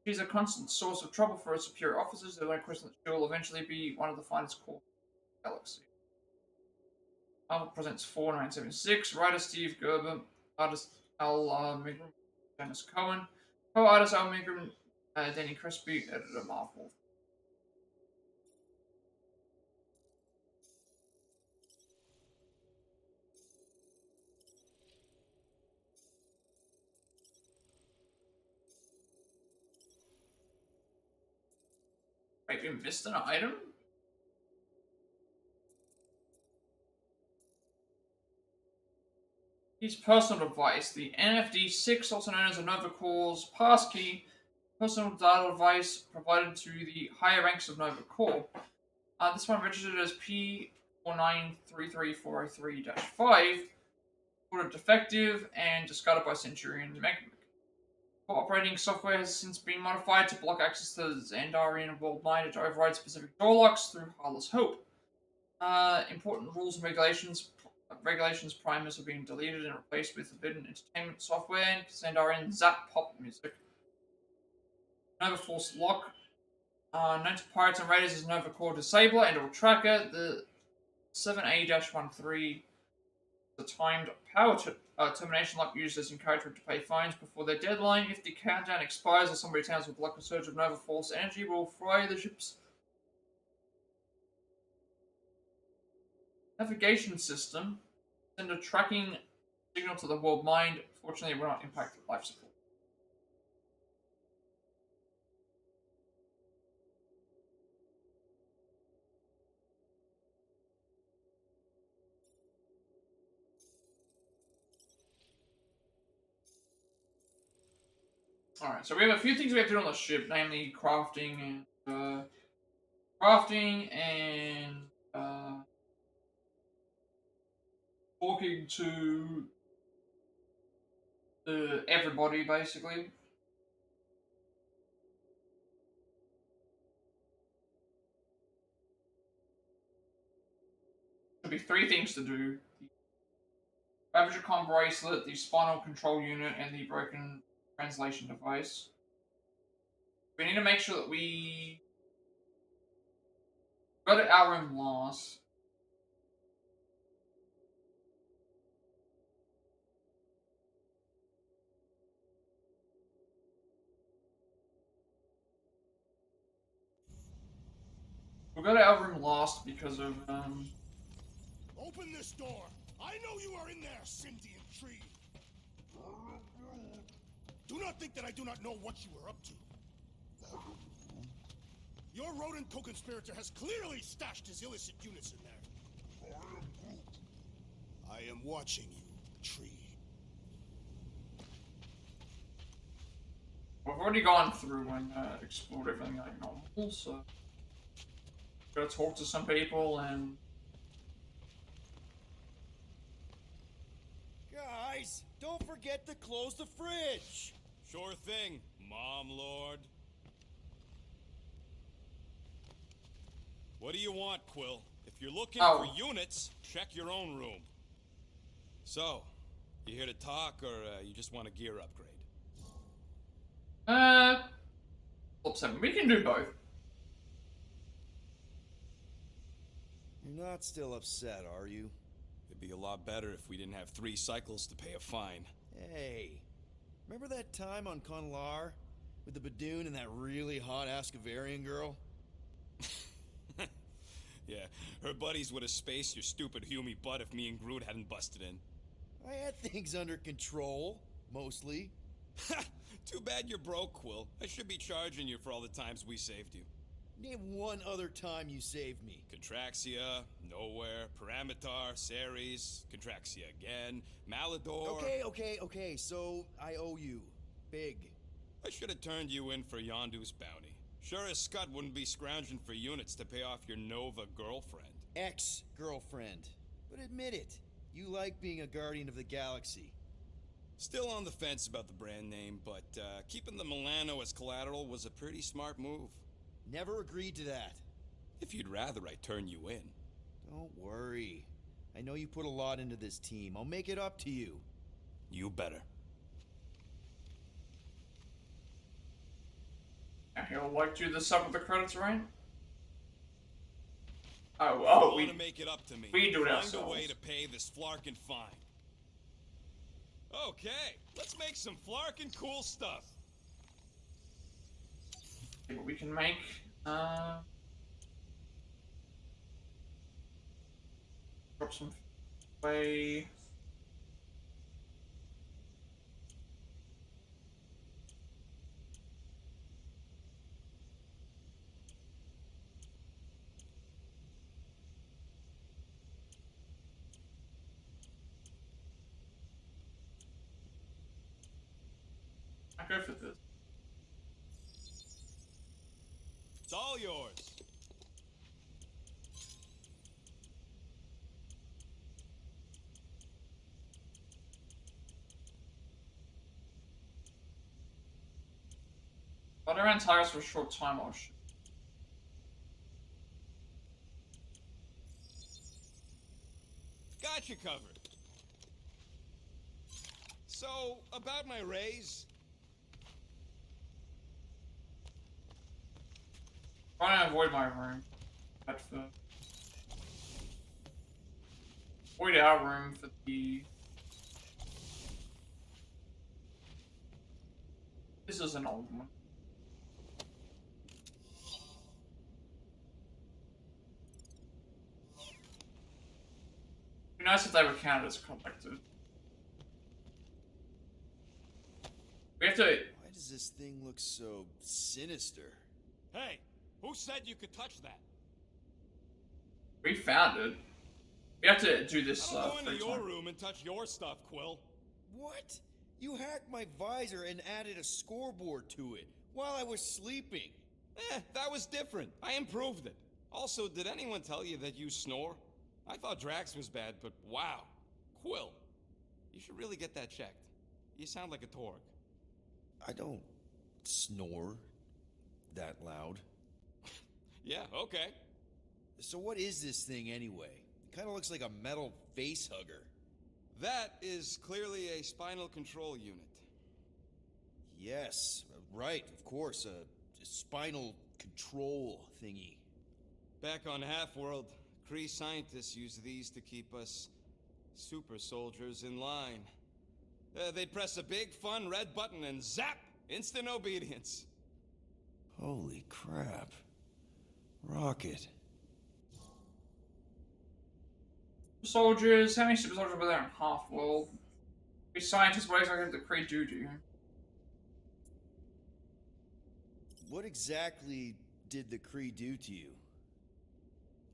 She's a constant source of trouble for her superior officers. There's no question that she will eventually be one of the finest corps in the galaxy. Marvel presents 4, 1976. Writer Steve Gerber, artist Al Milgrom, Dennis Cohen, co-artist Al Milgrom, Danny Crespi, editor Marvel. Wait, we missed an item? His personal device, the NFD6, also known as a Nova Corps passkey, personal data device provided to the higher ranks of Nova Corps. This one registered as P4933403-5, ordered defective and discarded by Centurion Mechanic. Operating software has since been modified to block access to Xandarian and World 9 to override specific door locks through Harless Hope. Important rules and regulations primers have been deleted and replaced with forbidden entertainment software and Xandarian Zap Pop music. Nova Force Lock. Known to pirates and raiders as Nova Corps Disabler and or Tracker, the 7A-13 The timed power termination lock users encourage them to pay fines before their deadline. If the countdown expires or somebody attempts with luck, a surge of Nova Force energy will fry the ship's navigation system. Send a tracking signal to the world mind. Fortunately, we're not impacted life support. Alright, so we have a few things we have to do on the ship, namely crafting and talking to everybody, basically. Should be 3 things to do. The Ravagicon bracelet, the spinal control unit, and the broken translation device. We need to make sure that we go to our room last. We'll go to our room last because of Open this door! I know you are in there, sentient tree! Do not think that I do not know what you are up to. Your rodent co-conspirator has clearly stashed his illicit units in there. I am watching you, tree. we've already gone through and explored everything like normal, so gotta talk to some people and Guys, don't forget to close the fridge! Sure thing, Mom Lord. What do you want, Quill? If you're looking for units, check your own room. So, you here to talk, or you just want a gear upgrade? Flip 7. We can do both. You're not still upset, are you? It'd be a lot better if we didn't have 3 cycles to pay a fine. Hey, remember that time on Conlar? With the Badoon and that really hot Ascavarian girl? Yeah, her buddies would have spaced your stupid Humy butt if me and Groot hadn't busted in. I had things under control, mostly. Too bad you're broke, Quill. I should be charging you for all the times we saved you. Name one other time you saved me. Contraxia, Nowhere, Paramitar, Ceres, Contraxia again, Malador... Okay, so I owe you. Big. I should have turned you in for Yondu's bounty. Sure as Scott wouldn't be scrounging for units to pay off your Nova girlfriend. Ex-girlfriend. But admit it, you like being a Guardian of the Galaxy. Still on the fence about the brand name, but keeping the Milano as collateral was a pretty smart move. Never agreed to that. If you'd rather I turn you in. Don't worry. I know you put a lot into this team. I'll make it up to you. You better. He'll like do the sub with the credits, right? We make it up to me. We do it Find ourselves. a way to pay this flarkin' fine. Okay, let's make some flarkin' cool stuff. Okay, but we can make drop some way. I go for this. It's all yours. But around tires for a short time, I'll shoot. Got you covered. So, about my raise, Trying to avoid my room. That's the. Void our room for the... This is an old one. It'd be nice if they were counted as collected. We have to... Why does this thing look so sinister? Hey, who said you could touch that? We found it. We have to do this I don't go into your time. room and touch your stuff, Quill. What? You hacked my visor and added a scoreboard to it while I was sleeping. That was different. I improved it. Also, did anyone tell you that you snore? I thought Drax was bad, but wow. Quill, you should really get that checked. You sound like a Torg. I don't snore that loud. Yeah, okay. So what is this thing anyway? It kind of looks like a metal face hugger. That is clearly a spinal control unit. Yes, right, of course, a spinal control thingy. Back on Half-World, Kree scientists use these to keep us super soldiers in line. They'd press a big, fun red button and zap! Instant obedience. Holy crap. Rocket. Soldiers, how many super soldiers were there in Half-World? We scientists, what exactly did the Kree do to you? What exactly did the Kree do to you?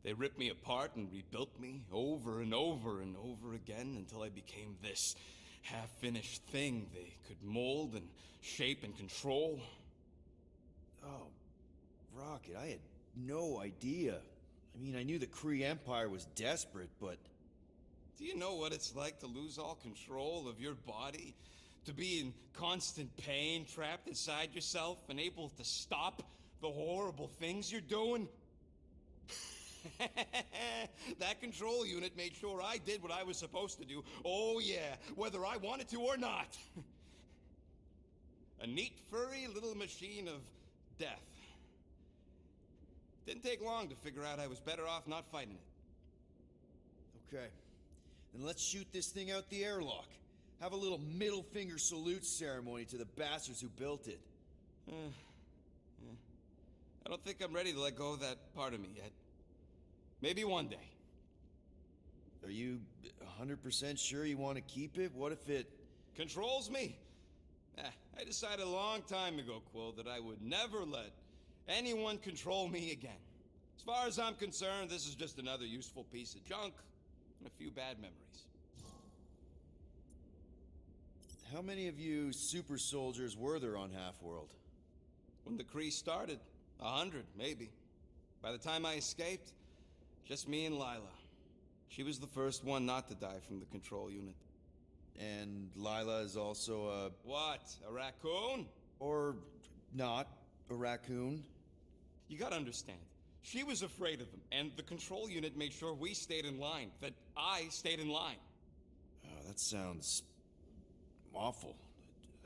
They ripped me apart and rebuilt me over and over and over again until I became this half-finished thing they could mold and shape and control. Oh, Rocket, I had no idea. I mean, I knew the Kree Empire was desperate, but... Do you know what it's like to lose all control of your body? To be in constant pain, trapped inside yourself, unable to stop the horrible things you're doing? That control unit made sure I did what I was supposed to do. Oh yeah, whether I wanted to or not. A neat, furry little machine of death. Didn't take long to figure out I was better off not fighting it. Okay. Then let's shoot this thing out the airlock. Have a little middle finger salute ceremony to the bastards who built it. I don't think I'm ready to let go of that part of me yet. Maybe one day. Are you 100% sure you want to keep it? What if it... Controls me? I decided a long time ago, Quill, that I would never let anyone control me again. As far as I'm concerned, this is just another useful piece of junk and a few bad memories. How many of you super soldiers were there on Half-World? When the Kree started, 100, maybe. By the time I escaped, just me and Lila. She was the first one not to die from the control unit. And Lila is also a... What? A raccoon? Or not a raccoon? You gotta understand. She was afraid of them, and the control unit made sure we stayed in line. That I stayed in line. Oh, that sounds... awful.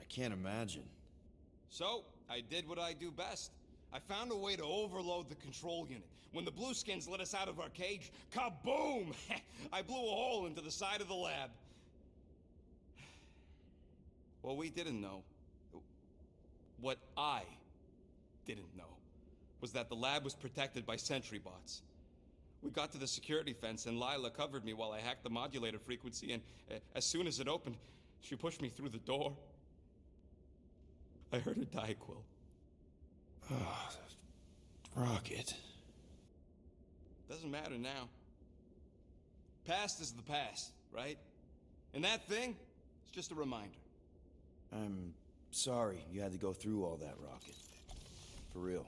I can't imagine. So, I did what I do best. I found a way to overload the control unit. When the Blueskins let us out of our cage, kaboom! I blew a hole into the side of the lab. What we didn't know, what I didn't know, was that the lab was protected by sentry bots. We got to the security fence and Lila covered me while I hacked the modulator frequency, and as soon as it opened, she pushed me through the door. I heard her die, Quill. Oh, Rocket. Doesn't matter now. Past is the past, right? And that thing, it's just a reminder. I'm sorry you had to go through all that, Rocket. For real.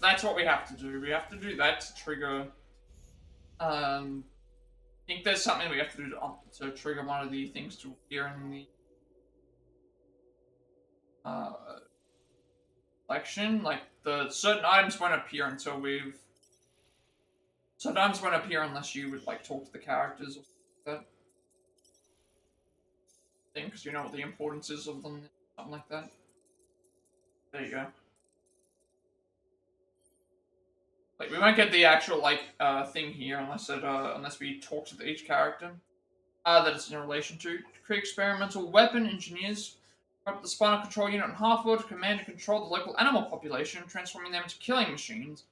That's what we have to do. We have to do that to trigger... I think there's something we have to do to trigger one of the things to appear in the... collection. Like, the certain items won't appear until we've... Certain items won't appear unless you would, like, talk to the characters or something like that. I think, because you know what the importance is of them, something like that. There you go. Like, we won't get the actual, like, thing here unless we talk to each character that it's in relation to. Create experimental weapon engineers. Up the spinal control unit on Half-World to command and control the local animal population, transforming them into killing machines.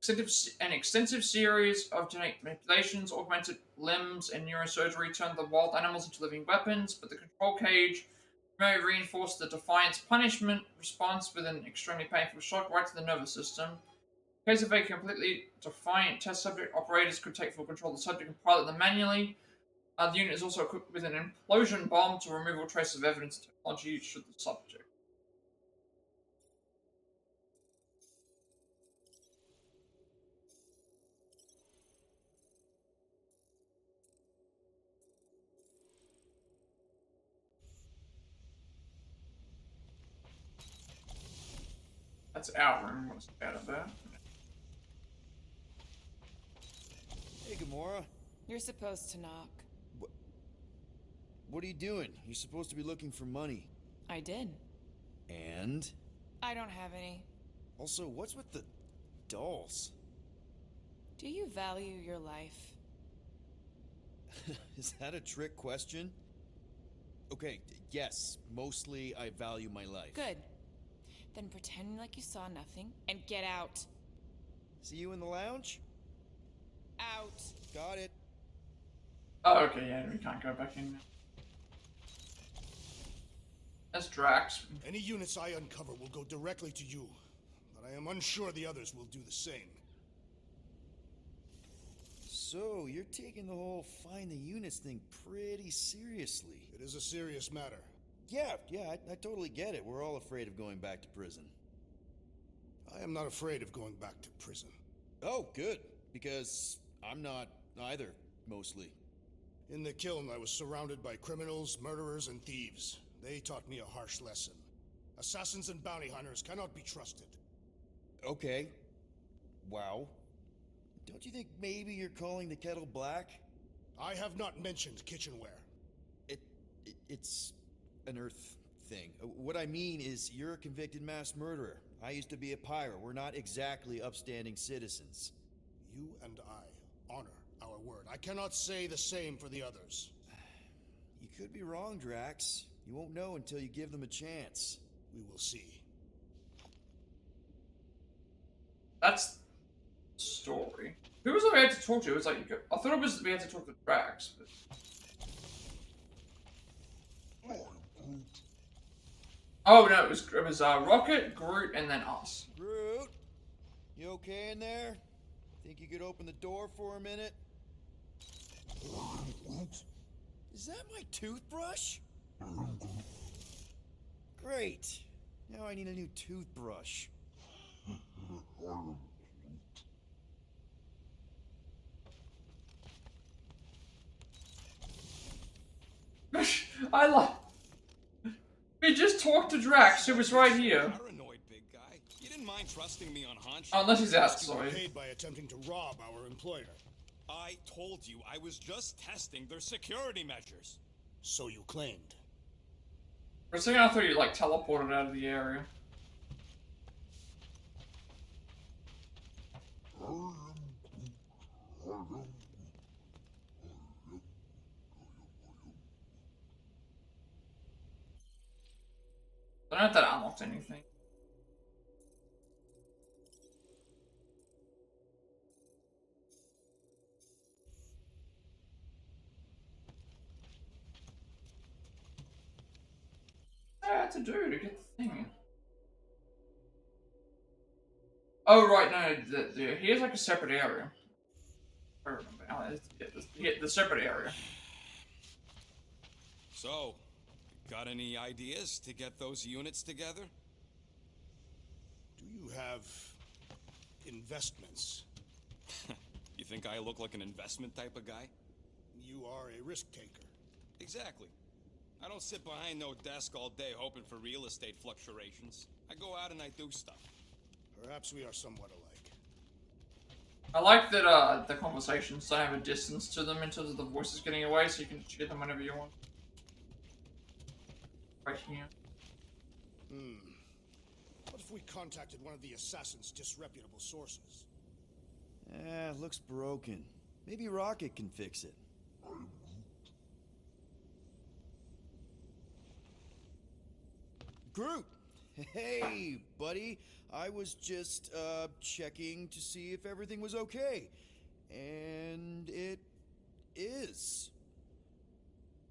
An extensive series of genetic manipulations, augmented limbs, and neurosurgery turn the wild animals into living weapons, but the control cage may reinforce the defiance punishment response with an extremely painful shock right to the nervous system. In case of a completely defiant test subject, operators could take full control of the subject and pilot them manually. The unit is also equipped with an implosion bomb to remove all traces of evidence of technology should the subject. That's our room. What's out of that? Hey, Gamora. You're supposed to knock. What are you doing? You're supposed to be looking for money. I did. And? I don't have any. Also, what's with the dolls? Do you value your life? Is that a trick question? Okay, yes, mostly I value my life. Good. Then pretend like you saw nothing and get out. See you in the lounge? Out. Got it. Oh, okay, yeah, we can't go back in now. That's Drax. Any units I uncover will go directly to you, but I am unsure the others will do the same. So, you're taking the whole find the units thing pretty seriously. It is a serious matter. Yeah, I totally get it. We're all afraid of going back to prison. I am not afraid of going back to prison. Oh, good. Because I'm not either, mostly. In the kiln, I was surrounded by criminals, murderers, and thieves. They taught me a harsh lesson. Assassins and bounty hunters cannot be trusted. Okay. Wow. Don't you think maybe you're calling the kettle black? I have not mentioned kitchenware. It's an Earth thing. What I mean is, you're a convicted mass murderer. I used to be a pirate. We're not exactly upstanding citizens. You and I honor our word. I cannot say the same for the others. You could be wrong, Drax. You won't know until you give them a chance. We will see. That's the story. Who was I had to talk to? It was like, I thought it was we had to talk to Drax, but... Oh no, it was Rocket, Groot, and then us. Groot, you okay in there? Think you could open the door for a minute? Is that my toothbrush? Great. Now I need a new toothbrush. I like. We just talked to Drax, who was right here. Paranoid, big guy. You didn't mind trusting me on hunch. Unless he's out, You were sorry. paid by attempting to rob our employer. I told you I was just testing their security measures. So you claimed. For a second, I thought you like teleported out of the area. I don't know if that unlocked anything. What I had to do to get the thing? Oh right, no, here's like a separate area. I remember. The separate area. So, got any ideas to get those units together? Do you have investments? You think I look like an investment type of guy? You are a risk taker. Exactly. I don't sit behind no desk all day hoping for real estate fluctuations. I go out and I do stuff. Perhaps we are somewhat alike. I like that the conversations don't have a distance to them in terms of the voices getting away, so you can just get them whenever you want. Right here. if we contacted one of the assassin's disreputable sources? Looks broken. Maybe Rocket can fix it. Groot! Hey, buddy. I was just, checking to see if everything was okay. And it is.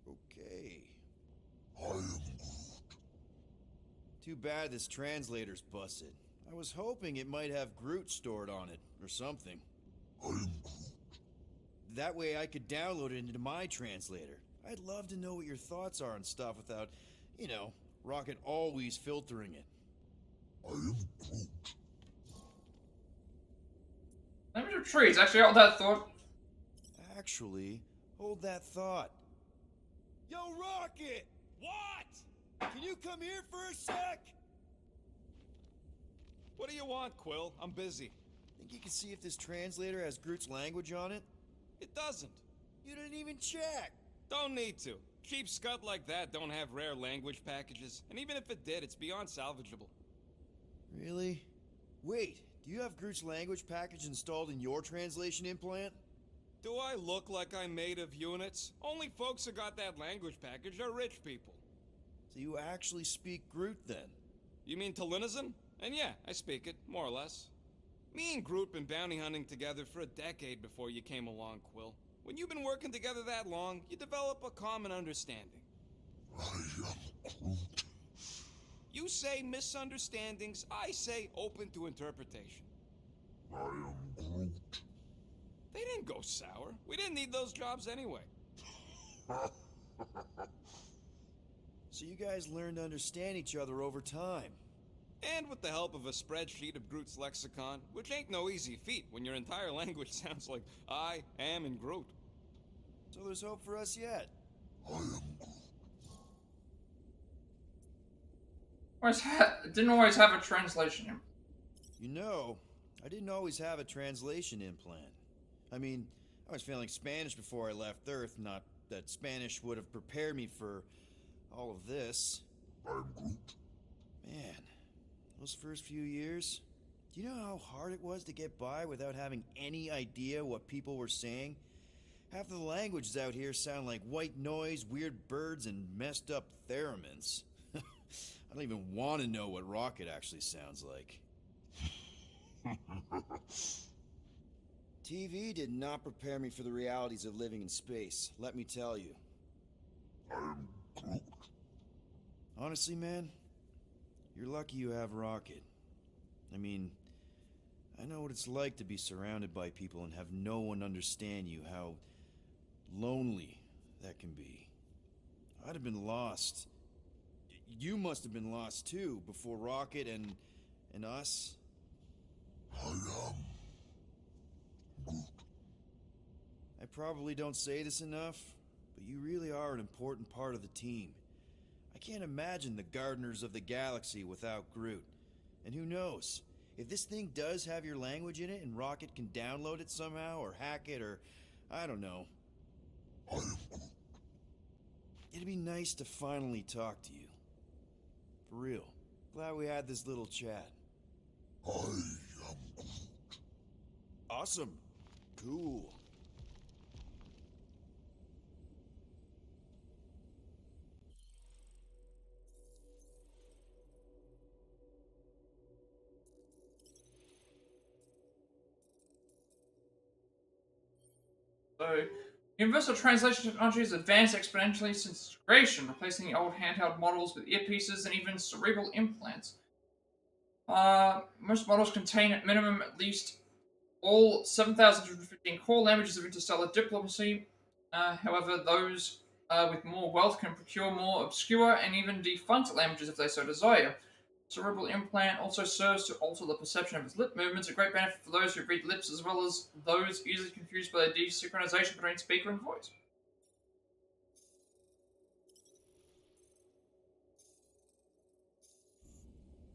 Okay. I am Groot. Too bad this translator's busted. I was hoping it might have Groot stored on it, or something. I am Groot. That way I could download it into my translator. I'd love to know what your thoughts are on stuff without, you know, Rocket always filtering it. I am Groot. Language of trees. Actually, hold that thought. Actually, hold that thought. Yo, Rocket! What? Can you come here for a sec? What do you want, Quill? I'm busy. Think you can see if this translator has Groot's language on it? It doesn't. You didn't even check. Don't need to. Cheap scud like that don't have rare language packages, and even if it did, it's beyond salvageable. Really? Wait, do you have Groot's language package installed in your translation implant? Do I look like I'm made of units? Only folks who got that language package are rich people. So you actually speak Groot then? You mean Talinisan? And yeah, I speak it, more or less. Me and Groot been bounty hunting together for a decade before you came along, Quill. When you've been working together that long, you develop a common understanding. I am Groot. You say misunderstandings, I say open to interpretation. I am Groot. They didn't go sour. We didn't need those jobs anyway. So you guys learned to understand each other over time. And with the help of a spreadsheet of Groot's lexicon, which ain't no easy feat when your entire language sounds like I am in Groot. So there's hope for us yet. I am Groot. Didn't always have a translation in. You know, I didn't always have a translation implant. I mean, I was failing Spanish before I left Earth, not that Spanish would have prepared me for all of this. I am Groot. Man, those first few years, do you know how hard it was to get by without having any idea what people were saying? Half of the languages out here sound like white noise, weird birds, and messed up theremins. I don't even want to know what Rocket actually sounds like. TV did not prepare me for the realities of living in space, let me tell you. I am Groot. Honestly, man, you're lucky you have Rocket. I mean, I know what it's like to be surrounded by people and have no one understand you, how lonely that can be. I'd have been lost. You must have been lost too, before Rocket and us. I am Groot. I probably don't say this enough, but you really are an important part of the team. I can't imagine the Gardeners of the Galaxy without Groot. And who knows, if this thing does have your language in it and Rocket can download it somehow, or hack it, or I don't know. I am Groot. It'd be nice to finally talk to you. For real. Glad we had this little chat. I am Groot. Awesome. Cool. So, universal translation technology has advanced exponentially since its creation, replacing the old handheld models with earpieces and even cerebral implants. Most models contain at minimum at least all 7,215 core languages of interstellar diplomacy. However, those with more wealth can procure more obscure and even defunct languages if they so desire. Cerebral implant also serves to alter the perception of its lip movements, a great benefit for those who read lips as well as those easily confused by the desynchronization between speaker and voice.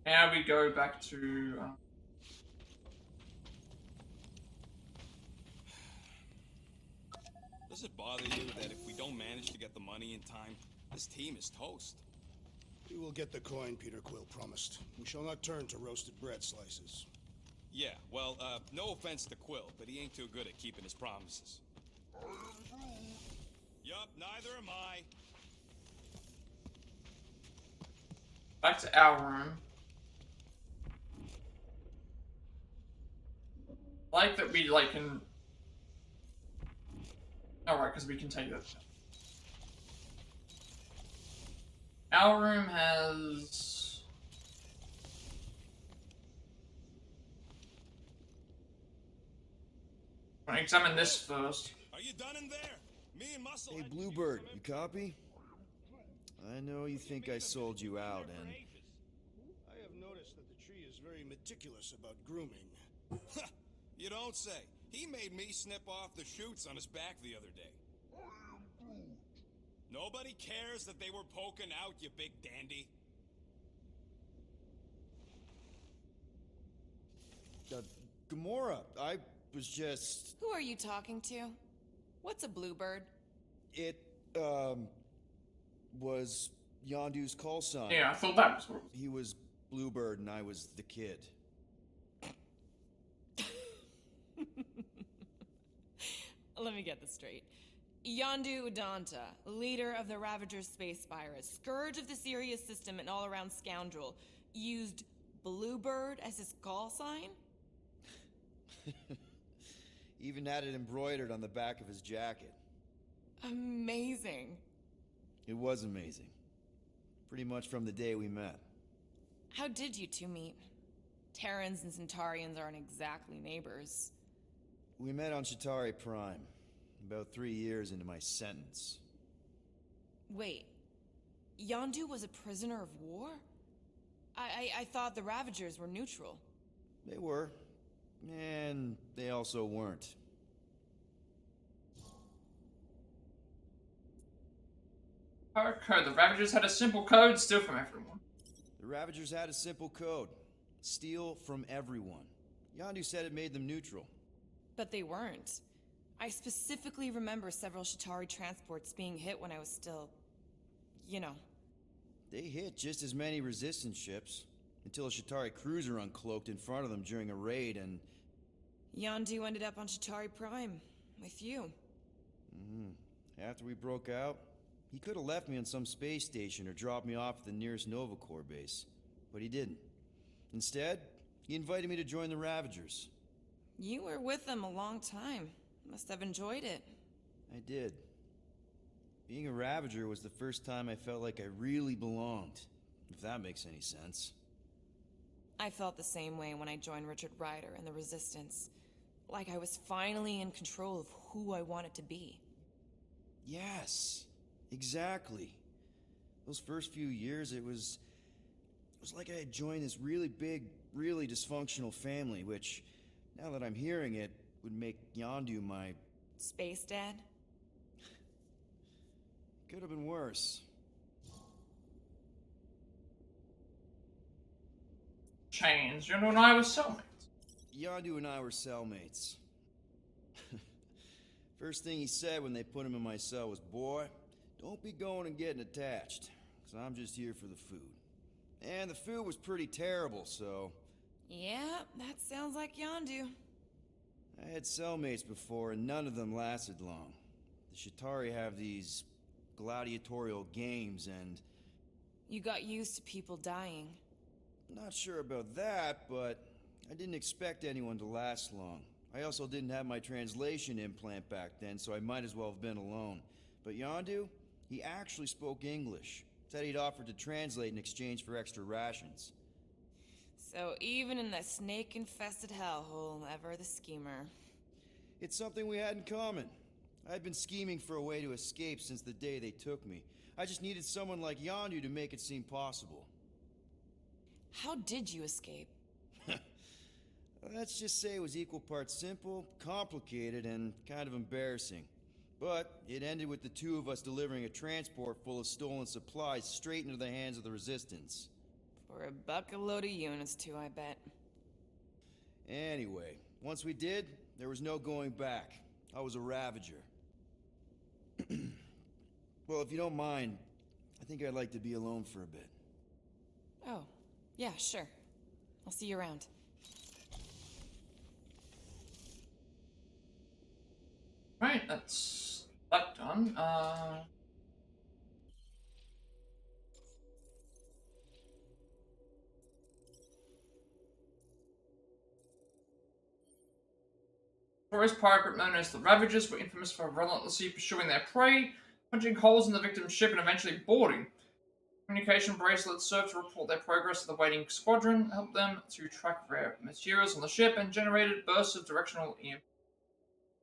Now we go back to... Does it bother you that if we don't manage to get the money in time, this team is toast? We will get the coin Peter Quill promised. We shall not turn to roasted bread slices. Yeah, well, no offense to Quill, but he ain't too good at keeping his promises. Yup, neither am I. Back to our room. I like that we, like, can... Alright, because we can take that. Our room has... I'm gonna examine this first. Are you done in there? Me and Muscle. Hey, Bluebird, you copy? I know you think I sold you out, and... I have noticed that the tree is very meticulous about grooming. You don't say. He made me snip off the shoots on his back the other day. Nobody cares that they were poking out, you big dandy. Gamora, I was just... Who are you talking to? What's a bluebird? It, was Yondu's call sign. Yeah, I thought that was what... He was Bluebird and I was the kid. Let me get this straight. Yondu Udanta, leader of the Ravager's space virus, scourge of the Sirius system and all-around scoundrel, used Bluebird as his call sign? Even had it embroidered on the back of his jacket. Amazing. It was amazing. Pretty much from the day we met. How did you two meet? Terrans and Centaurians aren't exactly neighbors. We met on Chitauri Prime, about 3 years into my sentence. Wait, Yondu was a prisoner of war? I thought the Ravagers were neutral. They were, and they also weren't. Code. The Ravagers had a simple code, steal from everyone. The Ravagers had a simple code. Steal from everyone. Yondu said it made them neutral. But they weren't. I specifically remember several Chitauri transports being hit when I was still... you know. They hit just as many resistance ships, until a Chitauri cruiser uncloaked in front of them during a raid and... Yondu ended up on Chitauri Prime, with you. After we broke out, he could have left me on some space station or dropped me off at the nearest Nova Corps base. But he didn't. Instead, he invited me to join the Ravagers. You were with them a long time. Must have enjoyed it. I did. Being a Ravager was the first time I felt like I really belonged, if that makes any sense. I felt the same way when I joined Richard Ryder and the Resistance. Like I was finally in control of who I wanted to be. Yes, exactly. Those first few years, it was like I had joined this really big, really dysfunctional family, which, now that I'm hearing it, would make Yondu my... Space dad? Could have been worse. Chains. You and I were cellmates. Yondu and I were cellmates. First thing he said when they put him in my cell was, "Boy, don't be going and getting attached, because I'm just here for the food." And the food was pretty terrible, so... Yeah, that sounds like Yondu. I had cellmates before, and none of them lasted long. The Chitauri have these gladiatorial games, and... You got used to people dying. Not sure about that, but I didn't expect anyone to last long. I also didn't have my translation implant back then, so I might as well have been alone. But Yondu, he actually spoke English. Said he'd offered to translate in exchange for extra rations. So even in that snake-infested hellhole, ever the schemer. It's something we had in common. I'd been scheming for a way to escape since the day they took me. I just needed someone like Yondu to make it seem possible. How did you escape? Let's just say it was equal parts simple, complicated, and kind of embarrassing. But it ended with the two of us delivering a transport full of stolen supplies straight into the hands of the Resistance. For a bucket-load of units too, I bet. Anyway, once we did, there was no going back. I was a Ravager. Well, if you don't mind, I think I'd like to be alone for a bit. Oh, yeah, sure. I'll see you around. Right, that's that done. Forest pirate group known as the Ravagers were infamous for relentlessly pursuing their prey, punching holes in the victim's ship and eventually boarding. Communication bracelets served to report their progress to the waiting squadron, helped them to track rare materials on the ship, and generated bursts of directional EMP.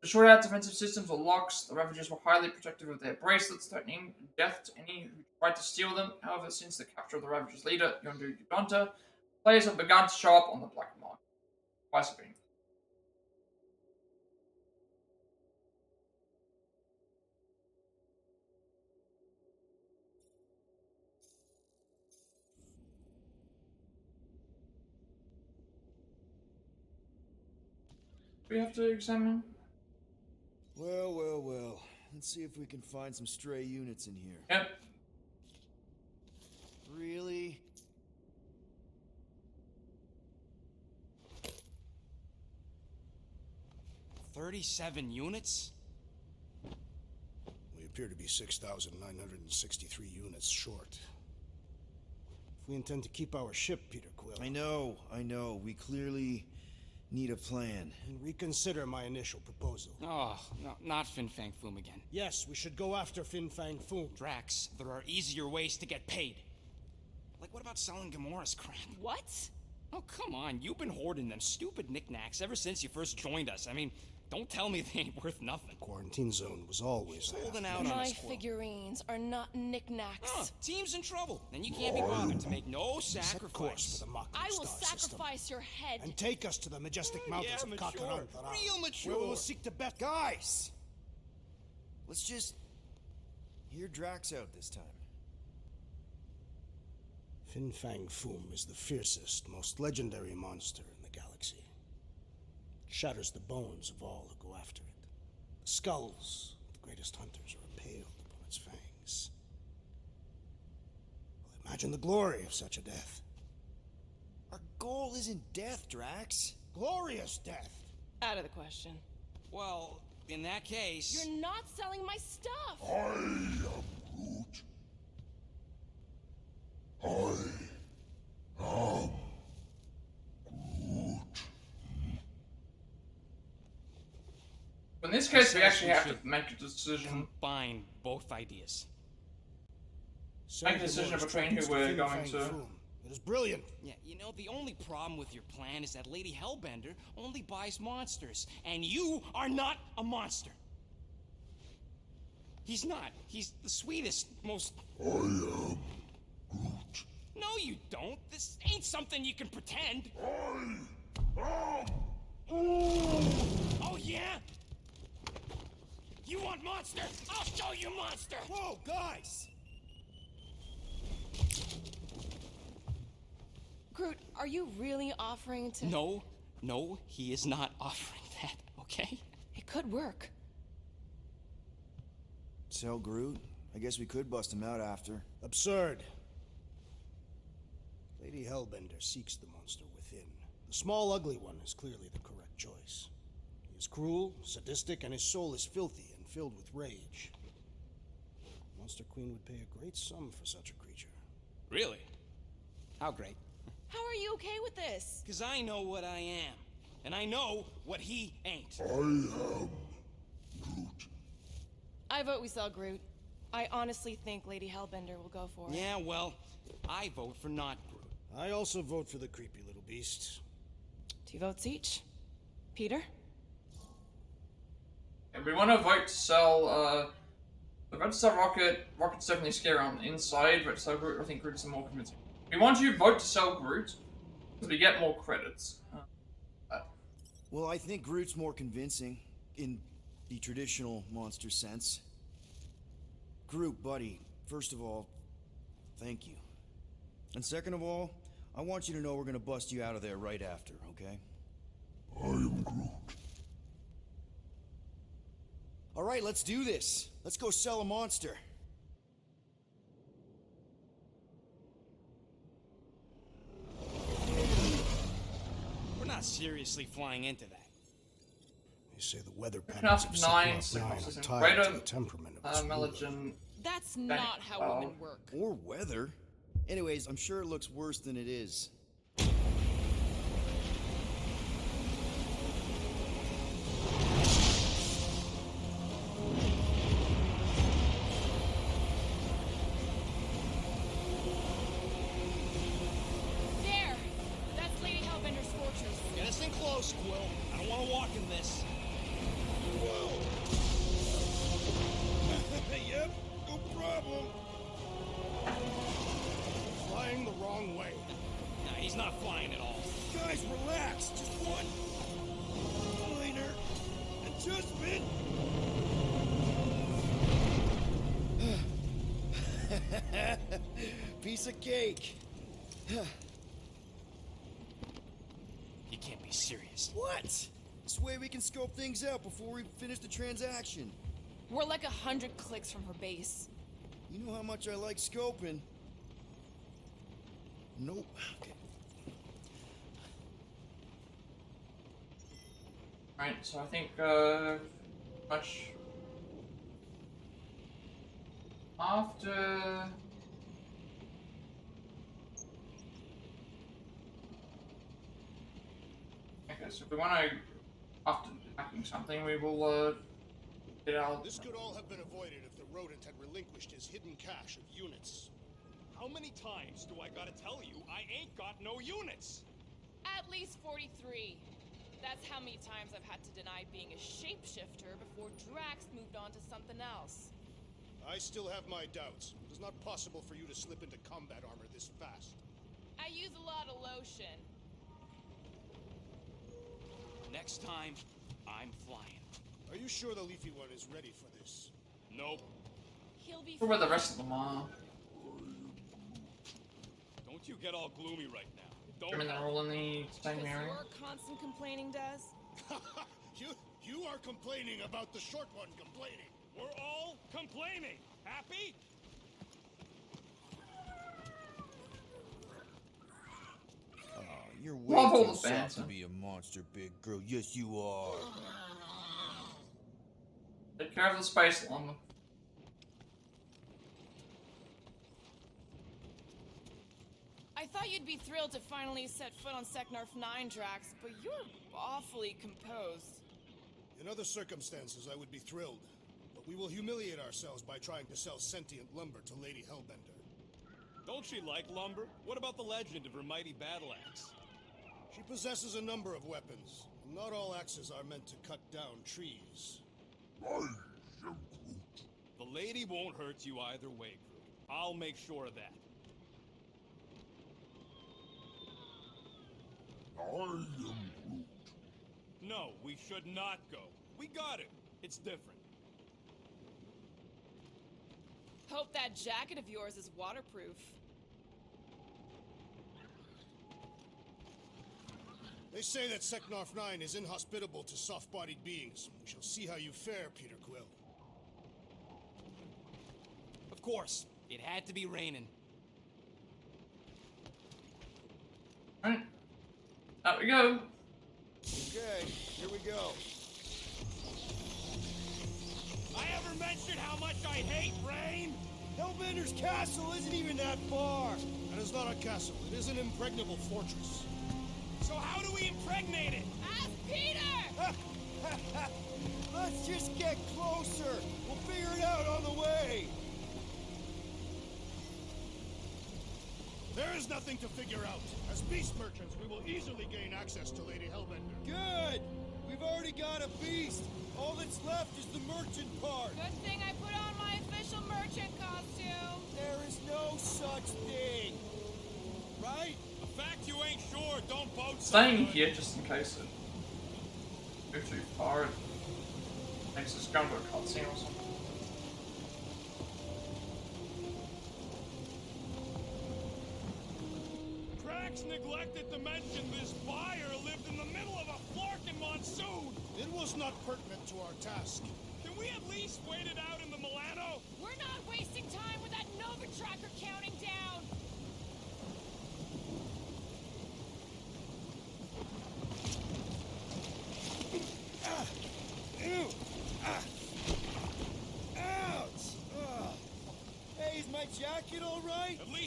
To short out defensive systems or locks, the Ravagers were highly protective of their bracelets, threatening death to any who tried to steal them. However, since the capture of the Ravagers' leader, Yondu Udonta, players have begun to show up on the black market. Twice being. We have to examine. Well, well, well. Let's see if we can find some stray units in here. Yep. Really? $37 units? We appear to be 6,963 units short. If we intend to keep our ship, Peter Quill... I know. We clearly need a plan. And reconsider my initial proposal. Oh, no, not Fin Fang Foom again. Yes, we should go after Fin Fang Foom. Drax, there are easier ways to get paid. Like, what about selling Gamora's crap? What? Oh, come on. You've been hoarding them stupid knickknacks ever since you first joined us. I mean, don't tell me they ain't worth nothing. Quarantine zone was always holding out on My us, Quill. figurines are not knickknacks. Team's in trouble, and you can't be bothered to make no Set course sacrifice. for the Mako I will star sacrifice system. your head. And take us to the majestic mountains of mature. Kakarantara. Real mature. Where we will seek to bet. Guys! Let's just hear Drax out this time. Fin Fang Foom is the fiercest, most legendary monster in the galaxy. It shatters the bones of all who go after it. The skulls of the greatest hunters are impaled upon its fangs. Well, imagine the glory of such a death. Our goal isn't death, Drax. Glorious death! Out of the question. Well, in that case... You're not selling my stuff! I am Groot. I am Groot. In this case, we actually have to make a decision. Combine both ideas. Make a decision between who we're going to. It is brilliant. Yeah, you know, the only problem with your plan is that Lady Hellbender only buys monsters, and you are not a monster. He's not. He's the sweetest, most... I am Groot. No, you don't. This ain't something you can pretend. I am Oh, yeah? You want monster? I'll show you monster! Whoa, guys! Groot, are you really offering to... No, he is not offering that, okay? It could work. Sell Groot? I guess we could bust him out after. Absurd. Lady Hellbender seeks the monster within. The small, ugly one is clearly the correct choice. He is cruel, sadistic, and his soul is filthy and filled with rage. Monster Queen would pay a great sum for such a creature. Really? How great? How are you okay with this? Because I know what I am. And I know what he ain't. I am Groot. I vote we sell Groot. I honestly think Lady Hellbender will go for it. Yeah, well, I vote for not Groot. I also vote for the creepy little beast. 2 votes each. Peter? And we want to vote to sell, the vote to sell Rocket. Rocket's definitely scary on the inside, but sell Groot, I think Groot's the more convincing. We want you to vote to sell Groot, because we get more credits. Well, I think Groot's more convincing, in the traditional monster sense. Groot, buddy, first of all, thank you. And second of all, I want you to know we're gonna bust you out of there right after, okay? I am Groot. Alright, let's do this. Let's go sell a monster. seriously flying into that. They say the weather Enough patterns of nine Sector 9 signals are is tied to greater the temperament of its ruler. Melodgen. That's not how women work. Or weather. Anyways, I'm sure it looks worse than it is. There! That's Lady Hellbender's fortress. Get us in close, Quill. I don't want to walk in this. Whoa! Yep, no problem. Flying the wrong way. Nah, he's not flying at all. Guys, relax. Just one minor adjustment. Piece of cake. You can't be serious. What? This way we can scope things out before we finish the transaction. We're like 100 clicks from her base. You know how much I like scoping. Nope. Okay. Right, so I think much after okay, so if we want to after hacking something, we will get our This could all have been avoided if the rodent had relinquished his hidden cache of units. How many times do I gotta tell you I ain't got no units? At least 43. That's how many times I've had to deny being a shapeshifter before Drax moved on to something else. I still have my doubts. It is not possible for you to slip into combat armor this fast. I use a lot of lotion. Next time, I'm flying. Are you sure the Leafy one is ready for this? Nope. He'll be where the rest of them are. Don't you get all gloomy right now. I Don't mean, they're all in the same Because area. your constant complaining does. You are complaining about the short one complaining. We're all complaining. Happy? You're Love all way the too soft banter. to be a monster, big girl. Yes, you are. Take care of the space llama. I thought you'd be thrilled to finally set foot on Seknarf 9, Drax, but you're awfully composed. In other circumstances, I would be thrilled. But we will humiliate ourselves by trying to sell sentient lumber to Lady Hellbender. Don't she like lumber? What about the legend of her mighty battle axe? She possesses a number of weapons. And not all axes are meant to cut down trees. The lady won't hurt you either way, Groot. I'll make sure of that. I am Groot. No, we should not go. We got it. It's different. Hope that jacket of yours is waterproof. They say that Seknarf 9 is inhospitable to soft-bodied beings. We shall see how you fare, Peter Quill. Of course, it had to be raining. Alright. Out we go. Okay, here we go. I ever mentioned how much I hate rain? Hellbender's castle isn't even that far. That is not a castle. It is an impregnable fortress. So how do we impregnate it? Ask Peter! Let's just get closer. We'll figure it out on the way. There is nothing to figure out. As beast merchants, we will easily gain access to Lady Hellbender. Good. We've already got a beast. All that's left is the merchant part. Good thing I put on my official merchant costume. There is no such thing. Right? The fact you ain't sure, don't boat Staying someone. here just in case it goes too far. It makes us go to a cutscene or something. Drax neglected to mention this buyer lived in the middle of a flarkin' monsoon. It was not pertinent to our task. Can we at least wait it out in the Milano? We're not wasting time with that Nova tracker counting down.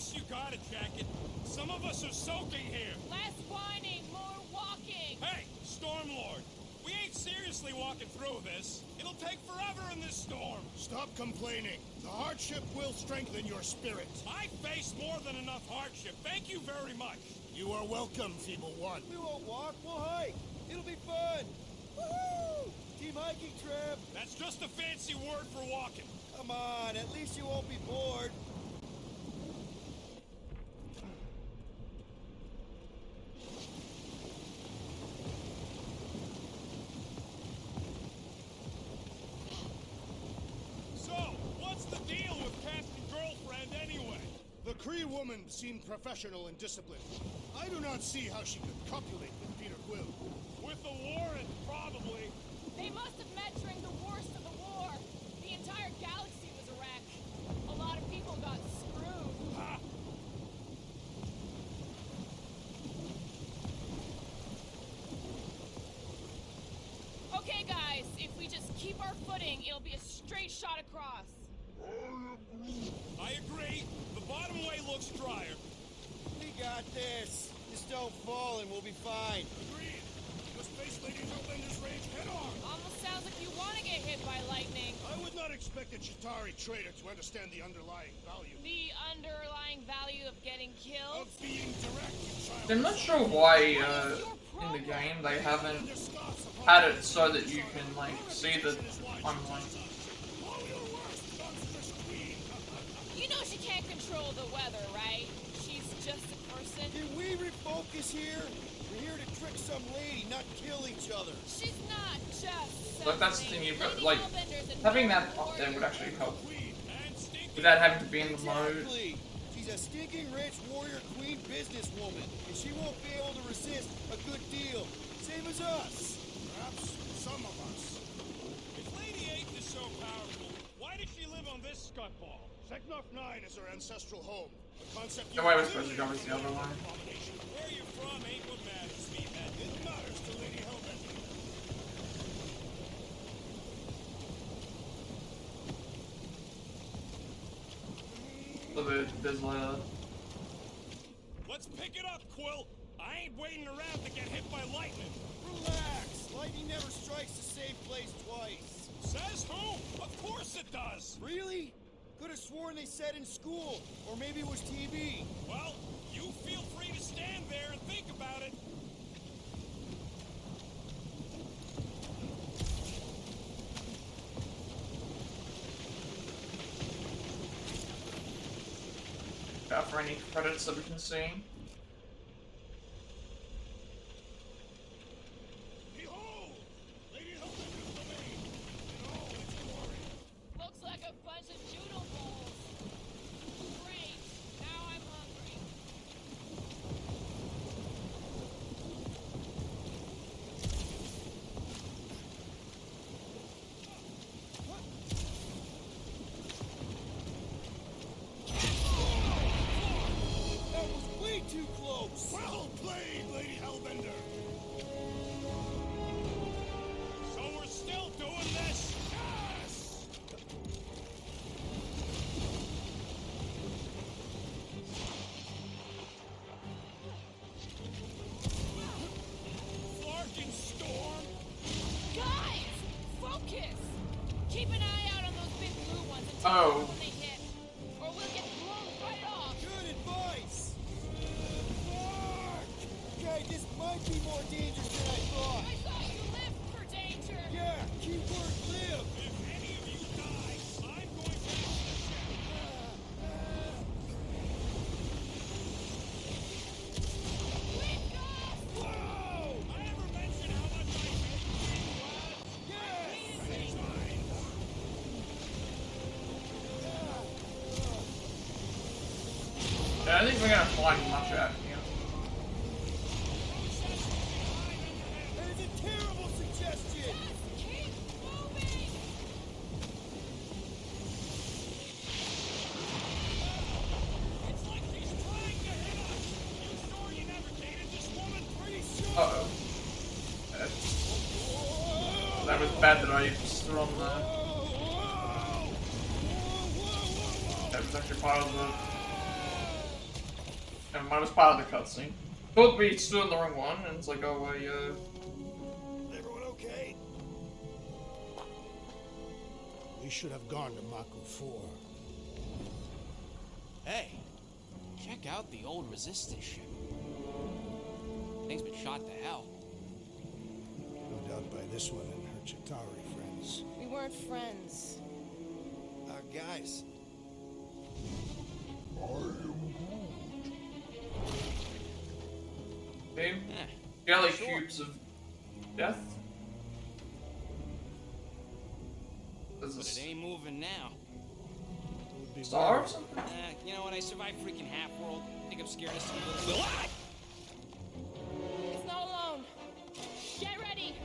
guess you got it, Jacket. Some of us are soaking here. Less whining, more walking. Hey, Stormlord. We ain't seriously walking through this. It'll take forever in this storm. Stop complaining. The hardship will strengthen your spirit. I faced more than enough hardship. Thank you very much. You are welcome, Feeble One. We won't walk, we'll hike. It'll be fun. Woohoo! Team hiking trip. That's just a fancy word for walking. Come on, at least you won't be bored. So, what's the deal with Captain Girlfriend anyway? The Kree woman seemed professional and disciplined. I do not see how she could copulate with Peter Quill. With the Warren, probably. They must have met during the worst of the war. The entire galaxy was a wreck. A lot of people got screwed. Ha! Okay, guys, if we just keep our footing, it'll be a straight shot across. I agree. The bottom way looks drier. We got this. Just don't fall and we'll be fine. Agreed. Let's face Lady Hellbender's rage head on. Almost sounds like you want to get hit by lightning. I would not expect a Chitauri trader to understand the underlying value. The underlying value of getting killed? Of being direct, you child. I'm not sure why in the game they haven't had it so that you can like see the timeline. You know she can't control the weather, right? She's just a person. Can we refocus here? We're here to trick some lady, not kill each other. She's not just Like that's the thing, you've got like having that up there would actually help without having to be in the mode. Exactly. She's a stinking rich warrior queen businesswoman, and she won't be able to resist a good deal. Same as us. Perhaps some of us. If Lady Eighth is so powerful, why does she live on this scutball? Seknarf 9 is her ancestral home. The concept The way we're supposed to go is the other one. Where you're from ain't what matters, meathead. It matters to Lady Hellbender. So there's Let's pick it up, Quill. I ain't waiting around to get hit by lightning. Relax. Lightning never strikes the same place twice. Says who? Of course it does. Really? Could have sworn they said in school, or maybe it was TV. Well, you feel free to stand there and think about it. out for any credits that we can see. Behold! Lady Hellbender's domain in all its glory. Looks like a bunch of noodle balls. Great. Now I'm hungry. That was way too close! Well played, Lady Hellbender! So we're still doing this? Yes! Flarkin' storm! Guys! Focus! Keep an eye out on those big blue ones and Oh. tell us when they hit. Or we'll get blown right off. Good advice! Okay, this might be more dangerous than I thought. I thought you lived for danger. Yeah, keyword live! If any of you die, I'm going back to the Quick, guys! Whoa! I ever mention how much I hate being wild? Yes! Yeah, I think we're gonna find much out here. That is a terrible suggestion! Just keep moving! It's like she's trying to hit us! You sure you never dated this woman? Pretty sure! Uh-oh. That was bad that I just threw on there. That was actually part of the And mine was part of the cutscene. Thought we stood on the wrong one, and it's like, oh, Everyone okay? We should have gone to Maku 4. Hey, check out the old Resistance ship. Thing's been shot to hell. No doubt by this one and her Chitauri friends. We weren't friends. Our guys. babe. Eh, Jelly sure. cubes of death. But it ain't moving now. Star or something? You know what? I survived freaking Half-World. I think I'm scared of some little... Ah! It's not alone. Get ready.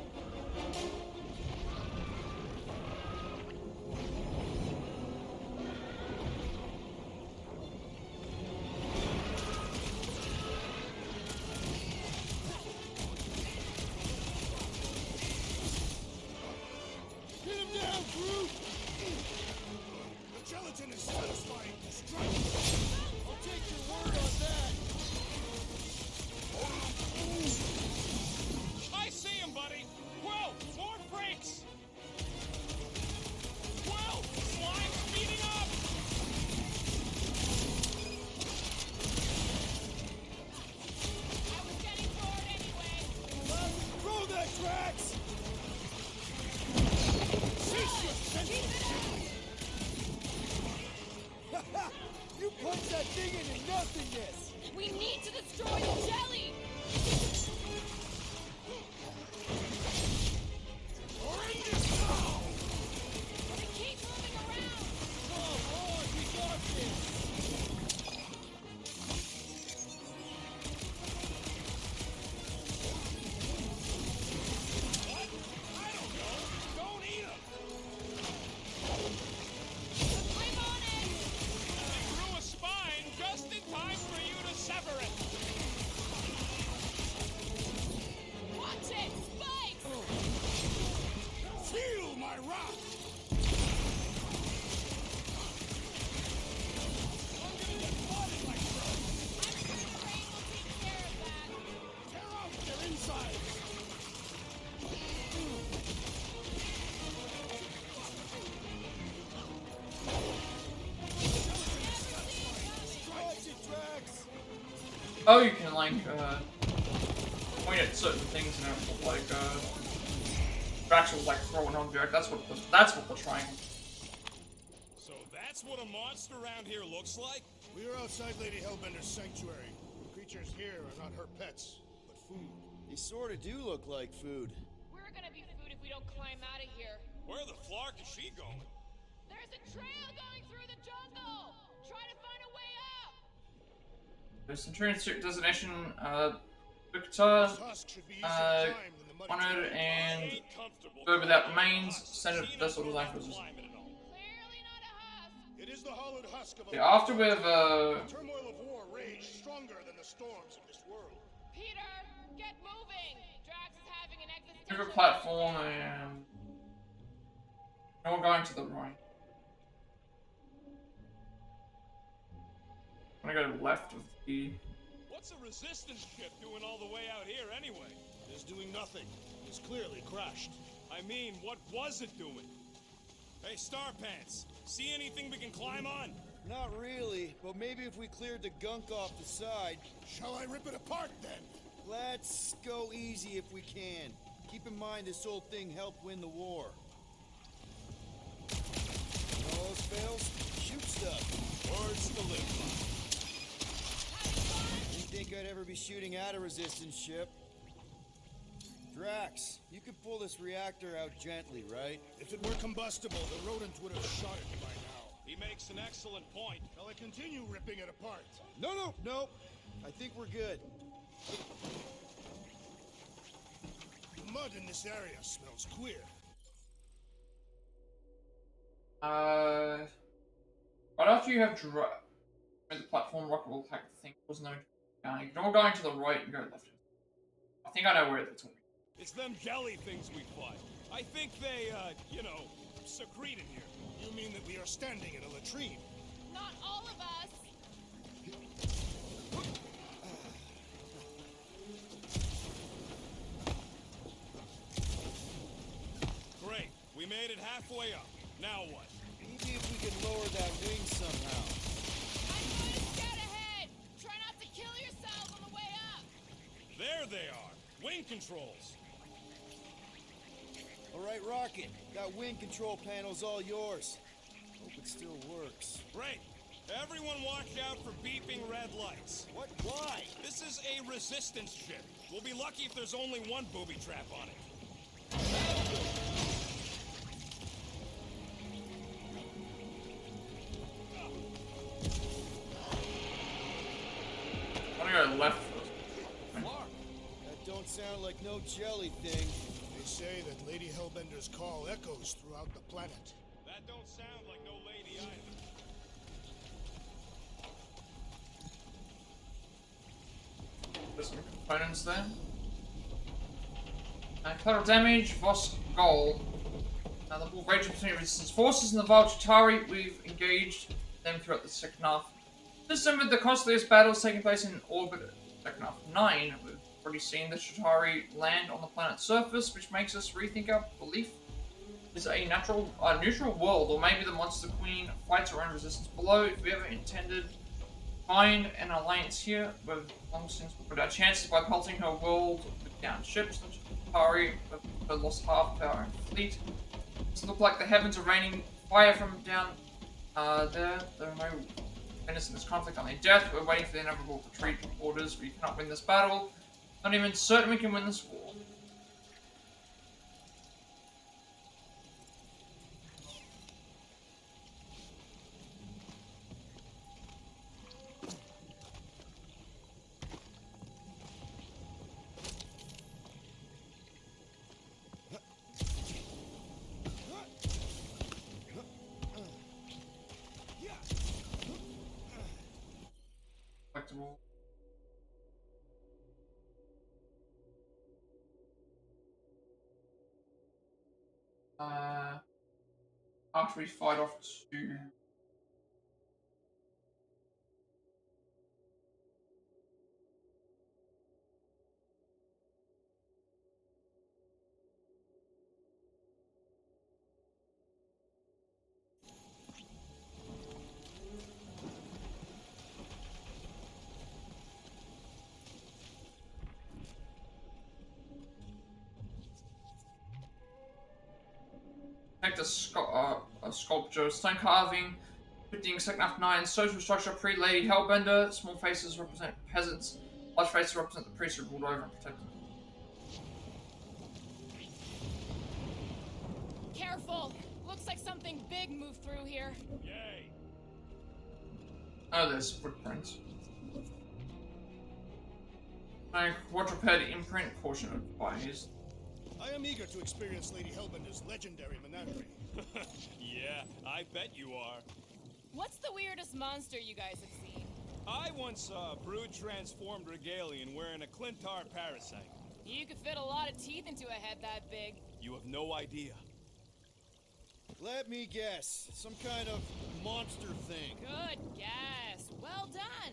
Hit him down, Groot! The gelatin is satisfying destruction. I'll take your word on that. I see him, buddy. Whoa, more freaks. Whoa, slime speeding up. I was getting bored anyway. Throw that, Drax! You punched that thing into nothingness! We need to destroy the jelly. They keep moving around. Come on, we got this! What? I don't know. Don't eat him. I'm on it. They grew a spine just in time for you to sever it. Watch it, spikes. Feel my rock! I'm gonna get flooded like this. I'm sure the rain will take care of that. Tear out their insides! Watch it, Drax! Oh, you can like point at certain things and have like Drax will like throw an object. That's what we're trying. So that's what a monster around here looks like? We are outside Lady Hellbender's sanctuary. The creatures here are not her pets, but food. They sort of do look like food. We're gonna be food if we don't climb out of here. Where the flark is she going? There's a trail going through the jungle. Try to find a way up. There's Centurion designation, Victor, This husk should be easier to climb than the muddy honored trail. and Ain't comfortable. go without remains, Senate vessel design for resistance. Climate and all. Clearly not a husk. It is the hollowed husk of a Yeah, after we've The turmoil of war raged stronger than the storms of this world. Peter, get moving. Drax is having an existential... different platform and no, we're going to the right. I'm gonna go to the left of the. What's a resistance ship doing all the way out here anyway? It is doing nothing. It is clearly crashed. I mean, what was it doing? Hey, Starpants, see anything we can climb on? Not really, but maybe if we cleared the gunk off the side. Shall I rip it apart then? Let's go easy if we can. Keep in mind this old thing helped win the war. All else fails, shoot stuff. Words to live by. Didn't think I'd ever be shooting at a resistance ship. Drax, you could pull this reactor out gently, right? If it were combustible, the rodent would have shot it by now. He makes an excellent point. Shall I continue ripping it apart? No. I think we're good. The mud in this area smells queer. Right after you have the platform, rocket will attack the thing. There's no. You can all go into the right and go left. I think I know where it's going. It's them jelly things we fought. I think they, secrete in here. You mean that we are standing in a latrine? Not all of us. We made it halfway up. Now what? Maybe if we can lower that wing somehow. I'm going to scout ahead. Try not to kill yourselves on the way up. There they are. Wing controls. All right, Rocket. That wing control panel's all yours. Hope it still works. Great. Everyone watch out for beeping red lights. What? Why? This is a resistance ship. We'll be lucky if there's only one booby trap on it. I'm gonna go left first. That don't sound like no jelly thing. They say that Lady Hellbender's call echoes throughout the planet. That don't sound like no lady either. There's some components there. Collateral damage, Voss goal. The war rages between resistance forces and the Vile Chitauri. We've engaged them throughout the second half. This is the costliest battles taking place in orbit. Second half 9. We've already seen the Chitauri land on the planet's surface, which makes us rethink our belief is a neutral world, or maybe the Monster Queen fights her own resistance below. If we ever intended to find an alliance here, we've long since put our chances by pelting her world with downed ships. The Chitauri have lost half of our own fleet. It look like the heavens are raining fire from down there. There are no winners in this conflict, only death. We're waiting for the inevitable retreat orders. We cannot win this battle. Not even certain we can win this war. Collectible. After we fight off to a sculpture, stone carving, fitting second half 9, social structure pre-Lady Hellbender, small faces represent peasants, large faces represent the priests who ruled over and protected. Careful! Looks like something big moved through here. Yay! Oh, there's footprints. No quadruped imprint, caution advised. I am eager to experience Lady Hellbender's legendary menagerie. Yeah, I bet you are. What's the weirdest monster you guys have seen? I once saw a brood transformed regalian wearing a Clintar parasite. You could fit a lot of teeth into a head that big. You have no idea. Let me guess. Some kind of monster thing. Good guess. Well done.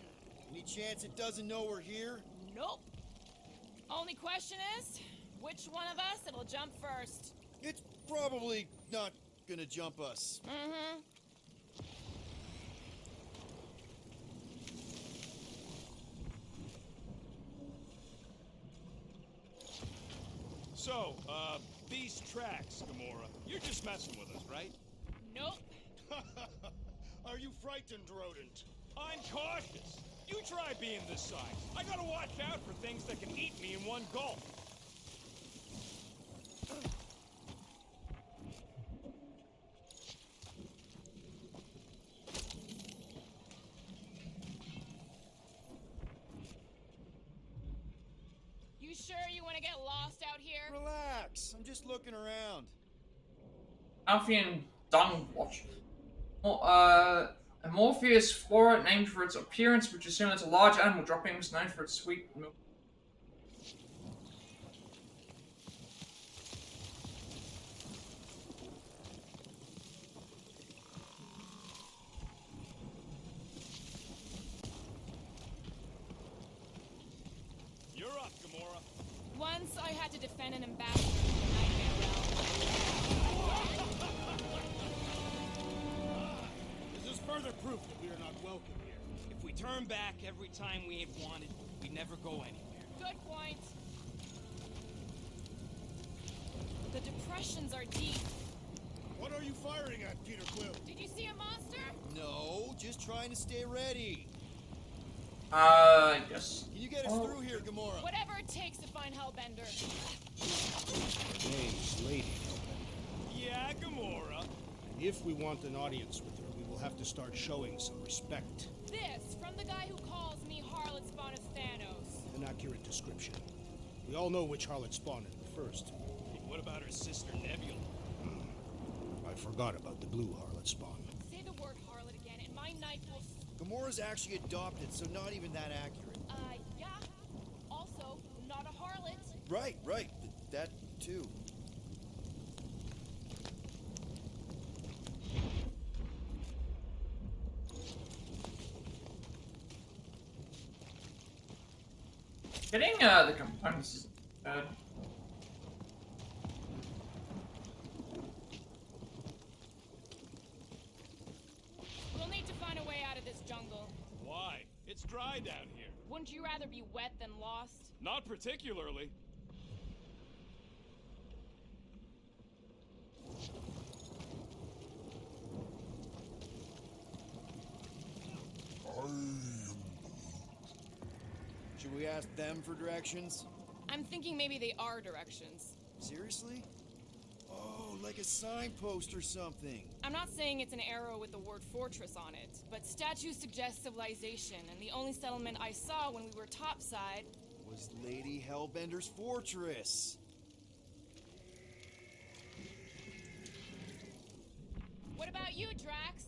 Any chance it doesn't know we're here? Nope. Only question is, which one of us it'll jump first? It's probably not gonna jump us. Mm-hmm. So, these tracks, Gamora, you're just messing with us, right? Nope. Are you frightened, Rodent? I'm cautious. You try being this size. I gotta watch out for things that can eat me in one gulp. You sure you want to get lost out here? Relax. I'm just looking around. Alphian Dung Watch. Amorphous flora named for its appearance, which is similar to large animal droppings, known for its sweet milk. You're up, Gamora. Once I had to defend an ambassador from the Nightmare Realm. proof that we are not welcome here. If we turn back every time we ain't wanted, we never go anywhere. Good point. The depressions are deep. What are you firing at, Peter Quill? Did you see a monster? No, just trying to stay ready. Yes. Can you get us through here, Gamora? Whatever it takes to find Hellbender. Name's Lady Hellbender. Yeah, Gamora. And if we want an audience with her, we will have to start showing some respect. This from the guy who calls me Harlot Spawn of Thanos. An accurate description. We all know which harlot spawned her first. What about her sister Nebula? I forgot about the blue harlot spawn. Say the word harlot again, and my knife will. Gamora's actually adopted, so not even that accurate. Yeah. Also, not a harlot. Right. That too. Getting the components is bad. We'll need to find a way out of this jungle. Why? It's dry down here. Wouldn't you rather be wet than lost? Not particularly. Should we ask them for directions? I'm thinking maybe they are directions. Seriously? Oh, like a signpost or something. I'm not saying it's an arrow with the word fortress on it, but statues suggest civilization, and the only settlement I saw when we were topside Was Lady Hellbender's fortress. What about you, Drax?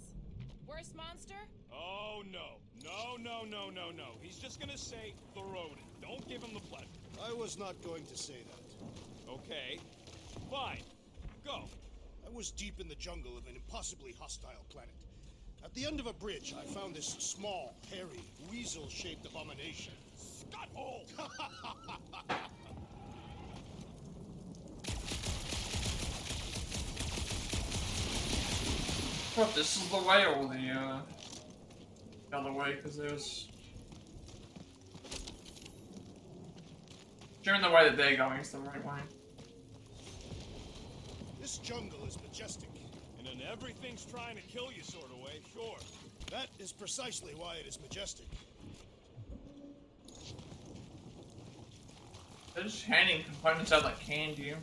Worst monster? Oh, no. No. He's just gonna say the rodent. Don't give him the pleasure. I was not going to say that. Okay. Fine. Go. I was deep in the jungle of an impossibly hostile planet. At the end of a bridge, I found this small, hairy, weasel-shaped abomination. Scutthole! But this is the way or the other way, because there's... During the way that they're going is the right way. This jungle is majestic. In an everything's trying to kill you sort of way, sure. That is precisely why it is majestic. They're just handing components out like candy.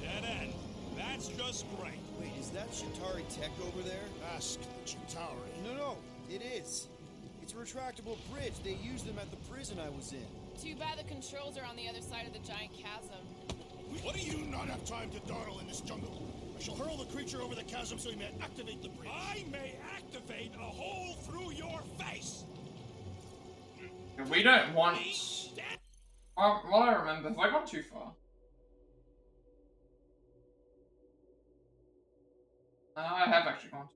Dead end. That's just great. Wait, is that Chitauri tech over there? Ask the Chitauri. No, it is. It's a retractable bridge. They used them at the prison I was in. Too bad the controls are on the other side of the giant chasm. What do you not have time to dawdle in this jungle? I shall hurl the creature over the chasm so he may activate the bridge. I may activate a hole through your face. We don't want... Well, I remember, have I gone too far? I have actually gone too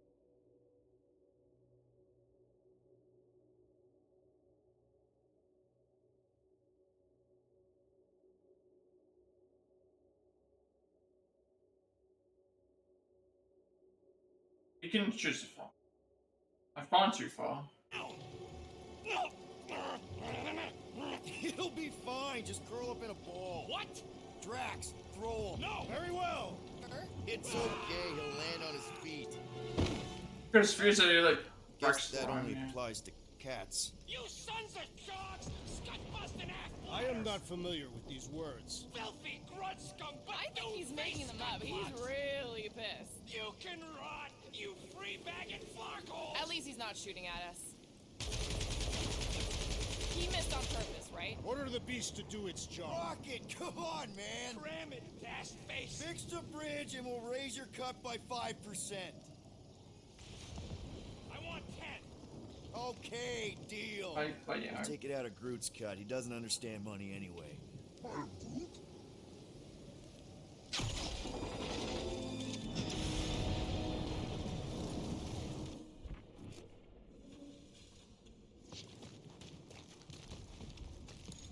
You can choose a far. I've gone too far. It'll be fine. Just curl up in a ball. What? Drax, throw him. No. Very well. It's okay. He'll land on his feet. Because fears that like... Guess that throwing, only yeah. applies to cats. You sons of dogs! Scut-busting ass! I am not familiar with these words. Filthy grunt scum! I think he's making them up. He's really pissed. You can rot, you free-bagging flarkholes! At least he's not shooting at us. He missed on purpose, right? Order the beast to do its job. Rocket, come on, man. Cram it, dash face! Fix the bridge and we'll raise your cut by 5%. I want 10! Okay, deal. But yeah. Take it out of Groot's cut. He doesn't understand money anyway.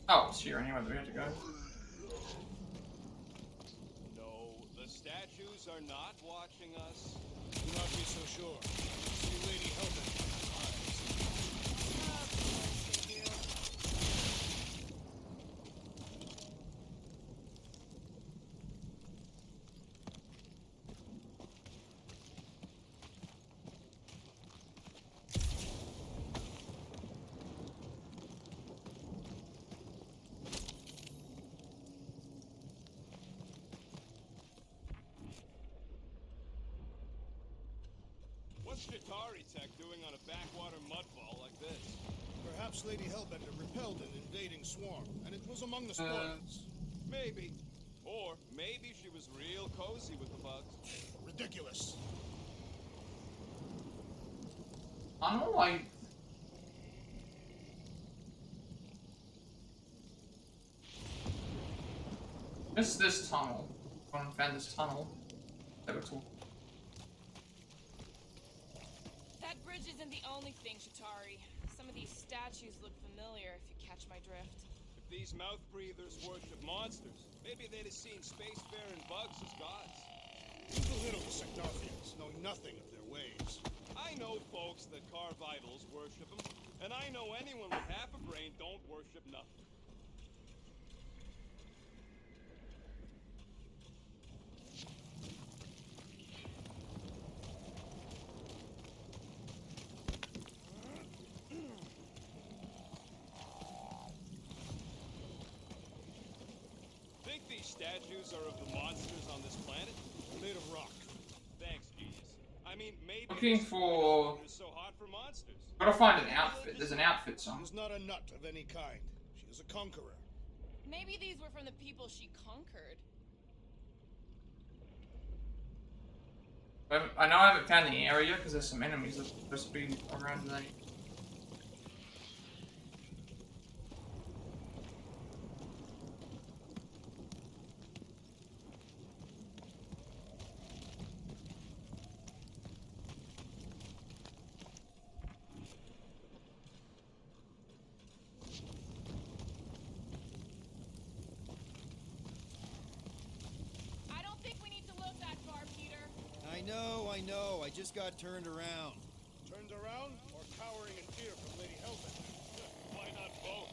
Oh, it's here anyway, we have to go. No, the statues are not watching us. Do not be so sure. See Lady Helmet. What's Chitauri Tech doing on a backwater mudball like this? Perhaps Lady Hellbender repelled an invading swarm, and it was among the spoils. Maybe. Or maybe she was real cozy with the bugs. Ridiculous. I don't like. Just this tunnel. I want to find this tunnel. That looks cool. That bridge isn't the only thing, Chitauri. Some of these statues look familiar, if you catch my drift. If these mouth breathers worship monsters, maybe they'd have seen spacefaring bugs as gods. These belittle the Sectarians, know nothing of their ways. I know folks that carve idols worship them, and I know anyone with half a brain don't worship nothing. Think these statues are of the monsters on this planet? Made of rock. Thanks, genius. I mean, maybe Looking this for. is so hot for monsters. Gotta find an outfit. There's an outfit She song. is not a nut of any kind. She is a conqueror. Maybe these were from the people she conquered. I know I haven't found the area because there's some enemies that are supposed to be around today. I don't think we need to look that far, Peter. I know. I just got turned around. Turned around or cowering in fear from Lady Hellbender? Why not both?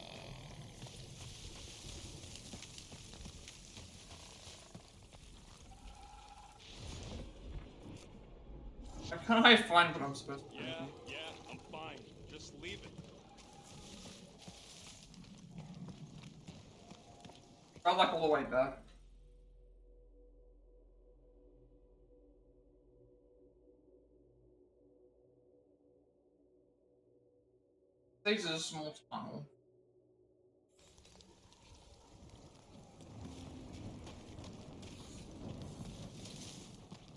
How can I find what I'm supposed to do? Yeah, I'm fine. Just leave it. I like all the way back. This is a small tunnel.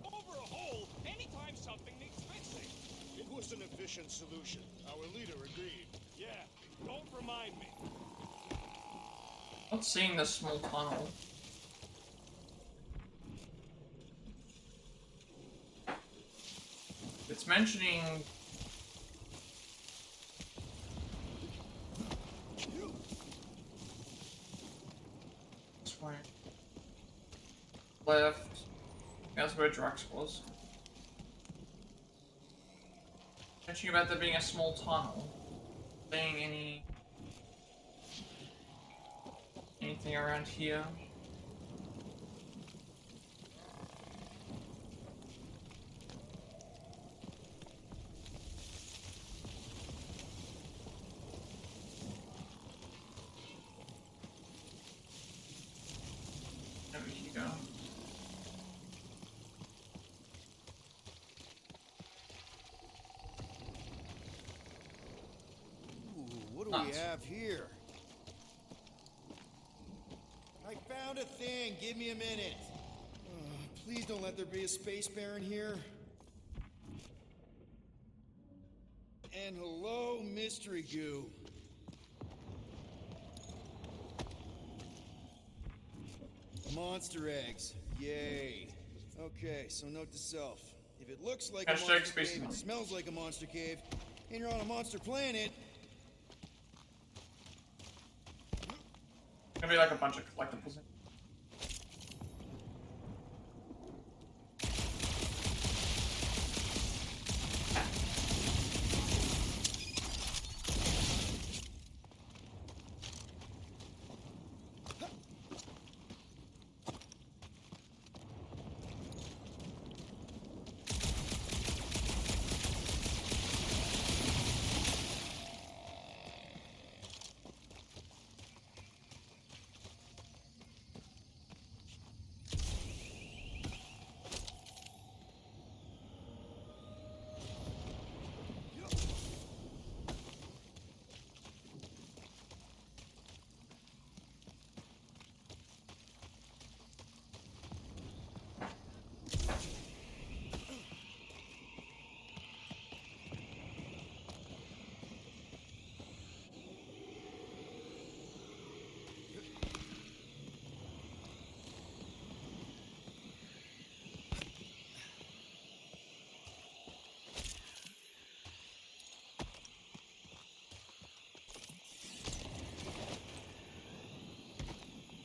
Over a hole, anytime something needs fixing. It was an efficient solution. Our leader agreed. Yeah, don't remind me. Not seeing this small tunnel. It's mentioning. This way. Left. That's where Drax was. Mentioning about there being a small tunnel. Seeing anything around here? There we go. Ooh, what do we Nice. have here? I found a thing. Give me a minute. Please don't let there be a space baron here. And hello, mystery goo. Monster eggs. Yay. Okay, so note to self. If it looks like a Hashtag monster space cave, money. it smells like a monster cave, and you're on a monster planet, gonna be like a bunch of collectibles.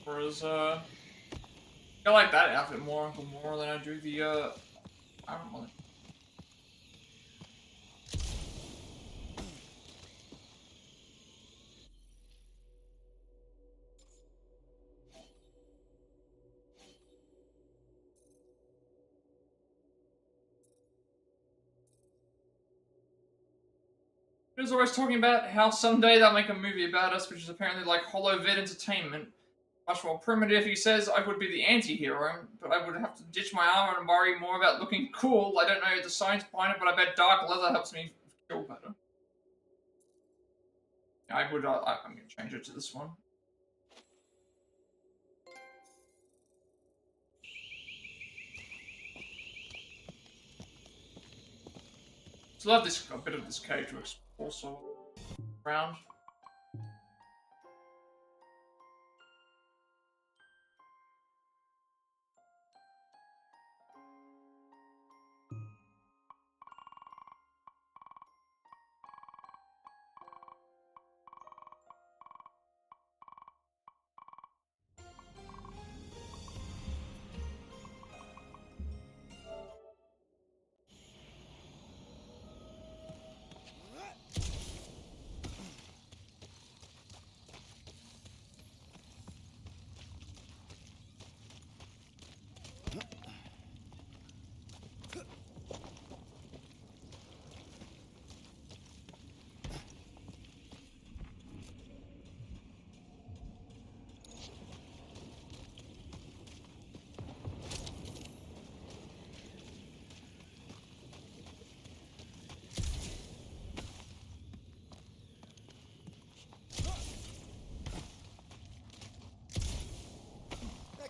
Whereas, I like that outfit more than I do the, Iron One. He was always talking about how someday they'll make a movie about us, which is apparently like Hollow Vid Entertainment. Much more primitive, he says. I would be the anti-hero, but I would have to ditch my armor and worry more about looking cool. I don't know the science behind it, but I bet dark leather helps me kill better. I'm gonna change it to this one. Still have a bit of this cage to explore around.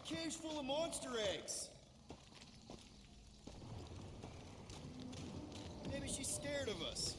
Cave's full of monster eggs. Maybe she's scared of us.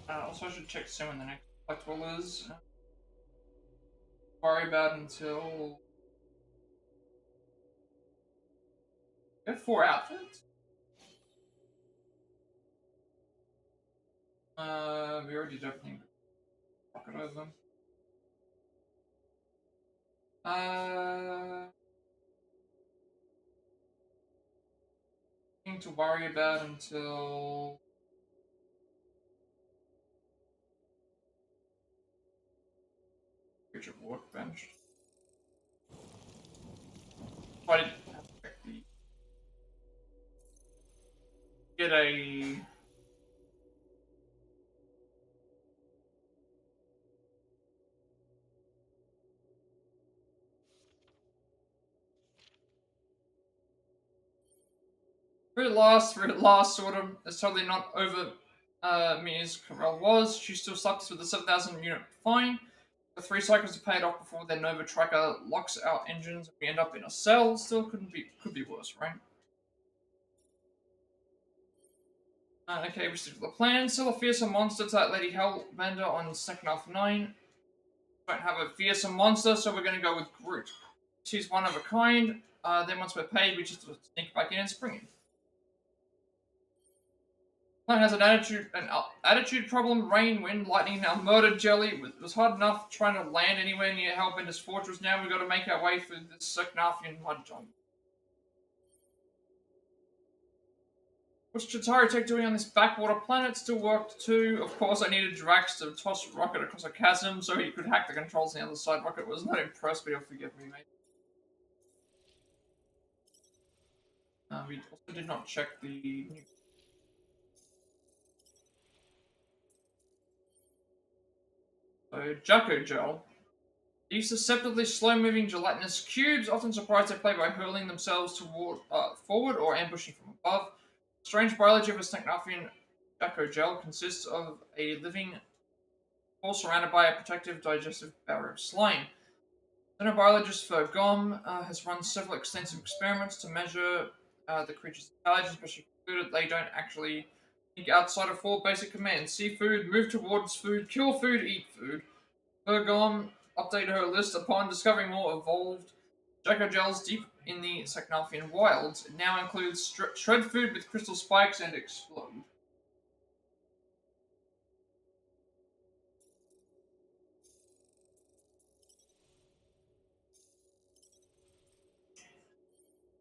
Also, I should check to see when the next collectible is. Worry about until. We have 4 outfits? We already did everything. Fuck it over. Nothing to worry about until. Creature workbench. I didn't have to check the. Get a. Very last, sort of. It's totally not over me as Corel was. She still sucks with the 7,000 unit fine. The 3 cycles to pay it off before their Nova tracker locks our engines. We end up in a cell. Still could be worse, right? Okay, we stick to the plan. Still a fearsome monster to that Lady Hellbender on second half 9. Don't have a fearsome monster, so we're going to go with Groot. She's one of a kind. Then once we're paid, we just sneak back in and spring in. Plant has an attitude problem. Rain, wind, lightning, now murdered Jelly. It was hard enough trying to land anywhere near Hellbender's fortress. Now we've got to make our way through this Seknafian mud jungle. What's Chitauri Tech doing on this backwater planet? Still worked too. Of course, I needed Drax to toss Rocket across a chasm so he could hack the controls on the other side. Rocket was not impressed, but he'll forgive me, mate. We also did not check the... So, Jacko Gel. These susceptibly slow-moving gelatinous cubes often surprise their prey by hurling themselves forward or ambushing from above. Strange biology of a Seknafian Jacko Gel consists of a living core surrounded by a protective digestive barrier of slime. Xenobiologist Fergom has run several extensive experiments to measure the creature's intelligence, but she concluded they don't actually think outside of 4 basic commands: see food, move towards food, kill food, eat food. Fergom updated her list upon discovering more evolved Jacko Gels deep in the Seknafian wilds. It now includes shred food with crystal spikes and explode.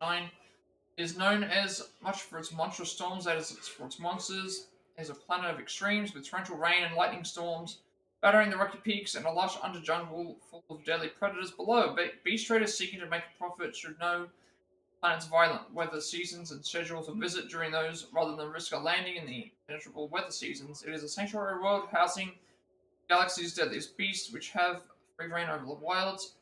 Nine is known as much for its monstrous storms as it's for its monsters. It is a planet of extremes with torrential rain and lightning storms battering the rocky peaks and a lush underjungle full of deadly predators below. Beast traders seeking to make a profit should know the planet's violent weather seasons and schedule to visit during those rather than risk a landing in the impenetrable weather seasons. It is a sanctuary world housing galaxy's deadliest beasts, which have free reign over the wilds.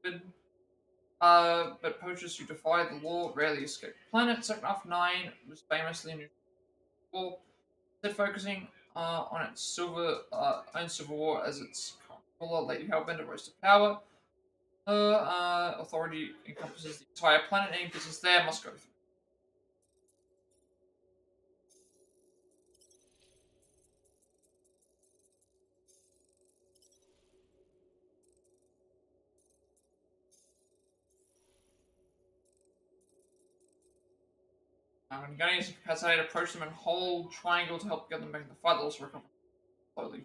But poachers who defy the law rarely escape the planet. Seknaf 9 was famously neutral, instead focusing on its own civil war as its controller, Lady Hellbender, rose to power. Her authority encompasses the entire planet. Any business there must go through. When you're going to use the capacity, approach them and hold triangle to help get them back in the fight. They'll also recover slowly.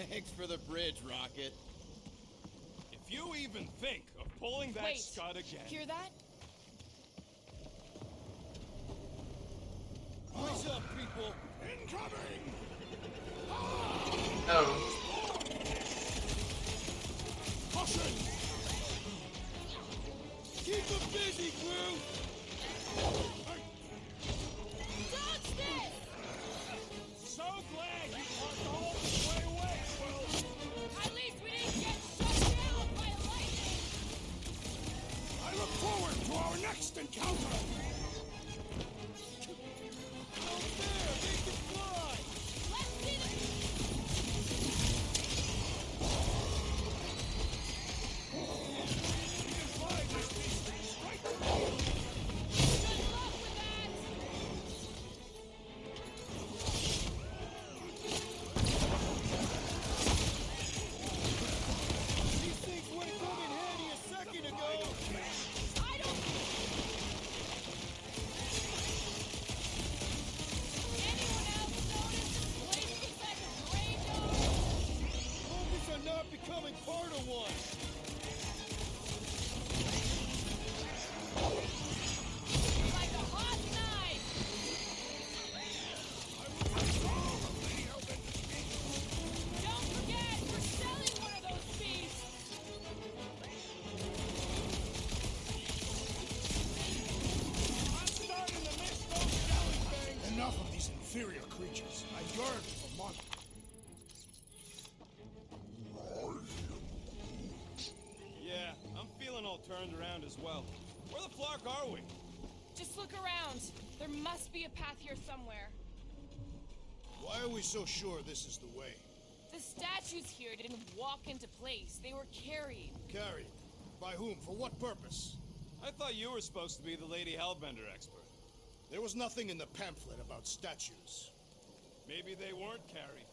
Thanks for the bridge, Rocket. If you even think of pulling that scud again... Hear that? What's up, people? Incoming! Oh. Caution! Keep them busy, Groot! Dodge this! So glad you walked all the way away, Will! At least we didn't get shut down by lightning! I look forward to our next encounter! Enough of these inferior creatures. I yearn for monsters. turned around as well. Where the flark are we? Just look around. There must be a path here somewhere. Why are we so sure this is the way? The statues here didn't walk into place. They were carried. Carried? By whom? For what purpose? I thought you were supposed to be the Lady Hellbender expert. There was nothing in the pamphlet about statues. Maybe they weren't carried.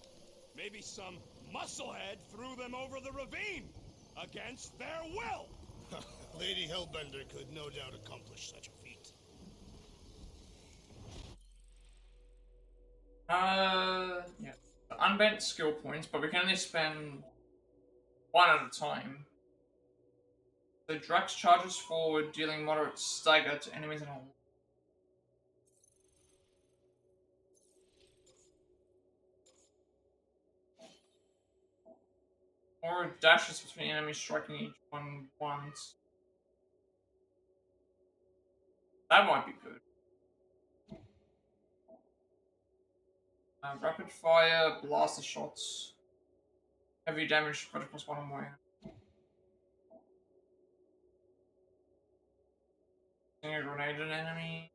Maybe some musclehead threw them over the ravine! Against their will! Lady Hellbender could no doubt accomplish such a feat. Yeah. Unbent skill points, but we can only spend one at a time. The Drax charges forward, dealing moderate stagger to enemies in a or dashes between enemies, striking each one once. That might be good. Rapid fire, blaster shots. Heavy damage spread across one or more. A grenade an enemy.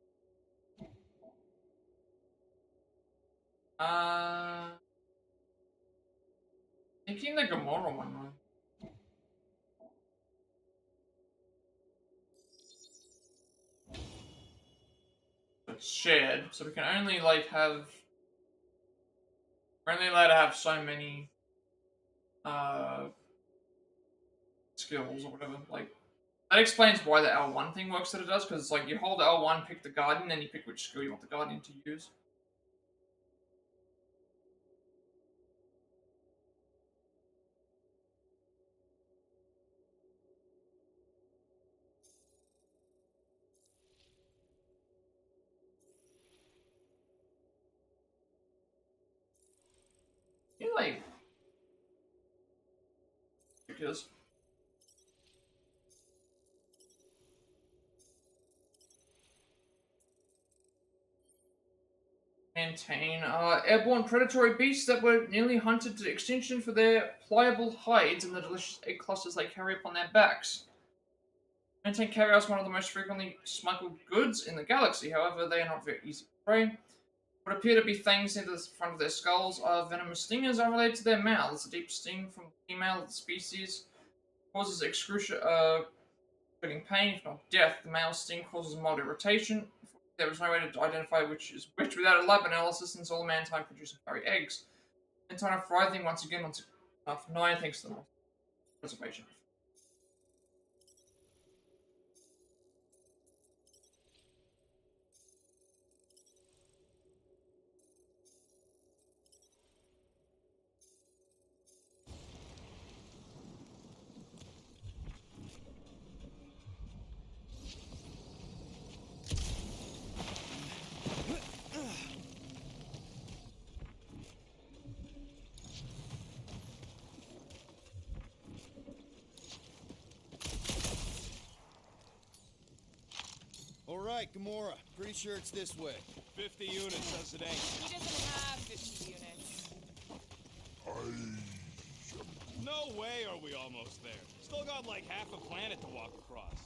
Thinking the Gamora one. It's shared, so we can only like have. We're only allowed to have so many skills or whatever. Like that explains why the L1 thing works that it does, because it's like you hold L1, pick the Guardian, then you pick which skill you want the Guardian to use. You like because maintain airborne predatory beasts that were nearly hunted to extinction for their pliable hides and the delicious egg clusters they carry upon their backs. Maintain carrier is one of the most frequently smuggled goods in the galaxy, however, they are not very easy to prey. What appear to be fangs near the front of their skulls are venomous stingers unrelated to their mouths. A deep sting from the female of the species causes excruciating pain, if not death. The male sting causes mild irritation. There is no way to identify which is which without a lab analysis, since all mankind produce and carry eggs. Mankind are writhing once again onto 9 thanks to the preservation. Alright, Gamora. Pretty sure it's this way. 50 units says it ain't. He doesn't have 50 units. No way are we almost there. Still got like half a planet to walk across.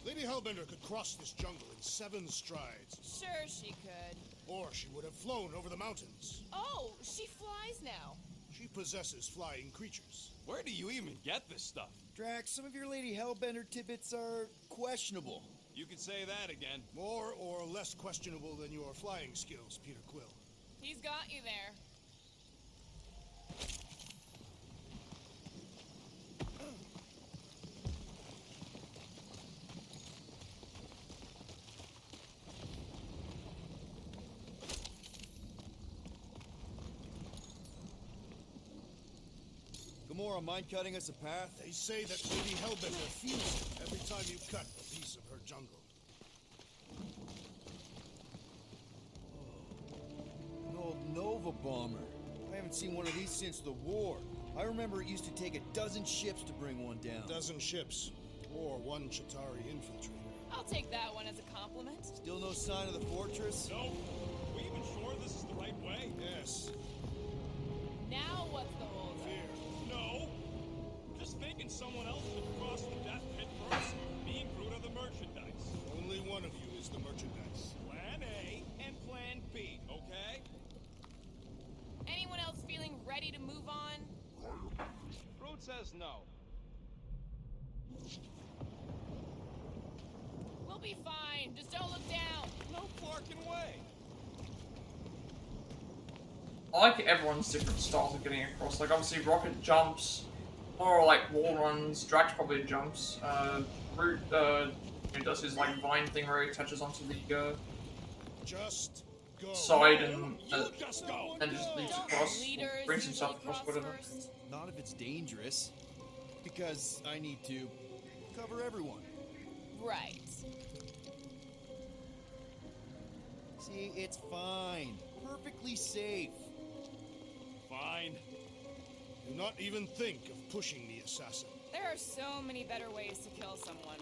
Lady Hellbender could cross this jungle in 7 strides. Sure she could. Or she would have flown over the mountains. Oh, she flies now. She possesses flying creatures. Where do you even get this stuff? Drax, some of your Lady Hellbender tidbits are questionable. You could say that again. More or less questionable than your flying skills, Peter Quill. He's got you there. Gamora, mind cutting us a path? They say that Lady Hellbender feels it every time you cut a piece of her jungle. An old Nova bomber. I haven't seen one of these since the war. I remember it used to take 12 ships to bring one down. 12 ships. Or 1 Chitauri infiltrator. I'll take that one as a compliment. Still no sign of the fortress? No. Are we even sure this is the right way? Yes. Now what's the hold? Fear. No. Just thinking someone else could cross the death pit says no? We'll be fine. Just don't look down. No barking way. I like everyone's different styles of getting across. Like, obviously, Rocket jumps, more like wall runs. Drax probably jumps. Groot he does his like vine thing where he attaches onto the Just go. side and Just go. and just leaps across, Leaders brings himself usually across, cross whatever. first. Not if it's dangerous. Because I need to cover everyone. Right. See, it's fine. Perfectly safe. Fine. Do not even think of pushing the assassin. There are so many better ways to kill someone.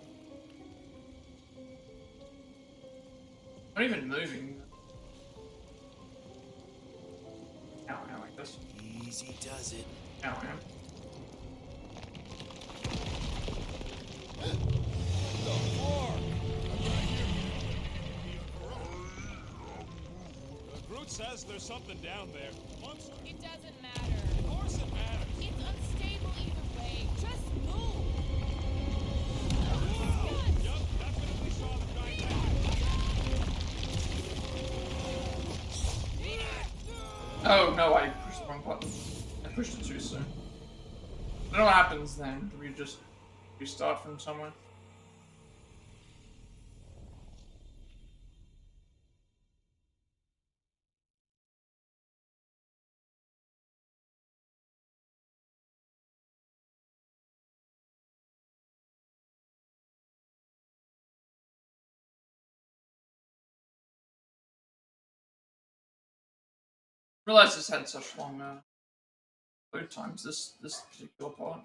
Not even moving. Ow, like this. Easy does it. Ow. Groot says there's something down there. It doesn't matter. Of course it matters. It's unstable either way. Just move. Yup, definitely saw the giant Oh no, I pushed the wrong button. I pushed it too soon. I don't know what happens then. Do we just restart from somewhere? Realize this had such long load times. This particular part.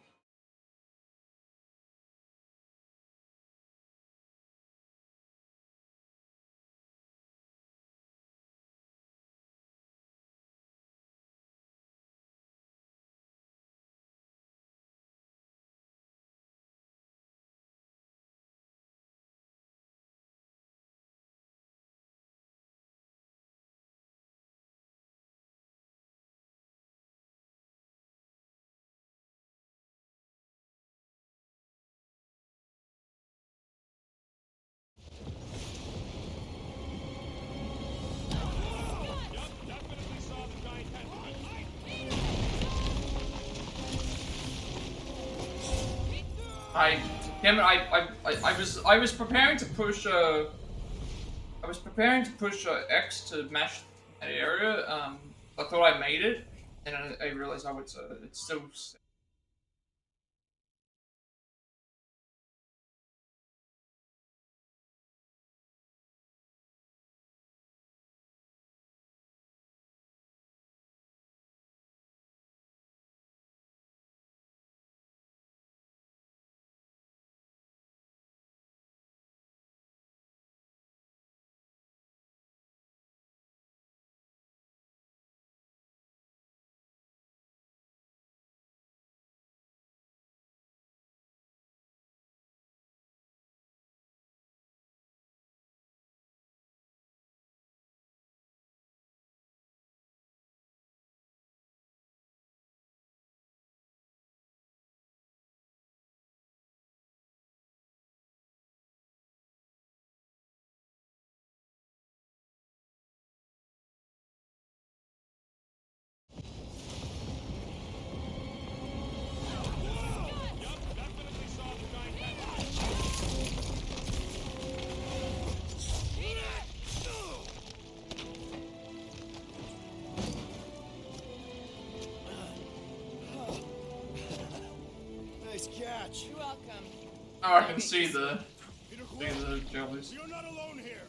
Damn it! I was preparing to push X to mash that area. I thought I made it, and I realized it's still. Nice catch. You're welcome. Oh, I can see the jellies. You're not alone here.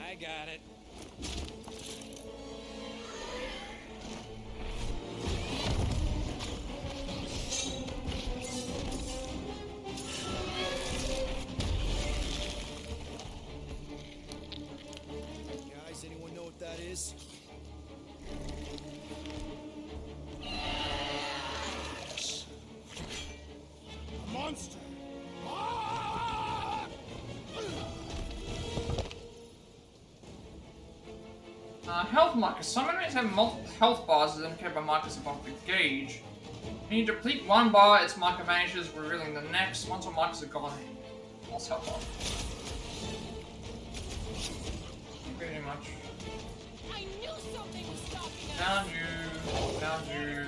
I got it. Guys, anyone know what that is? Monster! Health markers. Some enemies have multiple health bars as indicated by markers above the gauge. When you deplete one bar, its marker vanishes, revealing the next. Once all markers are gone, lost health bar. Pretty much. I knew something was stopping us. Down you. Down you.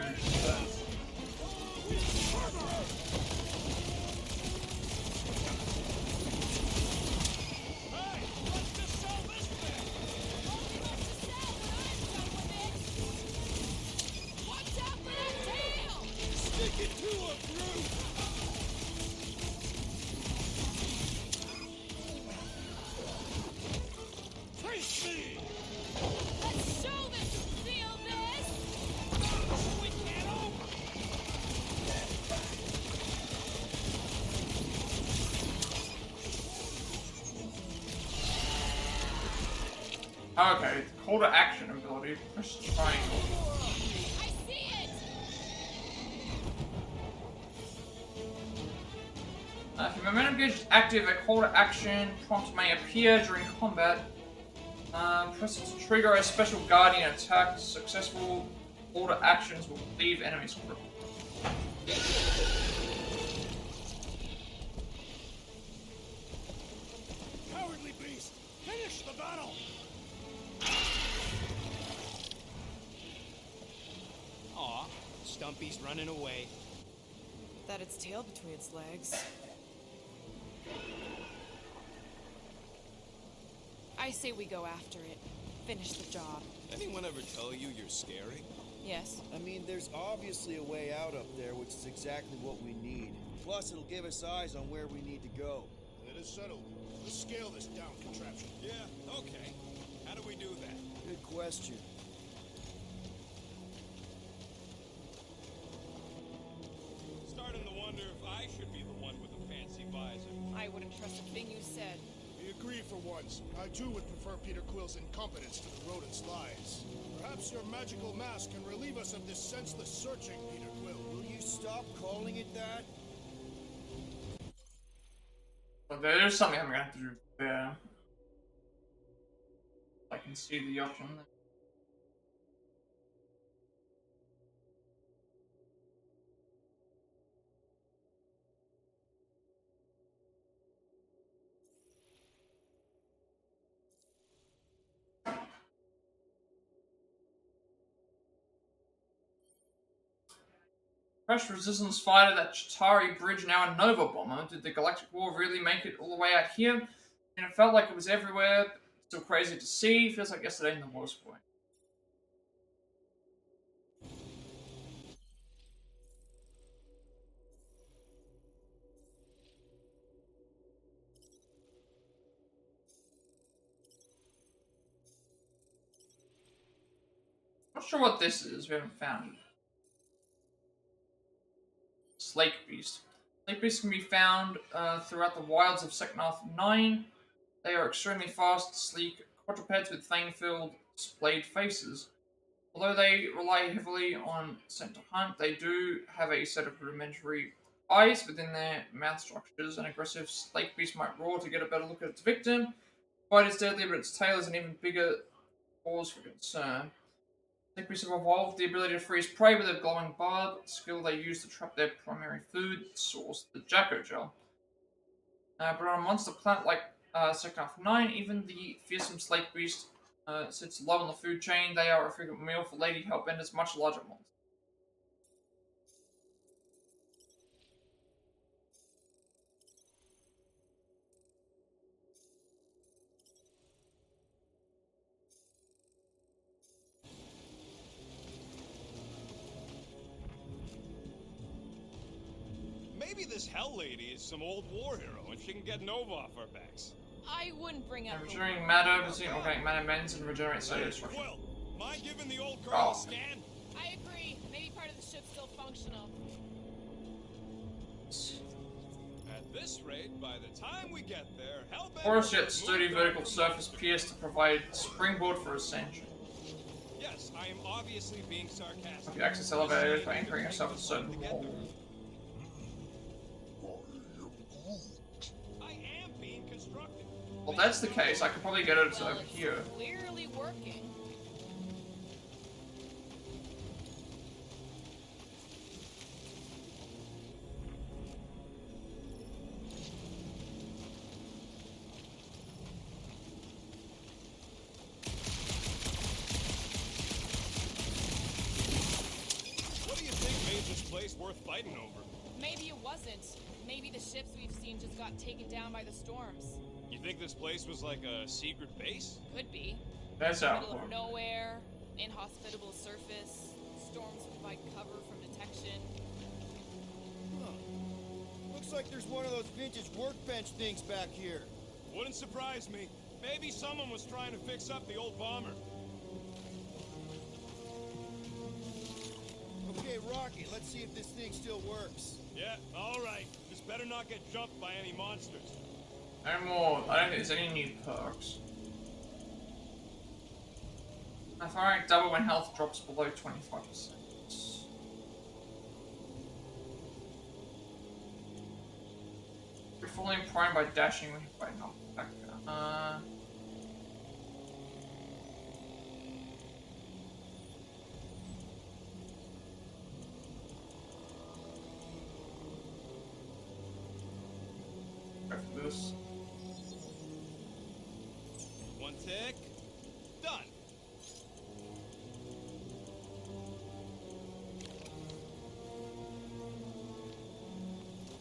Okay, call to action ability. Press triangle. I see it. If your momentum gauge is active, a call to action prompt may appear during combat. Press it to trigger a special guardian attack. Successful call to actions will leave enemies grip. Cowardly beast! Finish the battle! Aw, Stumpy's running away. That its tail between its legs. I say we go after it. Finish the job. Anyone ever tell you you're scary? Yes. I mean, there's obviously a way out up there, which is exactly what we need. Plus, it'll give us eyes on where we need to go. It is settled. Let's scale this down contraption. Yeah, okay. How do we do that? Good question. Starting to wonder if I should be the one with the fancy visor. I wouldn't trust a thing you said. We agree for once. I too would prefer Peter Quill's incompetence to the rodent's lies. Perhaps your magical mask can relieve us of this senseless searching, Peter Quill. Will you stop calling it that? But there's something I'm gonna have to do there. I can see the option. Crash resistance fighter, that Chitauri bridge, now a Nova bomber. Did the Galactic War really make it all the way out here? And it felt like it was everywhere, but still crazy to see. Feels like yesterday in the worst way. Not sure what this is, we haven't found it. Slake Beast. Slake Beasts can be found throughout the wilds of Seknarth 9. They are extremely fast, sleek quadrupeds with flame-filled, splayed faces. Although they rely heavily on scent to hunt, they do have a set of rudimentary eyes within their mouth structures. An aggressive Slake Beast might roar to get a better look at its victim. Bite is deadly, but its tail is an even bigger cause for concern. Slake Beasts have evolved the ability to freeze prey with a glowing barb, a skill they use to trap their primary food source, the Jacko Gel. But on a monster planet like Seknarth 9, even the fearsome Slake Beast sits low on the food chain. They are a frequent meal for lady hellbenders, much larger monsters. Maybe this Hell Lady is some old war hero and she can get Nova off our backs. I wouldn't bring up. Regenerating matter between organic matter bends and regenerate cellular structure. Quill, mind giving the old girl a scan? I agree. Maybe part of the ship's still functional. At this rate, by the time we get there, Hellbender... Porous yet sturdy vertical surface pierced to provide springboard for ascension. Yes, I am obviously being sarcastic. If you access elevators by anchoring yourself at a certain wall. Being constructed. Well, that's the case. I could probably get it over here. Clearly working. place worth fighting over. Maybe it wasn't. Maybe the ships we've seen just got taken down by the storms. You think this place was like a secret base? Could be. That's Middle out. of nowhere, inhospitable surface, storms provide cover from detection. Huh. Looks like there's one of those vintage workbench things back here. Wouldn't surprise me. Maybe someone was trying to fix up the old bomber. Okay, Rocky, let's see if this thing still works. Yeah, alright. Just better not get jumped by any monsters. No more. I don't think there's any new perks. I find double when health drops below 25%. You're falling prone by dashing when you fight not back. Go for this. One tick. Done.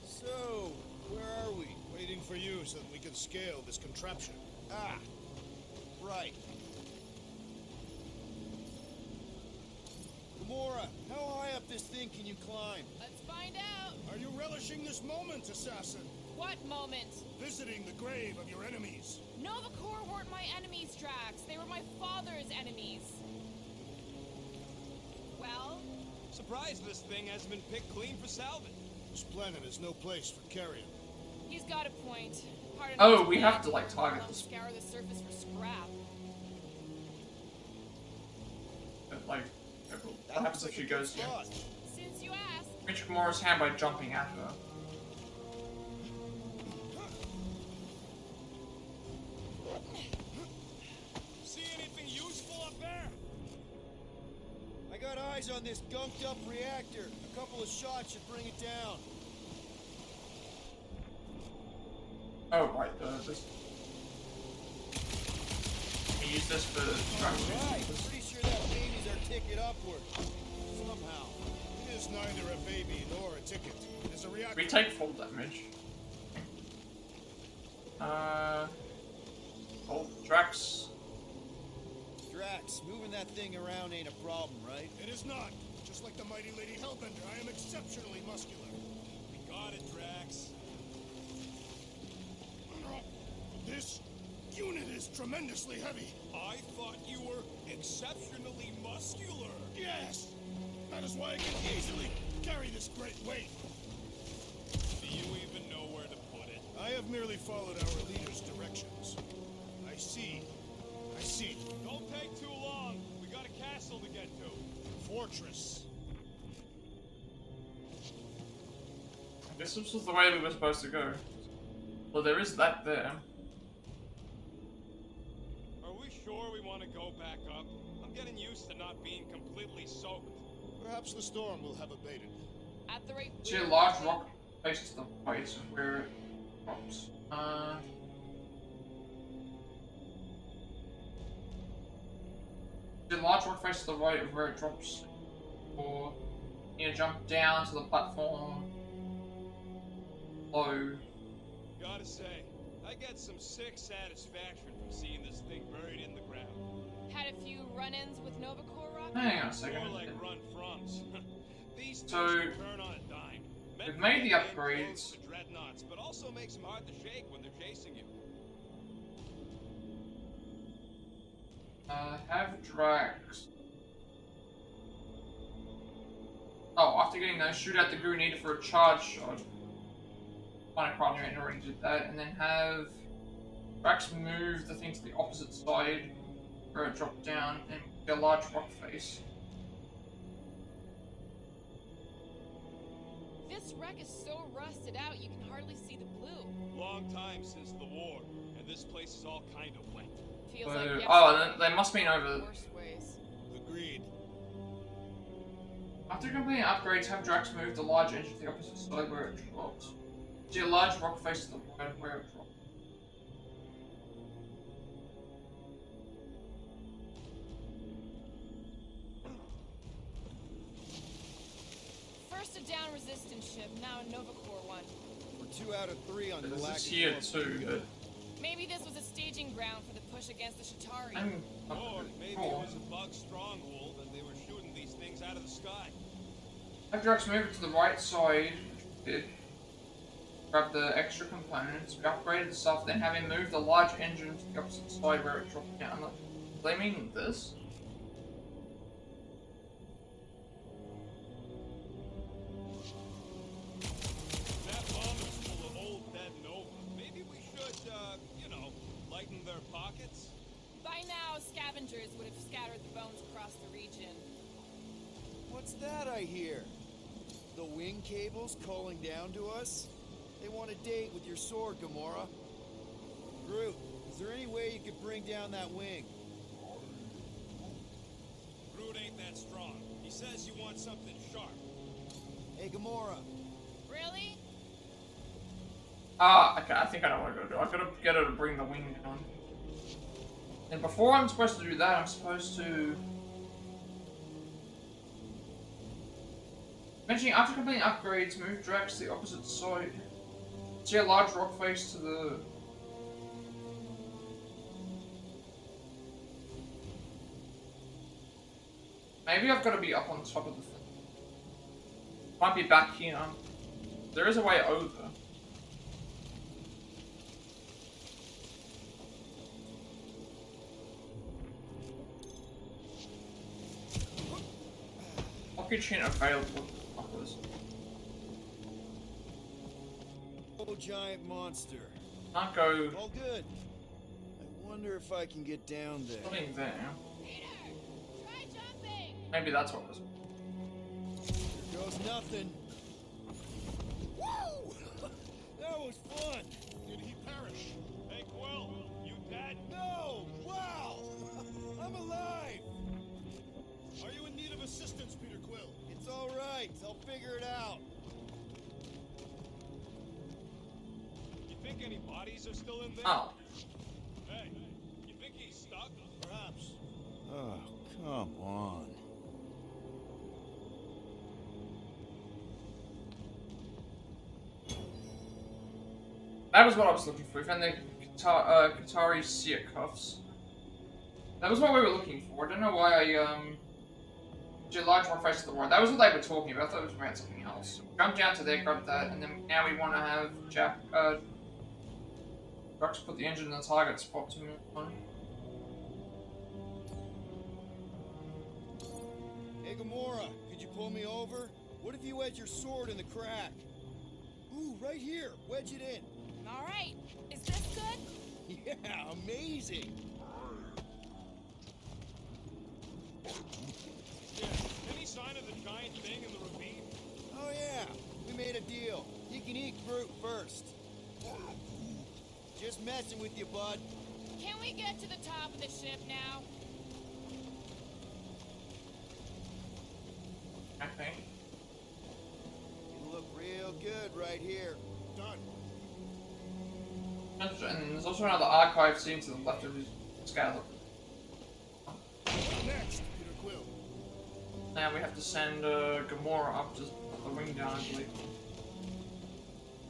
So, where are we? Waiting for you so that we can scale this contraption. Ah, right. Gamora, how high up this thing can you climb? Let's find out. Are you relishing this moment, assassin? What moment? Visiting the grave of your enemies. Nova Corps weren't my enemies, Drax. They were my father's enemies. Well? Surprised this thing hasn't been picked clean for salvage. This planet is no place for carrion. He's got a point. Pardon Oh, me, we have to like target I'll this. scour the surface for scrap. Like, what happens if she goes here? Since you asked. Reach Gamora's hand by jumping at her. See anything useful up there? I got eyes on this gunked up reactor. A couple of shots should bring it down. Oh, right, this. We use this for destruction. Right, I'm pretty sure that baby's our ticket upward. Somehow. It is neither a baby nor a ticket. It is a reactor. We take full damage. Oh, Drax. Drax, moving that thing around ain't a problem, right? It is not. Just like the mighty Lady Hellbender, I am exceptionally muscular. We got it, Drax. This unit is tremendously heavy. I thought you were exceptionally muscular. Yes! That is why I can easily carry this great weight. Do you even know where to put it? I have merely followed our leader's directions. I see. I see. Don't take too long. We got a castle to get to. Fortress. This was the way we were supposed to go. Well, there is that there. Are we sure we want to go back up? I'm getting used to not being completely soaked. Perhaps the storm will have abated. At the rate. See a large rock face to the right where it drops. See a large rock face to the right of where it drops. Or you jump down to the platform. Low. Gotta say, I get some sick satisfaction from seeing this thing buried in the ground. Had a few run-ins with Nova Corps, Rocky? Hang on a second. More like run-froms. These things So, can turn on a dime. we've made the upgrades. The dreadnoughts, but also makes them hard to shake when they're chasing you. Have Drax. Oh, after getting those, shoot out the Groot needed for a charge shot. Find a partner and already did that, and then have Drax move the thing to the opposite side where it dropped down and get a large rock face. This wreck is so rusted out you can hardly see the blue. Long time since the war, and this place is all kind of wet. Feels So, like yesterday. oh, they must mean over. Worst ways. Agreed. After completing upgrades, have Drax move the large engine to the opposite side where it dropped. See a large rock face to the right of where it dropped. First a down resistance ship, now a Nova Corps one. We're 2 out of 3 on This Galactic is here Clumps. too. Maybe this was a staging ground for the push against the Shatari. Or maybe it was a bug stronghold and they were shooting these things out of the sky. Have Drax move it to the right side. Grab the extra components. We upgraded the stuff, then have him move the large engine to the opposite side where it dropped down. Like, do they mean this? That bomb is full of old dead Nova. Maybe we should, you know, lighten their pockets? By now, scavengers would have scattered the bones across the region. What's that I hear? The wing cables calling down to us? They want a date with your sword, Gamora. Groot, is there any way you could bring down that wing? Groot ain't that strong. He says you want something sharp. Hey, Gamora. Really? Okay, I think I know what I gotta do. I gotta get her to bring the wing down. And before I'm supposed to do that, I'm supposed to... Mentioning after completing upgrades, move Drax to the opposite side. See a large rock face to the... Maybe I've got to be up on top of the thing. Might be back here. There is a way over. Pocket chain available. Oh, giant monster. Can't go. All good. I wonder if I can get down there. Something there. Peter! Try jumping! Maybe that's what it was. Here goes nothing. Woo! That was fun. Did he perish? Hey, Quill, you dead? No! Wow! I'm alive! Are you in need of assistance, Peter Quill? It's all right. I'll figure it out. You think any bodies are still in there? Oh. Hey, you think he's stuck? Perhaps. Oh, come on. That was what I was looking for. We found the Qatari seer cuffs. That was what we were looking for. I don't know why I, did a large rock face to the right. That was what they were talking about. I thought it was about something else. So jump down to there, grab that, and then now we want to have Drax put the engine in the target spot to move on. Hey, Gamora, could you pull me over? What if you wedge your sword in the crack? Ooh, right here. Wedge it in. All right. Is this good? Yeah, amazing. Yeah, any sign of the giant thing in the ravine? Oh, yeah. We made a deal. You can eat Groot first. Just messing with you, bud. Can we get to the top of the ship now? Okay. You look real good right here. Done. And there's also another archive scene to the left of his scale. Next, Peter Quill. Now we have to send Gamora up to put the wing down, I believe.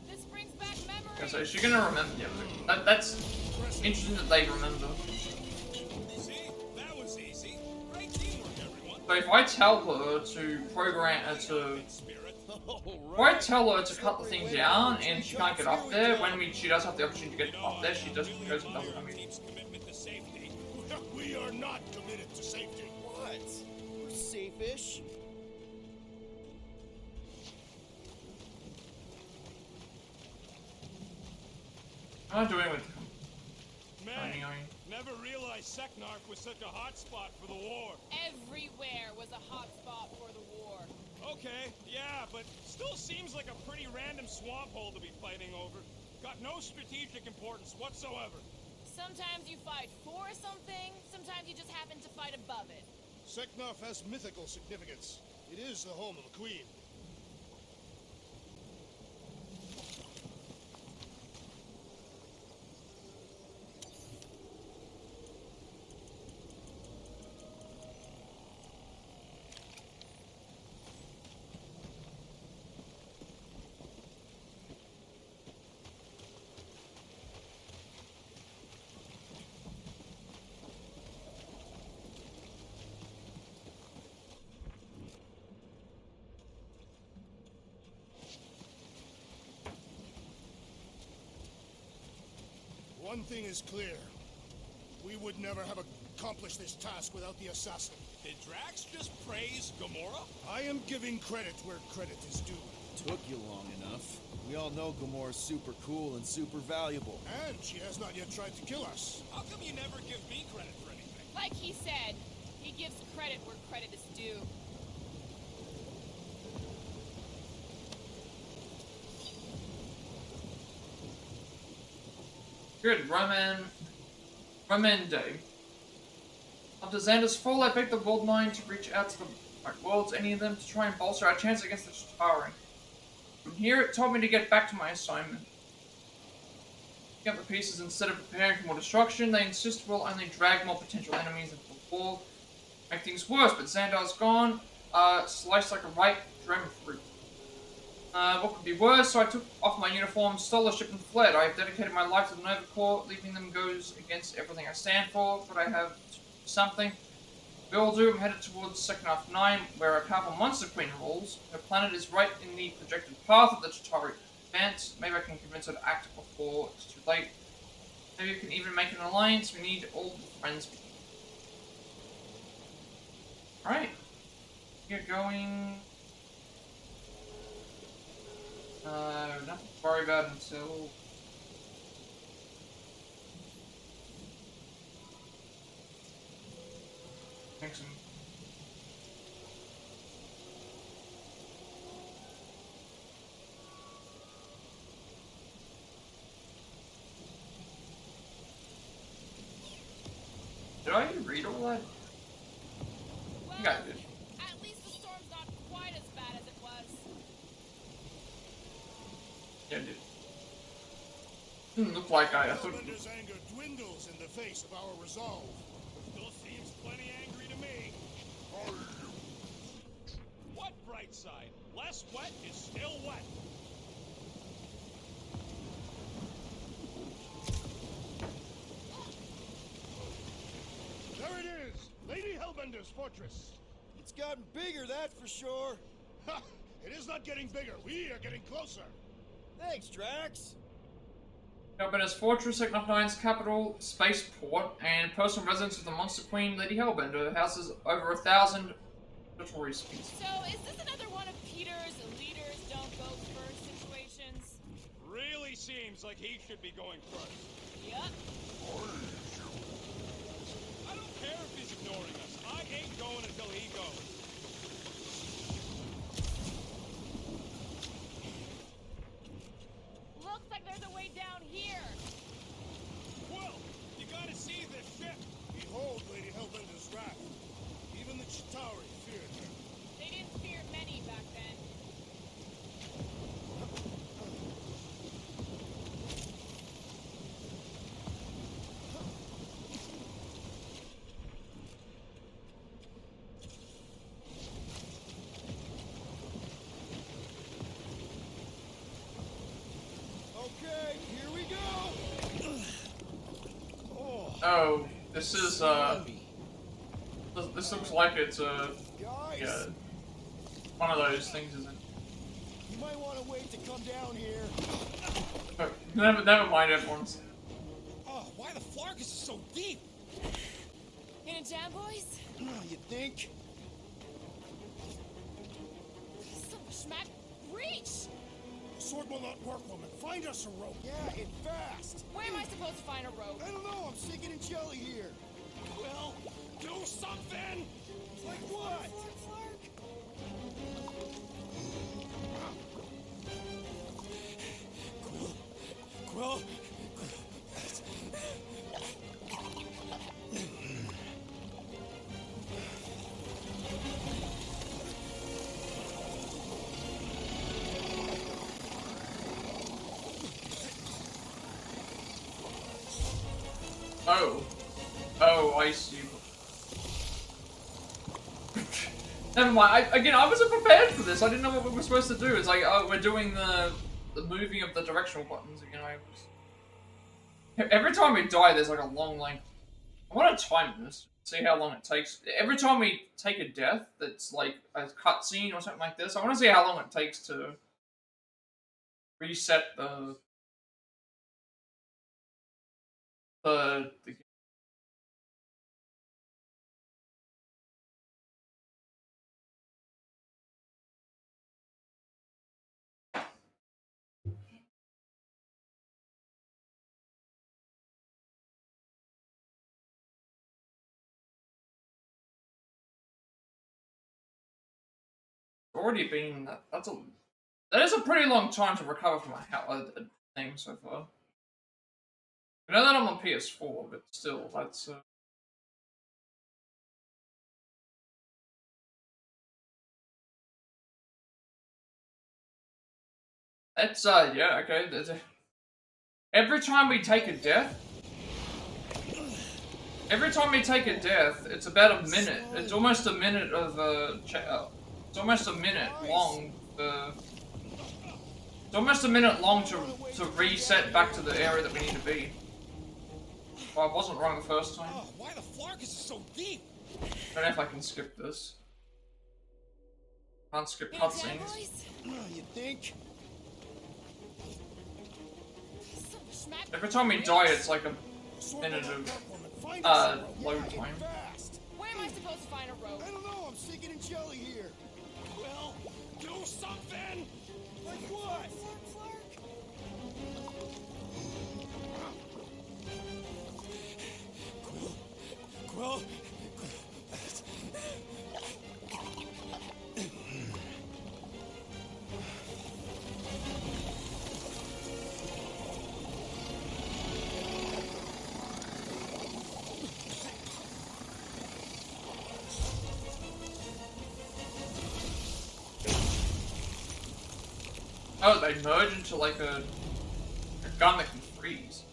This brings back memories. Okay, so is she gonna remember? Yeah, that's interesting that they remember. See? That was easy. Great teamwork, everyone. So if I tell her to program to... If I tell her to cut the thing down and she can't get up there, when she does have the opportunity to get up there, she just goes and does it. I mean, Commitment to safety. We are not committed to safety. What? We're safe-ish. what am I doing with him? Man, never realized Seknarf was such a hot spot for the war. Everywhere was a hot spot for the war. Okay, yeah, but still seems like a pretty random swamp hole to be fighting over. Got no strategic importance whatsoever. Sometimes you fight for something, sometimes you just happen to fight above it. Seknarf has mythical significance. It is the home of the Queen. One thing is clear. We would never have accomplished this task without the assassin. Did Drax just praise Gamora? I am giving credit where credit is due. Took you long enough. We all know Gamora's super cool and super valuable. And she has not yet tried to kill us. How come you never give me credit for anything? Like he said, he gives credit where credit is due. Good, Roman Day. After Xander's fall, I begged the World 9 to reach out to the worlds, any of them, to try and bolster our chance against the Chitauri. From here, it told me to get back to my assignment. Pick up the pieces instead of preparing for more destruction. They insist we'll only drag more potential enemies into the war. Make things worse, but Xandar's gone. Sliced like a ripe drum fruit. What could be worse? So I took off my uniform, stole the ship, and fled. I have dedicated my life to the Nova Corps. Leaving them goes against everything I stand for, but I have something. We all do. I'm headed towards Second Half 9, where a powerful monster queen rules. Her planet is right in the projected path of the Chitauri advance. Maybe I can convince her to act before it's too late. Maybe we can even make an alliance. We need all the friends. Alright. Get going. Nothing to worry about until... Some... Did I read all that? Well, I think I did. At least the storm's not quite as bad as it was. Yeah, I did. Didn't look like I thought... Hellbender's anger dwindles in the face of our resolve. Still seems plenty angry to me. What bright side? Less wet is still wet. There it is! Lady Hellbender's fortress! It's gotten bigger, that's for sure. Ha! It is not getting bigger. We are getting closer. Thanks, Drax. Hellbender's fortress, Second 9's capital, spaceport, and personal residence of the Monster Queen, Lady Hellbender, houses over 1,000 Chitauri species. So, is this another one of Peter's leaders don't go first situations? Really seems like he should be going first. Yup. I don't care if he's ignoring us. I ain't going until he goes. Looks like there's a way down here. Quill, you gotta see this ship. Behold Lady Hellbender's wrath. Even the Chitauri feared her. They didn't fear many back then. Okay, here we go. Oh, this is, this looks like it's yeah, one of those things, isn't it? You might want to wait to come down here. Oh, never mind, everyone's. Oh, why the Flargus is so deep? In a jam, boys? You think? Some schmack. Reach! The sword will not work, woman. Find us a rope. Yeah, and fast. Where am I supposed to find a rope? I don't know, I'm sinking in jelly here. Quill, do something! Like what? Quill? Oh, I see. Never mind. I wasn't prepared for this. I didn't know what we were supposed to do. It's like, oh, we're doing the moving of the directional buttons again. Every time we die, there's like a long length. I want to time this. See how long it takes. Every time we take a death, that's like a cutscene or something like this. I want to see how long it takes to reset the The already been that is a pretty long time to recover from a thing so far. I know that I'm on PS4, but still, that's yeah, okay. Every time we take a death, it's about a minute. It's almost a minute of it's almost a minute long. It's almost a minute long to reset back to the area that we need to be. Well, I wasn't wrong the first time. Oh, why the Flarkus is so deep? I don't know if I can skip this. Can't skip cutscenes. You think? Every time we die, it's like a minute of load time. Where am I supposed to find a road? I don't know, I'm sinking in jelly here. Well, do something! Like what? Quill? Oh, they merge into like a gun that can freeze.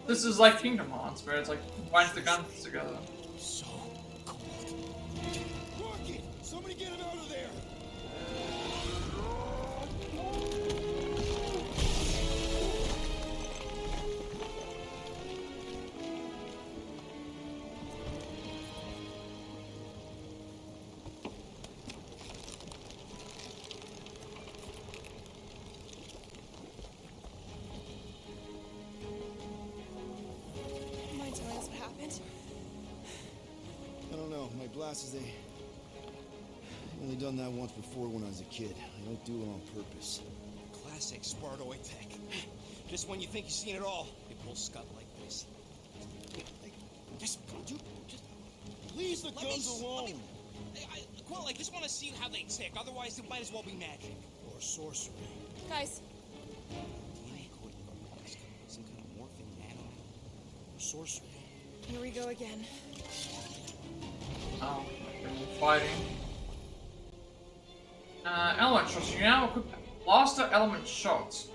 This is like Kingdom Hearts, where it's like combines the guns together. So cool. Rocket! Somebody get him out of there! Mind telling us what happened? I don't know, my glasses, I've only done that once before when I was a kid. I don't do it on purpose. Classic Spartoid tech. Just when you think you've seen it all, it will scut like this. Just leave the guns alone! Quill, I just want to see how they tick. Otherwise, it might as well be magic. Or sorcery. Guys, Some kind of morphing nano. Or sorcery. here we go again. Oh, fighting. Element shots. You now equip blaster element shots.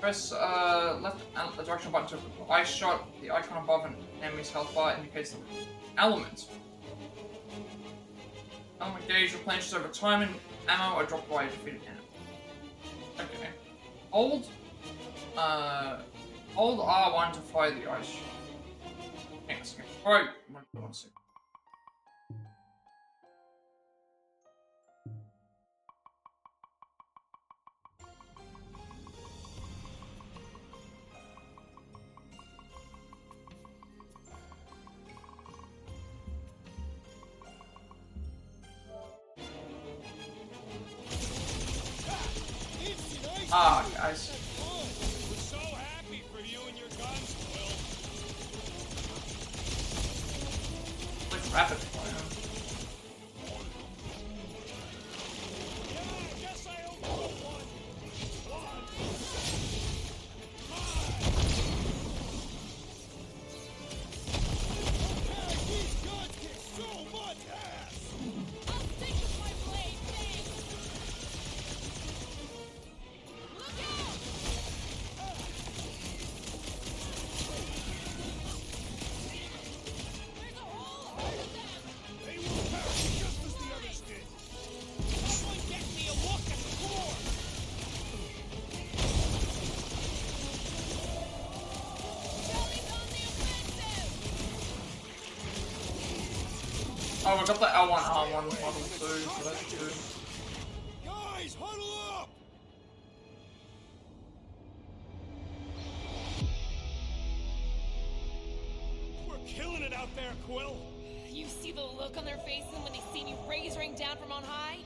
Press left directional button to equip ice shot. The icon above an enemy's health bar indicates the element. Element gauge replenishes over time and ammo are dropped by a defeated enemy. Okay. Hold R1 to fire the ice shot. Hang on a second. Alright, 1 second. Ah, guys. We're so happy for you and your guns, Quill. Like rapid fire. Yeah, I guess I owe you one. These guns kick so much ass! I'll stick with my blade, thanks! Look out! There's a whole herd of them! They will perish just as the others did. Someone get me a look at the core. Johnny's on the offensive! Oh, we got the L1 R1 model too, so that's good. Guys, huddle up! there, Quill? You see the look on their faces when they see me razoring down from on high?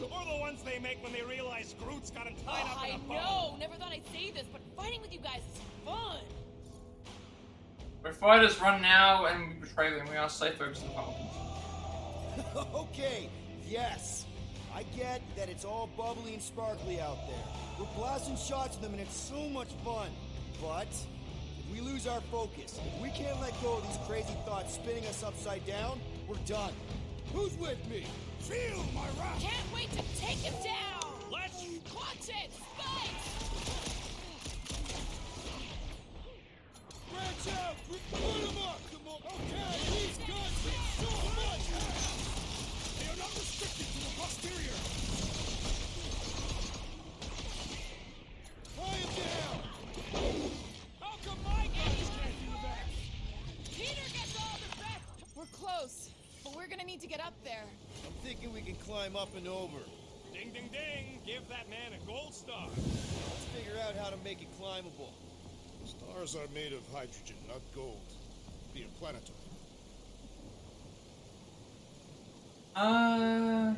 Or the ones they make when they realize Groot's got him tied up in a bow. I know! Never thought I'd say this, but fighting with you guys is fun! Where fighters run now and we betray them, we are safe folks in the Falcons. Okay, yes. I get that it's all bubbly and sparkly out there. We're blasting shots at them and it's so much fun. But if we lose our focus, if we can't let go of these crazy thoughts spinning us upside down, we're done. Who's with me? Feel my wrath! Can't wait to take him down! Let's watch it! Spikes! Branch out! Put them up! Come on! Okay, these guns hit so much! They are not restricted to the posterior! Tie him down! How come my guys can't do that? Peter gets all the rest! We're close, but we're gonna need to get up there. I'm thinking we can climb up and over. Ding, ding, ding! Give that man a gold star! Let's figure out how to make it climbable. Stars are made of hydrogen, not gold. Be interplanetary. I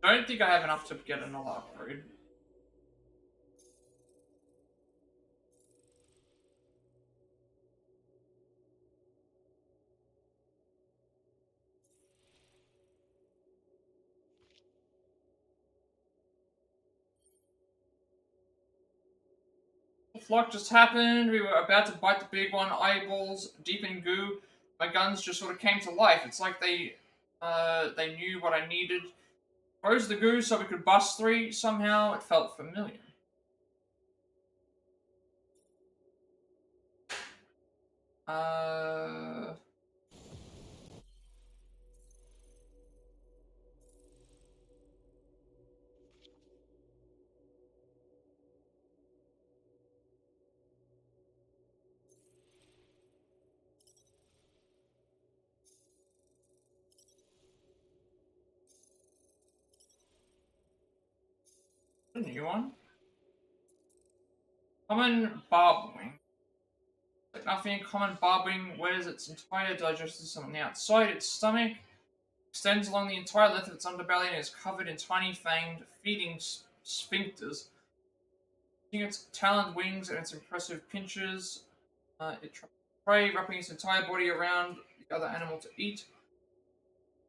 don't think I have enough to get another upgrade. Flock just happened. We were about to bite the big one. Eyeballs deep in goo. My guns just sort of came to life. It's like they knew what I needed. Froze the goo so we could bust 3. Somehow it felt familiar. A new one. Common barb wing. Like nothing, common barb wing wears its entire digestive system on the outside. Its stomach extends along the entire length of its underbelly and is covered in tiny fanged feeding sphincters. Using its taloned wings and its impressive pinches, it traps prey, wrapping its entire body around the other animal to eat.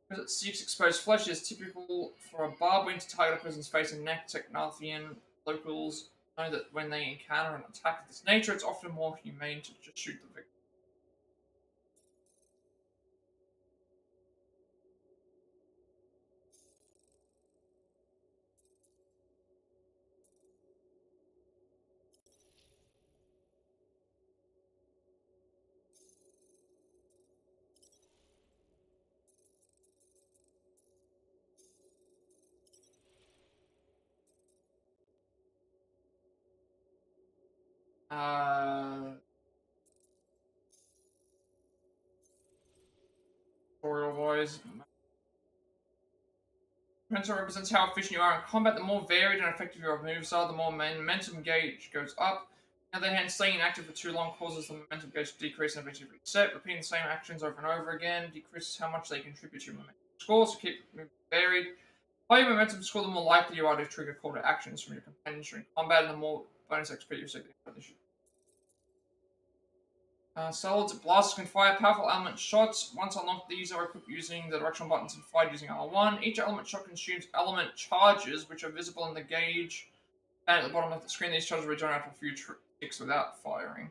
Because it seeks exposed flesh, it is typical for a barb wing to target a person's face and neck. Technothian locals know that when they encounter an attack of this nature, it's often more humane to just shoot the victim. Tutorial boys. Momentum represents how efficient you are in combat. The more varied and effective your moves are, the more momentum gauge goes up. On the other hand, staying inactive for too long causes the momentum gauge to decrease and eventually reset. Repeating the same actions over and over again decreases how much they contribute to your momentum score, so keep moving varied. The higher your momentum score, the more likely you are to trigger call to actions from your companions during combat, and the more bonus XP you receive. Solids blasters can fire powerful element shots. Once unlocked, these are equipped using the directional buttons and fired using R1. Each element shot consumes element charges, which are visible in the gauge. And at the bottom of the screen, these charges regenerate after a few ticks without firing.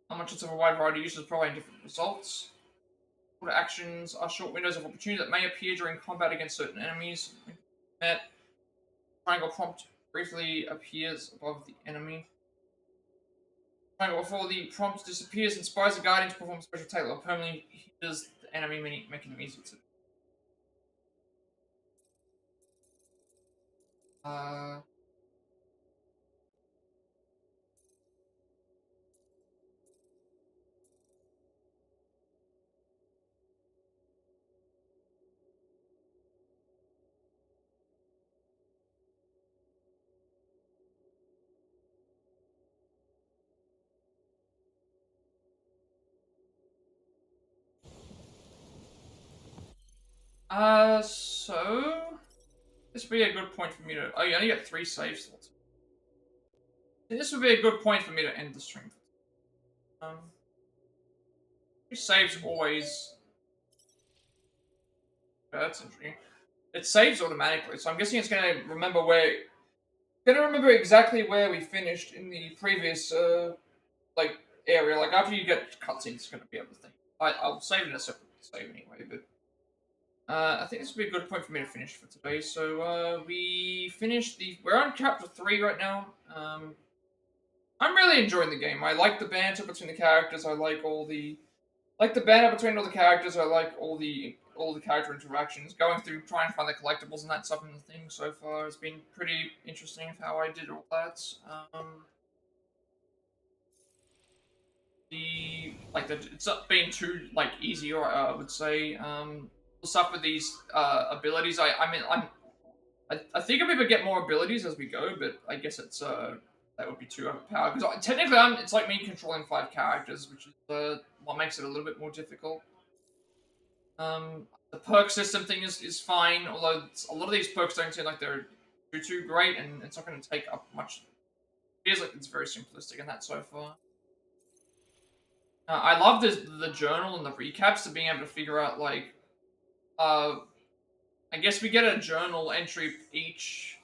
Element shots have a wide variety of uses, providing different results. Call to actions are short windows of opportunity that may appear during combat against certain enemies. Triangle prompt briefly appears above the enemy. Before the prompt disappears, inspires the guardian to perform a special attack that permanently hinders the enemy, making them easy to. So this would be a good point for me to. Oh, you only get 3 save slots. This would be a good point for me to end the stream. 3 saves always. Oh, that's interesting. It saves automatically, so I'm guessing it's gonna remember exactly where we finished in the previous like area. Like after you get cutscenes, it's gonna be able to think. I'll save it in a separate save anyway, but. I think this would be a good point for me to finish for today. So we finished we're on chapter 3 right now. I'm really enjoying the game. I like the banter between the characters. I like the banter between all the characters. I like all the character interactions. Going through trying to find the collectibles and that stuff in the thing so far has been pretty interesting of how I did all that. It's not been too easy, or I would say stuff with these abilities. I think I'm gonna get more abilities as we go, but I guess it's that would be too overpowered because technically it's like me controlling 5 characters, which is what makes it a little bit more difficult. The perk system thing is fine, although a lot of these perks don't seem like they're too great, and it's not going to take up much. It feels like it's very simplistic in that so far. I love the journal and the recaps to being able to figure out I guess we get a journal entry each.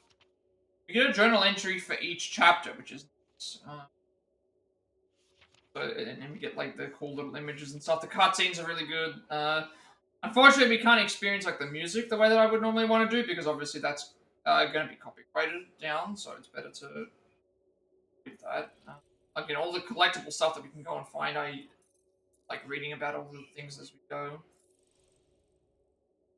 We get a journal entry for each chapter, which is and we get the cool little images and stuff. The cutscenes are really good. Unfortunately, we can't experience the music the way that I would normally want to do because obviously that's going to be copyrighted down, so it's better to do that. Again, all the collectible stuff that we can go and find, I like reading about all the things as we go.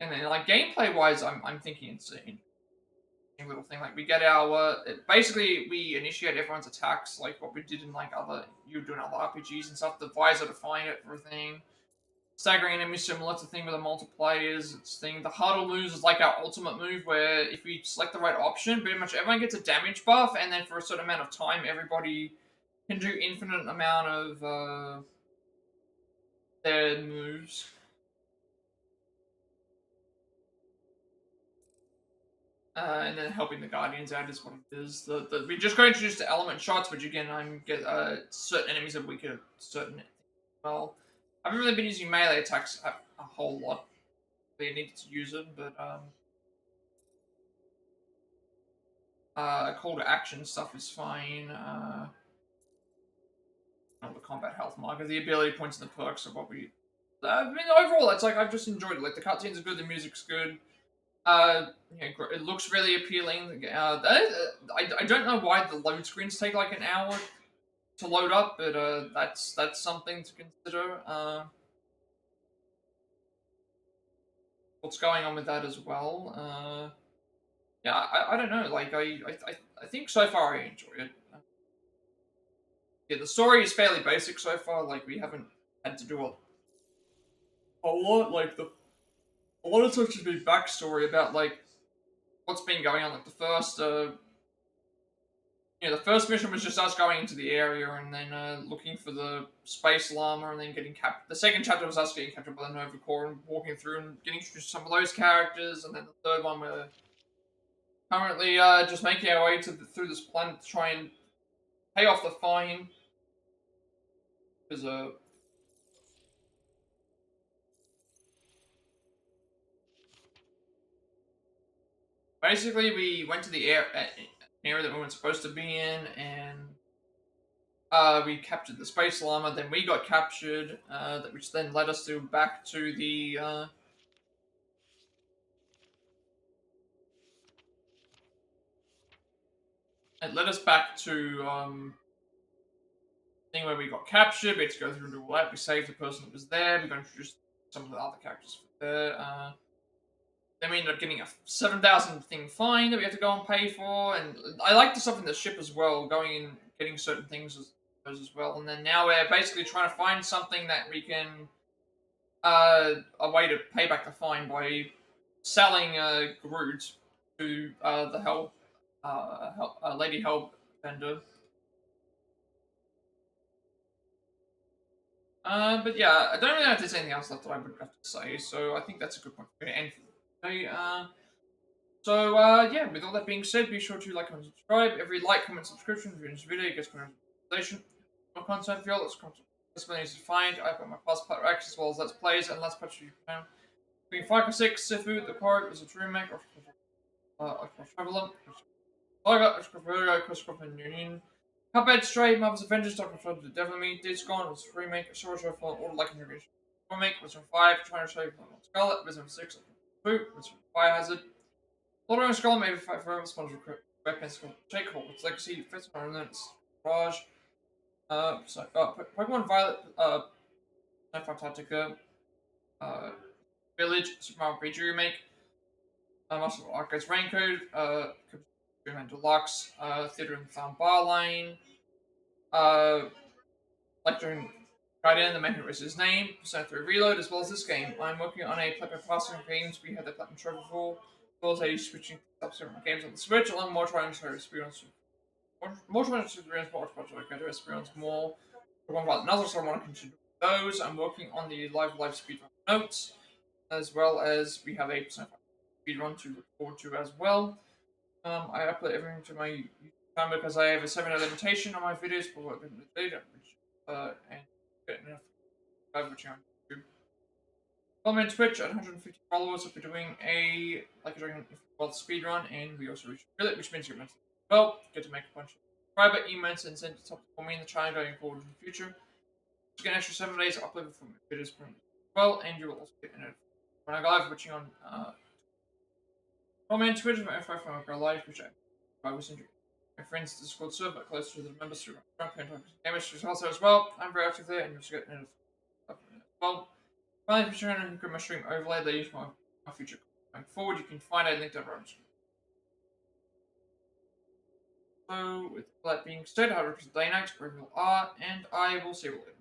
And then, gameplay wise, I'm thinking it's an interesting little thing. We get our basically we initiate everyone's attacks like what we did in other RPGs and stuff. The visor to find everything. Staggering enemies similar to the thing with the multiplayers. It's thing. The huddle moves is our ultimate move where if we select the right option, pretty much everyone gets a damage buff, and then for a certain amount of time, everybody can do infinite amount of their moves. And then helping the Guardians out is what it is. We just got introduced to element shots, which again, get certain enemies are weaker to certain things as well. I haven't really been using melee attacks a whole lot. I needed to use them, but call to action stuff is fine. All the combat health marker, the ability points, and the perks are what we. I mean, overall, it's I've just enjoyed it. The cutscenes are good, the music's good. It looks really appealing. I don't know why the load screens take an hour to load up, but that's something to consider. What's going on with that as well? Yeah, I don't know. I think so far I enjoy it. Yeah, the story is fairly basic so far. We haven't had to do a lot. A lot of such has been backstory about what's been going on. The first the first mission was just us going into the area and then looking for the space llama and then getting captured. The second chapter was us getting captured by the Nova Corps and walking through and getting introduced to some of those characters. And then the third one we're currently just making our way through this planet to try and pay off the fine. Because basically we went to the area that we weren't supposed to be in, and we captured the space llama. Then we got captured, which then led us back to the. It led us back to thing where we got captured. We had to go through and do all that. We saved the person that was there. We got introduced some of the other characters there. Then we ended up getting a 7,000 thing fine that we had to go and pay for. And I like the stuff in the ship as well, going and getting certain things as well. And then now we're basically trying to find something that we can a way to pay back the fine by selling Groot to the Lady Help vendor. But yeah, I don't really know if there's anything else left that I would have to say, so I think that's a good point for me to end Okay, yeah, with all that being said, be sure to like and subscribe. Every like, comment, subscription for this video gets monetization. More content for you all, it's content. This one is to find. I put my past Plat as well as Let's Plays and Let's Plays you can. Between 5 or 6, Sifu, the card is a remake of Traveler. I got Christopher Union. Cuphead, Stray, Marvel's Avengers, Doctor Flood, The Devil Me, Days Gone was a remake, Sword Show for Order Like Integration. Remake, Wisdom 5, Trying to Show Scarlet, Wisdom 6, Boot, Wisdom Fire Hazard. Lord of Skull, maybe 5 forever, Sponge Weapons, Shake Hawkins Legacy, Fits Permanence, Barrage. Pokemon Violet, Fantatica, Village, Super Mario RPG Remake, Master of Arcade's Raincoat, Digital Deluxe, Theater in the Sound Bar Line, Lecturing Guardian, the man who is his name, Persona 3 Reload, as well as this game. I'm working on a Platinum Passing games we had the Platinum Trophy for, as well as a switching up certain games on the Switch, along more trying to experience more trying to experience more project to experience more. We're going about another, so I want to continue those. I'm working on the live speedrun notes, as well as we have a Persona 5 speedrun to look forward to as well. I upload everything to my YouTube channel because I have a 7-day limitation on my videos for what I'm doing, and getting enough coverage on YouTube. Follow me on Twitch at 150 followers. I'll be doing a world speedrun, and we also reach affiliate, which means you're meant to get to make a bunch of private emails and send it to me in the channel going forward in the future. You get an extra 7 days uploaded from videos as well, and you will also get an when I go live, watching on follow me on Twitter for info from my live, which I was enjoying. My friends Discord server, closer to the members through my Gamers also as well. I'm very active there, and you'll get notified as well. Finally, if you're trying to my stream overlay, they use my future going forward. You can find a link down below. So, with that being said, I represent Day Night, wherever you are, and I will see you later.